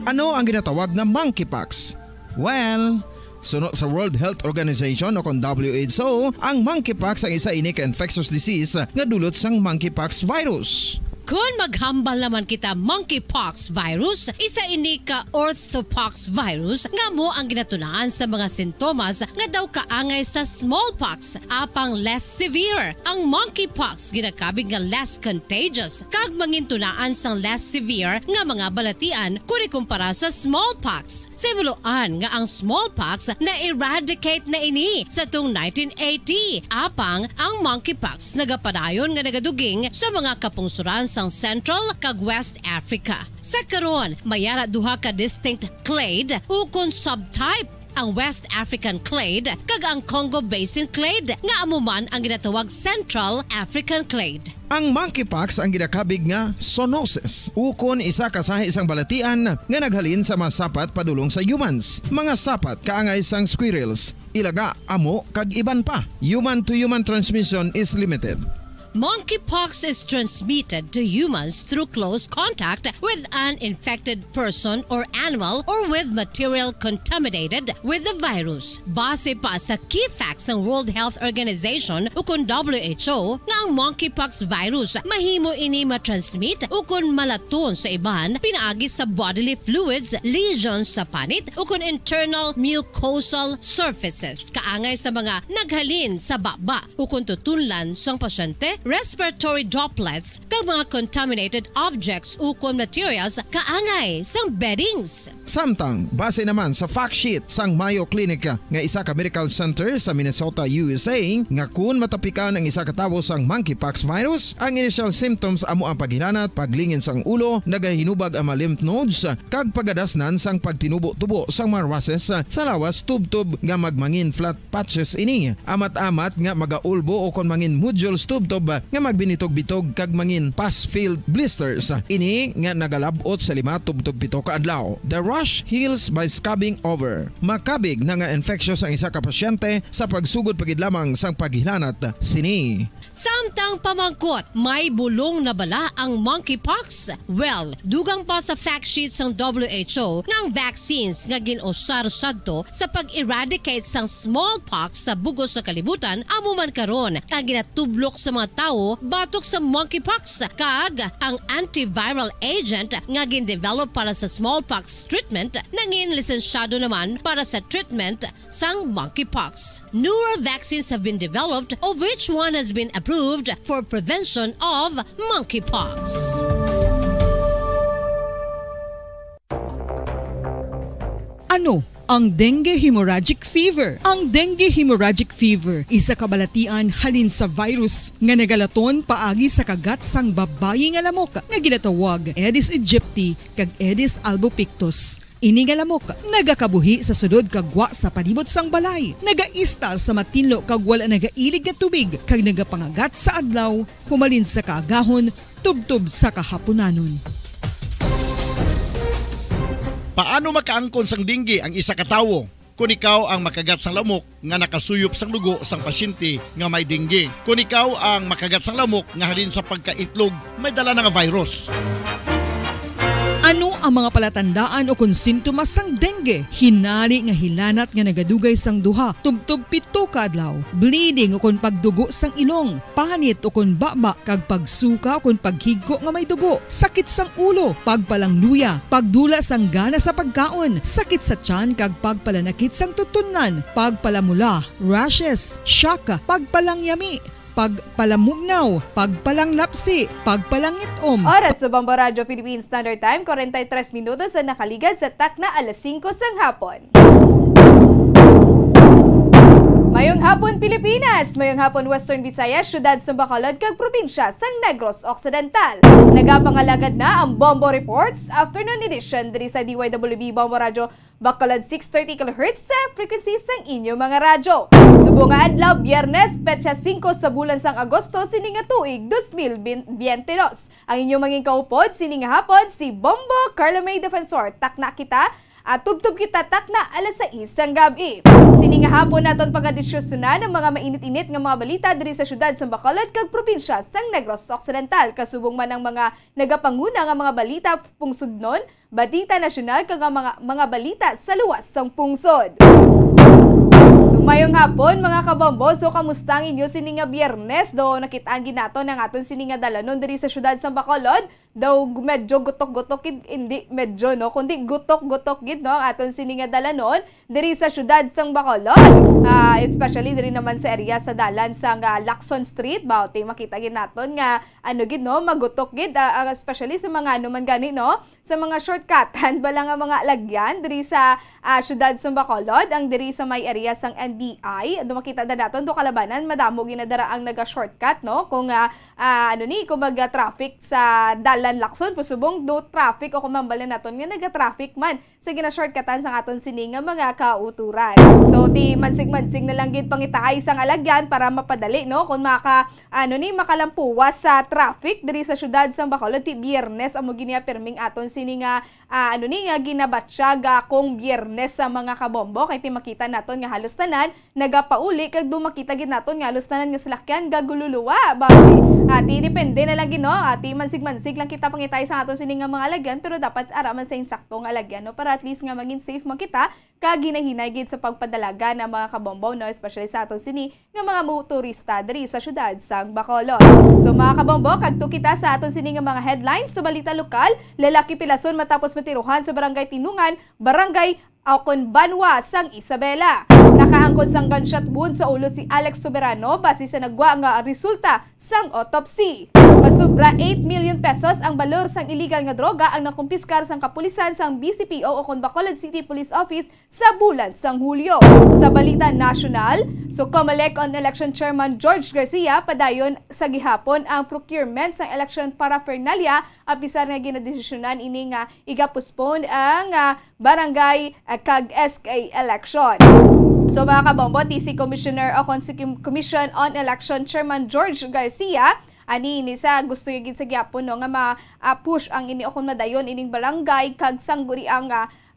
Ano ang ginatawag na monkeypox? Well, sunod sa World Health Organization o kung WHO, ang monkeypox ang isa ini ka infectious disease nga dulot sang monkeypox virus. Kung maghambal naman kita monkeypox virus, isa ini ka orthopox virus nga mo ang ginatunaan sa mga sintomas nga daw kaangay sa smallpox, apang less severe. Ang monkeypox ginakabig nga less contagious kag mangintunaan sang less severe nga mga balatian kung ikumpara sa smallpox. Simuloan nga ang smallpox na eradicate na ini sa tung 1980, apang ang monkeypox nagapadayon nga nagaduging sa mga kapungsuran sa Central kag West Africa. Sa karon, mayara duha ka distinct clade ukon subtype, ang West African clade kag ang Congo Basin clade nga amuman ang ginatawag Central African clade. Ang monkeypox ang ginakabig nga zoonosis. Ukon isa ka sa isang balatian nga naghalin sa mga sapat padulong sa humans. Mga sapat kaangay sang squirrels, ilaga, amo kag iban pa. Human to human transmission is limited. Monkeypox is transmitted to humans through close contact with an infected person or animal or with material contaminated with the virus. Base pa sa key facts ng World Health Organization ukon WHO nga ang monkeypox virus mahimo ini matransmit ukon malaton sa iban pinaagi sa bodily fluids, lesions sa panit ukon internal mucosal surfaces kaangay sa mga naghalin sa baba ukon tutunlan sang pasyente, respiratory droplets kag mga contaminated objects ukon materials kaangay sang beddings. Samtang base naman sa fact sheet sang Mayo Clinic nga isa ka medical center sa Minnesota, USA, nga kun matapikan ang isa ka tawo sang monkeypox virus, ang initial symptoms amo ang paghilanat, paglingin sang ulo, nagahinubag ang mga lymph nodes kag pagadasnan sang pagtinubo-tubo sang mga rashes sa lawas tubtob nga magmangin flat patches ini. Amat-amat nga magaulbo o kon mangin nodules tubtob nga magbinitog-bitog kag mangin pus-filled blisters. Ini nga nagalabot sa 5 tubtob 7 ka adlaw. The rash heals by scabbing over. Makabig na nga infectious ang isa ka pasyente sa pagsugod pagid lamang sang paghilanat sini. Samtang pamangkot, may bulong na bala ang monkeypox? Well, dugang pa sa fact sheet ng WHO ng vaccines nga ginusar sadto sa pag-eradicate sang smallpox sa bugos sa kalibutan, amo man karon ang ginatublok sa mga tao batok sa monkeypox kag ang antiviral agent nga gin-develop para sa smallpox treatment nangin lisensyado naman para sa treatment sang monkeypox. Newer vaccines have been developed, of which one has been approved for prevention of monkeypox. Ano ang dengue hemorrhagic fever? Ang dengue hemorrhagic fever isa kabalatian halin sa virus nga nagalaton paagi sa kagat sang babayi nga lamok nga ginatawag Aedes aegypti kag Aedes albopictus. Ini nga lamok nagakabuhi sa sudod kagwa sa palibot sang balay, nagaistar sa matinlo kag wala nagailig nga tubig kag nagapangagat sa adlaw humalin sa kaagahon tubtob sa kahaponanon. Paano makaangkon sang dinggi ang isa ka tawo kung ikaw ang makagat sang lamok nga nakasuyop sang dugo sang pasyente nga may dinggi? Kung ikaw ang makagat sang lamok nga halin sa pagkaitlog may dala nga virus? Ano ang mga palatandaan o kung sintomas sang dengue? Hinali nga hilanat nga nagadugay sang duha, tubtob 7 ka adlaw, bleeding o kung pagdugo sang ilong, panit o kung baba, kag pagsuka o kung paghigko nga may dugo, sakit sang ulo, pagpalangluya, pagdula sang gana sa pagkaon, sakit sa tiyan kag pagpalanakit sang tutunan, pagpalamula, rashes, shock, pagpalangyami, pagpalamugnaw, pagpalanglapsi, pagpalangitom. Oras sa Bombo Radio Philippine Standard Time, 43 minutos na nakaligad sa takna 5:00 sang hapon. Mayong hapon Pilipinas, mayong hapon Western Visayas, syudad sa Bacolod kag probinsya sang Negros Occidental. Nagapangalagad na ang Bombo Reports afternoon edition diri sa DYWB Bombo Radio Bacolod 630 kHz sa frequency sang inyo mga radyo. Subong nga adlaw Biyernes, petsa 5 sa bulan sang Agosto sining nga tuig 2022. Ang inyong maging kaupod sining nga hapon si Bombo Carla May Defensor. Takna kita at tubtub kita takna alas 6 sang gabi. Sining nga hapon naton pagadiskusyonan ng mga mainit-init nga mga balita diri sa syudad sa Bacolod kag probinsya sang Negros Occidental. Kasubong man ang mga nagapanguna nga mga balita pungsod nun, balita nasyonal kag mga balita sa luwas sang pungsod. Mayong hapon mga kabombo, so kamusta ang inyo sining nga Biyernes? Do nakitaan ginato ng aton sining nga dalanon diri sa syudad sa Bacolod. Daw medyo gutok-gutok, hindi medyo no, kundi gutok-gutok gid no aton sining nga dalanon diri sa syudad sang Bacolod. Especially diri naman sa area sa dalan sang Lacson Street, bawti makita gid naton nga ano gid no, magutok gid especially sa mga ano man gani no, sa mga shortcutan bala nga mga lagyan diri sa syudad sang Bacolod, ang diri sa may area sang NBI. Do makita na naton do kalabanan madamo ginadara ang naga-shortcut no kung kung mag-traffic sa dalan Lacson pusubong do traffic o kung mambalan naton nga naga-traffic man sa gina-shortcutan sang aton sini nga mga kauturan. So ti mansig-mansig na lang gid pangitaay sang alagyan para mapadali no kung makalampuwas sa traffic diri sa syudad sang Bacolod ti Biyernes amo ginia perming aton sini nga ginabatsyag kung Biyernes sa mga kabombo kay ti makita naton nga halos tanan nagapauli kag dumakita gid naton nga halos tanan nga salakyan gagululuwa ati depende na lang gid no ati mansig-mansig lang kita pangitay sa aton sini nga mga alagyan pero dapat araman sa insaktong alagyan no para at least nga maging safe makita kag ginahinay gid sa pagpadalaga ng mga kabombo no especially sa aton sini nga mga motorista diri sa syudad sang Bacolod. So mga kabombo kadto kita sa aton sini nga mga headlines sa balita lokal. Lalaki pilason matapos matiruhan sa barangay Tinungan, barangay Aukon Banwa sang Isabela. Nakaangkon sang gunshot wound sa ulo si Alex Soberano base sa nagwa nga resulta sang autopsy. Pasubra 8 million pesos ang balor sang illegal nga droga ang nakumpiskar sang kapulisan sang BCPO o kon Bacolod City Police Office sa bulan sang Hulyo. Sa balita national, so Comelec on Election Chairman George Garcia padayon sa gihapon ang procurement sang election paraphernalia apisar nga ginadesisyonan ini nga iga-postpone ang barangay kag SK election. So mga kabombo, TC Commissioner o Commission on Election Chairman George Garcia ani ni sa gusto gid sa gyapon no nga ma-push ang ini okon madayon ining barangay kag sangguri ang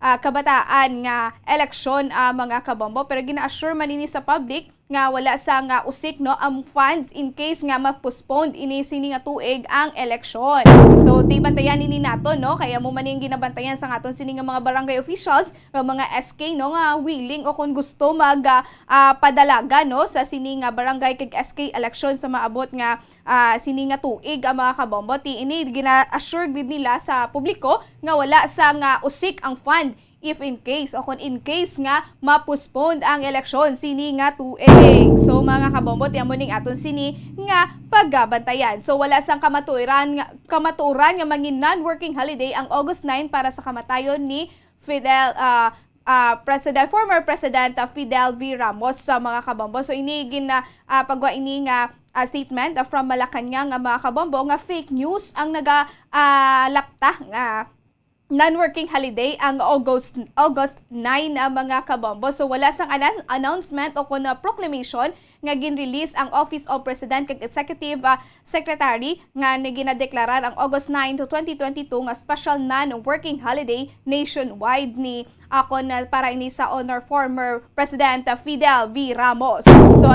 kabataan nga eleksyon mga kabombo pero gina-assure man ini sa public nga wala sa nga usik no ang funds in case nga ma-postpone ini sini nga tuig ang eleksyon. So di bantayan ini nato no kaya mo man yung ginabantayan sa aton sini nga mga barangay officials nga mga SK no nga willing o kung gusto mag padalaga no sa sini nga barangay kag SK election sa maabot nga sini nga tuig ang mga kabombo ti ini gina-assure gid nila sa publiko nga wala sa nga usik ang fund if in case o kung in case nga ma-postpone ang eleksyon sini nga tuig. So mga kabombo ti amo ning aton sini nga paggabantayan. So wala sang kamatuoran nga mangin non-working holiday ang August 9 para sa kamatayon ni former President Fidel V. Ramos sa mga kabombo. So ini pagwa ini nga statement from Malacanang nga mga kabombo nga fake news ang lapta nga non-working holiday ang August 9 mga kabombo. So wala sang announcement o kuna proclamation nga gin-release ang Office of President kag Executive Secretary nga ginadeklarar ang August 9 to 2022 nga special non-working holiday nationwide ni ako na para ini sa honor former President Fidel V. Ramos. So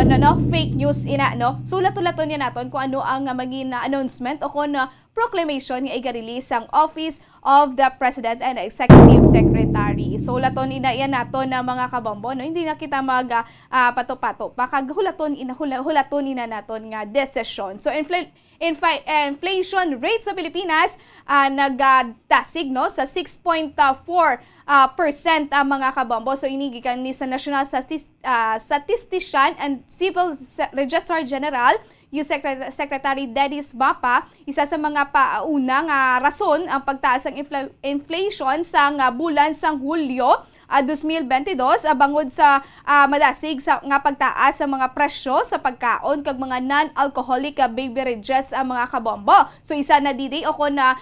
fake news ina sulat-ulaton niya naton kung ano ang maging announcement o kung proclamation nga i-release ang Office of the President and Executive Secretary. So laton ina yan naton na mga kabombo hindi na kita mag pato-pato hulaton ina naton nga desisyon. So inflation rate sa Pilipinas nagdasig sa 6.4% ang mga kabombo. So inigikan ni sa National Statistician and Civil Registrar General yung Secretary Dennis Bapa, isa sa mga paunang rason ang pagtaas ng inflation sa bulan sang Hulyo 2022 bangod sa madasig sa nga pagtaas sa mga presyo sa pagkaon kag mga non-alcoholic beverages ang mga kabombo. So isa na didi o na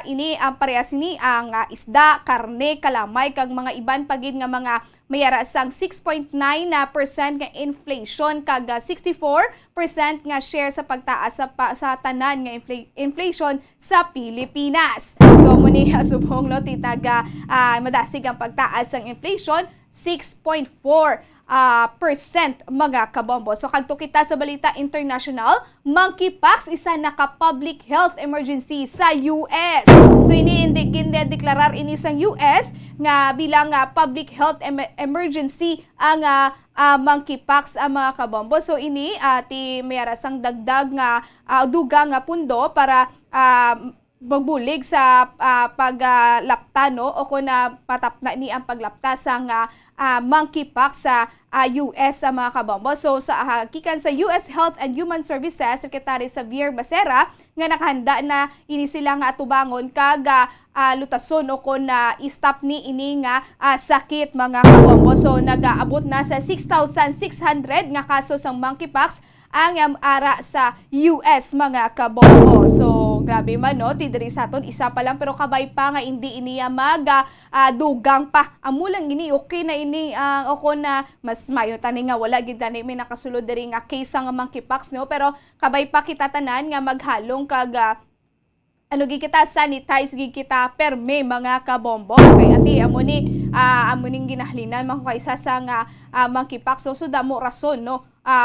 ini ang parehas ni ang isda, karne, kalamay kag mga iban pagid nga mga mayara sang 6.9% nga inflation kag 64% nga share sa pagtaas sa tanan nga inflation sa Pilipinas. So muni subong titaga madasig ang pagtaas ng inflation 6.4% mga kabombo. So kagto kita sa balita international, monkeypox isa naka-public health emergency sa US. So deklarar ini sang US nga bilang public health emergency ang monkeypox ang mga kabombo. So ini ti mayara sang dagdag nga dugang nga pundo para magbulig sa paglapta o kung patapna ni ang paglapta sa monkeypox sa US sa mga kabombo. So sa hakikan sa US Health and Human Services Secretary Xavier Becerra nga nakahanda na ini sila nga atubangon kag lutason o kung stop ni ini nga sakit mga kabombo. So nag-aabot na sa 6,600 nga kaso sang monkeypox ang ara sa US mga kabombo. So grabe man tidiri sa aton isa pa lang pero kabay pa nga hindi iniya dugang pa. Amulang ini okay na ini o kung mas mayo tani nga wala gid tani may nakasulod diri nga case nga monkeypox pero kabay pa kita tanan nga maghalong kag kita sanitize kita perme mga kabombo. Kay ati amuning ginahlinan man kaysa sa monkeypox. So damo rason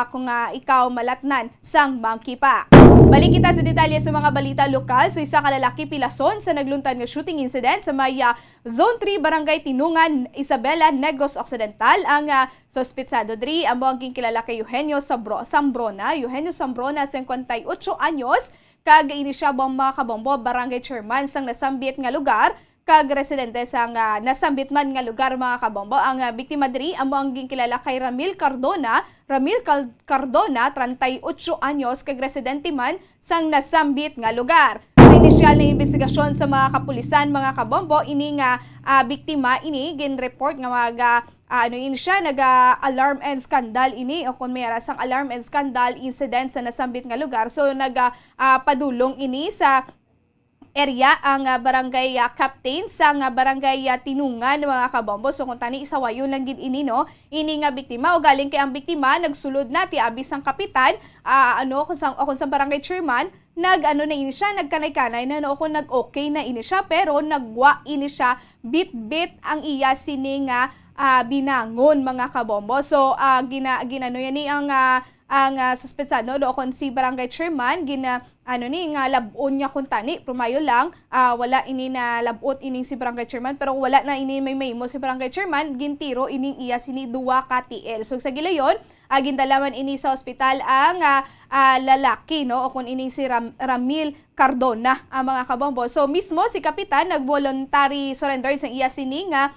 kung ikaw malatnan sang monkeypox. Balik kita sa detalye sa mga balita lokal. So isa ka lalaki pilason sa nagluntan nga shooting incident sa may Zone 3 Barangay Tinungan, Isabela, Negros Occidental. Ang sospetsado diri amo ang kilala kay Eugenio Sambrona. Eugenio Sambrona, 58 anyos, kag ini siya mga kabombo barangay chairman sang nasambit nga lugar kag residente sang nasambit man nga lugar mga kabombo. Ang biktima diri amo ang kilala kay Ramil Cardona, 38 anyos, kag residente man sang nasambit nga lugar. Sa inisyal na investigasyon sa mga kapulisan mga kabombo, ini nga biktima ini gin-report nga mga nag-alarm and scandal ini o kung mayara sang alarm and scandal incident sa nasambit nga lugar. So padulong ini sa area ang barangay captain sa barangay Tinungan mga kabombo. So kung tani isawayon lang gid ini ini nga biktima o galing kay ang biktima nagsulod na ti abis ang kapitan kung sa barangay chairman na ini siya nagkanay-kanay na kung nag-okay na ini siya pero nagwa ini siya bit-bit ang iya sini nga binangon mga kabombo. So ginano yan ni ang suspetsado do kon si barangay chairman nga labon niya kun tani prumayo lang wala ini na labot ining si barangay chairman pero wala na ini may mo si barangay chairman gintiro ining iya sini duwa ka TL. So sa gilayon gindalaman ini sa ospital ang lalaki o kun ining si Ramil Cardona ang mga kabombo. So mismo si kapitan nag-voluntary surrender sa iya sini nga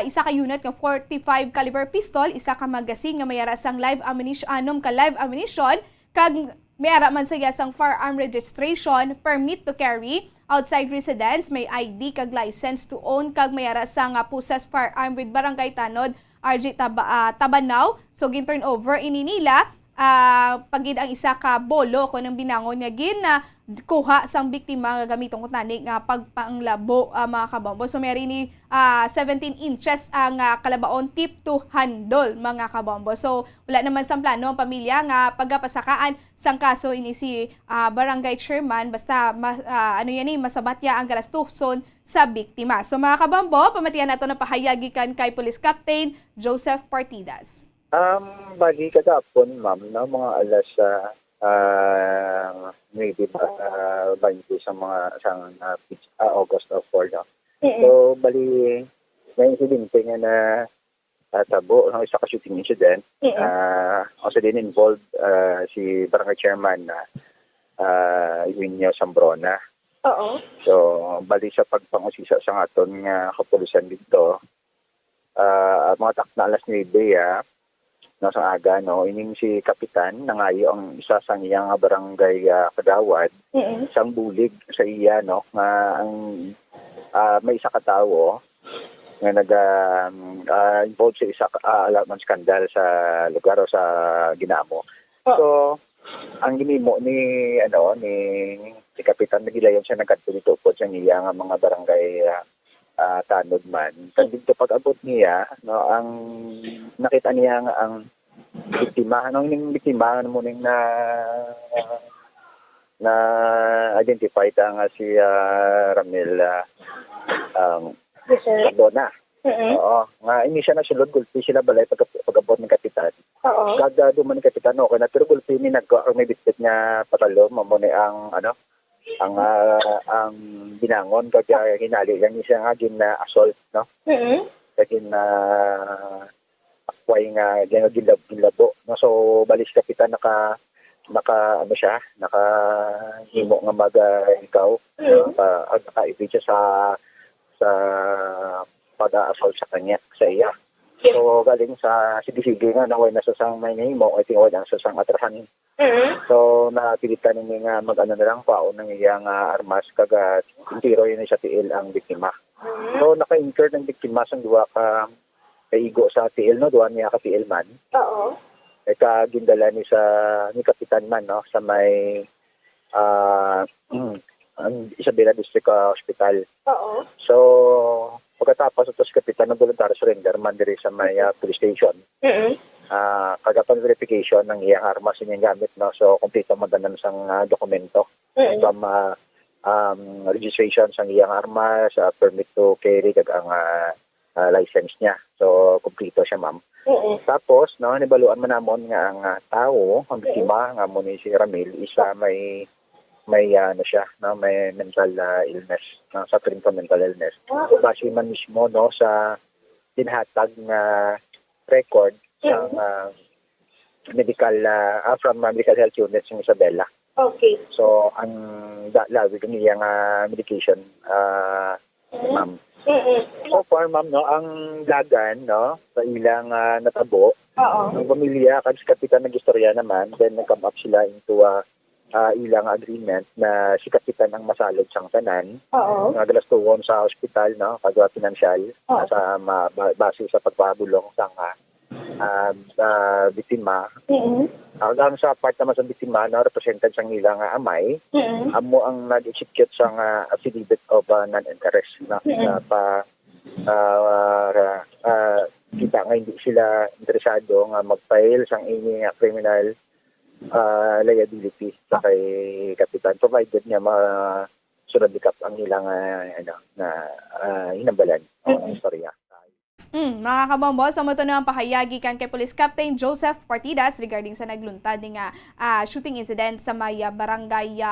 isa ka unit nga 45 caliber pistol, isa ka magazine nga mayara sang live ammunition, live ammunition, kag mayara man sa sang firearm registration, permit to carry, outside residence, may ID kag license to own, kag mayara sang possess firearm with Barangay Tanod, RJ Tabanaw. So gin turn over ini nila pagid ang isa ka bolo kun ang binangon nga kuha sang biktima nga gamitong kutani nga pagpanglabo mga kabombo. So may ni 17 inches ang kalabaon tip to handle mga kabombo. So wala naman sang plano ang pamilya nga pagapasakaan sang kaso ini si barangay chairman basta masabatya ang galastuson sa biktima. So mga kabombo, pamatiyan nato na pahayagi kan kay Police Captain Joseph Partidas. Bali kagapon, ma'am, na mga alas maybe 20 sa mga August of 4 na. So, bali, may incident nga na tabo, isa ka shooting incident. Also din involved si barangay chairman na Eugenio Sambrona. Oo. So, bali sa pagpangusisa sa aton nga kapulisan dito, mga takna alas 9 sa aga, no, ining si Kapitan nangayo ang isa sa iyang barangay Kagawad, isang bulig sa iya, no, nga ang may isa ka tawo nga nag-involved sa isa alarm skandal sa lugar o sa Ginamo. So, ang ginimo ni si Kapitan nagilayon siya nagkadto dito po sa iya nga mga barangay tanod man. Dito pag-abot niya, no, ang nakita niya nga ang biktima, ning biktima mo ning na identified nga si Ramil Dona. Oo, nga ini siya na sulod gulpi sila balay pag-abot ng Kapitan. Oo. Kada duman ni Kapitan okay na pero gulpi ni may bitbit nga patalo mo ni ang ang binangon kaya hinali lang siya nga gin na assault, no? Kaya akway nga ginlabo, no? So balis Kapitan naka himo nga ikaw naka-ibig siya sa pag-assault sa kanya sa iya. So galing sa sige nga naway na sa sang may himo I think wala sa sang atrahan. So napilitan ni nga mag-ano na lang paon ng iyang armas kaga tiro yun sa tiil ang biktima. So naka-incur ng biktima sang duwa ka kaigo sa tiil, no, duwa niya ka tiil man. Oo. Eka gindala ni Kapitan man, no, sa may Isabela District Hospital. Oo. So pagkatapos ito si Kapitan ng voluntary surrender man diri sa may police station. Kagapan verification ng iyang armas niya gamit, no, so kompleto madanan sang dokumento from registration sang iyang armas, permit to carry kag ang license niya, so kompleto siya, ma'am. Tapos no nibaluan man namon nga ang tao ang biktima nga mo ni si Ramil isa may siya, no, may mental illness, no, suffering from mental illness. Base man mismo, no, sa tinhatag na record sa medical from medical health unit ng Isabela. Okay. So ang lawig niya nga medication, ma'am. So far, ma'am, no, ang dagan, no, sa ilang natabo, ng pamilya kag sa Kapitan ng istorya naman, then nag-come up sila into ilang agreement na si Kapitan ang masalod sang tanan. Nga galastuhon sa ospital, no, kag financial, sa base sa pagpabulong sang biktima. Ang sa part naman sa biktima, no, represented sang ilang amay, amo ang nag-execute sang affidavit of non-interest, na kita nga hindi sila interesado nga mag-file sang ini criminal liability sa kay Kapitan, provided niya sunod dikap ang ilang hinambalan ang istorya. Mga kabombo, sa mo ang pahayagi kan kay Police Captain Joseph Partidas regarding sa nagluntad nga shooting incident sa may barangay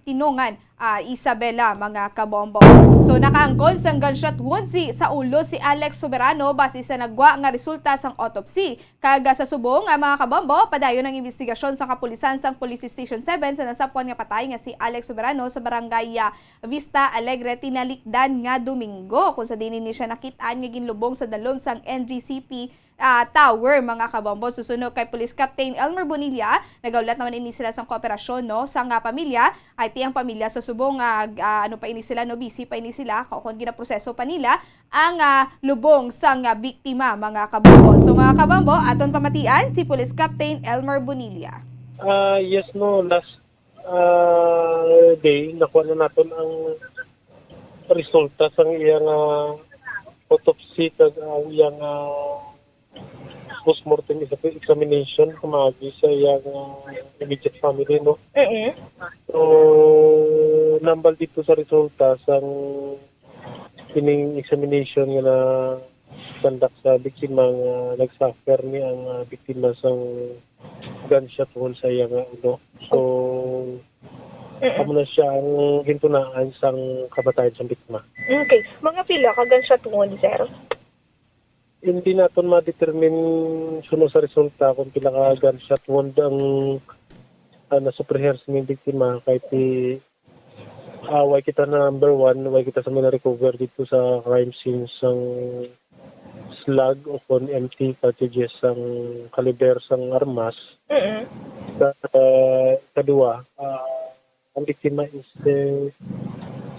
Tinungan, Isabela, mga kabombo. So nakaangkon sang gunshot wound sa ulo si Alex Soberano base sa nagwa nga resulta sang autopsy. Kaga sa subong mga kabombo, padayon ang investigasyon sa kapulisan sang Police Station 7 sa nasapuan nga patay nga si Alex Soberano sa barangay Vista Alegre tinalikdan nga Domingo kung sa dinin ni siya nakitaan nga ginlubong sa dalom sang NGCP Tower, mga kabombo. Susunod kay Police Captain Elmer Bonilla, nagaulat naman ini sila sa kooperasyon no sa pamilya ay tiyang pamilya sa subong ano pa ini sila no busy pa ini sila kung ginaproseso pa nila ang lubong sang biktima, mga kabombo. So mga kabombo, aton pamatian si Police Captain Elmer Bonilla. Yes no, last day nakuha na natin ang resulta sang iyang autopsy kag ang iyang postmortem examination kumagi sa iyang immediate family no. So nambal dito sa resulta sang kining examination nga na conduct sa biktima nga nagsuffer ni ang biktima sang gunshot wound sa iyang ulo. So amo na siya ang gintunaan sang kamatayan sa biktima. Okay. Mga pila ka gunshot wound, sir? Hindi natin ma-determine sunod sa resulta kung pila ka gunshot wound ang nasa-preherse ng biktima kahit way kita na number 1, way kita sa mga recover dito sa crime scene sang slug o kon empty cartridges sang kaliber sang armas. Kadua, ang biktima is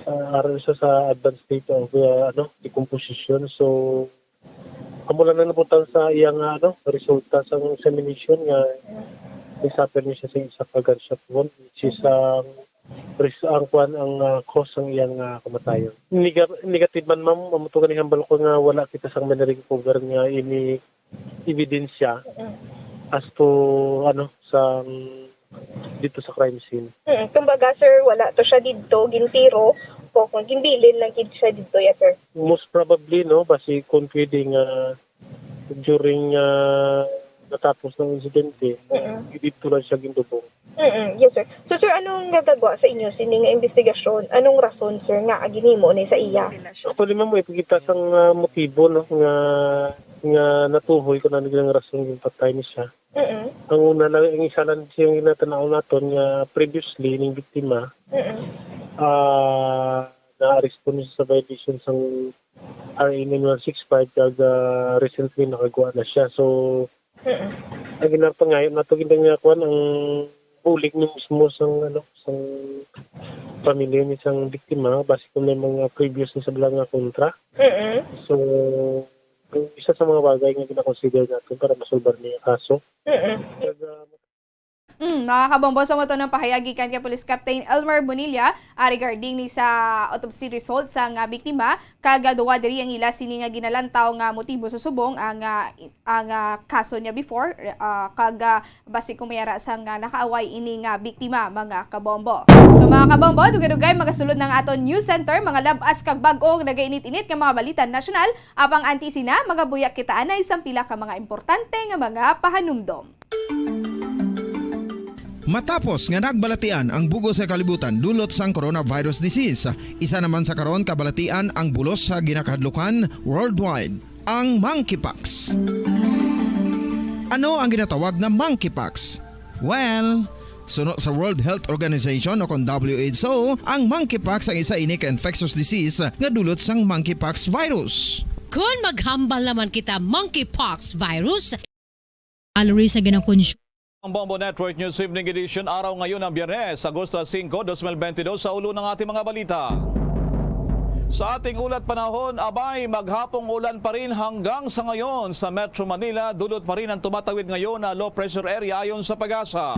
aral siya sa advanced state of decomposition. So amo lang na napuntan sa iyang resulta sa examination nga isapir niya siya sa isa ka gunshot wound which is ang cause ng iyang kamatayon. Negative man ma'am, mamutugan ni hambal ko nga wala kita sang recover nga ini ebidensya as to sa dito sa crime scene. Kumbaga sir, wala to siya dito ginutiro o kung ginbilin lang gid siya dito, yes sir. Most probably no, basi kung pwedeng during natapos ng insidente, dito lang siya gindubong. Yes sir. So sir, anong nagagawa sa inyo sining investigasyon? Anong rason sir nga ginhimo ni sa iya? Actually ma'am, ipakita sang motibo no nga natuhoy ko na naging rason yung patay ni siya. Ang una lang, ang isa lang siyang ginatanaw naton nga previously ning biktima na-arresto niya sa violation sang RA 9165 kag recently nakagawa na siya. So ang ginapangayon nato gindang kuan ang bulig ni mismo sang sang pamilya ni sang biktima base kung may mga previous na sa bilang kontra. So isa sa mga bagay nga gina-consider natin para masolbar niya kaso. Mga kabombo, sa mo ng pahayagikan kay Police Captain Elmer Bonilla regarding ni sa autopsy result sa biktima kagaduwa diri ang ila sini nga ginalantaw nga motibo sa subong ang kaso niya before basi kumayara sang nakaaway ini nga biktima, mga kabombo. So mga kabombo, dugay-dugay magasulod ng aton news center mga labas kag bag-ong nagainit-init nga mga balitan nasyonal apang antisina magabuyak kita anay sang pila ka mga importante nga mga pahanumdom. Matapos nga nagbalatian ang bugos sa kalibutan dulot sang coronavirus disease, isa naman sa karon kabalatian ang bulos sa ginakahadlukan worldwide, ang monkeypox. Ano ang ginatawag na monkeypox? Well, sunod sa World Health Organization o kon WHO, ang monkeypox ang isa ini ka infectious disease nga dulot sang monkeypox virus. Kung maghambal naman kita monkeypox virus, calories sa ganang consume. Ang Bombo Network News Evening Edition, araw ngayon ng Biyernes, Agosto 5, 2022, sa ulo ng ating mga balita. Sa ating ulat panahon, abay maghapong ulan pa rin hanggang sa ngayon sa Metro Manila, dulot pa rin ang tumatawid ngayon na low pressure area ayon sa Pag-asa.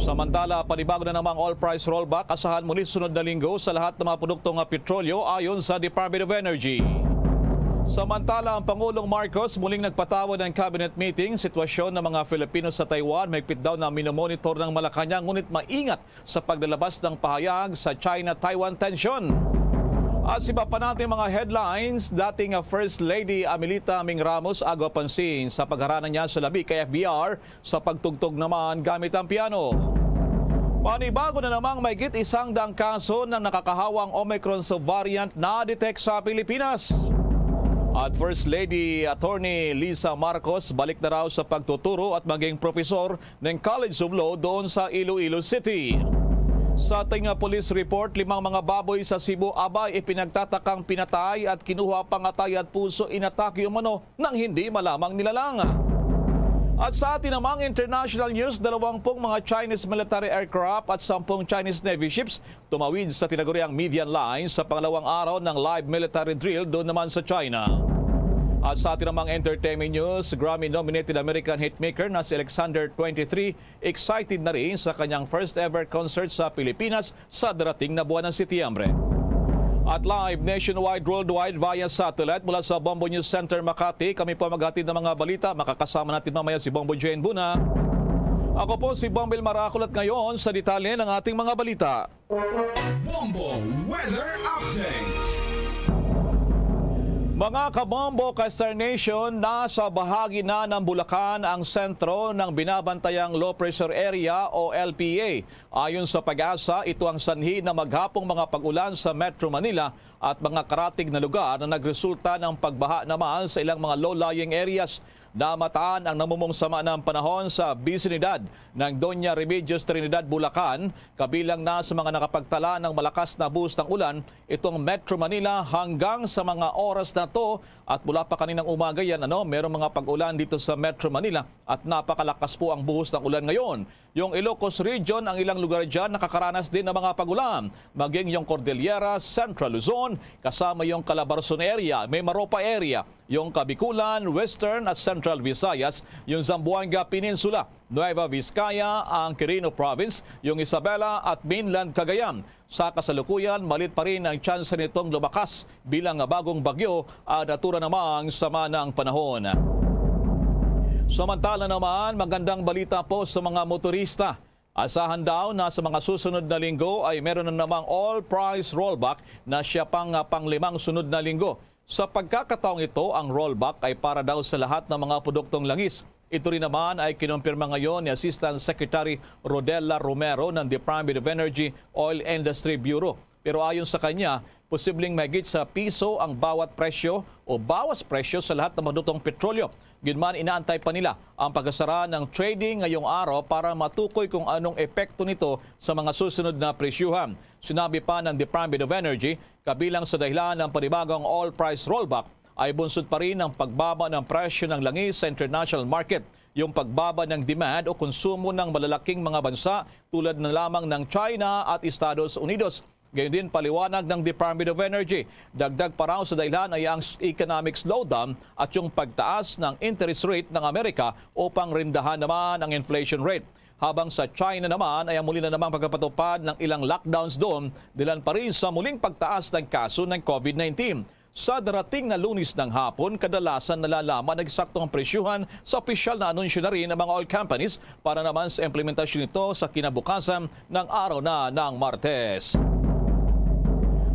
Samantala, panibago na namang all price rollback asahan muli sunod na linggo sa lahat ng mga produktong petrolyo ayon sa Department of Energy. Samantala, ang Pangulong Marcos muling nagpatawag ng cabinet meeting. Sitwasyon ng mga Filipino sa Taiwan, mahigpit daw na minomonitor ng Malacanang, ngunit maingat sa paglalabas ng pahayag sa China-Taiwan tension. At iba pa natin mga headlines, dating First Lady Amelita Ming Ramos agwa pansin sa pagharana niya sa labi kay FBR sa pagtugtog naman gamit ang piano. Panibago na namang mahigit 100 kaso ng nakakahawang Omicron subvariant na detect sa Pilipinas. At First Lady Attorney Lisa Marcos balik na raw sa pagtuturo at maging profesor ng College of Law doon sa Iloilo City. Sa ating police report, 5 mga baboy sa Cebu abay ipinagtatakang pinatay at kinuha pangatay at puso inatake umano nang hindi malamang nilalang. At sa atin namang international news, 20 mga Chinese military aircraft at 10 Chinese Navy ships tumawid sa tinaguriang median line sa pangalawang araw ng live military drill doon naman sa China. At sa atin namang entertainment news, Grammy-nominated American hitmaker na si Alexander 23 excited na rin sa kanyang first ever concert sa Pilipinas sa darating na buwan ng Setyembre. At live nationwide, worldwide via satellite mula sa Bombo News Center Makati, kami po maghatid ng mga balita. Makakasama natin mamaya si Bombo Jane Buna. Ako po si Bombil Maraculat ngayon sa detalye ng ating mga balita. Bombo Weather Update. Mga kabombo ka Star Nation, nasa bahagi na ng Bulacan ang sentro ng binabantayang low pressure area o LPA. Ayon sa Pag-asa, ito ang sanhi na maghapong mga pag-ulan sa Metro Manila at mga karatig na lugar na nagresulta ng pagbaha naman sa ilang mga low-lying areas. Namataan ang namumong sama ng panahon sa bisinidad ng Doña Remedios Trinidad, Bulacan. Kabilang na sa mga nakapagtala ng malakas na buhos ng ulan, itong Metro Manila hanggang sa mga oras na to. At mula pa kaninang umaga yan, merong mga pag-ulan dito sa Metro Manila at napakalakas po ang buhos ng ulan ngayon. Yung Ilocos Region, ang ilang lugar dyan nakakaranas din ng mga pag-ulan. Maging yung Cordillera, Central Luzon, kasama yung Calabarzon area, may Maropa area, yung Kabikulan, Western at Central Visayas, yung Zamboanga Peninsula, Nueva Vizcaya, ang Quirino Province, yung Isabela at mainland Cagayan. Sa kasalukuyan, malit pa rin ang tsansa nitong lumakas bilang bagong bagyo at natura namang sama ng panahon. Samantala naman, magandang balita po sa mga motorista. Asahan daw na sa mga susunod na linggo ay meron na namang all-price rollback na siya pang panglimang sunod na linggo. Sa pagkakataong ito, ang rollback ay para daw sa lahat ng mga produktong langis. Ito rin naman ay kinumpirma ngayon ni Assistant Secretary Rodella Romero ng Department of Energy Oil Industry Bureau. Pero ayon sa kanya, posibleng mahigit sa piso ang bawat presyo o bawas presyo sa lahat ng produktong petrolyo. Gayunman, inaantay pa nila ang pagkasara ng trading ngayong araw para matukoy kung anong epekto nito sa mga susunod na presyuhan. Sinabi pa ng Department of Energy, kabilang sa dahilan ng panibagong all-price rollback, ay bunsod pa rin ang pagbaba ng presyo ng langis sa international market, yung pagbaba ng demand o konsumo ng malalaking mga bansa tulad na lamang ng China at Estados Unidos. Gayon din paliwanag ng Department of Energy. Dagdag pa raw sa dahilan ay ang economic slowdown at yung pagtaas ng interest rate ng Amerika upang rindahan naman ang inflation rate. Habang sa China naman ay ang muli na namang pagpapatupad ng ilang lockdowns doon, dilan pa rin sa muling pagtaas ng kaso ng COVID-19. Sa darating na Lunes ng hapon, kadalasan nalalaman ang eksaktong presyuhan sa opisyal na anunsyo na rin ng mga oil companies para naman sa implementasyon nito sa kinabukasan ng araw na ng Martes.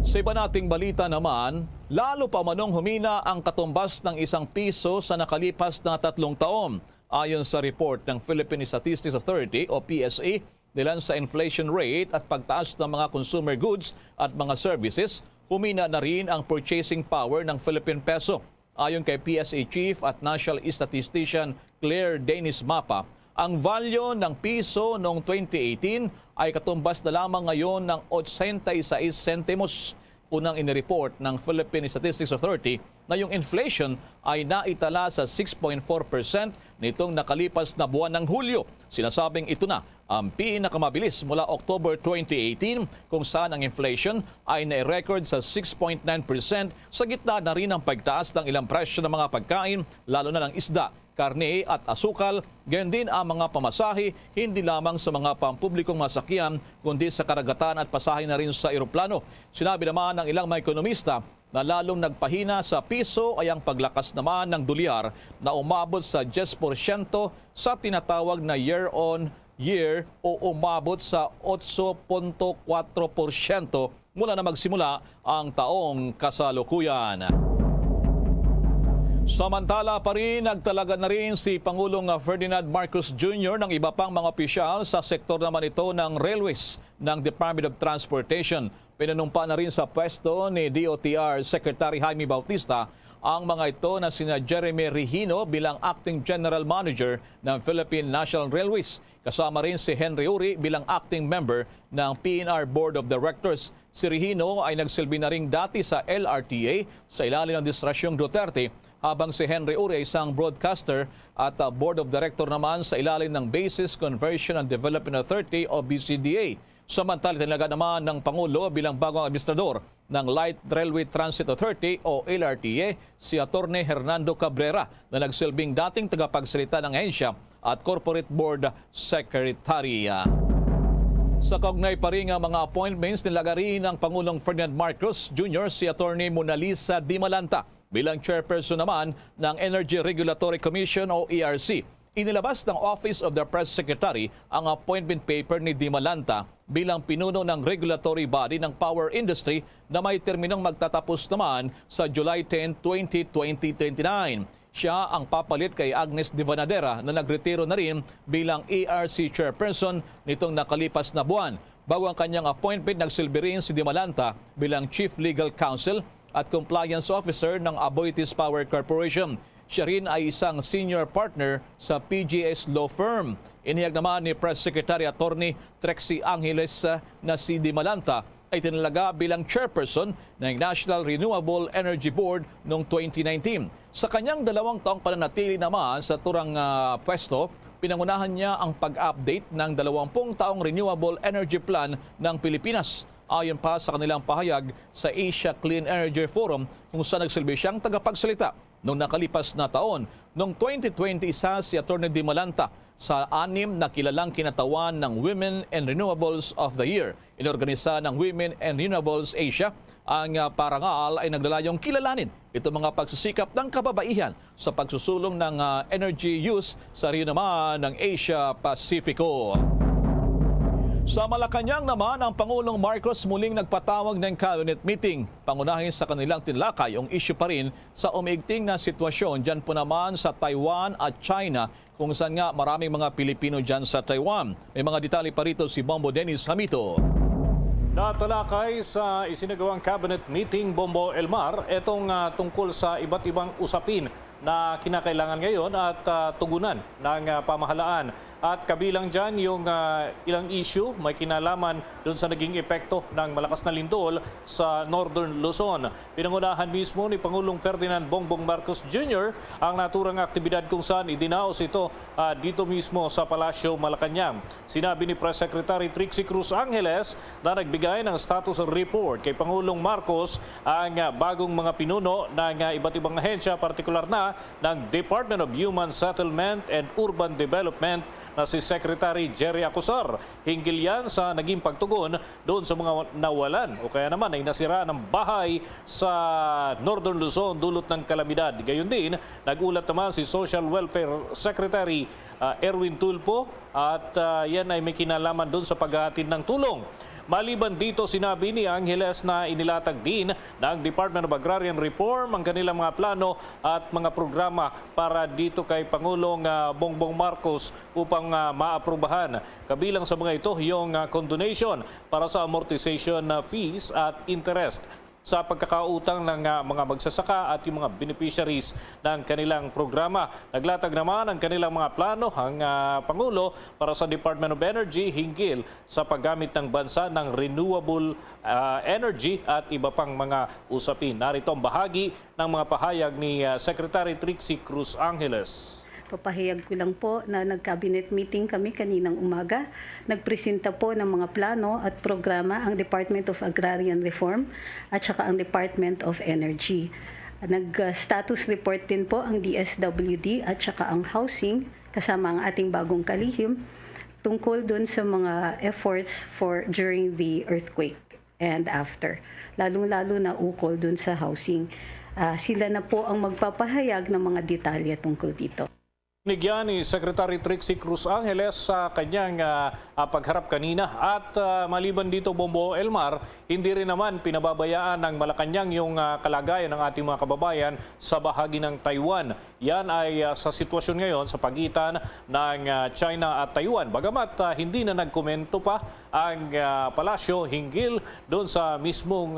Sa iba nating balita naman, lalo pa manong humina ang katumbas ng ₱1 sa nakalipas na 3 taon. Ayon sa report ng Philippine Statistics Authority o PSA, dilan sa inflation rate at pagtaas ng mga consumer goods at mga services, humina na rin ang purchasing power ng Philippine peso. Ayon kay PSA Chief at National Statistician Claire Dennis Mapa, ang value ng piso noong 2018 ay katumbas na lamang ngayon ng 86 sentimos. Unang inireport ng Philippine Statistics Authority na yung inflation ay naitala sa 6.4% nitong nakalipas na buwan ng Hulyo. Sinasabing ito na ang pinakamabilis mula October 2018 kung saan ang inflation ay nai-record sa 6.9% sa gitna na rin ng pagtaas ng ilang presyo ng mga pagkain, lalo na ng isda, karne at asukal, gayon din ang mga pamasahe, hindi lamang sa mga pampublikong masakyan, kundi sa karagatan at pasahe na rin sa eroplano. Sinabi naman ng ilang mga ekonomista na lalong nagpahina sa piso ay ang paglakas naman ng dolyar na umabot sa 10% sa tinatawag na year-on-year o umabot sa 8.4% mula na magsimula ang taong kasalukuyan. Samantala pa rin, nagtalaga na rin si Pangulong Ferdinand Marcos Jr. ng iba pang mga opisyal sa sektor naman ito ng railways ng Department of Transportation. Pinanumpa na rin sa pwesto ni DOTR Secretary Jaime Bautista ang mga ito na sina Jeremy Regino bilang Acting General Manager ng Philippine National Railways. Kasama rin si Henry Uri bilang Acting Member ng PNR Board of Directors. Si Regino ay nagsilbi na ring dati sa LRTA sa ilalim ng Administrasyong Duterte, habang si Henry Uri ay isang broadcaster at Board of Director naman sa ilalim ng Basis Conversion and Development Authority o BCDA. Samantala, tinalaga naman ng Pangulo bilang bagong administrador ng Light Railway Transit Authority o LRTA si Atty. Hernando Cabrera na nagsilbing dating tagapagsalita ng ahensya at Corporate Board Secretary. Sa kaugnay pa rin ang mga appointments, nilaga rin ng Pangulong Ferdinand Marcos Jr. si Atty. Mona Lisa Dimalanta bilang chairperson naman ng Energy Regulatory Commission o ERC. Inilabas ng Office of the Press Secretary ang appointment paper ni Dimalanta bilang pinuno ng regulatory body ng power industry na may terminong magtatapos naman sa July 10, 2029. Siya ang papalit kay Agnes Divanadera na nagretiro na rin bilang ERC chairperson nitong nakalipas na buwan. Bago ang kanyang appointment, nagsilbi rin si Dimalanta bilang Chief Legal Counsel at Compliance Officer ng Aboitiz Power Corporation. Siya rin ay isang senior partner sa PGS Law Firm. Inihag naman ni Press Secretary Atty. Trixie Angeles na si Dimalanta ay tinalaga bilang chairperson ng National Renewable Energy Board noong 2019. Sa kanyang 2 taong pananatili naman sa turang pwesto, pinangunahan niya ang pag-update ng 20 taong Renewable Energy Plan ng Pilipinas. Ayon pa sa kanilang pahayag sa Asia Clean Energy Forum kung saan nagsilbi siyang tagapagsalita noong nakalipas na taon. Noong 2020, isa si Atty. Dimalanta sa 6 na kilalang kinatawan ng Women and Renewables of the Year. Inorganisa ng Women and Renewables Asia. Ang parangal ay naglalayong kilalanin itong mga pagsisikap ng kababaihan sa pagsusulong ng energy use sa riyon naman ng Asia Pacifico. Sa Malacanang naman, ang Pangulong Marcos muling nagpatawag ng cabinet meeting. Pangunahin sa kanilang tinlakay ang issue pa rin sa umiigting na sitwasyon dyan po naman sa Taiwan at China, kung saan nga maraming mga Pilipino dyan sa Taiwan. May mga detalye pa rito si Bombo Dennis Hamito. Natalakay sa isinagawang cabinet meeting, Bombo Elmar, itong tungkol sa iba't ibang usapin na kinakailangan ngayon at tugunan ng pamahalaan. At kabilang dyan yung ilang issue may kinalaman doon sa naging epekto ng malakas na lindol sa Northern Luzon. Pinangunahan mismo ni Pangulong Ferdinand Bongbong Marcos Jr. ang naturang aktibidad kung saan idinaos ito dito mismo sa Palasyo, Malacanang. Sinabi ni Press Secretary Trixie Cruz Angeles na nagbigay ng status report kay Pangulong Marcos ang bagong mga pinuno ng iba't ibang ahensya, partikular na ng Department of Human Settlement and Urban Development na si Secretary Jerry Acosar. Hinggil yan sa naging pagtugon doon sa mga nawalan o kaya naman ay nasira ng bahay sa Northern Luzon dulot ng kalamidad. Gayon din, nagulat naman si Social Welfare Secretary Erwin Tulfo at yan ay may kinalaman doon sa paghahatid ng tulong. Maliban dito, sinabi ni Angeles na inilatag din ng Department of Agrarian Reform ang kanilang mga plano at mga programa para dito kay Pangulong Bongbong Marcos upang maaprubahan. Kabilang sa mga ito yung condonation para sa amortization fees at interest sa pagkakautang ng mga magsasaka at yung mga beneficiaries ng kanilang programa. Naglatag naman ang kanilang mga plano ang Pangulo para sa Department of Energy hinggil sa paggamit ng bansa ng renewable energy at iba pang mga usapin. Narito ang bahagi ng mga pahayag ni Secretary Trixie Cruz Angeles. Papahayag ko lang po na nag-cabinet meeting kami kaninang umaga. Nagpresenta po ng mga plano at programa ang Department of Agrarian Reform at saka ang Department of Energy. Nag-status report din po ang DSWD at saka ang Housing kasama ang ating bagong kalihim tungkol dun sa mga efforts for during the earthquake and after. Lalong-lalo na ukol dun sa housing. Sila na po ang magpapahayag ng mga detalye tungkol dito. Nigyan ni Secretary Trixie Cruz Angeles sa kanyang pagharap kanina at maliban dito, Bombo Elmar, hindi rin naman pinababayaan ng Malacanang yung kalagayan ng ating mga kababayan sa bahagi ng Taiwan. Yan ay sa sitwasyon ngayon sa pagitan ng China at Taiwan. Bagamat hindi na nagkomento pa ang palasyo hinggil doon sa mismong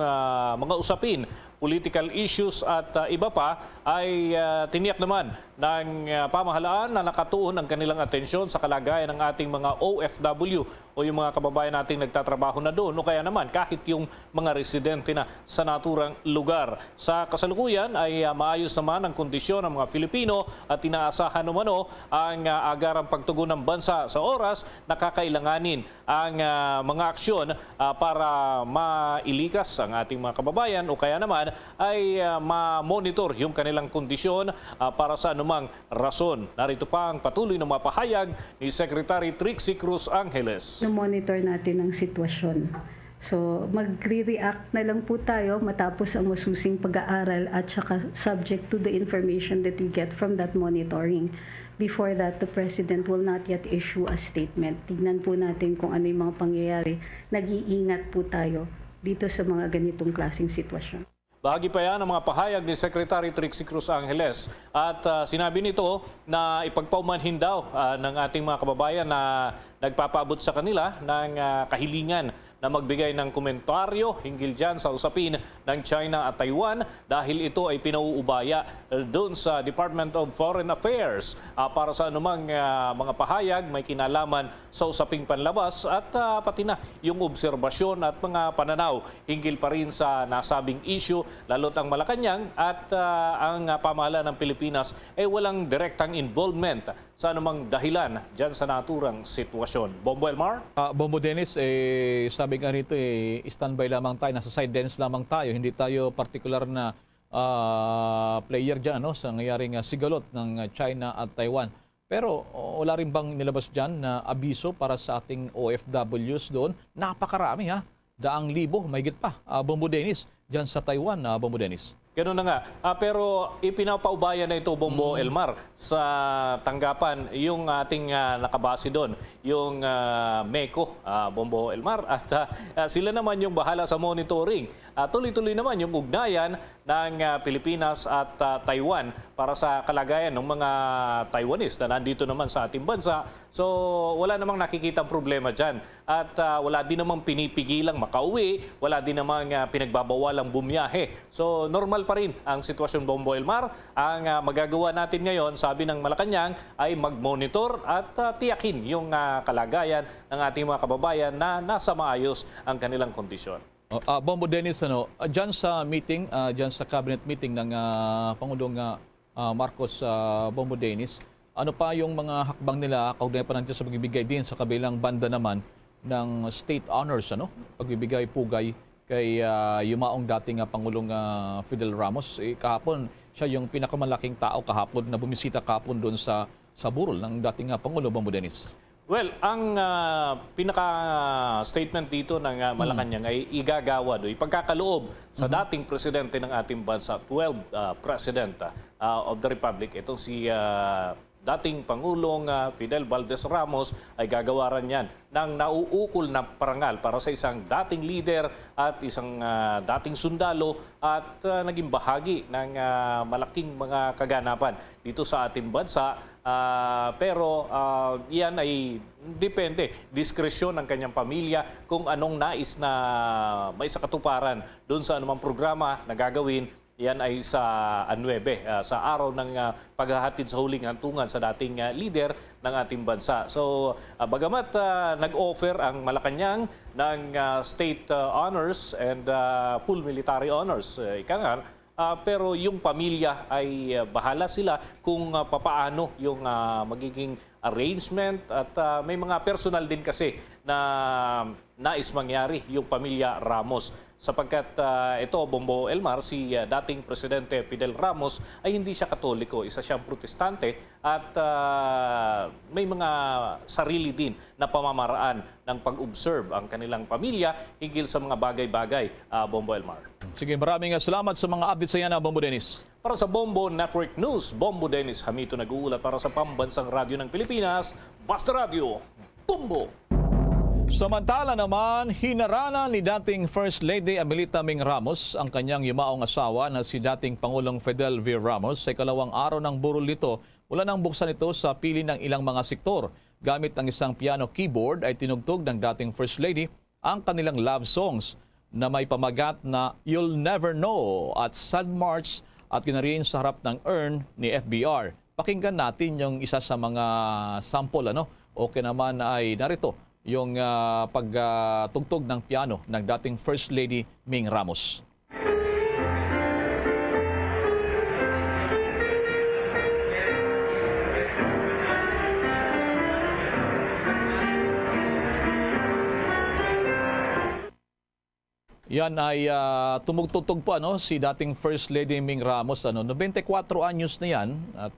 mga usapin. political issues at iba pa ay tiniyak naman ng pamahalaan na nakatuon ang kanilang atensyon sa kalagayan ng ating mga OFW o yung mga kababayan nating nagtatrabaho na doon o kaya naman kahit yung mga residente na sa naturang lugar. Sa kasalukuyan ay maayos naman ang kondisyon ng mga Filipino at inaasahan umano ang agarang pagtugon ng bansa sa oras na kakailanganin ang mga aksyon para mailikas ang ating mga kababayan o kaya naman ay ma-monitor yung kanilang kondisyon para sa anumang rason. Narito pa ang patuloy na mapahayag ni Secretary Trixie Cruz Angeles. Monitor natin ang sitwasyon. So, magre-react na lang po tayo matapos ang masusing pag-aaral at saka subject to the information that we get from that monitoring. Before that, the President will not yet issue a statement. Tignan po natin kung ano yung mga pangyayari. Nag-iingat po tayo dito sa mga ganitong klaseng sitwasyon. Bahagi pa yan ang mga pahayag ni Secretary Trixie Cruz Angeles at sinabi nito na ipagpaumanhin daw ng ating mga kababayan na nagpapaabot sa kanila ng kahilingan na magbigay ng komentaryo hinggil dyan sa usapin ng China at Taiwan dahil ito ay pinauubaya doon sa Department of Foreign Affairs para sa anumang mga pahayag may kinalaman sa usaping panlabas at pati na yung obserbasyon at mga pananaw hinggil pa rin sa nasabing issue lalo't ang Malacanang at ang pamahalaan ng Pilipinas ay walang direktang involvement sa anumang dahilan dyan sa naturang sitwasyon. Bombo Elmar? Bombo Dennis, sabi nga rito, standby lamang tayo, nasa sidelines lamang tayo, hindi tayo particular na player dyan sa nangyaring sigalot ng China at Taiwan. Pero wala rin bang nilabas dyan na abiso para sa ating OFWs doon? Napakarami daang libo, mahigit pa. Bombo Dennis, dyan sa Taiwan, Bombo Dennis. Ganun na nga. Pero ipinapaubaya na ito, Bombo Elmar, sa tanggapan yung ating nakabase doon, yung MECO, Bombo Elmar. At sila naman yung bahala sa monitoring. Tuloy-tuloy naman yung ugnayan ng Pilipinas at Taiwan para sa kalagayan ng mga Taiwanese na nandito naman sa ating bansa. So wala namang nakikitang problema dyan. At wala din namang pinipigilang makauwi, wala din namang pinagbabawalang bumiyahe. So normal pa rin ang sitwasyon, Bombo Elmar. Ang magagawa natin ngayon, sabi ng Malacanang, ay mag-monitor at tiyakin yung kalagayan ng ating mga kababayan na nasa maayos ang kanilang kondisyon. Bombo Dennis, dyan sa meeting, dyan sa cabinet meeting ng Pangulong Marcos, Bombo Dennis, ano pa yung mga hakbang nila kaugnay pa nandiyan sa pagbibigay din sa kabilang banda naman ng state honors, pagbibigay pugay kay yumaong dating Pangulong Fidel Ramos. Kahapon, siya yung pinakamalaking tao kahapon na bumisita kahapon doon sa burol ng dating Pangulo, Bombo Dennis. Well, ang pinaka-statement dito ng Malacanang ay igagawa do ipagkakaloob sa dating presidente ng ating bansa, 12th President of the Republic. Itong si dating Pangulong Fidel Valdez Ramos ay gagawaran yan ng nauukol na parangal para sa isang dating leader at isang dating sundalo at naging bahagi ng malaking mga kaganapan dito sa ating bansa. Pero yan ay depende, diskresyon ng kanyang pamilya kung anong nais na may sa katuparan doon sa anumang programa na gagawin. Yan ay sa 9, sa araw ng paghahatid sa huling hantungan sa dating leader ng ating bansa. So, bagamat nag-offer ang Malacanang ng state honors and full military honors, pero yung pamilya ay bahala sila kung papaano yung magiging arrangement at may mga personal din kasi na nais mangyari yung pamilya Ramos. Sapagkat ito, Bombo Elmar, si dating Presidente Fidel Ramos ay hindi siya Katoliko, isa siyang Protestante at may mga sarili din na pamamaraan ng pag-observe ang kanilang pamilya higil sa mga bagay-bagay, Bombo Elmar. Sige, maraming salamat sa mga updates sa yan, Bombo Dennis. Para sa Bombo Network News, Bombo Dennis Hamito nag-uulat para sa Pambansang Radyo ng Pilipinas, Basta Radio, Bombo! Samantala naman, hinarana ni dating First Lady Amelita Ming Ramos ang kanyang yumaong asawa na si dating Pangulong Fidel V. Ramos sa ikalawang araw ng burol nito. Wala nang buksan ito sa pili ng ilang mga sektor. Gamit ang isang piano keyboard ay tinugtog ng dating First Lady ang kanilang love songs. na may pamagat na You'll Never Know at Sad March at ginarin sa harap ng urn ni FBR. Pakinggan natin yung isa sa mga sample. Okay naman ay narito yung pagtugtog ng piano ng dating First Lady Ming Ramos. Yan ay tumugtugtog pa si dating First Lady Ming Ramos. 94 anyos na yan at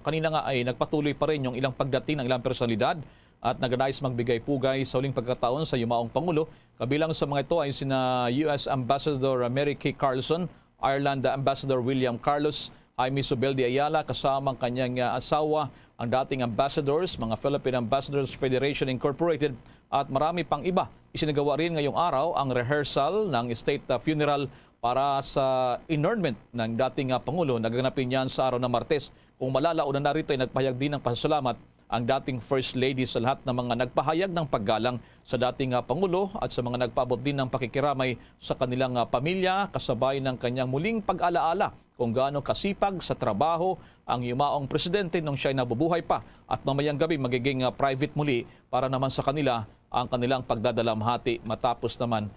kanina nga ay nagpatuloy pa rin yung ilang pagdating ng ilang personalidad at nagnais magbigay pugay sa huling pagkataon sa yumaong Pangulo. Kabilang sa mga ito ay sina US Ambassador Mary Kay Carlson, Ireland Ambassador William Carlos, Jaime Zubel de Ayala kasamang kanyang asawa, ang dating ambassadors, mga Philippine Ambassadors Federation Incorporated at marami pang iba. Isinagawa rin ngayong araw ang rehearsal ng state funeral para sa inurnment ng dating Pangulo. Naganapin yan sa araw ng Martes. Kung malalauna na rito ay nagpahayag din ng pasasalamat ang dating First Lady sa lahat ng mga nagpahayag ng paggalang sa dating Pangulo at sa mga nagpaabot din ng pakikiramay sa kanilang pamilya kasabay ng kanyang muling pag-alaala kung gaano kasipag sa trabaho ang yumaong presidente nung siya'y nabubuhay pa at mamayang gabi magiging private muli para naman sa kanila ang kanilang pagdadalamhati matapos naman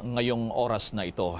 ngayong oras na ito.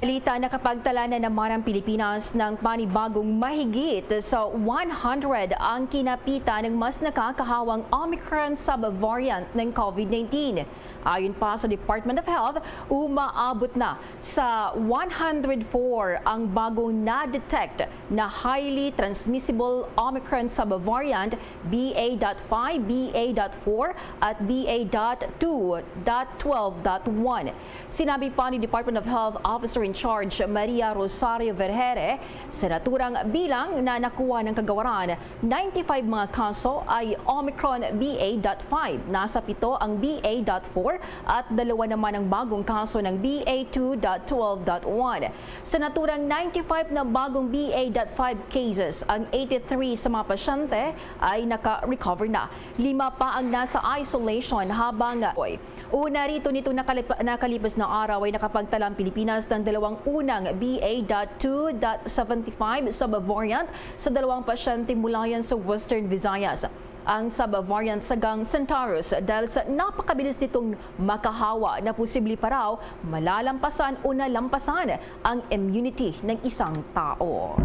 Balita, nakapagtala na naman ang Pilipinas ng panibagong mahigit sa 100 ang kinapita ng mas nakakahawang Omicron subvariant ng COVID-19. Ayon pa sa Department of Health, umaabot na sa 104 ang bagong na-detect na highly transmissible Omicron subvariant BA.5, BA.4 at BA.2.12.1. Sinabi pa ni Department of Health Officer in Charge Maria Rosario Vergere, sa naturang bilang na nakuha ng kagawaran, 95 mga kaso ay Omicron BA.5, nasa 7 ang BA.4 at 2 naman ang bagong kaso ng BA.2.12.1. Sa naturang 95 na bagong BA.5 cases, ang 83 sa mga pasyente ay naka-recover na. 5 pa ang nasa isolation habang una rito nitong nakalipas na araw ay nakapagtala ang Pilipinas ng 2 unang BA.2.75 subvariant sa 2 pasyente mula yan sa Western Visayas. Ang subvariant sagang Centaurus dahil sa napakabilis nitong makahawa na posible pa raw malalampasan o nalampasan ang immunity ng isang tao.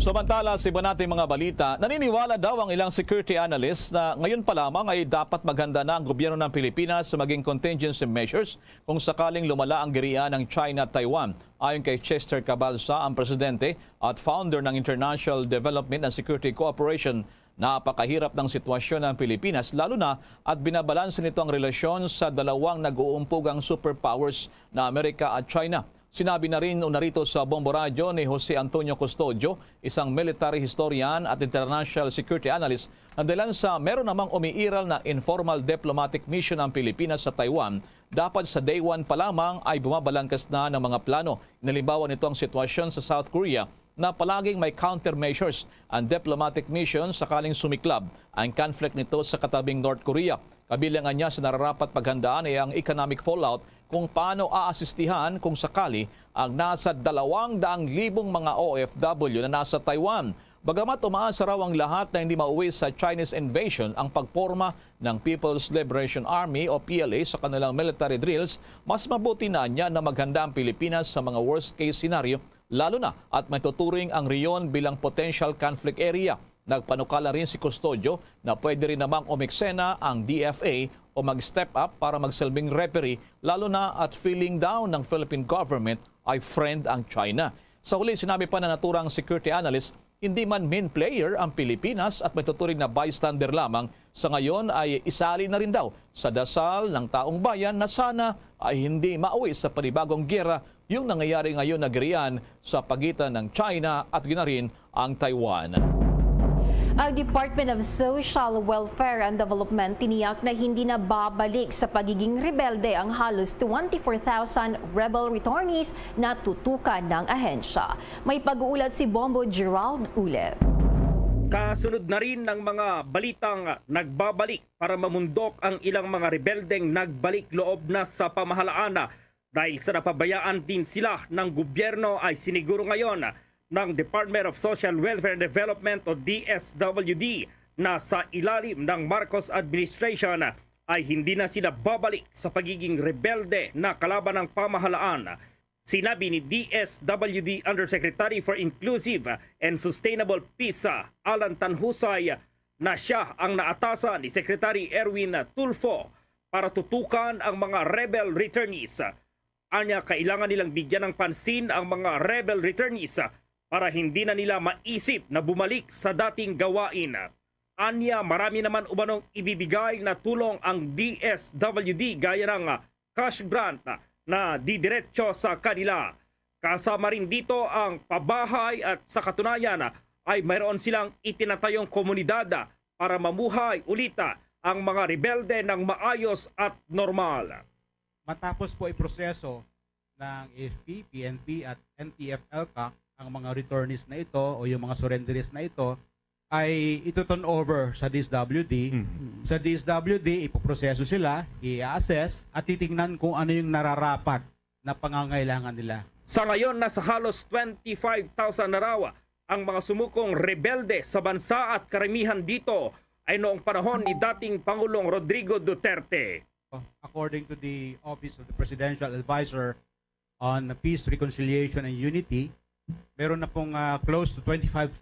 Samantala, sa iba nating mga balita, naniniwala daw ang ilang security analysts na ngayon pa lamang ay dapat maghanda na ang gobyerno ng Pilipinas sa maging contingency measures kung sakaling lumala ang girian ng China-Taiwan. Ayon kay Chester Cabalsa, ang presidente at founder ng International Development and Security Cooperation, napakahirap ng sitwasyon ng Pilipinas lalo na at binabalanse nito ang relasyon sa dalawang nag-uumpugang superpowers na Amerika at China. Sinabi na rin narito sa Bombo Radio ni Jose Antonio Custodio, isang military historian at international security analyst, na dahilan sa meron namang umiiral na informal diplomatic mission ng Pilipinas sa Taiwan, dapat sa day 1 pa lamang ay bumabalangkas na ng mga plano. Inalimbawa nito ang sitwasyon sa South Korea na palaging may countermeasures ang diplomatic mission sakaling sumiklab ang conflict nito sa katabing North Korea. Kabilangan niya sa nararapat paghandaan ay ang economic fallout kung paano aasistihan kung sakali ang nasa 200,000 mga OFW na nasa Taiwan. Bagamat umaasa raw ang lahat na hindi mauwi sa Chinese invasion ang pagporma ng People's Liberation Army o PLA sa kanilang military drills, mas mabuti na niya na maghanda ang Pilipinas sa mga worst case scenario, lalo na at may tuturing ang riyon bilang potential conflict area. Nagpanukala rin si Custodio na pwede rin namang umeksena ang DFA o mag-step up para magsilbing referee, lalo na at feeling down ng Philippine government ay friend ang China. Sa huli, sinabi pa na naturang security analyst, hindi man main player ang Pilipinas at may tuturing na bystander lamang, sa ngayon ay isali na rin daw sa dasal ng taong bayan na sana ay hindi mauwi sa panibagong giyera yung nangyayari ngayon na girian sa pagitan ng China at ginarin ang Taiwan. Ang Department of Social Welfare and Development tiniyak na hindi na babalik sa pagiging rebelde ang halos 24,000 rebel returnees na tutukan ng ahensya. May pag-uulat si Bombo Gerald Ule. Kasunod na rin ng mga balitang nagbabalik para mamundok ang ilang mga rebeldeng nagbalik loob na sa pamahalaan dahil sa napabayaan din sila ng gobyerno ay siniguro ngayon ng Department of Social Welfare and Development o DSWD na sa ilalim ng Marcos administration ay hindi na sila babalik sa pagiging rebelde na kalaban ng pamahalaan. Sinabi ni DSWD Undersecretary for Inclusive and Sustainable Peace, Alan Tanhusay, na siya ang naatasan ni Secretary Erwin Tulfo para tutukan ang mga rebel returnees. Anya, kailangan nilang bigyan ng pansin ang mga rebel returnees para hindi na nila maisip na bumalik sa dating gawain. Anya, marami naman umanong ibibigay na tulong ang DSWD gaya ng cash grant na didiretso sa kanila. Kasama rin dito ang pabahay at sa katunayan ay mayroon silang itinatayong komunidad para mamuhay ulit ang mga rebelde ng maayos at normal. Matapos po iproseso ng AFP, PNP at NTF-ELCAC ang mga returnees na ito o yung mga surrenderies na ito ay ito-turn over sa DSWD. Sa DSWD, ipoproseso sila, i-assess at titingnan kung ano yung nararapat na pangangailangan nila. Sa ngayon, nasa halos 25,000 na raw ang mga sumukong rebelde sa bansa at karamihan dito ay noong panahon ni dating Pangulong Rodrigo Duterte. According to the Office of the Presidential Advisor on Peace, Reconciliation and Unity, meron na pong close to 25,000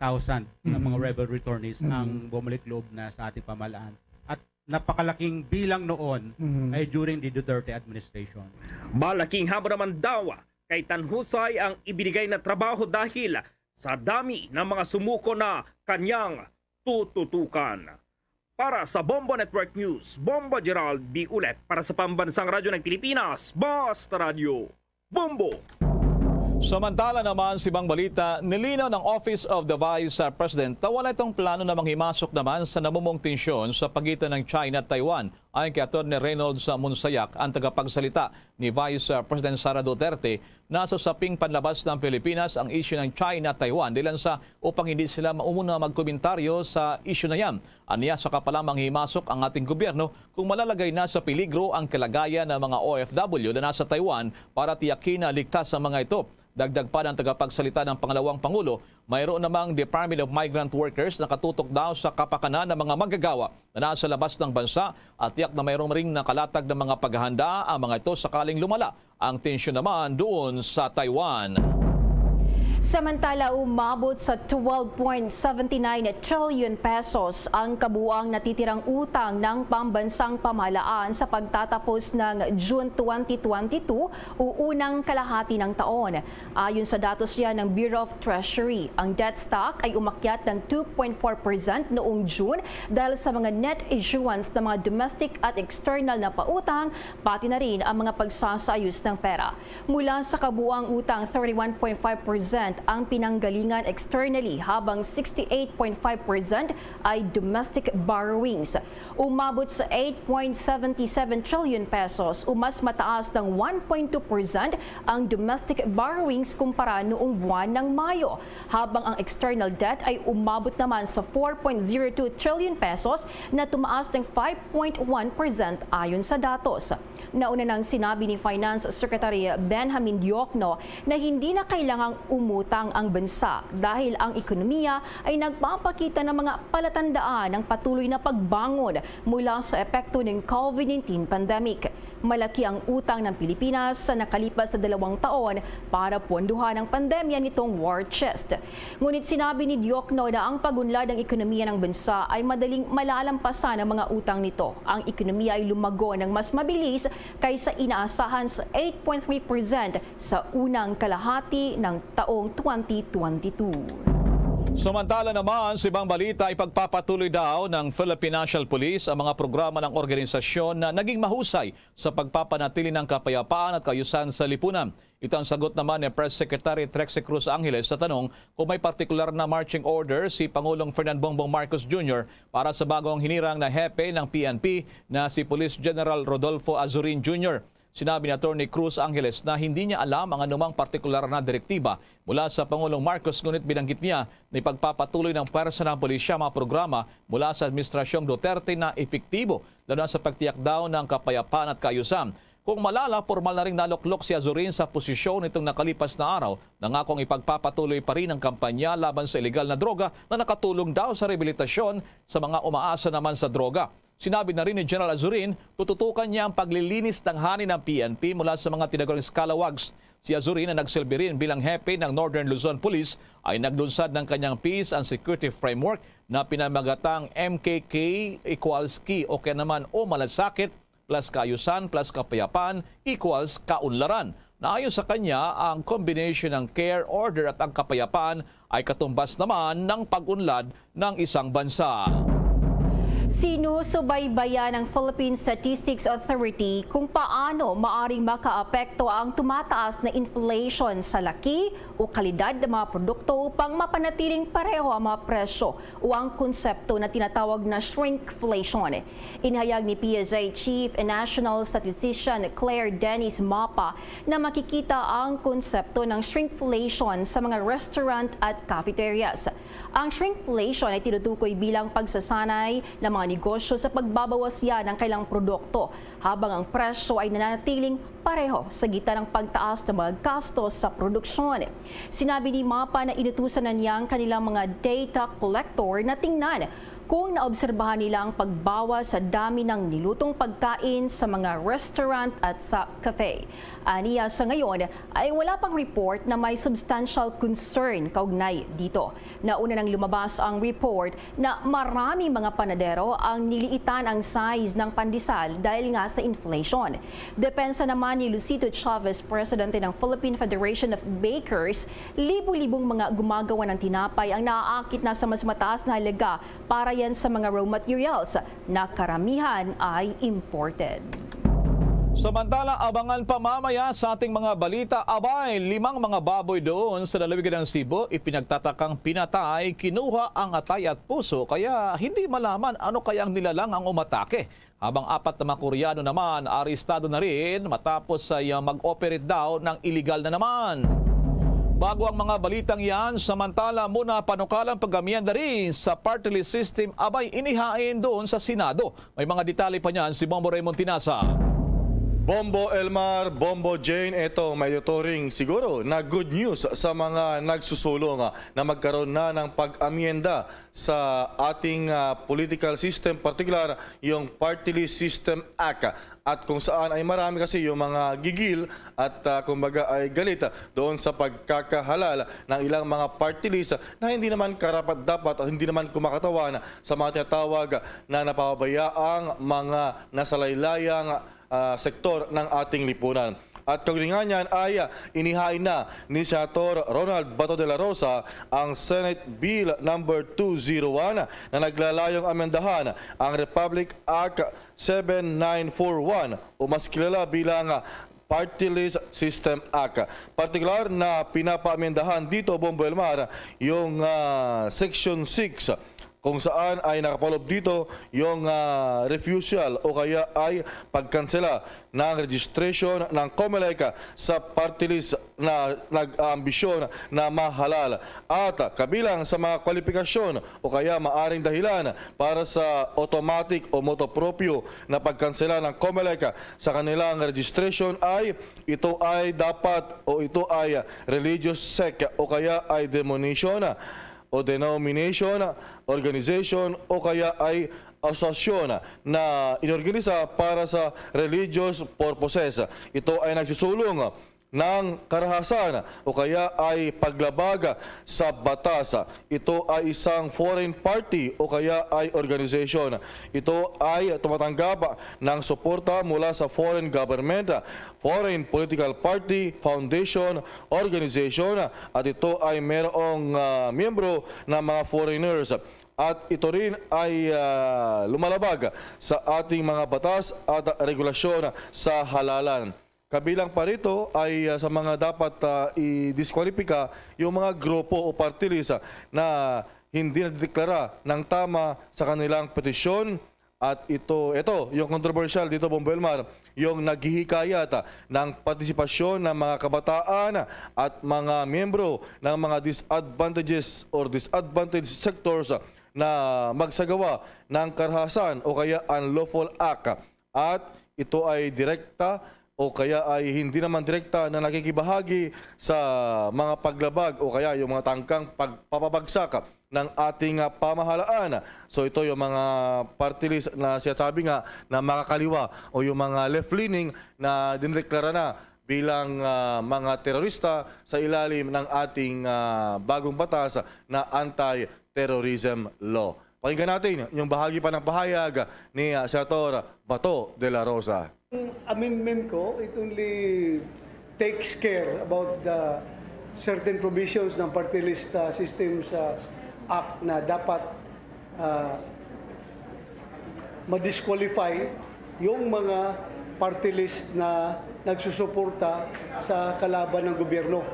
na mga rebel returnees ang bumalik loob na sa ating pamahalaan. At napakalaking bilang noon ay during the Duterte administration. Malaking hamon naman daw kay Tanhusay ang ibinigay na trabaho dahil sa dami ng mga sumuko na kanyang tututukan. Para sa Bombo Network News, Bombo Gerald B. Ulet para sa Pambansang Radyo ng Pilipinas, Basta Radio, Bombo! Samantala naman si ibang balita, nilinaw ng Office of the Vice President na wala itong plano na manghimasok naman sa namumong tensyon sa pagitan ng China at Taiwan. Ayon kay Atty. Reynolds Monsayak, ang tagapagsalita ni Vice President Sara Duterte, nasa saping panlabas ng Pilipinas ang issue ng China at Taiwan dilansa upang hindi sila maumuna magkomentaryo sa issue na yan. Aniya saka pa lamang himasok ang ating gobyerno kung malalagay na sa peligro ang kalagayan ng mga OFW na nasa Taiwan para tiyakin na ligtas ang mga ito. Dagdag pa ng tagapagsalita ng Pangalawang Pangulo, mayroon namang Department of Migrant Workers na katutok daw sa kapakanan ng mga manggagawa na nasa labas ng bansa at tiyak na mayroon ring nakalatag ng mga paghahanda ang mga ito sakaling lumala ang tensyon naman doon sa Taiwan. Samantala, umabot sa 12.79 trillion pesos ang kabuuang natitirang utang ng pambansang pamahalaan sa pagtatapos ng June 2022 o unang kalahati ng taon. Ayon sa datos yan ng Bureau of Treasury, ang debt stock ay umakyat ng 2.4% noong June dahil sa mga net issuance ng mga domestic at external na pautang, pati na rin ang mga pagsasayos ng pera. Mula sa kabuuang utang, 31.5% ang pinanggalingan externally habang 68.5% ay domestic borrowings. Umabot sa 8.77 trillion pesos o mas mataas ng 1.2% ang domestic borrowings kumpara noong buwan ng Mayo, habang ang external debt ay umabot naman sa 4.02 trillion pesos na tumaas ng 5.1% ayon sa datos. Nauna nang sinabi ni Finance Secretary Benjamin Diokno na hindi na kailangang umutang ang bansa dahil ang ekonomiya ay nagpapakita ng mga palatandaan ng patuloy na pagbangon mula sa epekto ng COVID-19 pandemic. Malaki ang utang ng Pilipinas sa nakalipas na 2 taon para ponduhan ang pandemya nitong war chest. Ngunit sinabi ni Diokno na ang pagunlad ng ekonomiya ng bansa ay madaling malalampasan ang mga utang nito. Ang ekonomiya ay lumago ng mas mabilis kaysa inaasahan sa 8.3% sa unang kalahati ng taong 2022. Samantala naman, sa ibang balita, ipagpapatuloy daw ng Philippine National Police ang mga programa ng organisasyon na naging mahusay sa pagpapanatili ng kapayapaan at kaayusan sa lipunan. Ito ang sagot naman ni Press Secretary Trexie Cruz Angeles sa tanong kung may partikular na marching order si Pangulong Ferdinand Bongbong Marcos Jr. para sa bagong hinirang na hepe ng PNP na si Police General Rodolfo Azurin Jr. Sinabi ni Attorney Cruz Angeles na hindi niya alam ang anumang partikular na direktiba mula sa Pangulong Marcos, ngunit binanggit niya na ipagpapatuloy ng pwersa ng pulisya mga programa mula sa Administrasyong Duterte na epektibo, lalo na sa pagtiyak daw ng kapayapaan at kaayusan. Kung malala, formal na rin naluklok si Azurin sa posisyon nitong nakalipas na araw, nangakong ipagpapatuloy pa rin ang kampanya laban sa ilegal na droga na nakatulong daw sa rehabilitasyon sa mga umaasa naman sa droga. Sinabi na rin ni General Azurin, tututukan niya ang paglilinis ng hanin ng PNP mula sa mga tinaguriang scalawags. Si Azurin na nagsilbi rin bilang hepe ng Northern Luzon Police ay naglunsad ng kanyang Peace and Security Framework na pinamagatang MKK equals key o kaya naman o malasakit plus kaayusan plus kapayapaan equals kaunlaran. Naayon sa kanya, ang combination ng care, order at ang kapayapaan ay katumbas naman ng pag-unlad ng isang bansa. Sinusubaybayan ng Philippine Statistics Authority kung paano maaring makaapekto ang tumataas na inflation sa laki o kalidad ng mga produkto upang mapanatiling pareho ang mga presyo o ang konsepto na tinatawag na shrinkflation. Inhayag ni PSA Chief and National Statistician Claire Dennis Mapa na makikita ang konsepto ng shrinkflation sa mga restaurant at cafeterias. Ang shrinkflation ay tinutukoy bilang pagsasanay ng mga negosyo sa pagbabawas yan ng kailang produkto habang ang presyo ay nananatiling pareho sa gitna ng pagtaas ng mga gastos sa produksyon. Sinabi ni Mapa na inutusan na niya ang kanilang mga data collector na tingnan kung naobserbahan nila ang pagbawas sa dami ng nilutong pagkain sa mga restaurant at sa cafe. Aniya sa ngayon ay wala pang report na may substantial concern kaugnay dito. Nauna nang lumabas ang report na maraming mga panadero ang niliitan ang size ng pandesal dahil nga sa inflation. Depensa naman ni Lucito Chavez, presidente ng Philippine Federation of Bakers, libu-libong mga gumagawa ng tinapay ang naaakit na sa mas mataas na halaga para yan sa mga raw materials na karamihan ay imported. Samantala, abangan pa mamaya sa ating mga balita, abay, 5 mga baboy doon sa lalawigan ng Cebu, ipinagtatakang pinatay, kinuha ang atay at puso, kaya hindi malaman ano kayang nilalang ang umatake. Habang 4 na mga Koreano naman, arestado na rin matapos ay mag-operate daw ng illegal na naman. Bago ang mga balitang yan, samantala muna panukalang pag-amienda rin sa party list system, abay inihain doon sa Senado. May mga detalye pa niyan si Bombo Raymond Tinasa. Bombo Elmar, Bombo Jane, ito may tuturing siguro na good news sa mga nagsusulong na magkaroon na ng pag-amienda sa ating political system, particular yung Party List System Act. At kung saan ay marami kasi yung mga gigil at kumbaga ay galit doon sa pagkakahalal ng ilang mga party list na hindi naman karapat-dapat at hindi naman kumakatawan sa mga tinatawag na napapabayaang mga nasalaylayang sektor ng ating lipunan. At kaugnay niyan ay inihain na ni Senator Ronald Bato de la Rosa ang Senate Bill number 201 na naglalayong amendahan ang Republic Act 7941 o mas kilala bilang Party List System Act. Partikular na pinapaamendahan dito, Bombo Elmar, yung Section 6 kung saan ay nakapalob dito yung refusal o kaya ay pagkansela ng registration ng COMELEC sa party list na nag-ambisyon na mahalal. At kabilang sa mga kwalifikasyon o kaya maaring dahilan para sa automatic o motopropyo na pagkansela ng COMELEC sa kanilang registration ay ito ay dapat o ito ay religious sect o kaya ay denomination o denomination, organization o kaya ay asosasyon na inorganisa para sa religious purposes. Ito ay nagsusulong ng karahasan o kaya ay paglabag sa batas. Ito ay isang foreign party o kaya ay organization. Ito ay tumatanggap ng suporta mula sa foreign government, foreign political party, foundation, organization at ito ay mayroong miyembro ng mga foreigners. At ito rin ay lumalabag sa ating mga batas at regulasyon sa halalan. Kabilang pa rito ay sa mga dapat i-diskwalipika yung mga grupo o party list na hindi nadeklara ng tama sa kanilang petisyon. At ito yung controversial dito, Bombo Elmar, yung naghihikayat ng partisipasyon ng mga kabataan at mga miyembro ng mga disadvantaged sectors na magsagawa ng karahasan o kaya unlawful act. At ito ay direkta o kaya ay hindi naman direkta na nakikibahagi sa mga paglabag o kaya yung mga tangkang pagpapabagsak ng ating pamahalaan. So ito yung mga party list na sinasabi nga na makakaliwa o yung mga left-leaning na dineklara na bilang mga terorista sa ilalim ng ating bagong batas na anti-terrorism law. Pakinggan natin yung bahagi pa ng pahayag ni Senator Bato de la Rosa. Ang amendment ko, it only takes care about the certain provisions ng party list system sa act na dapat ma-disqualify yung mga party list na nagsusuporta sa kalaban ng gobyerno.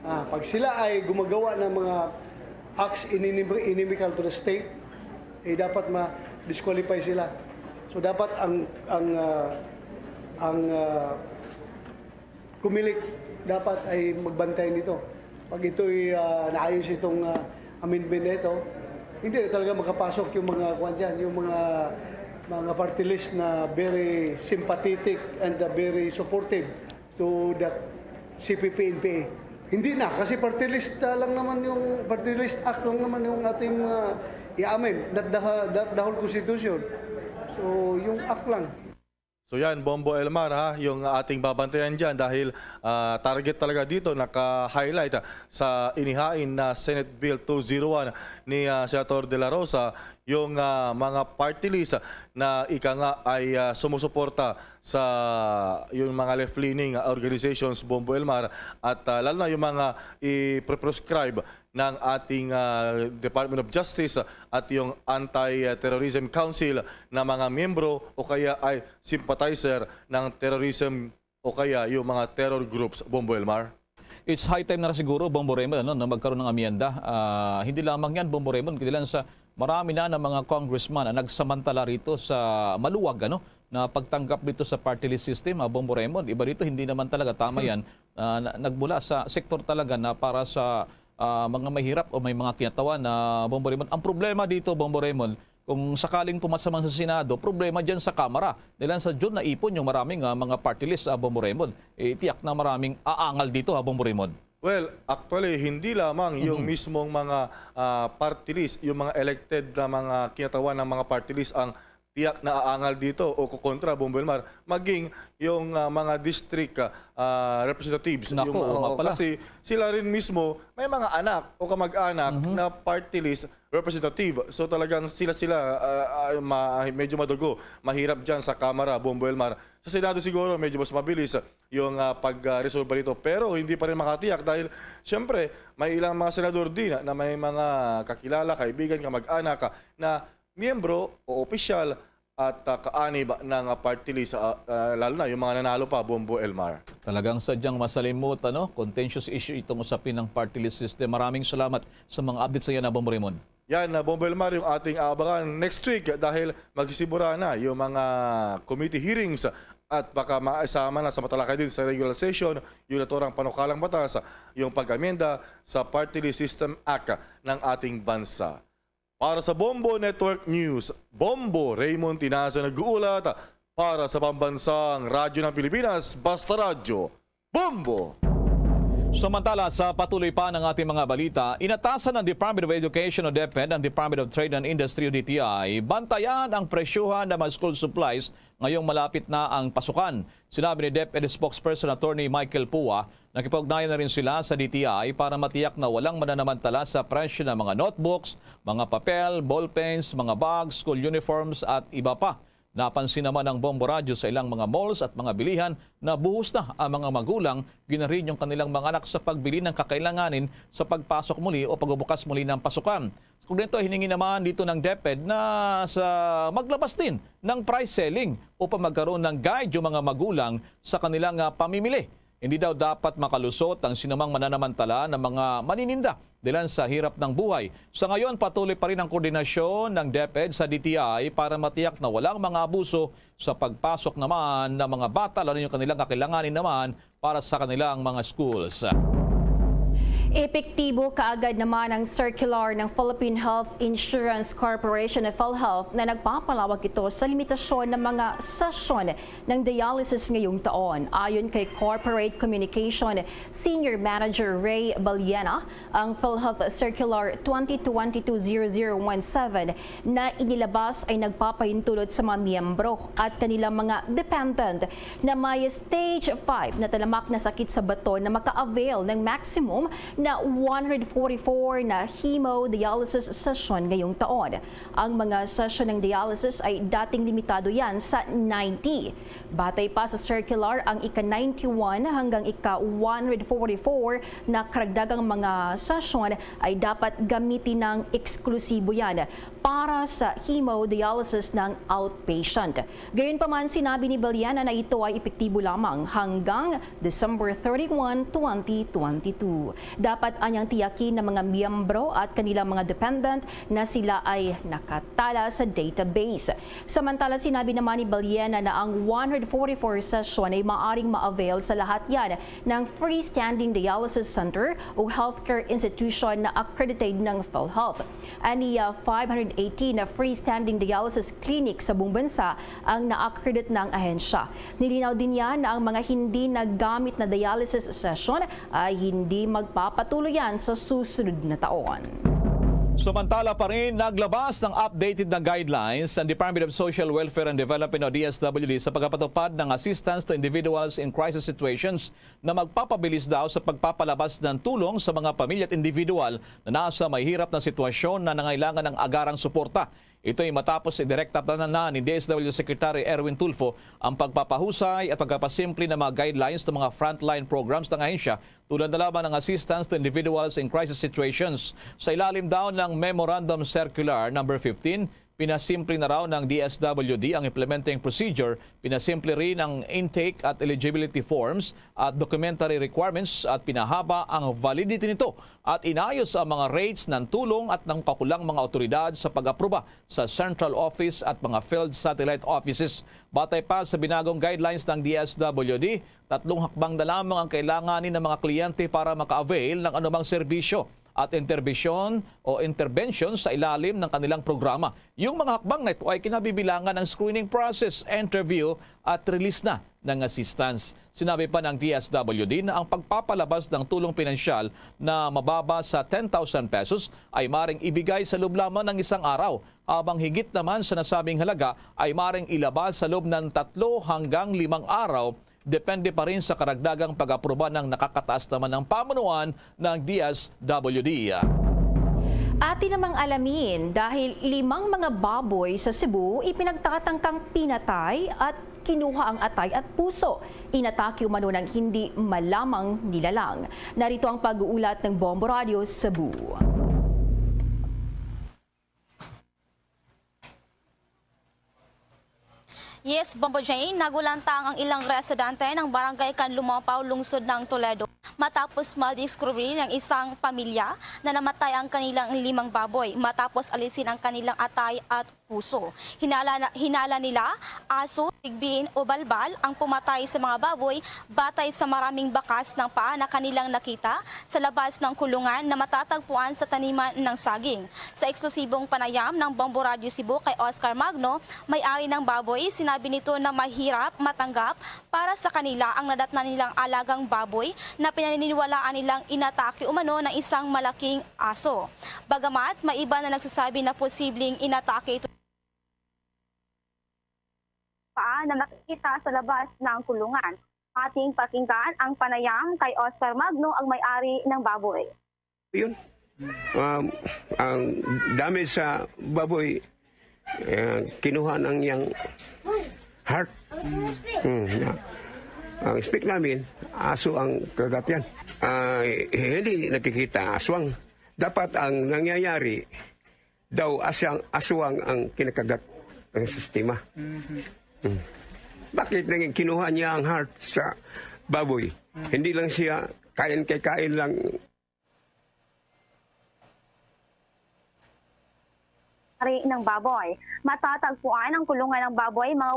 Pag sila ay gumagawa ng mga acts inimical to the state, dapat ma-disqualify sila. So dapat ang kumilik dapat ay magbantay nito. Pag ito'y naayos itong amendment na ito, hindi na talaga makapasok yung mga yung mga party list na very sympathetic and very supportive to the CPP-NPA. Hindi na, kasi party list lang naman yung party list act lang naman yung ating i-amend, not the whole Constitution. So, yung act lang. So yan, Bombo Elmar, yung ating babantayan dyan dahil target talaga dito, naka-highlight sa inihain na Senate Bill 201 ni Senator De La Rosa, yung mga party list na ika nga ay sumusuporta sa yung mga left-leaning organizations, Bombo Elmar, at lalo na yung mga i-prescribe ng ating Department of Justice at yung Anti-Terrorism Council na mga miyembro o kaya ay sympathizer ng terrorism o kaya yung mga terror groups, Bombo Elmar? It's high time na siguro, Bombo Raymond, na magkaroon ng amyenda. Hindi lamang yan, Bombo Raymond, kundi lang sa marami na ng mga congressman na nagsamantala rito sa maluwag na pagtanggap dito sa party list system, Bombo Raymond. Iba dito, hindi naman talaga tama yan. Nagmula sa sektor talaga na para sa mga mahirap o may mga kinatawan na Bombo Raymond. Ang problema dito, Bombo Raymond, kung sakaling pumasamang sa Senado, problema dyan sa Kamara. Dahil sa June na ipon yung maraming mga party list, Bombo Raymond. Tiyak na maraming aangal dito, Bombo Raymond. Well, actually, hindi lamang yung mismong mga party list, yung mga elected na mga kinatawan ng mga party list ang tiyak na aangal dito o kukontra, Bombo Elmar, maging yung mga district representatives. Kasi sila rin mismo may mga anak o kamag-anak na party list representative. So talagang sila medyo madugo, mahirap dyan sa Kamara, Bombo Elmar. Sa Senado siguro medyo mas mabilis yung pag-resolve nito. Pero hindi pa rin makatiyak dahil siyempre may ilang mga senador din na may mga kakilala, kaibigan, kamag-anak na miyembro o opisyal at kaanib ng party list, lalo na yung mga nanalo pa, Bombo Elmar. Talagang sadyang masalimot, contentious issue itong usapin ng party list system. Maraming salamat sa mga updates sa yan, Bombo Raymond. Yan, Bombo Elmar, yung ating abangan next week dahil magsisimula na yung mga committee hearings at baka maisama na sa matalakay din sa regular session yung naturang panukalang batas, yung pag-amenda sa Party List System Act ng ating bansa. Para sa Bombo Network News, Bombo Raymond Tinaza nag-uulat para sa pambansang radyo ng Pilipinas, Basta Radyo, Bombo! Samantala, sa patuloy pa ng ating mga balita, inatasan ng Department of Education o DepEd ng Department of Trade and Industry o DTI, bantayan ang presyuhan ng mga school supplies ngayong malapit na ang pasukan. Sinabi ni DepEd spokesperson Attorney Michael Pua, nakipag-ugnayan na rin sila sa DTI para matiyak na walang mananamantala sa presyo ng mga notebooks, mga papel, ballpens, mga bags, school uniforms at iba pa. Napansin naman ng Bombo Radyo sa ilang mga malls at mga bilihan na buhos na ang mga magulang ginarin yung kanilang mga anak sa pagbili ng kakailanganin sa pagpasok muli o pagbubukas muli ng pasukan. Kung dito, hiningi naman dito ng DepEd na sa maglabas din ng price selling upang magkaroon ng guide yung mga magulang sa kanilang pamimili. hindi daw dapat makalusot ang sinumang mananamantala ng mga manininda dahil sa hirap ng buhay. Sa ngayon, patuloy pa rin ang koordinasyon ng DepEd sa DTI para matiyak na walang mga abuso sa pagpasok naman ng mga bata, lalo yung kanilang kakailanganin naman para sa kanilang mga schools. Epektibo kaagad naman ang circular ng Philippine Health Insurance Corporation o PhilHealth na nagpapalawag ito sa limitasyon ng mga sesyon ng dialysis ngayong taon. Ayon kay Corporate Communication Senior Manager Ray Baliena, ang PhilHealth Circular 2022-0017 na inilabas ay nagpapahintulot sa mga miyembro at kanilang mga dependent na may stage 5 na talamak na sakit sa bato na maka-avail ng maximum na 144 na hemodialysis session ngayong taon. Ang mga session ng dialysis ay dating limitado yan sa 90. Batay pa sa circular, ang ika-91 hanggang ika-144 na karagdagang mga session ay dapat gamitin ng eksklusibo yan para sa hemodialysis ng outpatient. Gayunpaman, sinabi ni Baliana na ito ay epektibo lamang hanggang December 31, 2022. Dapat anyang tiyakin ng mga miyembro at kanilang mga dependent na sila ay nakatala sa database. Samantala, sinabi naman ni Baliena na ang 144 session ay maaring ma-avail sa lahat yan ng freestanding dialysis center o healthcare institution na accredited ng PhilHealth. Aniya 518 na freestanding dialysis clinic sa buong bansa ang na-accredit ng ahensya. Nilinaw din niya na ang mga hindi naggamit na dialysis session ay hindi magpapatuloy yan sa susunod na taon. Samantala pa rin, naglabas ng updated na guidelines ang Department of Social Welfare and Development o DSWD sa pagpapatupad ng assistance to individuals in crisis situations na magpapabilis daw sa pagpapalabas ng tulong sa mga pamilya at individual na nasa may hirap na sitwasyon na nangailangan ng agarang suporta. Ito ay matapos i-direkta na ni DSWD Secretary Erwin Tulfo ang pagpapahusay at pagpapasimple ng mga guidelines ng mga frontline programs ng ahensya tulad na lamang ng assistance to individuals in crisis situations. Sa ilalim daw ng Memorandum Circular No. 15, pinasimple na raw ng DSWD ang implementing procedure, pinasimple rin ang intake at eligibility forms at documentary requirements at pinahaba ang validity nito at inayos ang mga rates ng tulong at ng kakulang mga otoridad sa pag-aproba sa central office at mga field satellite offices. Batay pa sa binagong guidelines ng DSWD, 3 hakbang na lamang ang kailanganin ng mga kliyente para maka-avail ng anumang serbisyo at intervention sa ilalim ng kanilang programa. Yung mga hakbang na ito ay kinabibilangan ng screening process, interview at release na ng assistance. Sinabi pa ng DSWD na ang pagpapalabas ng tulong pinansyal na mababa sa 10,000 pesos ay maring ibigay sa loob lamang ng isang araw, habang higit naman sa nasabing halaga ay maring ilabas sa loob ng 3 hanggang 5 araw. Depende pa rin sa karagdagang pag-aproba ng nakakataas naman ng pamunuan ng DSWD. Atin namang alamin dahil 5 mga baboy sa Cebu ipinagtatangkang pinatay at kinuha ang atay at puso. Inatake umano ng hindi malamang nilalang. Narito ang pag-uulat ng Bombo Radio Cebu. Yes, Bombo Jane, nagulantang ang ilang residente ng barangay Canlumapaw, lungsod ng Toledo matapos madiskubre ng isang pamilya na namatay ang kanilang 5 baboy matapos alisin ang kanilang atay at puso. Hinala nila aso, tigbin o balbal ang pumatay sa mga baboy batay sa maraming bakas ng paa na kanilang nakita sa labas ng kulungan na matatagpuan sa taniman ng saging. Sa eksklusibong panayam ng Bombo Radio Cebu kay Oscar Magno, may-ari ng baboy, sinabi nito na mahirap matanggap para sa kanila ang nadatna nilang alagang baboy na pinaniniwalaan nilang inatake umano ng isang malaking aso. Bagamat may iba na nagsasabi na posibleng inatake ito na nakikita sa labas ng kulungan. Ating pakinggan ang panayam kay Oscar Magno, ang may-ari ng baboy. Yun. Ang dami sa baboy, kinuha ng yang heart. Ang speak namin, aso ang kagat yan. Hindi nakikita aswang. Dapat ang nangyayari, daw aswang ang kinakagat ng sistema. Bakit kinuha niya ang heart sa baboy? Hindi lang siya kain lang. Ng baboy. Matatagpuan ang kulungan ng baboy mga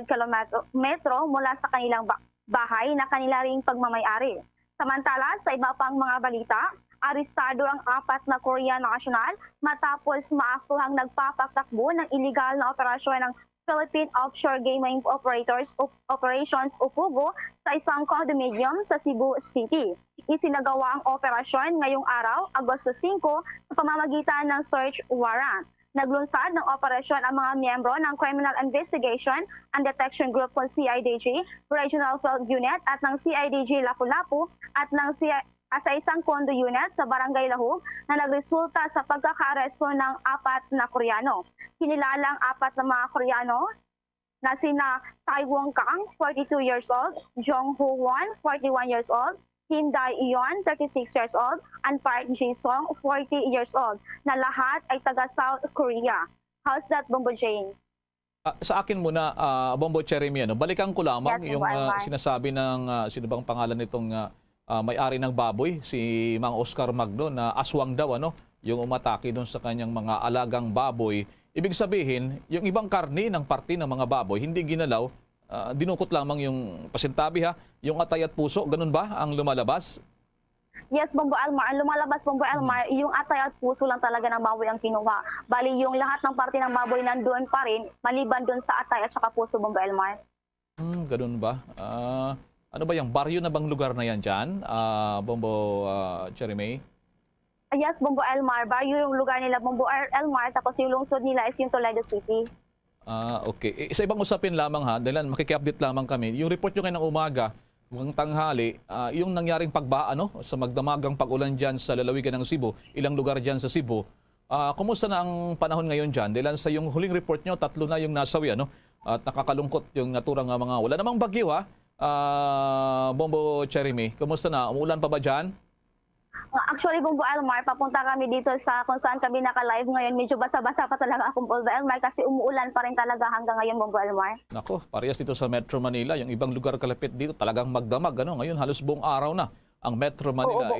100 kilometro mula sa kanilang bahay na kanila ring pagmamayari. Samantala, sa iba pang mga balita, arestado ang 4 na Korean national matapos maakuhang nagpapatakbo ng illegal na operasyon ng Philippine Offshore Gaming Operations o PUGO sa isang condominium sa Cebu City. Isinagawa ang operasyon ngayong araw, Agosto 5, sa pamamagitan ng search warrant. Naglunsad ng operasyon ang mga miyembro ng Criminal Investigation and Detection Group ng CIDG, Regional Field Unit at ng CIDG Lapu-Lapu at ng sa isang condo unit sa Barangay Lahug na nagresulta sa pagkakaaresto ng 4 na Koreano. Kinilalang 4 na mga Koreano na sina Taiwong Kang, 42 years old, Jong Ho Won, 41 years old, Kim Dae-yeon, 36 years old, and Park Ji-sung, 40 years old, na lahat ay taga South Korea. How's that, Bombo Jane? Sa akin muna, Bombo Cheremy, balikan ko lamang Yes, yung sinasabi ng sino bang pangalan nitong may-ari ng baboy, si Mang Oscar Magno, na aswang daw yung umatake doon sa kanyang mga alagang baboy. Ibig sabihin, yung ibang karni ng parte ng mga baboy hindi ginalaw, dinukot lamang yung pasintabi yung atay at puso, ganun ba ang lumalabas? Yes, Bombo Elmar. Ang lumalabas, Bombo Elmar, yung atay at puso lang talaga ng baboy ang kinuha. Bali, yung lahat ng parte ng baboy nandoon pa rin, maliban doon sa atay at saka puso, Bombo Elmar. Ganun ba? Ano ba yung baryo na bang lugar na yan dyan, Bombo Cheremy? Yes, Bombo Elmar. Baryo yung lugar nila, Bombo Elmar, tapos yung lungsod nila is yung Toledo City. Okay. Sa ibang usapin lamang dahil makiki-update lamang kami. Yung report nyo kayo ng umaga, hanggang tanghali, yung nangyaring sa magdamagang pag-ulan dyan sa lalawigan ng Cebu, ilang lugar dyan sa Cebu. Kumusta na ang panahon ngayon dyan? Dahil sa yung huling report nyo, 3 na yung nasawi, at nakakalungkot yung naturang mga wala namang bagyo, Bombo Cheremy. Kumusta na? Umuulan pa ba dyan? Actually, Bombo Elmar, papunta kami dito sa kung saan kami naka-live ngayon. Medyo basa-basa pa talaga akong Bombo Elmar kasi umuulan pa rin talaga hanggang ngayon, Bombo Elmar. Nako, parehas dito sa Metro Manila. Yung ibang lugar kalapit dito talagang magdamag. Ngayon halos buong araw na ang Metro Manila.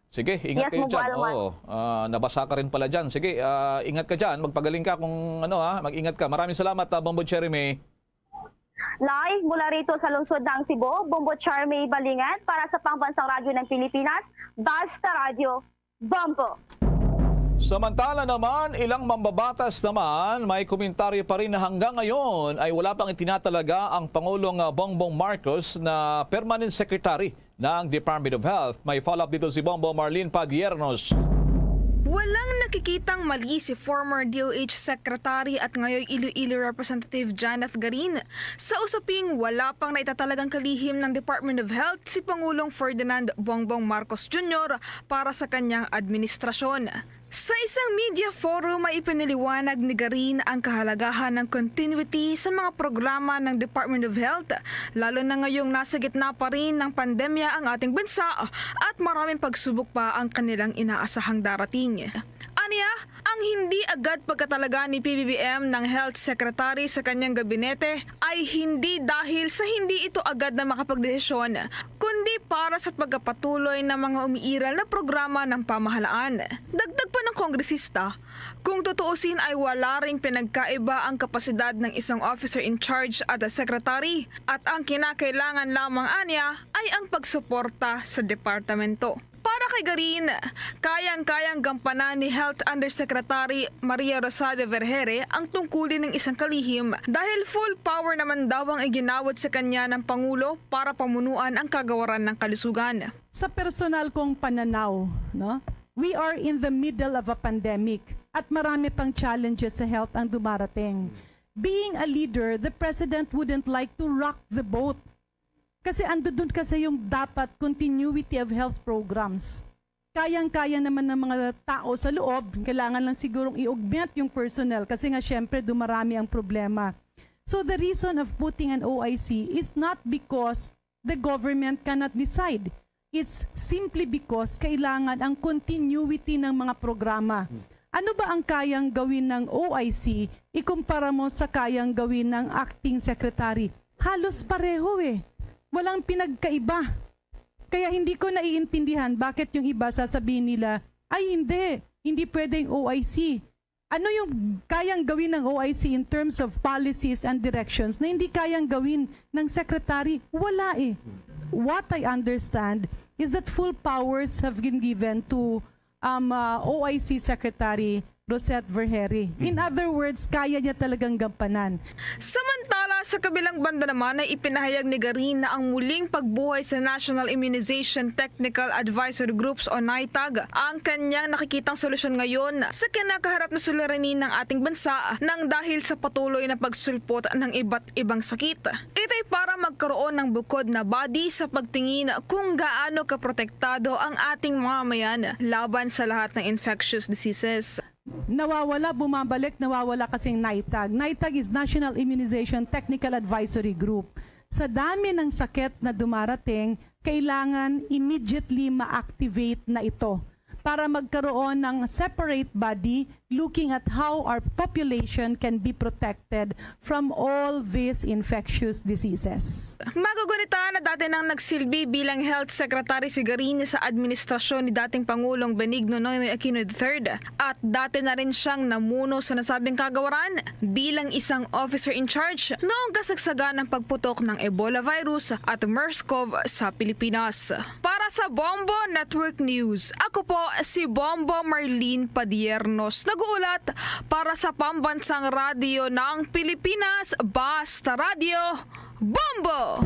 Sige, ingat kayo dyan. Nabasa ka rin pala dyan. Sige, ingat ka dyan. Magpagaling ka kung mag-ingat ka. Maraming salamat, Bombo Cheremy. Live mula rito sa lungsod ng Cebu, Bombo Cheremy Balingan para sa Pambansang Radyo ng Pilipinas, Basta Radio, Bombo. Samantala naman, ilang mambabatas naman may komentaryo pa rin na hanggang ngayon ay wala pang itinatalaga ang Pangulong Bongbong Marcos na Permanent Secretary ng Department of Health. May follow-up dito si Bombo Marlene Padiernos. Walang nakikitang mali si former DOH Secretary at ngayon Iloilo Representative Janet Garin sa usaping wala pang naitatalagang kalihim ng Department of Health si Pangulong Ferdinand Bongbong Marcos Jr. para sa kanyang administrasyon. Sa isang media forum ay ipiniliwanag ni Garin ang kahalagahan ng continuity sa mga programa ng Department of Health, lalo na ngayong nasa gitna pa rin ng pandemya ang ating bansa at maraming pagsubok pa ang kanilang inaasahang darating. Aniya, ang hindi agad pagkatalaga ni PBBM ng Health Secretary sa kanyang gabinete ay hindi dahil sa hindi ito agad na makapagdesisyon, kundi para sa pagpapatuloy ng mga umiiral na programa ng pamahalaan. Dagdag pa ng kongresista, kung tutuusin ay wala ring pinagkaiba ang kapasidad ng isang officer in charge at a secretary at ang kinakailangan lamang aniya ay ang pagsuporta sa departamento. Para kay Garin, kayang-kayang gampanan ni Health Undersecretary Maria Rosada Vergere ang tungkulin ng isang kalihim dahil full power naman daw ang iginawad sa kanya ng Pangulo para pamunuan ang kagawaran ng kalusugan. Sa personal kong pananaw, we are in the middle of a pandemic at marami pang challenges sa health ang dumarating. Being a leader, the President wouldn't like to rock the boat. Kasi andun kasi yung dapat continuity of health programs. Kayang-kaya naman ng mga tao sa loob, kailangan lang sigurong i-augment yung personnel kasi nga syempre dumarami ang problema. So the reason of putting an OIC is not because the government cannot decide. It's simply because kailangan ang continuity ng mga programa. Ano ba ang kayang gawin ng OIC ikumpara mo sa kayang gawin ng acting secretary? Halos pareho Walang pinagkaiba. Kaya hindi ko naiintindihan bakit yung iba sasabihin nila, ay hindi pwedeng OIC. Ano yung kayang gawin ng OIC in terms of policies and directions na hindi kayang gawin ng secretary? Wala eh. What I understand is that full powers have been given to OIC Secretary Rosette Vergeire. In other words, kaya niya talagang gampanan. Samantala, sa kabilang banda naman ay ipinahayag ni Garin na ang muling pagbuhay sa National Immunization Technical Advisory Groups o NITAG ang kanyang nakikitang solusyon ngayon sa kinakaharap na suliranin ng ating bansa nang dahil sa patuloy na pagsulpot ng iba't ibang sakit. Ito'y para magkaroon ng bukod na body sa pagtingin kung gaano kaprotektado ang ating mamamayan laban sa lahat ng infectious diseases. Nawawala, bumabalik, nawawala kasing NITAG. NITAG is National Immunization Technical Advisory Group. Sa dami ng sakit na dumarating, kailangan immediately ma-activate na ito para magkaroon ng separate body looking at how our population can be protected from all these infectious diseases. Magugunita na dati nang nagsilbi bilang Health Secretary si Garin sa administrasyon ni dating Pangulong Benigno Noynoy Aquino III at dati na rin siyang namuno sa nasabing kagawaran bilang isang officer in charge noong kasagsagan ng pagputok ng Ebola virus at MERS-CoV sa Pilipinas. Para sa Bombo Network News, ako po si Bombo Marlene Padiernos, nag-uulat para sa Pambansang Radyo ng Pilipinas, Basta Radio, Bombo!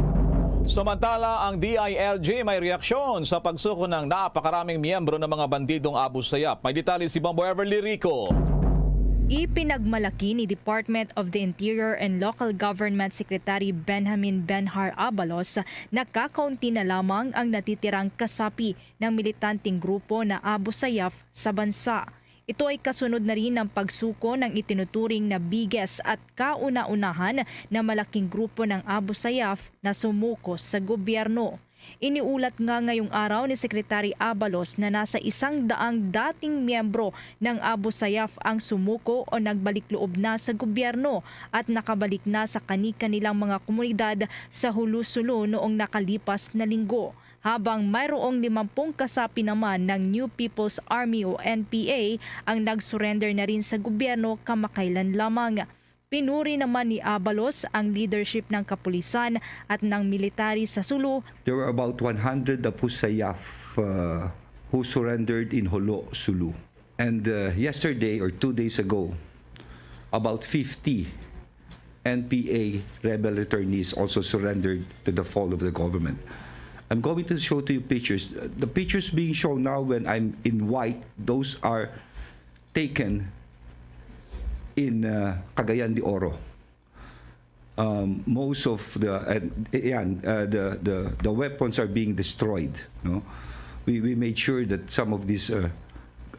Samantala, ang DILG may reaksyon sa pagsuko ng napakaraming miyembro ng mga bandidong Abu Sayyaf. May detalye si Bombo Everly Rico. Ipinagmalaki ni Department of the Interior and Local Government Secretary Benjamin Benhar Abalos na kakaunti na lamang ang natitirang kasapi ng militanteng grupo na Abu Sayyaf sa bansa. Ito ay kasunod na rin ng pagsuko ng itinuturing na biggest at kauna-unahan na malaking grupo ng Abu Sayyaf na sumuko sa gobyerno. Iniulat nga ngayong araw ni Secretary Abalos na nasa 100 dating miyembro ng Abu Sayyaf ang sumuko o nagbalik loob na sa gobyerno at nakabalik na sa kani-kanilang mga komunidad sa Hulu-Sulu noong nakalipas na linggo. Habang mayroong 50 kasapi naman ng New People's Army o NPA ang nag-surrender na rin sa gobyerno kamakailan lamang. Pinuri naman ni Abalos ang leadership ng kapulisan at ng military sa Sulu. There were about 100 Abu Sayyaf who surrendered in Holo, Sulu. And yesterday or 2 days ago, about 50 NPA rebel returnees also surrendered to the fall of the government. I'm going to show to you pictures. The pictures being shown now when I'm in white, those are taken in Cagayan de Oro. Most of the weapons are being destroyed. No? We made sure that some of these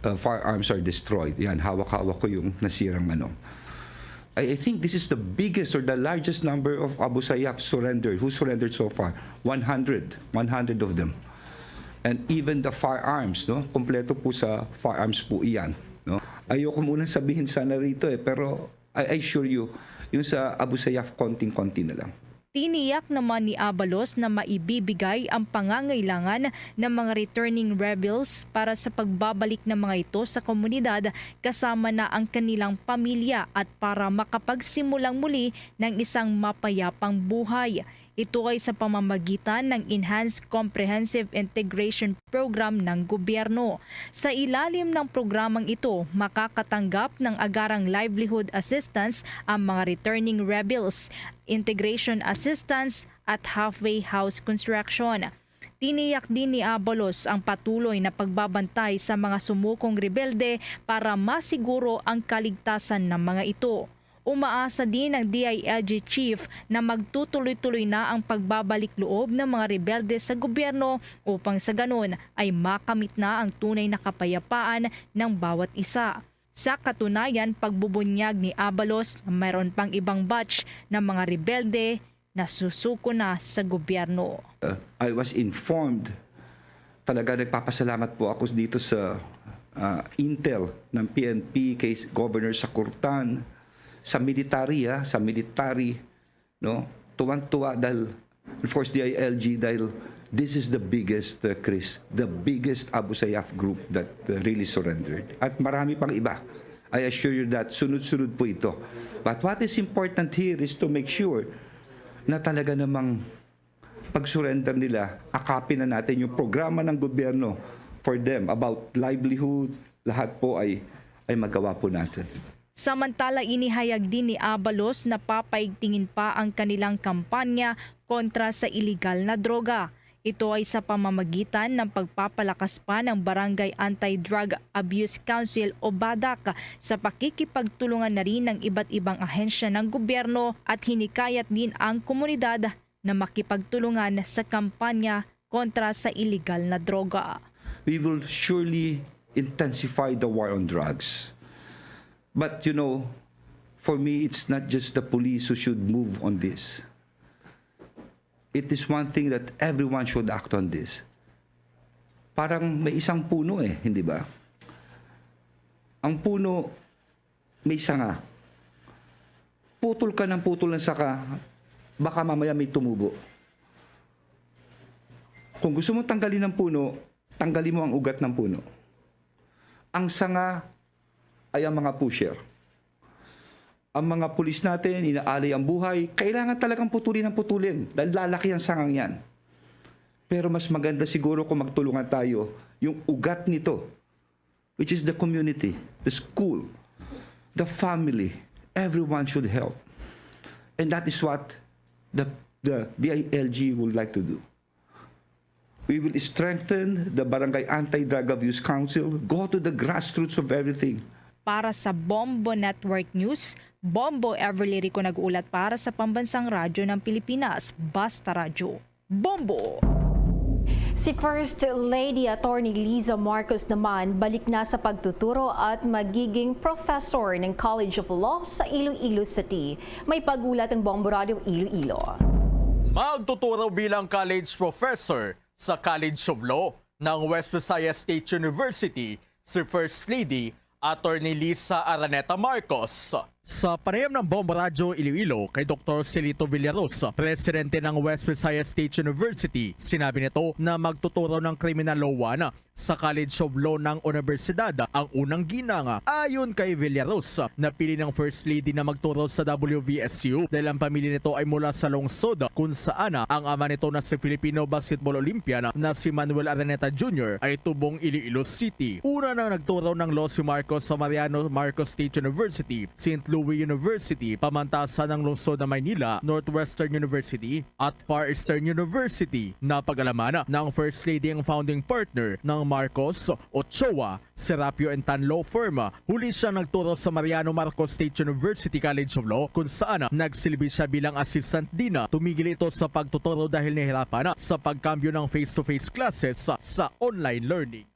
firearms are destroyed. Yan, hawak-hawak ko yung nasirang ano. I think this is the biggest or the largest number of Abu Sayyaf who surrendered so far. 100 of them. And even the firearms, no? Kompleto po sa firearms po iyan. No? Ayoko muna sabihin sana rito pero I assure you, yung sa Abu Sayyaf konting-konti na lang. Tiniyak naman ni Abalos na maibibigay ang pangangailangan ng mga returning rebels para sa pagbabalik ng mga ito sa komunidad kasama na ang kanilang pamilya at para makapagsimulang muli ng isang mapayapang buhay. Ito ay sa pamamagitan ng Enhanced Comprehensive Integration Program ng gobyerno. Sa ilalim ng programang ito, makakatanggap ng agarang livelihood assistance ang mga returning rebels, integration assistance at halfway house construction. Tiniyak din ni Abalos ang patuloy na pagbabantay sa mga sumukong rebelde para masiguro ang kaligtasan ng mga ito. Umaasa din ang DILG chief na magtutuloy-tuloy na ang pagbabalik loob ng mga rebelde sa gobyerno upang sa ganon ay makamit na ang tunay na kapayapaan ng bawat isa. Sa katunayan, pagbubunyag ni Abalos na mayroon pang ibang batch ng mga rebelde na susuko na sa gobyerno. I was informed, talaga nagpapasalamat po ako dito sa intel ng PNP kay Governor Sakurtan, sa military, no? Tuwang-tuwa dahil of course, the ILG, dahil this is the biggest, Chris, the biggest Abu Sayyaf group that really surrendered. At marami pang iba. I assure you that sunod-sunod po ito. But what is important here is to make sure na talaga namang pag-surrender nila, akapin na natin yung programa ng gobyerno for them about livelihood, lahat po ay magawa po natin. Samantala, inihayag din ni Abalos na papaigtingin pa ang kanilang kampanya kontra sa iligal na droga. Ito ay sa pamamagitan ng pagpapalakas pa ng Barangay Anti-Drug Abuse Council o BADAC sa pakikipagtulungan na rin ng iba't ibang ahensya ng gobyerno at hinikayat din ang komunidad na makipagtulungan sa kampanya kontra sa iligal na droga. We will surely intensify the war on drugs. But you know, for me, it's not just the police who should move on this. It is one thing that everyone should act on this. Parang may isang puno hindi ba? Ang puno may sanga. Putol ka ng putol ng saka, baka mamaya may tumubo. Kung gusto mong tanggalin ng puno, tanggalin mo ang ugat ng puno. Ang sanga ay ang mga pusher. Ang mga pulis natin, inaalay ang buhay, kailangan talagang putulin ng putulin dahil lalaki ang sangang yan. Pero mas maganda siguro kung magtulungan tayo yung ugat nito, which is the community, the school, the family. Everyone should help. And that is what the DILG would like to do. We will strengthen the Barangay Anti-Drug Abuse Council, go to the grassroots of everything. Para sa Bombo Network News, Bombo Everly Rico nag-uulat para sa Pambansang Radyo ng Pilipinas, Basta Radyo. Bombo! Si First Lady Attorney Liza Marcos naman balik na sa pagtuturo at magiging professor ng College of Law sa Iloilo City. May pagulat ang Bombo Radio Iloilo. Magtuturo bilang college professor sa College of Law ng West Visayas State University si First Lady Attorney Liza Araneta Marcos. Sa panayam ng Bombo Radyo Iloilo kay Dr. Celito Villaros, presidente ng West Visayas State University, sinabi nito na magtuturo ng Criminal Law 1 sa College of Law ng Universidad ang unang ginang. Ayon kay Villaros, napili ng First Lady na magturo sa WVSU dahil ang pamilya nito ay mula sa lungsod kung saan ang ama nito na si Filipino Basketball Olympian na si Manuel Araneta Jr. ay tubong Iloilo City. Una na nagturo ng law si Marcos sa Mariano Marcos State University, St. Louis University, pamantasan ng lungsod na Maynila, Northwestern University at Far Eastern University. Napag-alaman ng First Lady ang founding partner ng Marcos Ochoa, Serapio and Tan Law Firm. Huli siya nagturo sa Mariano Marcos State University College of Law kung saan nagsilbi siya bilang assistant dean. Tumigil ito sa pagtuturo dahil nahirapan sa pagkambyo ng face-to-face classes sa online learning.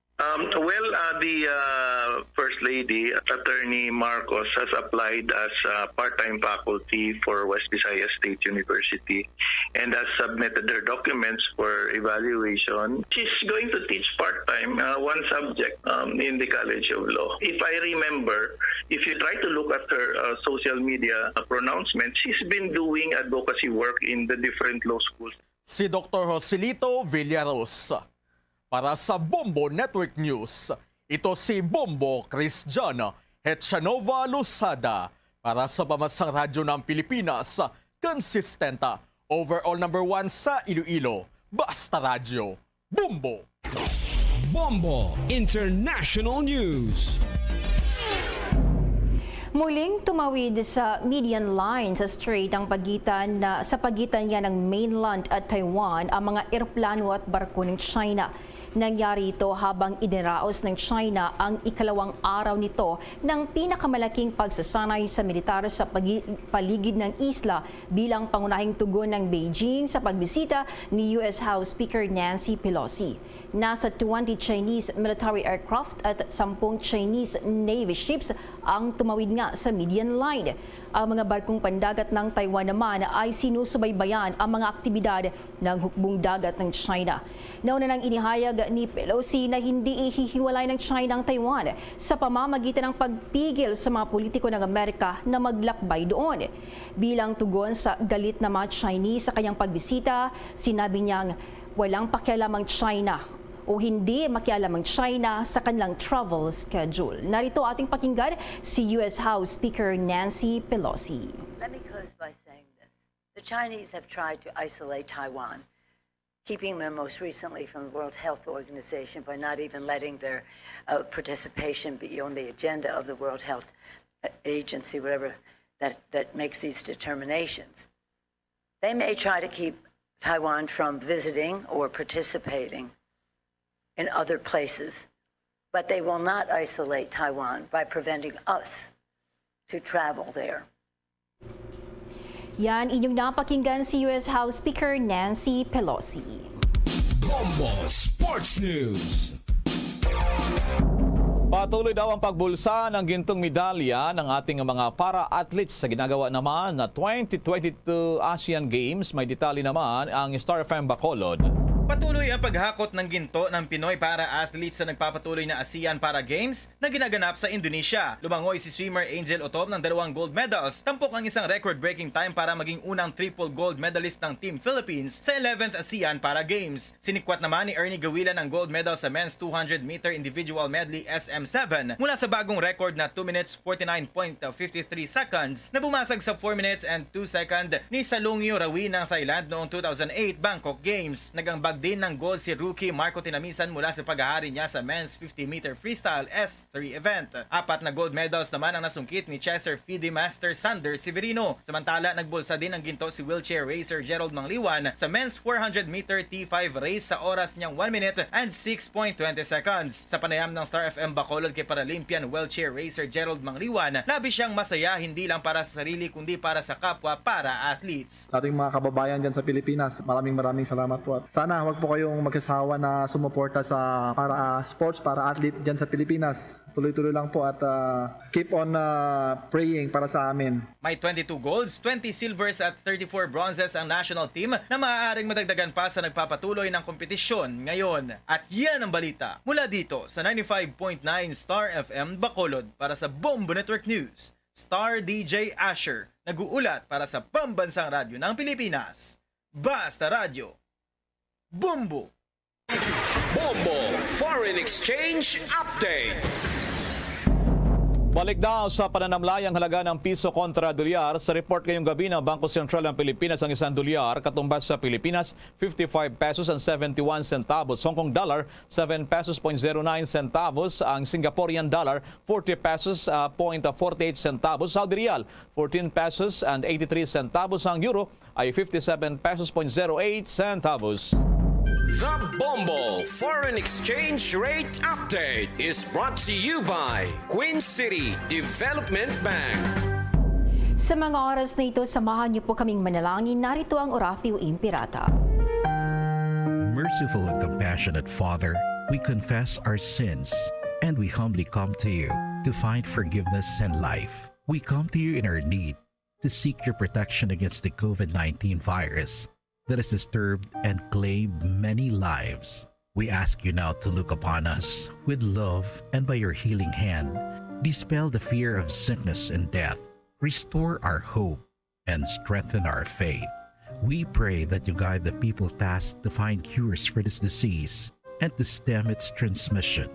The First Lady, Attorney Marcos, has applied as part-time faculty for West Visayas State University and has submitted her documents for evaluation. She's going to teach part-time one subject in the College of Law. If I remember, if you try to look at her social media pronouncements, she's been doing advocacy work in the different law schools. Si Dr. Joselito Villaros. Para sa Bombo Network News, ito si Bombo Cristiano Hetchanova Lusada. Para sa Pambansang Radyo ng Pilipinas, consistent, overall number 1 sa Iloilo, Basta Radyo, Bombo! Bombo International News. Muling tumawid sa median line sa strait sa pagitan niya ng mainland at Taiwan ang mga eroplano at barko ng China. Nangyari ito habang idinaraos ng China ang ikalawang araw nito ng pinakamalaking pagsasanay sa militar sa paligid ng isla bilang pangunahing tugon ng Beijing sa pagbisita ni U.S. House Speaker Nancy Pelosi. Nasa 20 Chinese military aircraft at 10 Chinese Navy ships ang tumawid nga sa median line. Ang mga barkong pandagat ng Taiwan naman ay sinusubaybayan ang mga aktibidad ng hukbong dagat ng China. Nauna nang inihayag ni Pelosi na hindi ihihiwalay ng China ang Taiwan sa pamamagitan ng pagpigil sa mga politiko ng Amerika na maglakbay doon. Bilang tugon sa galit na mga Chinese sa kanyang pagbisita, sinabi niyang walang pakialamang China o hindi makialamang China sa kanilang travel schedule. Narito ating pakinggan si U.S. House Speaker Nancy Pelosi. Let me close by saying this. The Chinese have tried to isolate Taiwan, keeping them most recently from the World Health Organization by not even letting their participation be on the agenda of the World Health Agency, whatever that makes these determinations. They may try to keep Taiwan from visiting or participating in other places, but they will not isolate Taiwan by preventing us to travel there. Yan inyong napakinggan si U.S. House Speaker Nancy Pelosi. Bombo Sports News. Patuloy daw ang pagbulsa ng gintong medalya ng ating mga para-athletes sa ginagawa naman na 2022 Asian Games. May detalye naman ang Star FM Bacolod. Patuloy ang paghakot ng ginto ng Pinoy para-athletes sa nagpapatuloy na ASEAN Para Games na ginaganap sa Indonesia. Lumangoy si swimmer Angel Otob ng 2 gold medals. Tampok ang isang record-breaking time para maging unang triple gold medalist ng Team Philippines sa 11th ASEAN Para Games. Sinikwat naman ni Ernie Gawilan ang gold medal sa men's 200-meter individual medley SM7 mula sa bagong record na 2 minutes 49.53 seconds na bumasag sa 4 minutes and 2 seconds ni Salungyo Rawi ng Thailand noong 2008 Bangkok Games. Nagambag din ng gold si rookie Marco Tinamisan mula sa paghahari niya sa men's 50-meter freestyle S3 event. 4 na gold medals naman ang nasungkit ni Chester FIDE Master Sander Severino. Samantala, nagbulsa din ng ginto si wheelchair racer Gerald Mangliwan sa men's 400-meter T5 race sa oras niyang 1 minute and 6.20 seconds. Sa panayam ng Star FM Bacolod kay Paralympian wheelchair racer Gerald Mangliwan, labis siyang masaya hindi lang para sa sarili kundi para sa kapwa para-athletes. Ating mga kababayan dyan sa Pilipinas, maraming salamat po. At sana huwag po kayong magkasawa na sumuporta sa para-sports, para-athlete dyan sa Pilipinas. Tuloy-tuloy lang po at keep on praying para sa amin. May 22 golds, 20 silvers at 34 bronzes ang national team na maaaring madagdagan pa sa nagpapatuloy ng kompetisyon ngayon. At yan ang balita mula dito sa 95.9 Star FM Bacolod para sa Bombo Network News. Star DJ Asher, nag-uulat para sa Pambansang Radyo ng Pilipinas. Basta Radio. Bombo! Bombo Foreign Exchange Update. Balik daw sa pananamlayang halaga ng piso kontra dolyar. Sa report ngayong gabi ng Bangko Sentral ng Pilipinas, ang isang dolyar katumbas sa Pilipinas 55 pesos and 71 centavos. Hong Kong dollar 7 pesos 0.09 centavos. Ang Singaporean dollar 40 pesos 0.48 centavos. Saudi Riyal 14 pesos and 83 centavos. Ang euro ay 57 pesos 0.08 centavos. The Bombo Foreign Exchange Rate Update is brought to you by Queen City Development Bank. Sa mga oras na ito, samahan niyo po kaming manalangin. Narito ang Oratio Impirata. Merciful and compassionate Father, we confess our sins and we humbly come to you to find forgiveness and life. We come to you in our need to seek your protection against the COVID-19 virus that has disturbed and claimed many lives. We ask you now to look upon us with love and by your healing hand, dispel the fear of sickness and death, restore our hope, and strengthen our faith. We pray that you guide the people tasked to find cures for this disease and to stem its transmission.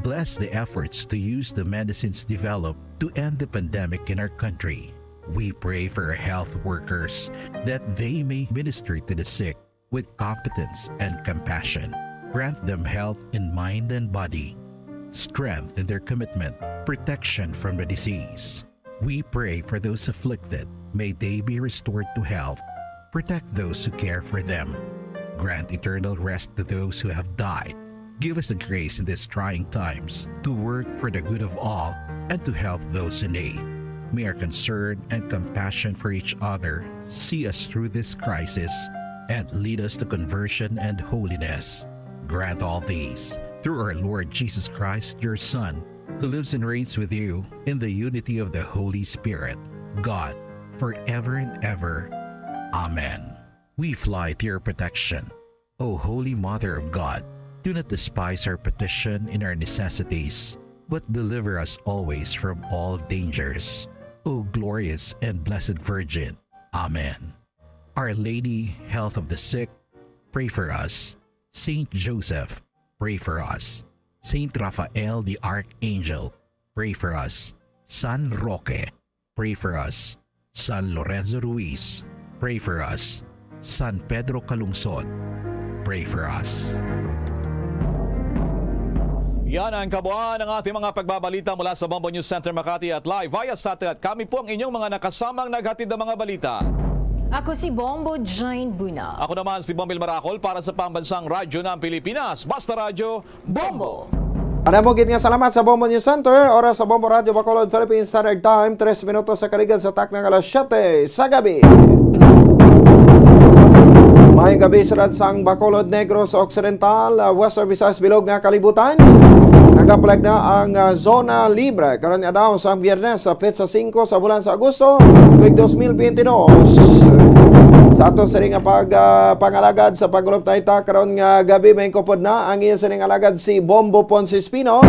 Bless the efforts to use the medicines developed to end the pandemic in our country. We pray for our health workers that they may minister to the sick with competence and compassion. Grant them health in mind and body, strength in their commitment, protection from the disease. We pray for those afflicted. May they be restored to health. Protect those who care for them. Grant eternal rest to those who have died. Give us the grace in these trying times to work for the good of all and to help those in need. May our concern and compassion for each other see us through this crisis and lead us to conversion and holiness. Grant all these through our Lord Jesus Christ, your Son, who lives and reigns with you in the unity of the Holy Spirit, God, forever and ever. Amen. We fly to your protection, O Holy Mother of God. Do not despise our petition in our necessities, but deliver us always from all dangers. O glorious and blessed Virgin. Amen. Our Lady, health of the sick, pray for us. Saint Joseph, pray for us. Saint Raphael the Archangel, pray for us. San Roque, pray for us. San Lorenzo Ruiz, pray for us. San Pedro Calungsod, pray for us. Yan ang kabuuan ng ating mga pagbabalita mula sa Bombo News Center Makati at live via satellite. Kami po ang inyong mga nakasamang naghatid ng mga balita. Ako si Bombo Jane Buna. Ako naman si Bombil Maracol para sa Pambansang Radyo ng Pilipinas. Basta Radyo, Bombo! Panamugit nga salamat sa Bombo News Center. Oras sa Bombo Radio Bacolod, Philippine Standard Time. 3 minutos sa kaligan sa tak ng alas 7 sa gabi. May gabi sa sang Bacolod, Negros Occidental, Western Visayas Bilog nga kalibutan. Nagaplag na ang zona libre karon nga daw sa Biyernes sa petsa 5 sa bulan sa Agosto tuig 2022. Sa aton sa ring pangalagad sa pagulop tayta karon nga gabi may kupod na ang iyon sa ring alagad si Bombo Ponce Espino.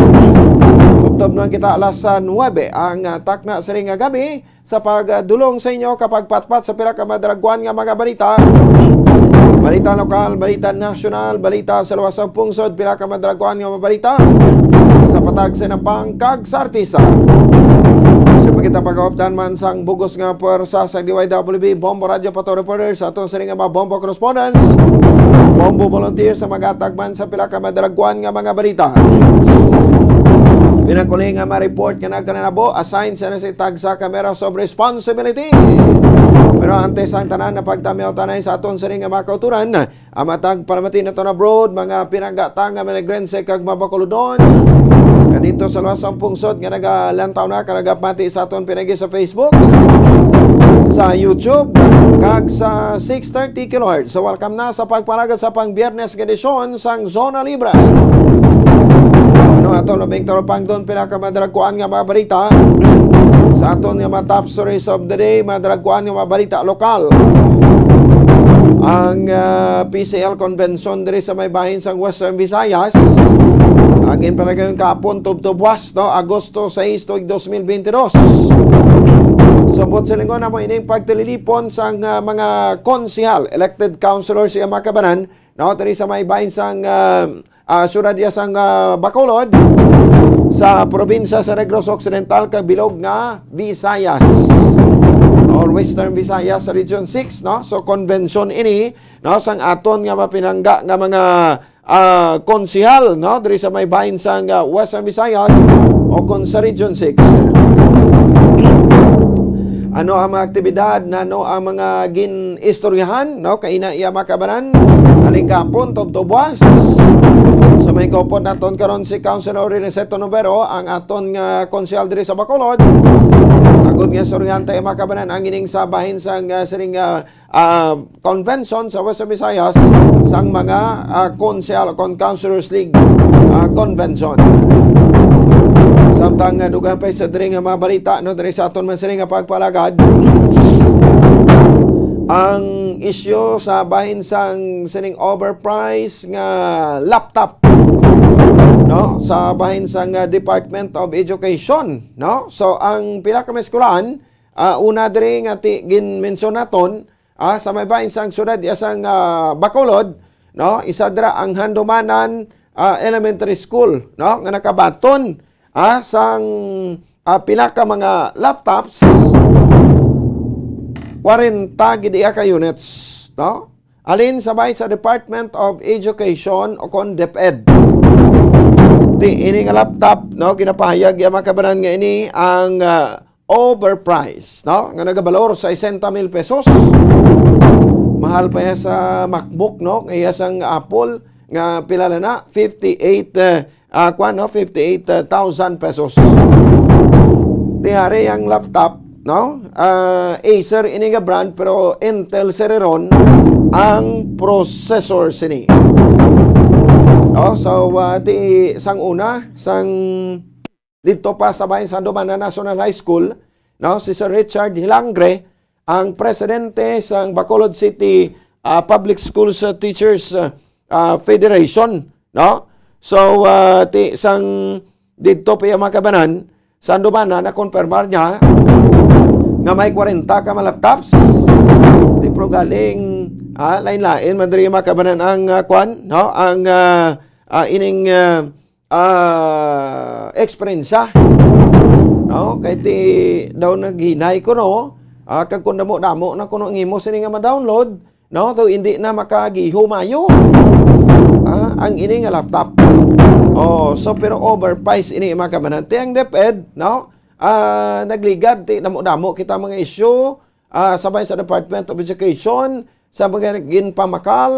Tubtob nang kita alas 9 ang takna sa ring gabi sa pagdulong sa inyo kapag patpat sa pila ka madragwan nga mga balita. Balita lokal, balita nasyonal, balita sa luwasang pungsod, pila ka madragwan nga mabalita sa patag sa napangkag sa artista. Sa pagkita pag-aoptan man sang bugos nga puwersa sa DYWB, Bombo Radio Pato Reporters, atong sa ring mga Bombo Correspondents, Bombo Volunteers sa magatagman sa pila ka madragwan nga mga balita. Pinakuli nga ma-report nga nagkananabo, assigned sa nasitag sa Camera of Responsibility. Pero antes ang tanan na pagtamiyaw tanay sa aton sa ring nga mga kauturan, amatag palamatin na to na broad, mga pinanggatang nga managrense kag mabakuludon. Kadito sa luwasang pungsod nga nagalantaw na karagapmati sa aton pinagi sa Facebook, sa YouTube, kag sa 630 kHz. So welcome na sa pagpanagat sa pang Biyernes edisyon sang Zona Libre. Ano aton labing taropang doon pinakamadarakuan nga mga balita sa aton nga mga top stories of the day, madragkuan nga mga balita lokal. Ang PCL Convention diri sa may bahin sang Western Visayas. Agin para kayong kapon tubtubwas, no? Agosto 6, 2022. Subot sa linggo na mo ining pagtililipon sang mga konsihal, elected councilors sa Makabanan, no? Diri sa may bahin sang syudad sang Bacolod sa probinsya sa Negros Occidental kabilog nga Visayas or Western Visayas sa Region 6, no? So convention ini, no, sang aton nga mapinangga nga mga konsihal, no, diri sa may bahin sang Western Visayas o kon sa Region 6. Ano ang mga aktibidad na ano ang mga gin-istoryahan, no, kaina iya Makabanan aling kapon tubtubwas. So may kopon naton karon si Councilor Reneseto Novero, ang aton nga konsyal diri sa Bacolod. Agud nga suryante Makabanan ang ining sa bahin sang siring convention sa Western Visayas sang mga konsyal kon Councilors League convention. Samtang dugang pa sa diri nga mga balita, no, diri sa aton man siring nga pagpalagad. Ang isyu sa bahin sang sining overpriced nga laptop, no, sa bahin sang Department of Education, no. So ang pila ka eskwelahan, una diri nga gin-mention naton sa may bahin sang syudad sang Bacolod, no, isa dira ang Handumanan Elementary School, no, nga nakabaton sang pila ka mga laptops, 40 gid ka units, no? Alin sabay sa Department of Education o kon DepEd. Ini nga laptop, no, ginapahayag ya Makabanan nga ini ang overpriced, no, nga nagabalor sa 60,000 pesos. Mahal pa ya sa MacBook, no, kaya sang Apple nga pila na 58,000 pesos. Tihari ang laptop, no? Acer ini nga brand pero Intel Celeron ang processor sini. No, so di sang una sang dito pa sa bahin sa Handumanan National High School, no, si Sir Richard Hilangre, ang presidente sang Bacolod City Public Schools Teachers Federation, no? So ti sang didto pa makabanan sa Andumana na konfirmar niya nga may 40 ka mga laptops. Ti pro galing lain-lain madri makabanan ang kwan, no? Ang ining eksperyensya. No, kay ti daw naghinay ko no, kag kun damo na kuno ngimo sini nga ma-download, no, daw hindi na makagihumayo. Ang ini nga laptop. Oh, so pero overpriced ini makabanan. Ti ang DepEd, no, nagligad ti damo kita mga issue sabay sa Department of Education sa mga ginpamakal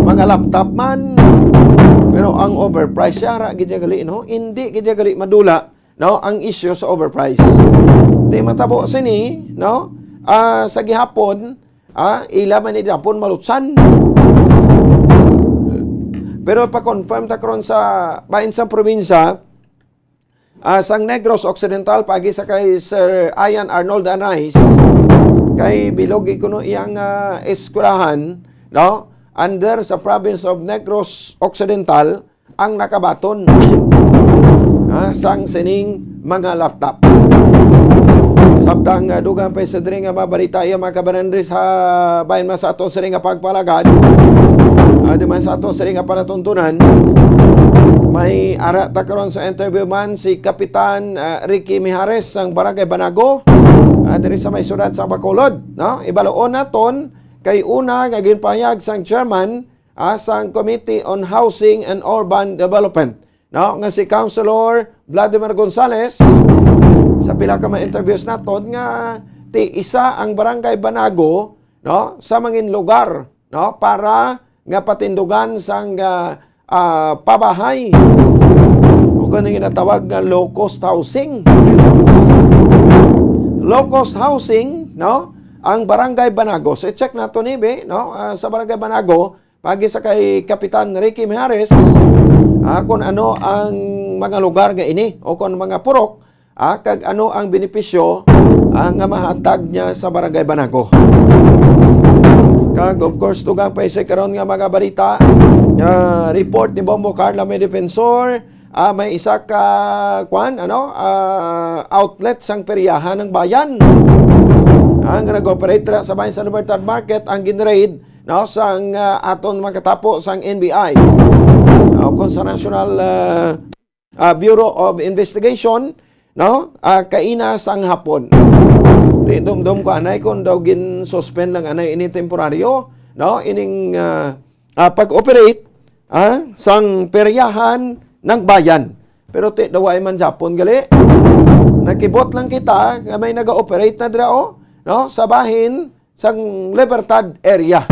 mga laptop man. Pero ang overpriced yara gid gali, no, hindi gid gali madula, no, ang issue sa overprice. Di matabo sini, no, sa gihapon, ila man ni Japon malutsan. Pero pa-confirm ta karon sa bahin sa probinsya, sang Negros Occidental pagi sa kay Sir Ian Arnold Anais, kay bilog ikuno iyang eskwelahan, no, under sa province of Negros Occidental ang nakabaton sang sining mga laptop. Sabtang dugang pa sa diri nga mabalita iya makabanan rin sa bayan sa ato sa nga pagpalagad. Di man sa ato sa nga panatuntunan, may ara ta karon sa interview man si Kapitan Ricky Mijares sang Barangay Banago diri sa may syudad sa Bacolod, no? Ibaloon naton kay una nga ginpahayag sang chairman sang Committee on Housing and Urban Development, no, nga si Councilor Vladimir Gonzales. Sa pila ka mga interviews naton nga ti isa ang Barangay Banago, no, sa mangin lugar, no, para nga patindugan sang pabahay o kanang ginatawag nga low-cost housing. Low-cost housing, no, ang Barangay Banago. So check nato ni be, no, sa Barangay Banago pagi sa kay Kapitan Ricky Mijares kung ano ang mga lugar nga ini o kung mga purok kag ano ang benepisyo nga mahatag niya sa Barangay Banago. Kag of course tugang pa isa karon nga mga balita, report ni Bombo Carla may defensor, may isa ka outlet sang peryahan ng bayan. Ang nag-operate sa bayan sa Libertad Market ang ginraid, no, sang aton makatapo sang NBI. Kung sa National Bureau of Investigation, no, kaina sang hapon. Dumdum ko anay kung daw gin-suspend lang anay ini temporaryo, no, ining pag-operate sang peryahan ng bayan. Pero ti daw ay man Japon gali. Nakibot lang kita nga may naga-operate na drao, no, sa bahin sang Libertad area.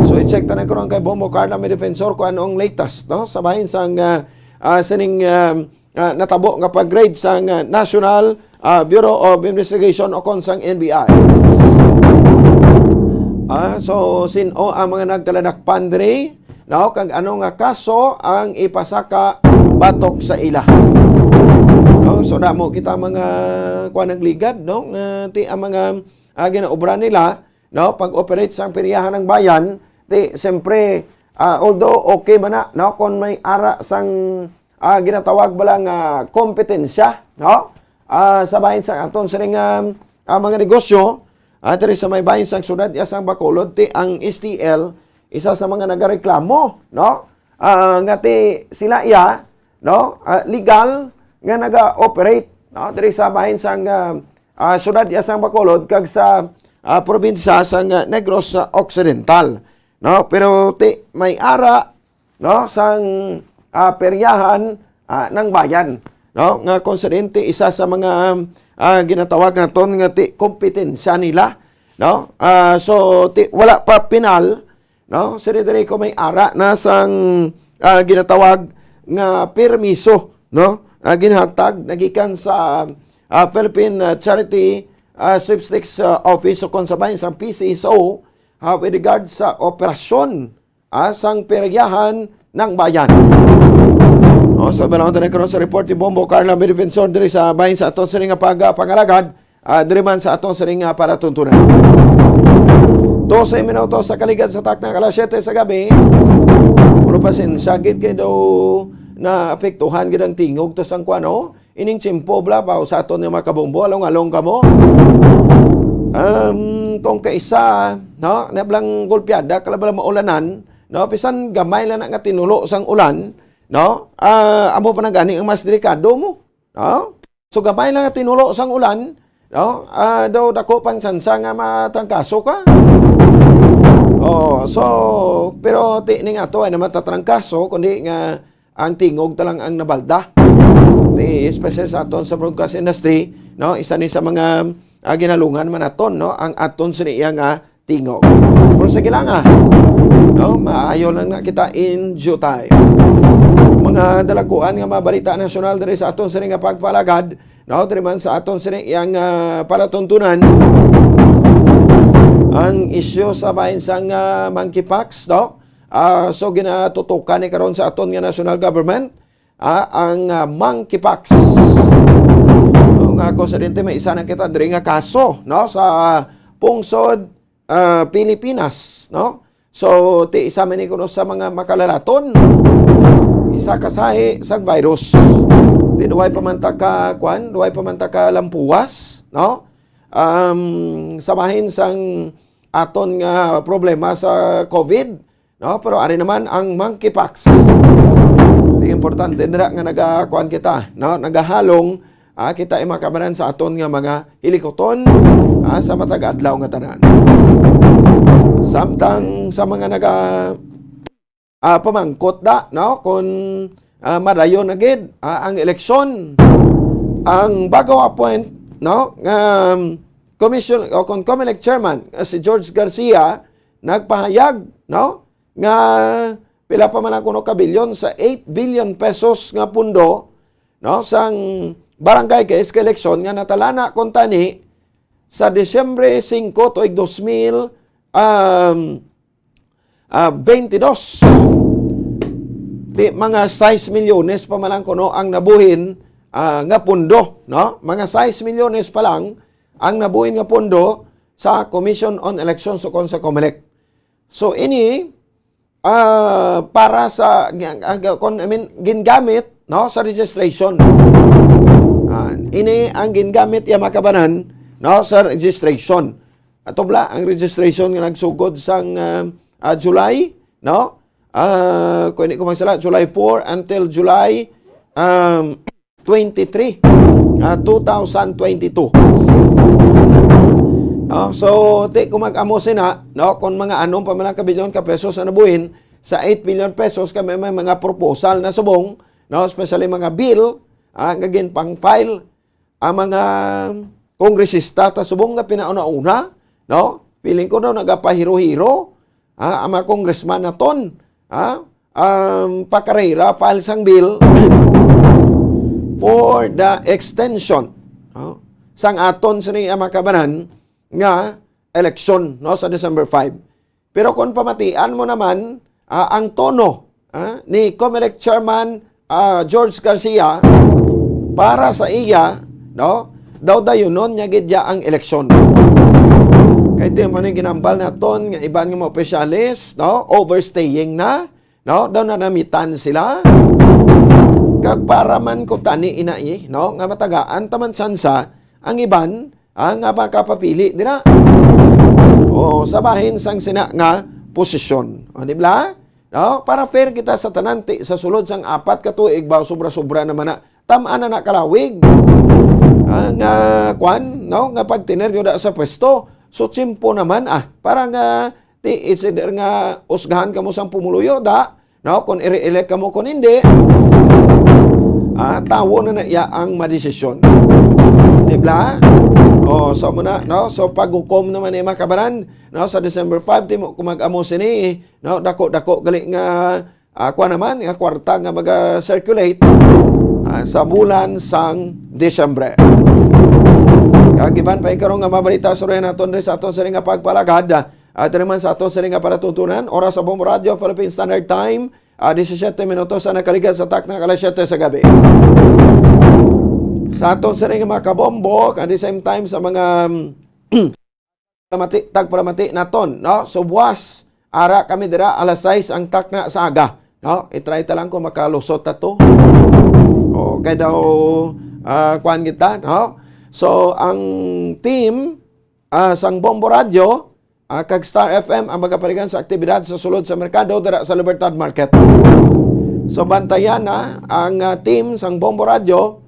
So i-check ta na ko kay Bombo Carla may defensor ko anong latest, no, sa bahin sang sining natabo nga pag-grade sang National Bureau of Investigation o konsang NBI. So sino ang mga nagkaladakpan diri, no, kag ano nga kaso ang ipasaka batok sa ila. No, so damo kita mga kuan nagligad, no, ti ang mga ginaobra nila, no, pag-operate sa peryahan ng bayan, ti siyempre although okay man na, no, kung may ara sang ginatawag balang kompetensya, no, sa bahin sa aton sa mga negosyo diri sa may bahin sa syudad sang Bacolod, ti ang STL isa sa mga nagareklamo, no, nga ti sila iya, no, legal nga naga-operate, no, diri sa bahin sang syudad sang Bacolod kag sa probinsya sang Negros Occidental, no, pero ti may ara, no, sang peryahan ng bayan, no, nga konsidente isa sa mga ginatawag naton nga ti kompetensya nila, no. So ti wala pa penal, no, siri-diri ko may ara na sang ginatawag nga permiso, no, ginhatag nagikan sa Philippine Charity Sweepstakes Office o konsabahin sa PCSO with regard sa operasyon sang peryahan ng bayan. So balawon tayo karon sa report ni Bombo Carla may defensor diri sa bahin sa aton sa nga pangalagad diri man sa aton sa nga palatuntunan. 12 minutos sa kaligad sa takna alas 7 sa gabi. Pero pasensya gid kay daw na apektuhan gid ang tingog to sang kuano. Ining tsimpo bla pa sa aton nga makabombo along-along kamo. Kung kaisa, no, nablang golpeada kalabala maulanan, no, pisan gamay lang nga tinulo sang ulan, no? Amo pa na gani ang mas delikado mo, no? So gamay lang nga tinulo sang ulan, no? Daw dako pang sansa nga matrangkaso ka. Oh, so pero ti ni nga to ay na matatrangkaso kundi nga ang tingog talang ang nabalda. Ti especially sa aton sa broadcast industry, no? Isa ni sa mga ginalungan man aton, no, ang aton sa iya nga tingog. Pero sige lang no, maayo lang na kita in due time. Mga dalaguan nga mabalita nasyonal diri sa aton sa nga pagpalagad, no, diri man sa aton sa iyang palatuntunan ang isyu sa bahin sang monkeypox, no. So ginatutukan ni karon sa aton nga national government ang monkeypox. Ako sa dito may isa na kita diri nga kaso, no, sa pungsod Pilipinas, no. So ti isa man ni kuno sa mga makalalaton isa kasahi sa virus. Di duway pamanta ka kwan, duway pamanta ka lampuwas, no. Samahin sang aton nga problema sa COVID, no, pero ari naman ang monkeypox. Di importante dira nga nagakuan kita, no, nagahalong kita ay makabaran sa aton nga mga hilikoton sa matag adlaw nga tanan. Samtang sa mga naga pamangkot da, no, kung madayon na gid ang eleksyon, ang bago appoint, no, commission o COMELEC chairman si George Garcia nagpahayag, no, nga pila pa man kuno ka bilyon sa 8 billion pesos nga pundo, no, sang barangay case election nga natalana kon tani sa Disyembre 5 tuig 2022. Di mga 6 milyones pa man kuno ang nabuhin nga pundo, no? Mga 6 milyones pa lang ang nabuhin nga pundo sa Commission on Elections o sa COMELEC. So ini para sa gingamit, no, sa registration. Ini ang gingamit ya makabanan, no, sa registration. Ato bla ang registration nga nagsugod sang July, no? Kung hindi ko magsala, July 4 until July 23, 2022. No? So, di ko mag-amosin no, kung mga anong pa man ka bilyon ka pesos na nabuhin, sa 8 billion pesos kami may mga proposal na subong, no, especially mga bill, ngagin pang file, ang mga kongresista ta subong nga pinauna-una, no? Piling ko daw nagapahiro-hiro, ang mga congressman na ton, pakarera, file sang bill for the extension, no, sang aton sa niya makabanan nga election, no, sa December 5. Pero kung pamatian mo naman ang tono ni COMELEC chairman George Garcia para sa iya, no, daw dayunon nya gidya ang eleksyon. Kay di man ginambal naton nga iban nga mga opisyalis, no, overstaying na, no, daw na namitan sila. Kag para man ko tani inai, no, nga matagaan taman sansa ang iban nga makapapili dira. O sabahin sang sina nga posisyon. O di ba? No, para fair kita sa tananti sa sulod sang 4 ka tuig ba sobra-sobra naman na tam-an na kalawig. Nga kwan, no, nga pagtiner yo da sa pwesto. So tsimpo naman para nga ti isider nga usgahan kamo sang pumuluyo da, no, kung i-elect kamo kung hindi. Tawo na iya ang madesisyon. Di ba? O so muna, no, so paghukom naman ni makabaran, no, sa December 5 timo kumag-amo sini, no, dako-dako gali nga kuan naman nga kwarta nga maga-circulate sa bulan sang Disyembre. Kagiban pa ikaw nga mabalita sa rin naton sa aton sa nga pagpalagad at naman sa aton sa nga paratuntunan oras sa Bombo Radio Philippine Standard Time 17 minutos na nakaligad sa tak ng alas 7 sa gabi. Sa aton sa nga mga kabombo at the same time sa mga tagpalamati naton, no, so buwas ara kami dira alas 6 ang tak na sa aga, no? I-try ta lang kung makalusot ta to. O kay daw kuan kita, no? So ang team sang Bombo Radio kag Star FM ang magaparigan sa aktibidad sa sulod sa merkado dira sa Libertad Market. So bantayan na ang team sang Bombo Radio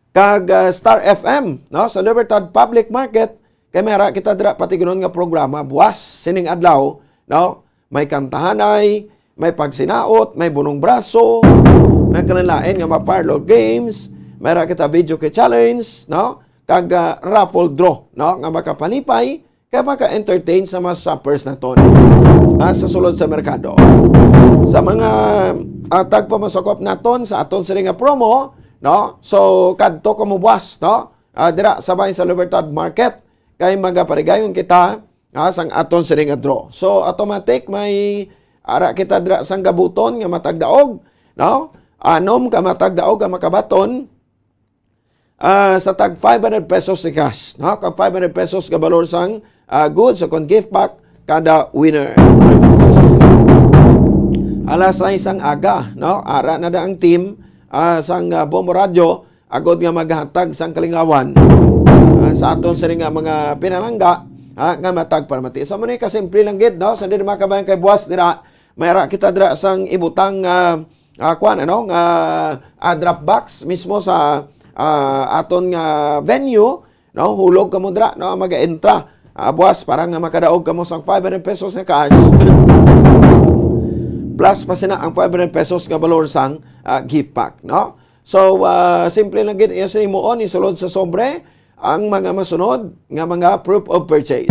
kag Star FM, no, sa Libertad Public Market kay mera kita dira pati ganoon nga programa buwas sining adlaw, no, may kantahanay, may pagsinaot, may bunong braso, nagkanalain nga ma-parlor games, mera kita video kay challenge, no, kag raffle draw, no, nga makapalipay kay maka-entertain sa mga shoppers naton sa sulod sa merkado. Sa mga tagpamasakop naton sa aton sila nga promo, no, so kadto ko mo buwas, no, dira sabay sa Libertad Market kay magaparigayon kita sang aton sila nga draw. So automatic may ara kita dira sang gabuton nga matagdaog, no, anom ka matagdaog ka makabaton sa tag 500 pesos si cash, no, kag 500 pesos ka balor sang goods so kon gift pack kada winner. Alas 6 ang aga, no, ara na da ang team sang Bombo Radio agod nga maghatag sang kalingawan sa aton sa nga mga pinalangga nga matag para mati. So man ka simple lang gid, no, sa di makabayan kay buwas dira mayra kita dira sang ibutang kuan ano nga drop box mismo sa aton nga venue, no, hulog ka mo dira, no, maga-entra buwas para nga makadaog ka mo sang 500 pesos nga cash plus pa sina ang 500 pesos nga balor sang gift pack, no. So simple lang gid iya sa imuon isulod sa sobre ang mga masunod nga mga proof of purchase.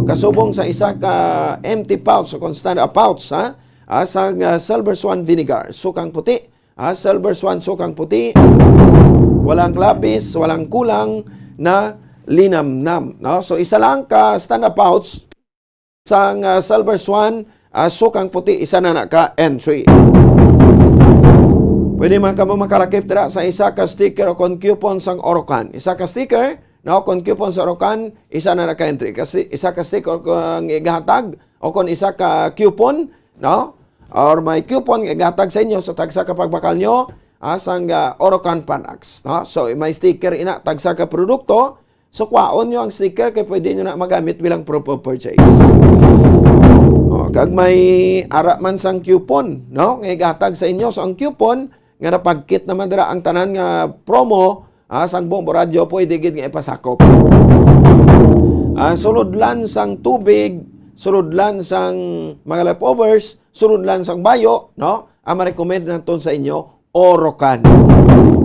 Kasubong sa isa ka empty pouch o constant pouch sang Silver Swan vinegar, sukang puti, Silver Swan sukang puti, walang lapis, walang kulang na linamnam, no. So isa lang ka stand pouch sang Silver Swan sukang puti, isa na ka entry. Pwede man ka mo makarakip dira sa isa ka sticker o kon coupon sang Orocan. Isa ka sticker, no, kon coupon sa Orocan, isa na ka entry. Kasi isa ka sticker kung igahatag o kon isa ka coupon, no, or may coupon igahatag sa inyo sa tagsa ka pagbakal nyo sang Orocan products, no. So may sticker ina tagsa ka produkto, so kwaon nyo ang sticker kay pwede nyo na magamit bilang proof of purchase. Kag may ara man sang coupon, no, nga igatag sa inyo, so ang coupon nga napagkit naman dira ang tanan nga promo sang Bombo Radio pwede gid nga ipasakop. Sulodlan sang tubig, sulodlan sang mga leftovers, sulodlan sang bayo, no, ang ma-recommend naton sa inyo Orocan.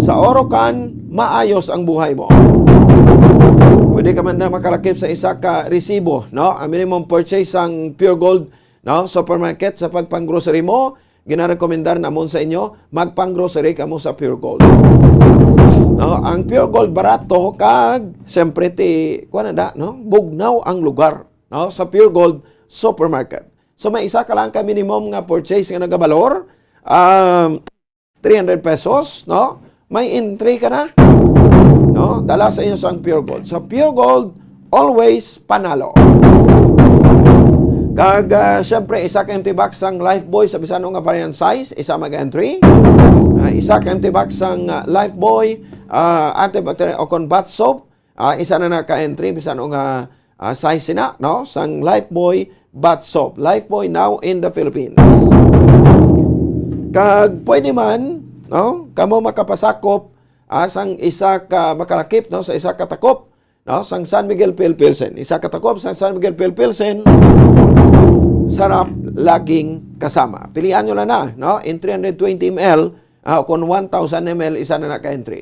Sa Orocan maayos ang buhay mo. Pwede ka man na makalakip sa isa ka resibo, no, ang minimum purchase sang Pure Gold, no, supermarket sa pagpang-grocery mo, ginarekomendar namon sa inyo, magpang-grocery ka mo sa Pure Gold. No, ang Pure Gold barato kag siyempre ti kuan na, no, bugnaw ang lugar, no, sa Pure Gold supermarket. So may isa ka lang ka minimum nga purchase nga nagabalor 300 pesos, no, may entry ka na, no, dala sa inyo sang Pure Gold. Sa Pure Gold always panalo. Kag syempre isa ka empty box sang Lifebuoy sa bisan nga variant size, isa mag-entry. Isa ka empty box sang Lifebuoy antibacterial o kon bath soap, isa na ka-entry bisan nga size sina, no, sang Lifebuoy bath soap. Lifebuoy now in the Philippines. Kag pwede man, no, kamo makapasakop sang isa ka makalakip, no, sa isa ka takop, no, sang San Miguel Pale Pilsen. Isa ka takop sang San Miguel Pale Pilsen. Sarap laging kasama. Pilihan nyo lang na, no? In 320 ml, kung 1,000 ml, isa na naka-entry.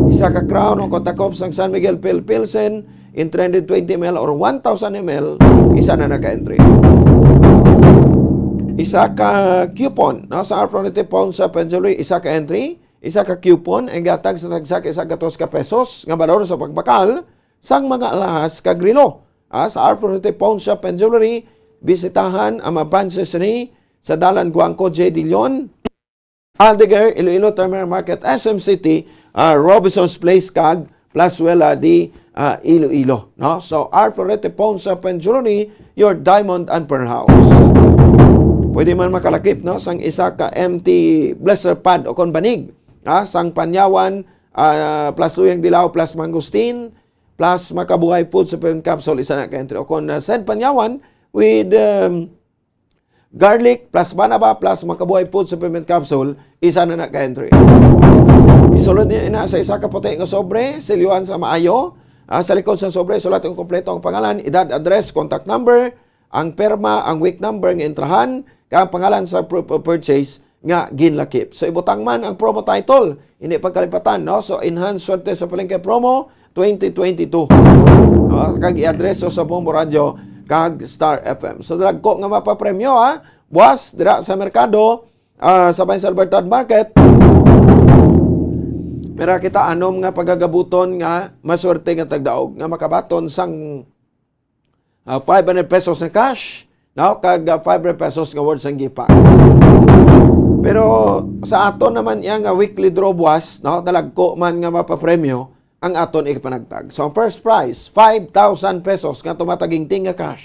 Isa ka crown o kontakop sang San Miguel Pale Pilsen, in 320 ml or 1,000 ml, isa na naka-entry. Isa ka coupon, no? Sa Aphrodite Pawn sa Penjoloy, isa ka entry. Isa ka coupon, ang gatag sa tagsak, isa ka tos ka pesos, nga balor sa pagbakal, sang mga alahas ka grilo. Sa Aphrodite Pawn sa Penjoloy, bisitahan ang mga branches ni sa Dalan Guangco, J. Dillon, Aldegar, Iloilo Terminal Market, SM City, Robinson's Place, kag Plazuela di Iloilo. No? So, Arporete Pawn sa Penjoloni, your diamond and pearl house. pwede man makalakip no sang isa ka empty blaster pad o kon banig sang panyawan plus luyang dilaw plus mangustin plus makabuhay food supplement capsule isa na ka entry o kon said panyawan with garlic plus banaba plus makabuhay food supplement capsule isa na ka entry. Isulod niya ina sa isa ka puti nga sobre, silyuan sa maayo. Sa likod sa sobre, sulat ang kompleto ang pangalan, edad, address, contact number, ang perma, ang week number nga entrahan, kang pangalan sa proof of purchase nga ginlakip. So ibutang man ang promo title, hindi pagkalipatan, no? So enhanced swerte sa palengke promo 2022. Kag i-address sa Bombo Radio kag Star FM. So dragko nga mapapremyo buwas dira sa merkado sa Bayan sa Libertad Market. Mera kita anom nga pagagabuton nga maswerte nga tagdaog nga makabaton sang 500 pesos na cash, no? Kag 500 pesos nga worth sang gipa. Pero sa aton naman iya nga weekly draw buwas, no? Dalagko man nga mapapremyo ang aton ipanagtag. So ang first prize 5,000 pesos nga tumataging tinga cash.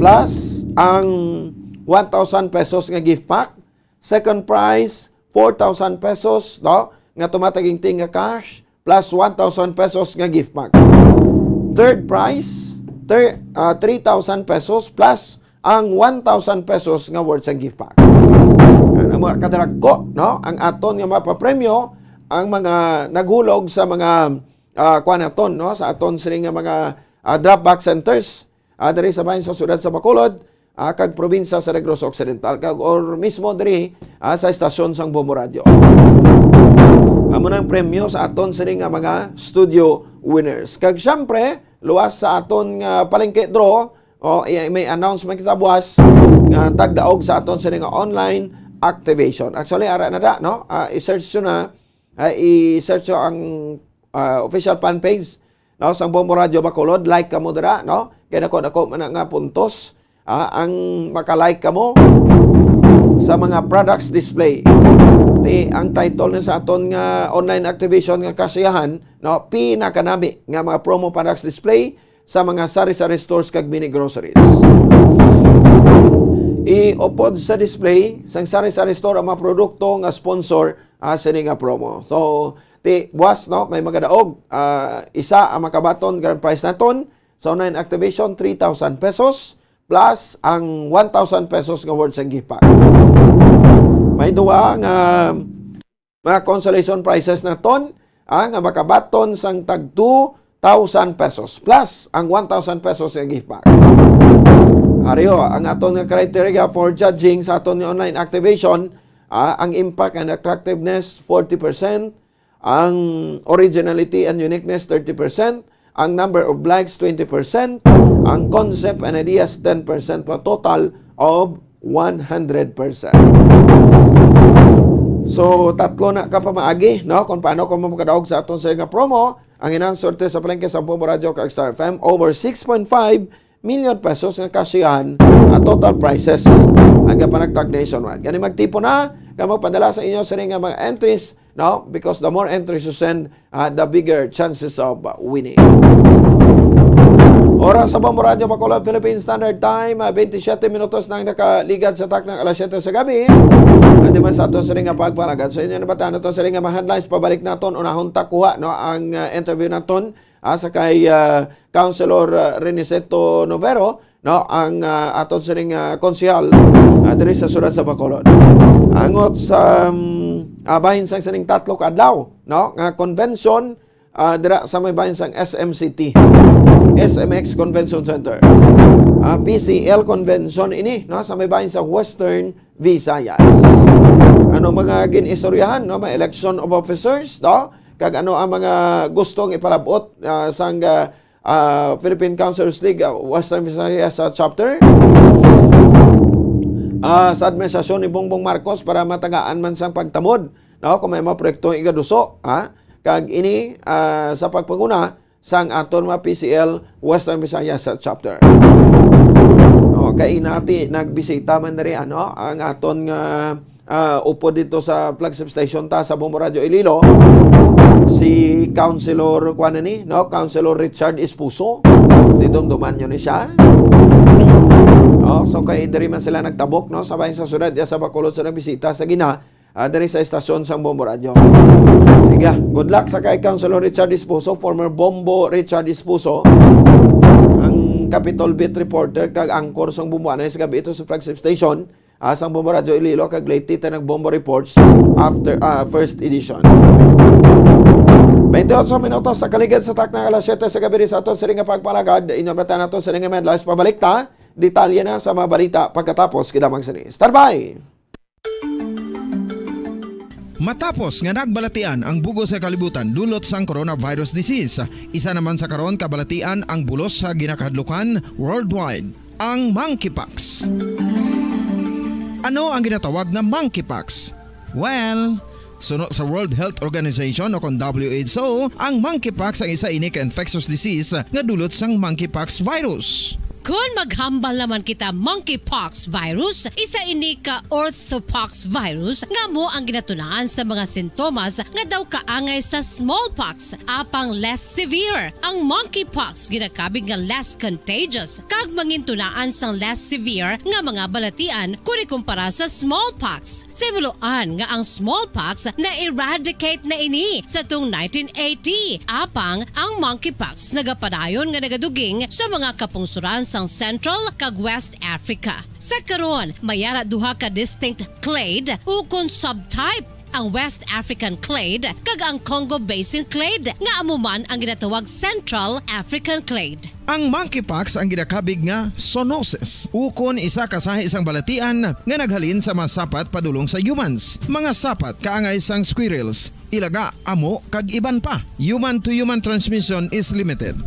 Plus ang 1,000 pesos nga gift pack. Second prize 4,000 pesos, no? Nga tumataging tinga cash plus 1,000 pesos nga gift pack. Third prize 3,000 pesos plus ang 1,000 pesos nga worth sa gift pack. Ang mga kadaragko, no? Ang aton nga mapapremyo ang mga naghulog sa mga kuanaton, no? Sa aton sini nga mga drop box centers diri sa bahin sa siyudad sa Bacolod kag probinsya sa Negros Occidental kag or mismo diri sa estasyon sang Bombo Radio. Amo nang premyo sa aton sini nga mga studio winners. Kag syempre, luwas sa aton nga palengke draw may announcement kita buwas nga tagdaog sa aton sini nga online activation. Actually ara na da, no? I-search nyo na i-search nyo ang official fan page, no? Sang Bombo Radio Bacolod, like ka mo dira, no? Kaya nako man nga puntos ang maka-like ka mo sa mga products display. Ang title na sa aton nga online activation nga kasiyahan, no, pinakanami nga mga promo products display sa mga sari-sari stores kag mini groceries. I-upod sa display sang sari-sari store ang mga produkto nga sponsor sa nga promo. So, buwas, no, may magadaog. Isa ang makabaton grand prize naton sa online activation 3,000 pesos plus ang 1,000 pesos nga worth sa gift pack. May duwa nga mga consolation prizes na ton nga makabaton sang tag 2,000 pesos plus ang 1,000 pesos nga gift pack. Ariyo, ang aton nga criteria for judging sa aton nga online activation, ang impact and attractiveness 40%, ang originality and uniqueness 30%, ang number of likes 20%, ang concept and ideas 10%, for a total of 100%. So, tatlo na ka pa maagi, no? Kung paano ko makadaog sa aton sa nga promo, ang inansorte sa palengke sa Bombo Radio kag Star FM, over 6.5 million pesos nga kasiyahan at total prices ang panagtag nationwide. Gani magtipo na, kamo padala sa inyo sa nga mga entries, no? Because the more entries you send, the bigger chances of winning. Oras sa Bombo Radio Bacolod, Philippine Standard Time, 27 minutos nang nakaligad sa taknang alas 7 sa gabi. At naman sa ato sa ring nga pagpalagad. So inyo nabataan nato sa ring nga headlines, pabalik naton unahon takuha, no, ang interview naton sa kay Councilor Reniceto Novero, no, ang aton sa ring konsehal diri sa siyudad sa Bacolod. Angot sa bahin sang sining tatlo ka adlaw, no, nga convention dira sa may bahin sang SMCT, SMX Convention Center. PCL Convention ini, no, sa may bahin sa Western Visayas. Ano mga ginistoryahan, no, may election of officers, no, kag ano ang mga gustong ipalabot sang Philippine Councilors League Western Visayas chapter sa administrasyon ni Bongbong Marcos para matagaan man sang pagtamod, no, kung may mga proyektong igaduso, kag ini sa pagpanguna sang aton mga PCL Western Visayas chapter. No, kay nati nagbisita man diri ano ang aton nga upo dito sa flagship station ta sa Bombo Radio Iloilo, si Councilor Kwanani, no, Councilor Richard Espuso. Didumduman nyo ni siya. So kay diri man sila nagtabok no sabay sa syudad sa Bacolod sa bisita sa Gina diri sa estasyon sa Bombo Radio. Sige, good luck sa kay Councilor Richard Dispuso, former Bombo Richard Dispuso. Ang Capitol Beat reporter kag angkor sang bumuanay sa gabi ito sa flagship station sang Bombo Radio Iloilo kag late tita nag Bombo Reports after first edition. 28 minutos sa kaligid sa takna alas 7 sa gabi sa aton sa ring pagpalagad. Inabatan nato sa ring medlines pabalik ta. Detalye na sa mga balita pagkatapos kidamang sini. Start by! Matapos nga nagbalatian ang bugos sa kalibutan dulot sang coronavirus disease, isa naman sa karon kabalatian ang bulos sa ginakadlukan worldwide, ang monkeypox. Ano ang ginatawag na monkeypox? Well, sunod sa World Health Organization o kung WHO, ang monkeypox ang isa ini ka infectious disease nga dulot sang monkeypox virus. Kung maghambal naman kita monkeypox virus, isa ini ka orthopox virus nga mo ang ginatunaan sa mga sintomas nga daw kaangay sa smallpox, apang less severe. Ang monkeypox ginakabig nga less contagious, kag mangintunaan sang less severe nga mga balatian kung ikumpara sa smallpox. Simuloan nga ang smallpox na-eradicate na ini sa tung 1980, apang ang monkeypox nagapadayon nga nagaduging sa mga kapungsuran sang Central kag West Africa. Sa karon, mayara duha ka distinct clade ukon subtype, ang West African clade kag ang Congo Basin clade nga amuman ang ginatawag Central African clade. Ang monkeypox ang ginakabig nga zoonosis. Ukon isa kasahi isang balatian nga naghalin sa mga sapat padulong sa humans. Mga sapat kaangay sang squirrels, ilaga, amo kag iban pa. Human to human transmission is limited.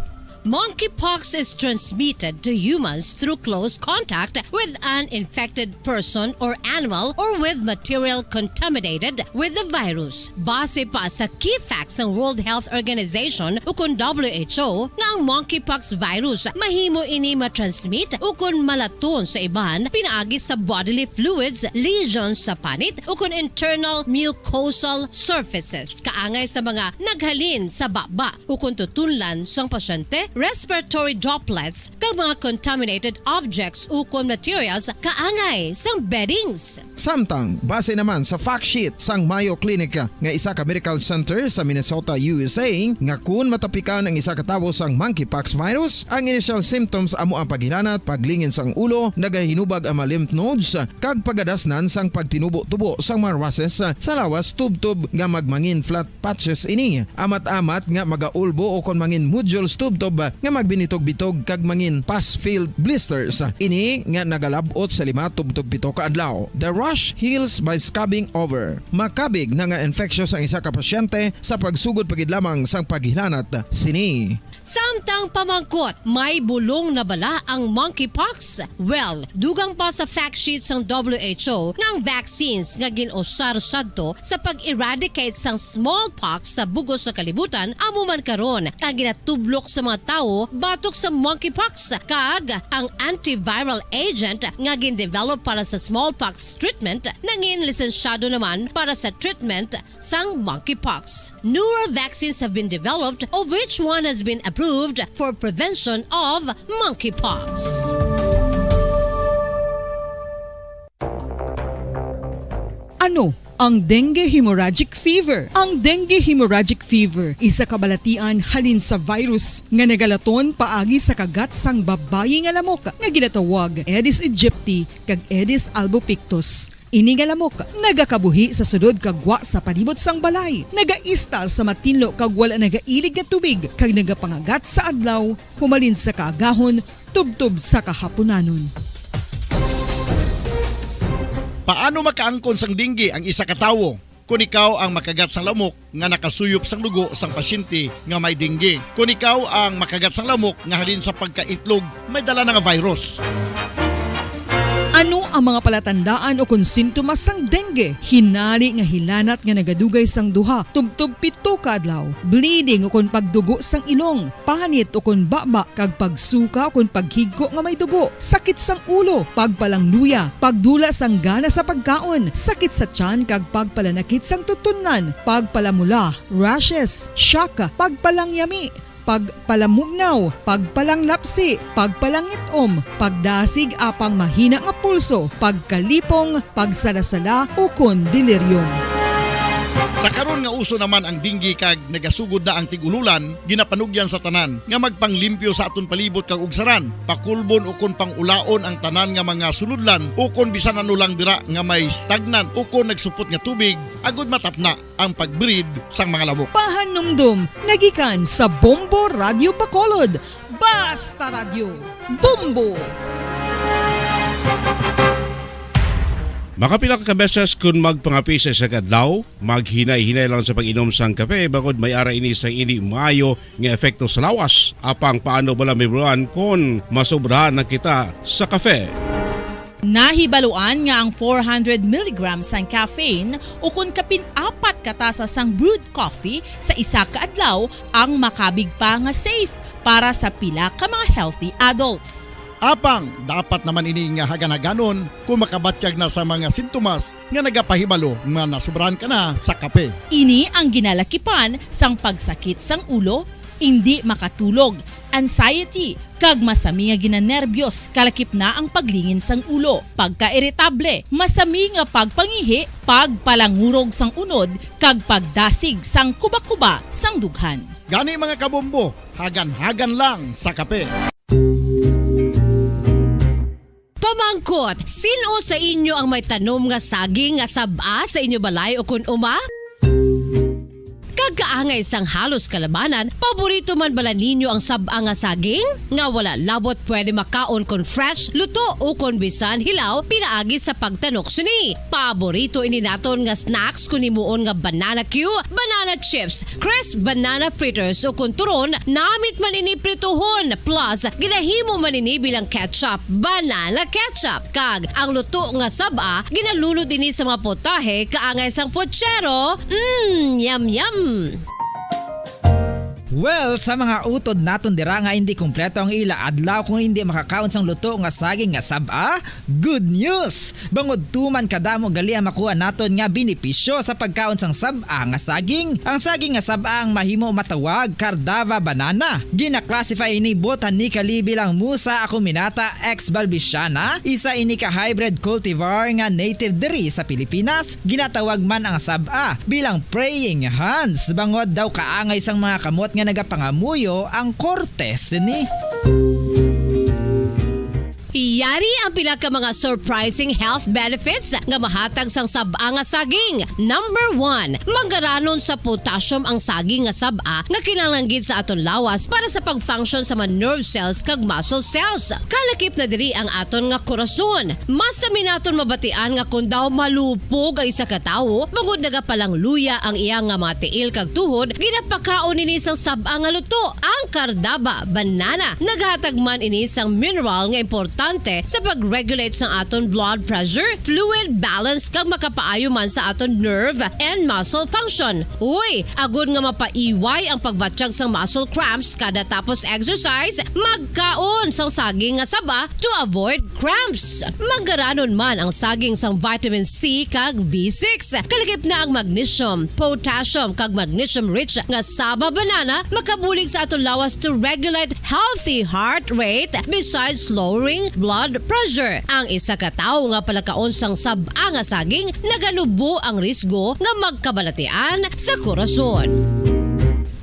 Monkeypox is transmitted to humans through close contact with an infected person or animal or with material contaminated with the virus. Base pa sa key facts ng World Health Organization ukon WHO nga ang monkeypox virus mahimo ini matransmit ukon malaton sa iban pinaagi sa bodily fluids, lesions sa panit ukon internal mucosal surfaces kaangay sa mga naghalin sa baba ukon tutunlan sang pasyente, respiratory droplets kag mga contaminated objects ukon materials kaangay sang beddings. Samtang, base naman sa fact sheet sang Mayo Clinic nga isa ka medical center sa Minnesota, USA, nga kung matapikan ang isa ka tawo sang monkeypox virus, ang initial symptoms amo ang paghilanat, paglingin sang ulo, nagahinubag ang mga lymph nodes, kag pagadasnan sang pagtinubo-tubo sang mga rashes sa lawas tubtob nga magmangin flat patches ini. Amat-amat nga magaulbo o kon mangin nodules tubtob nga magbinitog-bitog kag mangin pus-filled blisters. Ini nga nagalabot sa 5 tubtob 7 ka adlaw. The rash heals by scabbing over. Makabig na nga infectious ang isa ka pasyente sa pagsugod pagid lamang sang paghilanat sini. Samtang pamangkot, may bulong na bala ang monkeypox? Well, dugang pa sa fact sheets ng WHO nga ang vaccines nga ginusar sadto sa pag-eradicate sang smallpox sa bugos sa kalibutan amo man karon ang ginatublok sa mga tao batok sa monkeypox kag ang antiviral agent nga gin-develop para sa smallpox treatment nangin lisensyado naman para sa treatment sang monkeypox. Newer vaccines have been developed of which one has been approved for prevention of monkeypox. Ano ang dengue hemorrhagic fever? Ang dengue hemorrhagic fever isa kabalatian halin sa virus nga nagalaton paagi sa kagat sang babayi nga lamok nga ginatawag Aedes aegypti kag Aedes albopictus. Ini nga lamok nagakabuhi sa sudod kagwa sa palibot sang balay, nagaistar sa matinlo kag wala nagailig nga tubig kag nagapangagat sa adlaw, humalin sa kaagahon, tubtob sa kahaponanon. Paano makaangkon sang dengue ang isa ka tawo? Kung ikaw ang makagat sang lamok nga nakasuyop sang dugo sang pasyente nga may dengue. Kung ikaw ang makagat sang lamok nga halin sa pagkaitlog may dala nga virus. Ano ang mga palatandaan o kung sintomas sang dengue? Hinari nga hilanat nga nagadugay sang duha, tubtob 7 ka adlaw, bleeding o kung pagdugo sang ilong, panit o kung baba, kag pagsuka o kung paghigko nga may dugo, sakit sang ulo, pagpalangluya, pagdula sang gana sa pagkaon, sakit sa tiyan kag pagpalanakit sang tutunan, pagpalamula, rashes, shock, pagpalangyami, pagpalamugnaw, pagpalanglapsi, pagpalangitom, pagdasig apang mahina nga pulso, pagkalipong, pagsalasala ukon delirium. Sa karon nga uso naman ang dinggi kag nagasugod na ang tigululan, ginapanugyan sa tanan nga magpanglimpyo sa aton palibot kag ugsaran, pakulbon ukon pangulaon ang tanan nga mga suludlan ukon bisan ano lang dira nga may stagnan ukon nagsupot nga tubig agud matapna ang pagbreed sang mga lamok. Pahanumdum, nagikan sa Bombo Radio Bacolod. Basta Radio, Bombo! Makapila ka beses kung magpangapisa sa kadlaw, maghinay-hinay lang sa pag-inom sang kape bagod may ara ini sa ini maayo nga epekto sa lawas. Apang paano bala may buruan kung masobrahan na kita sa kape. Nahibaluan nga ang 400 mg sang caffeine o kung kapin-apat katasa sang brewed coffee sa isa ka adlaw ang makabig pa nga safe para sa pila ka mga healthy adults. Apang, dapat naman ini nga haganaganon kung makabatyag na sa mga sintomas nga nagapahibalo nga nasubrahan ka na sa kape. Ini ang ginalakipan sang pagsakit sang ulo, hindi makatulog, anxiety, kag masami nga ginanerbiyos, kalakip na ang paglingin sang ulo, pagka-iritable, masami nga pagpangihi, pagpalangurog sang unod, kag pagdasig sang kuba-kuba sang dughan. Gani mga kabombo, hagan-hagan lang sa kape. Pamangkot, sino sa inyo ang may tanom nga saging nga saba sa inyo balay o kun uma? Kagaangay sang halos kalabanan, paborito man bala ninyo ang saba nga saging? Nga wala labot pwede makaon kon fresh, luto o kon bisan hilaw, pinaagi sa pagtanok sini. Paborito ini naton nga snacks kun imuon nga banana Q, banana chips, crisp banana fritters o kun turon, namit man ini prituhon, plus ginahimo man ini bilang ketchup, banana ketchup. Kag ang luto nga saba, ginalunod ini sa mga potahe kaangay sang pochero. Yum yum. Well, sa mga utod naton dira nga hindi kumpleto ang ila adlaw kung hindi makakaon sang luto nga saging nga saba, good news! Bangod tuman kadamo gali ang makuha naton nga benepisyo sa pagkaon sang saba nga saging. Ang saging nga saba ang mahimo matawag Cardava banana. Gina-classify ini botanically bilang Musa acuminata ex balbisiana, isa ini ka hybrid cultivar nga native diri sa Pilipinas. Ginatawag man ang saba bilang praying hands. Bangod daw kaangay sang mga kamot nga nagapangamuyo ang kortes ni. Yari ang pila ka mga surprising health benefits nga mahatag sang saba nga saging. Number 1, manggaranon sa potassium ang saging nga saba nga kinahanglan sa aton lawas para sa pag-function sa mga nerve cells kag muscle cells. Kalakip na diri ang aton nga korason. Mas sa minaton mabatian nga kung daw malupog ang isa ka tawo, magud nagapalang luya ang iyang nga mga tiil kag tuhod, ginapakaon ini sang saba nga luto. Ang Cardava banana naghatag man ini sang mineral nga importante sa pag-regulate sa aton blood pressure, fluid balance kag makapaayo man sa aton nerve and muscle function. Uy, agud nga mapaiway ang pagbatsyag sang muscle cramps kada tapos exercise, magkaon sang saging nga saba to avoid cramps. Manggaranon man ang saging sang vitamin C kag B6. Kalakip na ang magnesium, potassium kag magnesium rich nga saba banana makabulig sa aton lawas to regulate healthy heart rate besides lowering blood pressure. Ang isa ka tawo nga palakaon sang saba nga saging naganubo ang risgo nga magkabalatian sa korason.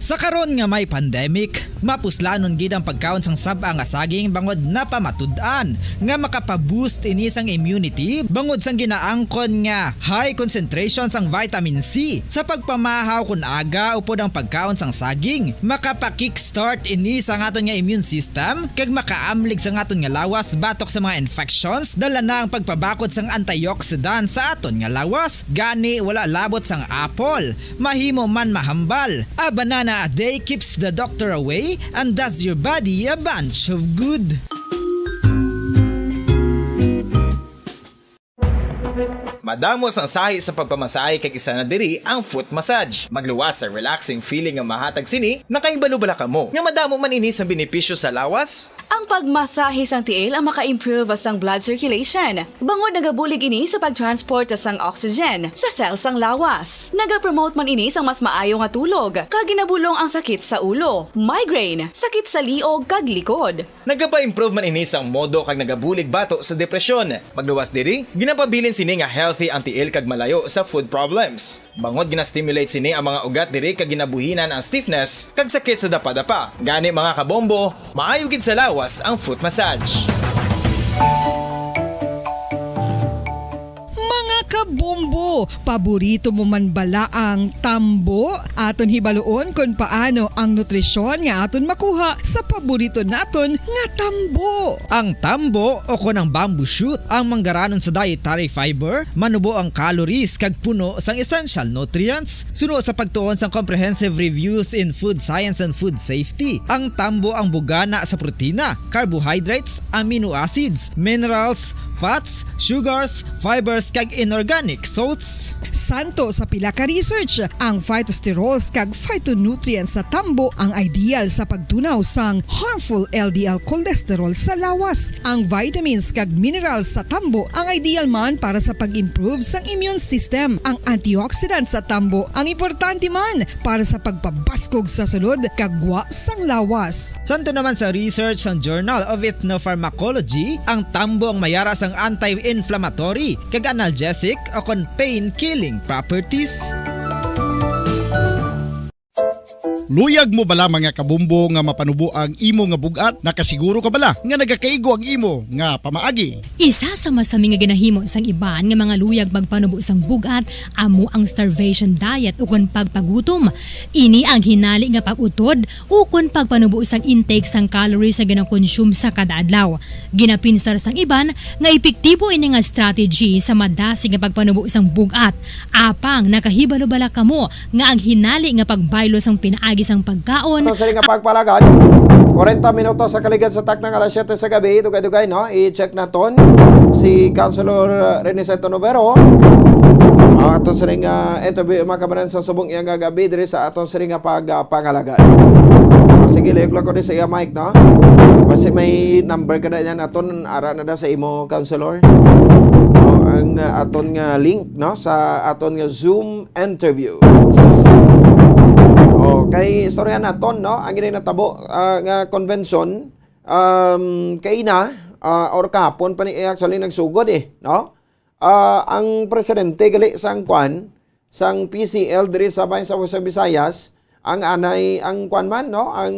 Sa karon nga may pandemic, mapuslanon gid ang pagkaon sang saba nga saging bangod napamatud-an nga makapaboost ini sang immunity bangod sang ginaangkon nga high concentration sang vitamin C sa pagpamahaw kun aga upod ang pagkaon sang saging. Makapa-kickstart ini sa aton nga immune system kag makaamlig sa aton nga lawas batok sa mga infections, dala na ang pagpabakod sang antioxidant sa aton nga lawas. Gani wala labot sang apple, mahimo man mahambal. A banana a day keeps the doctor away and does your body a bunch of good. Adamos ang sahi sa pagpamasahe kag isa na diri ang foot massage. Magluwas sa relaxing feeling nga mahatag sini, nakaibalo-bala ka mo. Nga madamo man ini sa benepisyo sa lawas. Ang pagmasahe sang tiil ang maka-improve sang blood circulation. Bangod nagabulig ini sa pag-transport sang oxygen sa cells sang lawas. Nagapromote man ini sang mas maayo nga tulog, kag ginabulong ang sakit sa ulo, migraine, sakit sa liog kag likod. Nagapa-improve man ini sang modo kag nagabulig bato sa depresyon. Magluwas diri, ginapabilin sini nga healthy ang tiil kag malayo sa food problems. Bangod ginastimulate sini ang mga ugat diri kag ginabuhinan ang stiffness kag sakit sa dapa-dapa. Gani mga kabombo, maayo gid sa lawas ang foot massage. Kabombo, paborito mo man bala ang tambo? Aton hibaluon kung paano ang nutrisyon nga aton makuha sa paborito naton nga tambo. Ang tambo o konang bamboo shoot ang manggaranon sa dietary fiber, manubo ang calories kag puno sang essential nutrients. Suno sa pagtuon sang comprehensive reviews in food science and food safety. Ang tambo ang bugana sa protina, carbohydrates, amino acids, minerals, fats, sugars, fibers kag inorganic salts. Santo sa pila ka research, ang phytosterols kag phytonutrients sa tambo ang ideal sa pagtunaw sang harmful LDL cholesterol sa lawas. Ang vitamins kag minerals sa tambo ang ideal man para sa pag-improve sang immune system. Ang antioxidants sa tambo ang importante man para sa pagpabaskog sa sulod kag gwa sang lawas. Santo naman sa research ng Journal of Ethnopharmacology, ang tambo ang mayara sang anti-inflammatory kag analgesic o kon pain-killing properties. Luyag mo bala mga kabumbo nga mapanubo ang imo nga bugat? Nakasiguro ka bala nga nagakaigo ang imo nga pamaagi? Isa sa masami nga ginahimo sang iban nga mga luyag magpanubo sang bugat amo ang starvation diet ukon pagpagutom. Ini ang hinali nga pag-utod ukon pagpanubo sang intake sang calories sa ginakonsume sa kada adlaw. Ginapinsar sang iban nga epektibo ini nga strategy sa madasig nga pagpanubo sang bugat. Apang nakahibalo-bala kamo nga ang hinali nga pagbaylo sang pinaagi sang pagkaon. Ito sa nga pagpalagad, 40 minutos sa kaligad sa taknang alas 7 sa gabi. Dugay-dugay, no? I-check naton si Councilor Renicento Novero. Aton sa ring interview makabanan sa subong iya nga gabi diri sa aton sa ring pagpangalagad. Sige, liog ko din sa iya mic, no? Kasi may number ka na yan aton, ara na da sa imo, Councilor. Ang aton nga link, no? Sa aton nga Zoom interview. Kay istorya naton, no, ang ginatabo nga convention kay na or kapon pa ni actually nagsugod no. Ang presidente gali sang kwan sang PCL diri sa bahin sa Western Visayas, ang anay ang kwan man, no, ang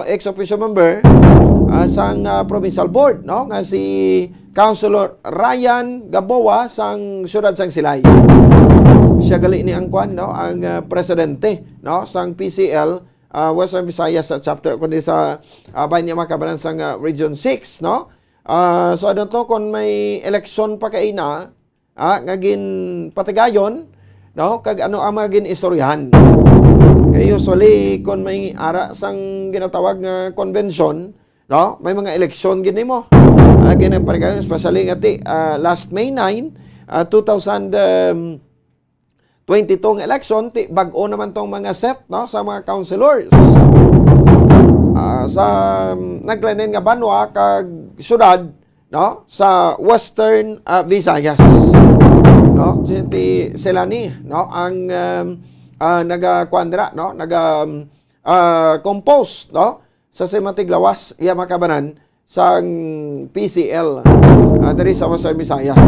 ex officio member sang provincial board, no, nga si Councilor Ryan Gaboa sang siyudad sang Silay. Siya gali ni ang kwan, no, ang presidente, no, sang PCL Western Visayas sa chapter kundi sa bahin niya makabanan sang Region 6, no. So adto to kung may election pa kay na nga gin patigayon, no, kag ano ang magin istoryahan. Kay usually kung may ara sang ginatawag nga convention, no, may mga election gin nimo. Gin patigayon especially ngati last May 9, 2022 ng election, bag-o naman tong mga set, no, sa mga councilors. Sa naglanin nga banwa kag syudad, no, sa Western Visayas. No, sila ni, no, ang naga-kwandra, no, compose, no, sa sematig lawas iya makabanan sa PCL diri sa Western Visayas.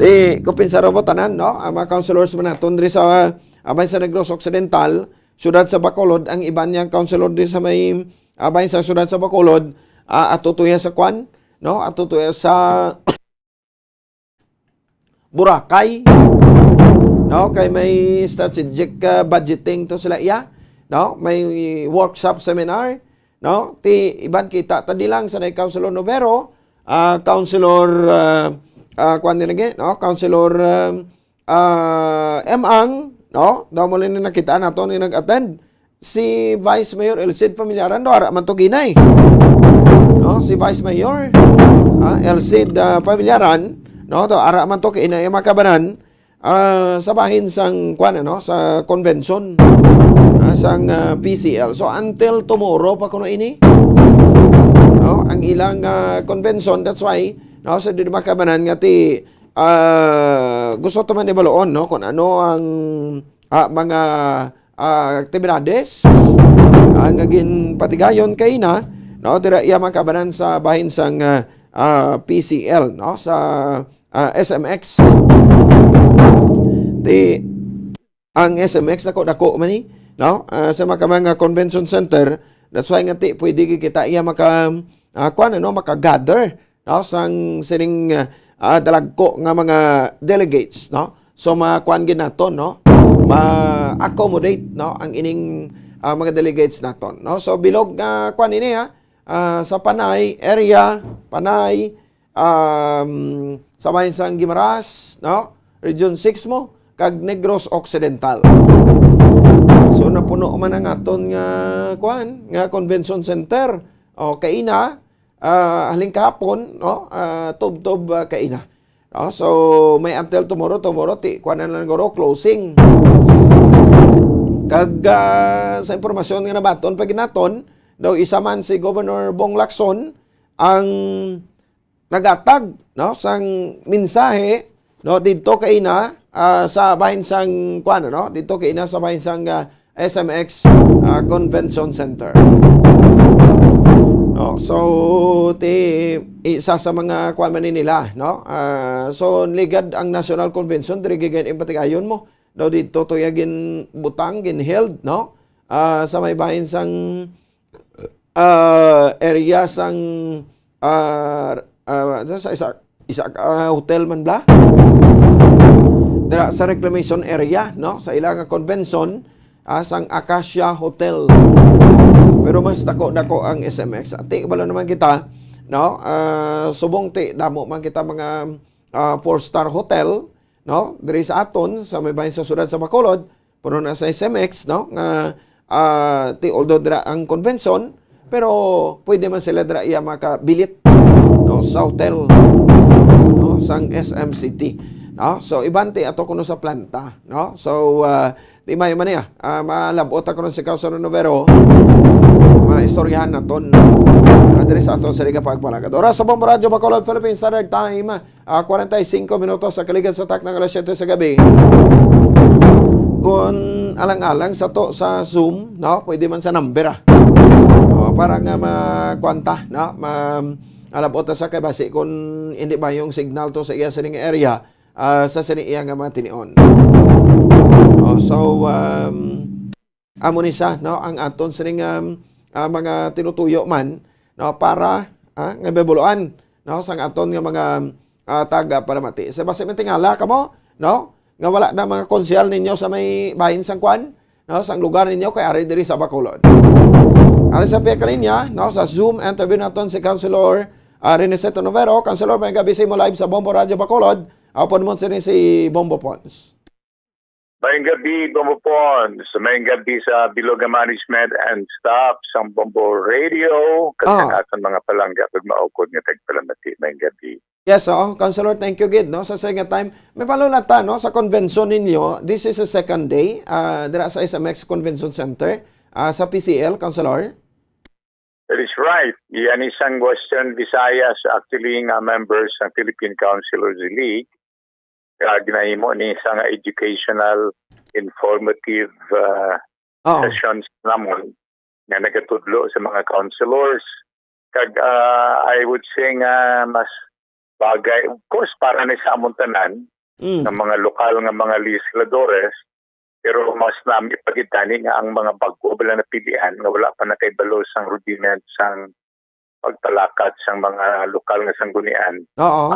Di kupinsara mo tanan, no, ang mga councilors man naton diri sa abay sa Negros Occidental, syudad sa Bacolod, ang iban niyang councilor diri sa may abay sa syudad sa Bacolod, atutuya sa kwan, no, atutuya sa Boracay, no, kay may strategic budgeting to sila iya, no, may workshop seminar, no, ti iban kita tadi lang sa Councilor Novero, Councilor kwan din lagi, no, Councilor Emang, no, daw mo lang nakita nato ni nag-attend si Vice Mayor Elcid Familiaran do ara man to ginay, no, si Vice Mayor Elcid Familiaran, no to ara man to kay ina makabanan sa bahin sang kuan ano sa convention sang PCL. So until tomorrow pa kuno ini no ang ilang convention. That's why no sa di makabanan nga ti gusto to man ibaloon no kung ano ang mga aktibidades ang gagin patigayon kay na no dira iya makabanan sa bahin sang PCL no sa SMX. Ang SMX dako man ni no sa mga convention center. That's why nga ti pwede kita iya kuan ano maka-gather no sang sining dalagko nga mga delegates no. So makuan gid naton no ma-accommodate no ang ining mga delegates naton no. So bilog nga kuan ini sa Panay area, Panay sa bahin sang Guimaras no, Region 6 mo kag Negros Occidental. So napuno man ang aton nga kuan nga convention center o kaina haling kahapon no tob kaina. No? So may until tomorrow ti kuan na lang goro closing. Kag sa impormasyon nga nabaton pag naton daw isa man si Governor Bong Lacson ang nagatag no sang mensahe no didto kay ina sa bahin sang kuan no didto kay ina sa bahin sang SMX Convention Center. No, so isa sa mga kuan man nila no. So ligad ang National Convention diri gigan impatigayon mo daw didto to yagin butang gin held no sa may bahin sang area sang sa isa hotel man bla dira sa reclamation area no sa ilang convention sang Acacia Hotel. Pero mas dako ang SMX. Ati balo naman kita no subong ti damo man kita mga 4-star hotel no diri sa aton sa may bahin sa sudad sa Bacolod puno na sa SMX no nga ti although dira ang convention pero pwede man sila dira iya makabilit no sa hotel no sang SM City no. So ibante ato kuno sa planta no. So di may man niya malabot ako si Councilor Novero maistoryahan naton diri sa ato sa Liga Pagpalagad. Oras sa Bombo Radio Bacolod Philippine Standard Time 45 minutos sa kaligid sa tak ng alas 7 sa gabi. Kung alang-alang sa to sa Zoom no pwede man sa number para nga makwanta no alabot sa kay basi kung hindi ba yung signal to sa iya sining area sa sining iya nga matinion. So amo ni siya no ang aton sining mga tinutuyo man no para nga bebuluan no sang aton nga mga taga paramati. Sa basi man tingala kamo no nga wala na mga konsyal ninyo sa may bahin sang kwan no sang lugar ninyo kay ari diri sa Bacolod. Ari sa pekalinya no sa Zoom interview naton si Councilor Reneseto Novero. Councilor, may gabi sa mo live sa Bombo Radio Bacolod. Apon mo si Bombo Pons. Mayang gabi, Bombo Pons. Mayang gabi sa Biloga Management and Staff sa Bombo Radio. Kasi aton mga palangga pag maukod nga tagpalamati. Mayang gabi. Yes, Councilor, thank you gid no sa second time. May palulata no sa convention ninyo. This is the second day dira sa SMX Convention Center sa PCL, Councilor. That is right. Yan isang Western Visayas actually nga members ng Philippine Councilors League. Ginahimo ni isang educational, informative sessions namon nga nagatudlo sa mga councilors. Kag I would say nga mas bagay, of course, para na sa among tanan ng mga lokal nga mga legisladores, pero mas nami pagitani nga ang mga bago bala na pilihan nga wala pa na kay balo sang rudiment sang pagtalakat sang mga lokal nga sanggunian.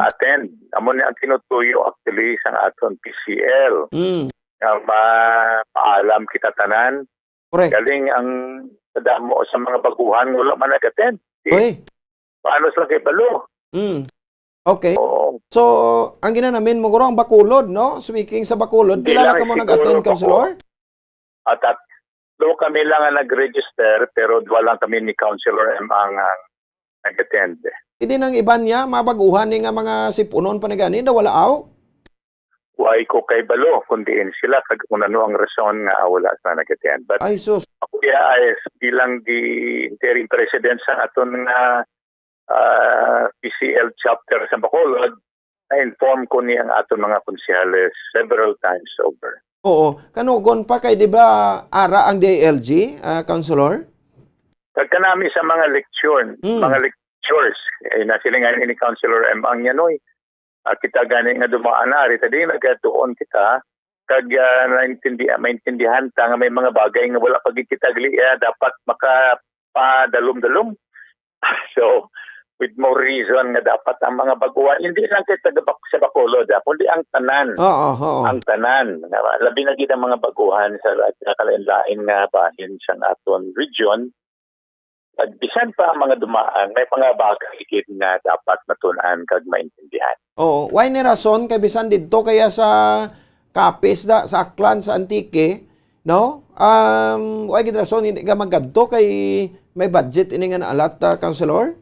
Attend. Amo ni ang tinutuyo actually sang aton PCL. Paalam kita tanan. Correct. Galing ang damo sa mga baguhan wala man nag-attend. Paano sila kay balo? Okay. So, ang ginanamin mo guro ang Bacolod, no? Speaking sa Bacolod, pila ka mo nag-attend, Councilor? At do kami lang ang nag-register pero dua lang kami ni Councilor M ang nag-attend. Hindi nang iban niya, mabaguhan ni nga mga sipunon pa ni gani, na wala aw. Why ko kay balo, kundiin sila kung ano ang rason nga wala sa nagatian. But ay sus. Ako ay bilang the interim president sa aton nga PCL chapter sa Bacolod, na-inform ko ni ang aton mga konsyales several times over. Oo, kanugon pa kay di ba ara ang DILG, Councilor? Pagkanami sa mga lecture, mga lectures, nasilingan ni Councilor M. Angyanoy, kita gani nga dumaan na, rita din nagatuon kita, kag maintindihan ta nga may mga bagay nga wala pag kita dapat makapadalom-dalom. So, with more reason nga dapat ang mga baguhan, hindi lang kay taga sa Bacolod, kundi ang tanan. Oo. Ang tanan. Labi na gid ang mga baguhan sa kalain-lain nga bahin sa aton region. At bisan pa ang mga dumaan, may mga bagay gid nga dapat matunan kag maintindihan. Oo, why ni rason kay bisan didto kaya sa Kapis sa Aklan sa Antique, no? Why gid rason hindi ka magadto kay may budget ini nga naalat, Councilor?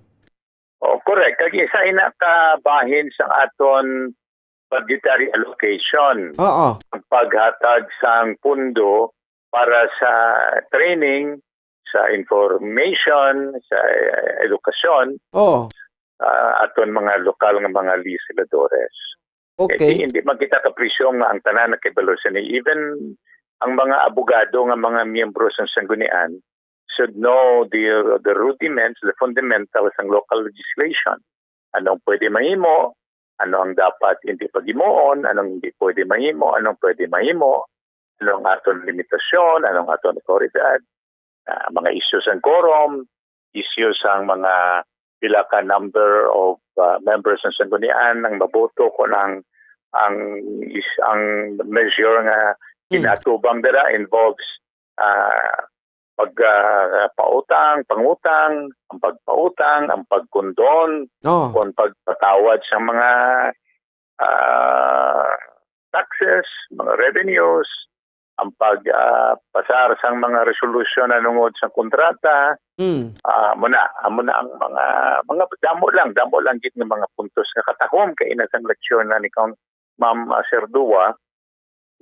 Oh, correct. Kag isa ina ka bahin sa aton budgetary allocation. Oo. Ang paghatag sang pundo para sa training, sa information, sa edukasyon, aton mga lokal nga mga legisladores. Okay. Hindi man kita kapresyo nga ang tanan na kibalo sa ni. Even ang mga abogado nga mga miyembro sa sanggunian should know the rudiments, the fundamentals ng local legislation. Anong pwede mahimo, ano ang dapat hindi paghimuon, anong hindi pwede mahimo, anong pwede mahimo, anong aton limitasyon, anong aton otoridad. Mga issues ng quorum, issues ang mga pila ka number of members ng sanggunian nang maboto ko ng ang measure nga inatubang dira involves pagpautang, pangutang, ang pagpautang, ang pagkondon, kung pagpatawad sa mga taxes, mga revenues, ang pagpasar sa mga resolusyon na nungod sa kontrata, muna ang mga damo lang gid ng mga puntos nga katahom kay inasang leksyon na ni Ma'am Serdua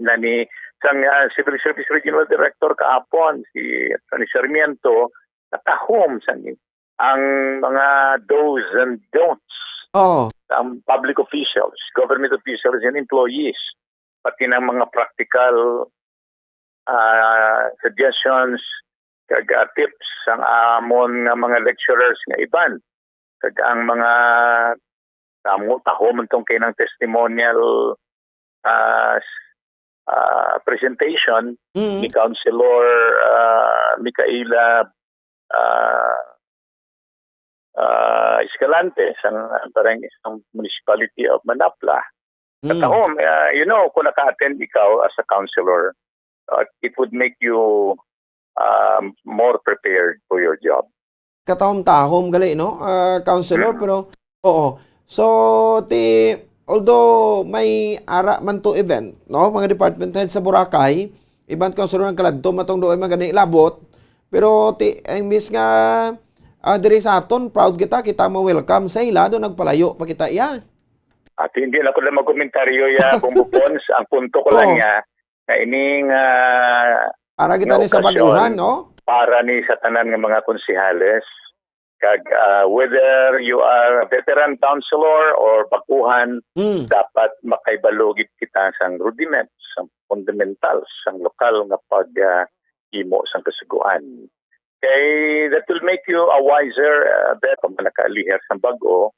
na ni sang Civil Service Regional Director kahapon si Atty. Sarmiento katahom sang ang mga do's and don'ts. Public officials, government officials and employees, pati ng mga practical suggestions kag tips ang amon nga mga lecturers nga iban kag ang mga tahom tong kinang testimonial presentation ni Councilor Micaela Escalante sa parang isang municipality of Manapla. Katahom, kung naka-attend ikaw as a councilor, it would make you more prepared for your job. Katahom-tahom gali, no? Councilor, pero oo. So, although may ara man to event, no? Mga department head sa Boracay, ibang councilor ng Kaladto, matong doon magani labot, pero ang miss nga diri sa aton, proud kita mo welcome sa ila, doon nagpalayo pa kita iya. At hindi na ko lang magkomentaryo Bumbupons, ang punto ko lang niya, na ining para kita ni sa baguhan, no? Para ni sa tanan ng mga konsihales, kag whether you are a veteran councilor or baguhan, dapat makaibalogit kita sang rudiments, sang fundamentals, sang lokal nga pag-imo sang kasuguan. Kay that will make you a wiser, better kung nakalihir sang bago,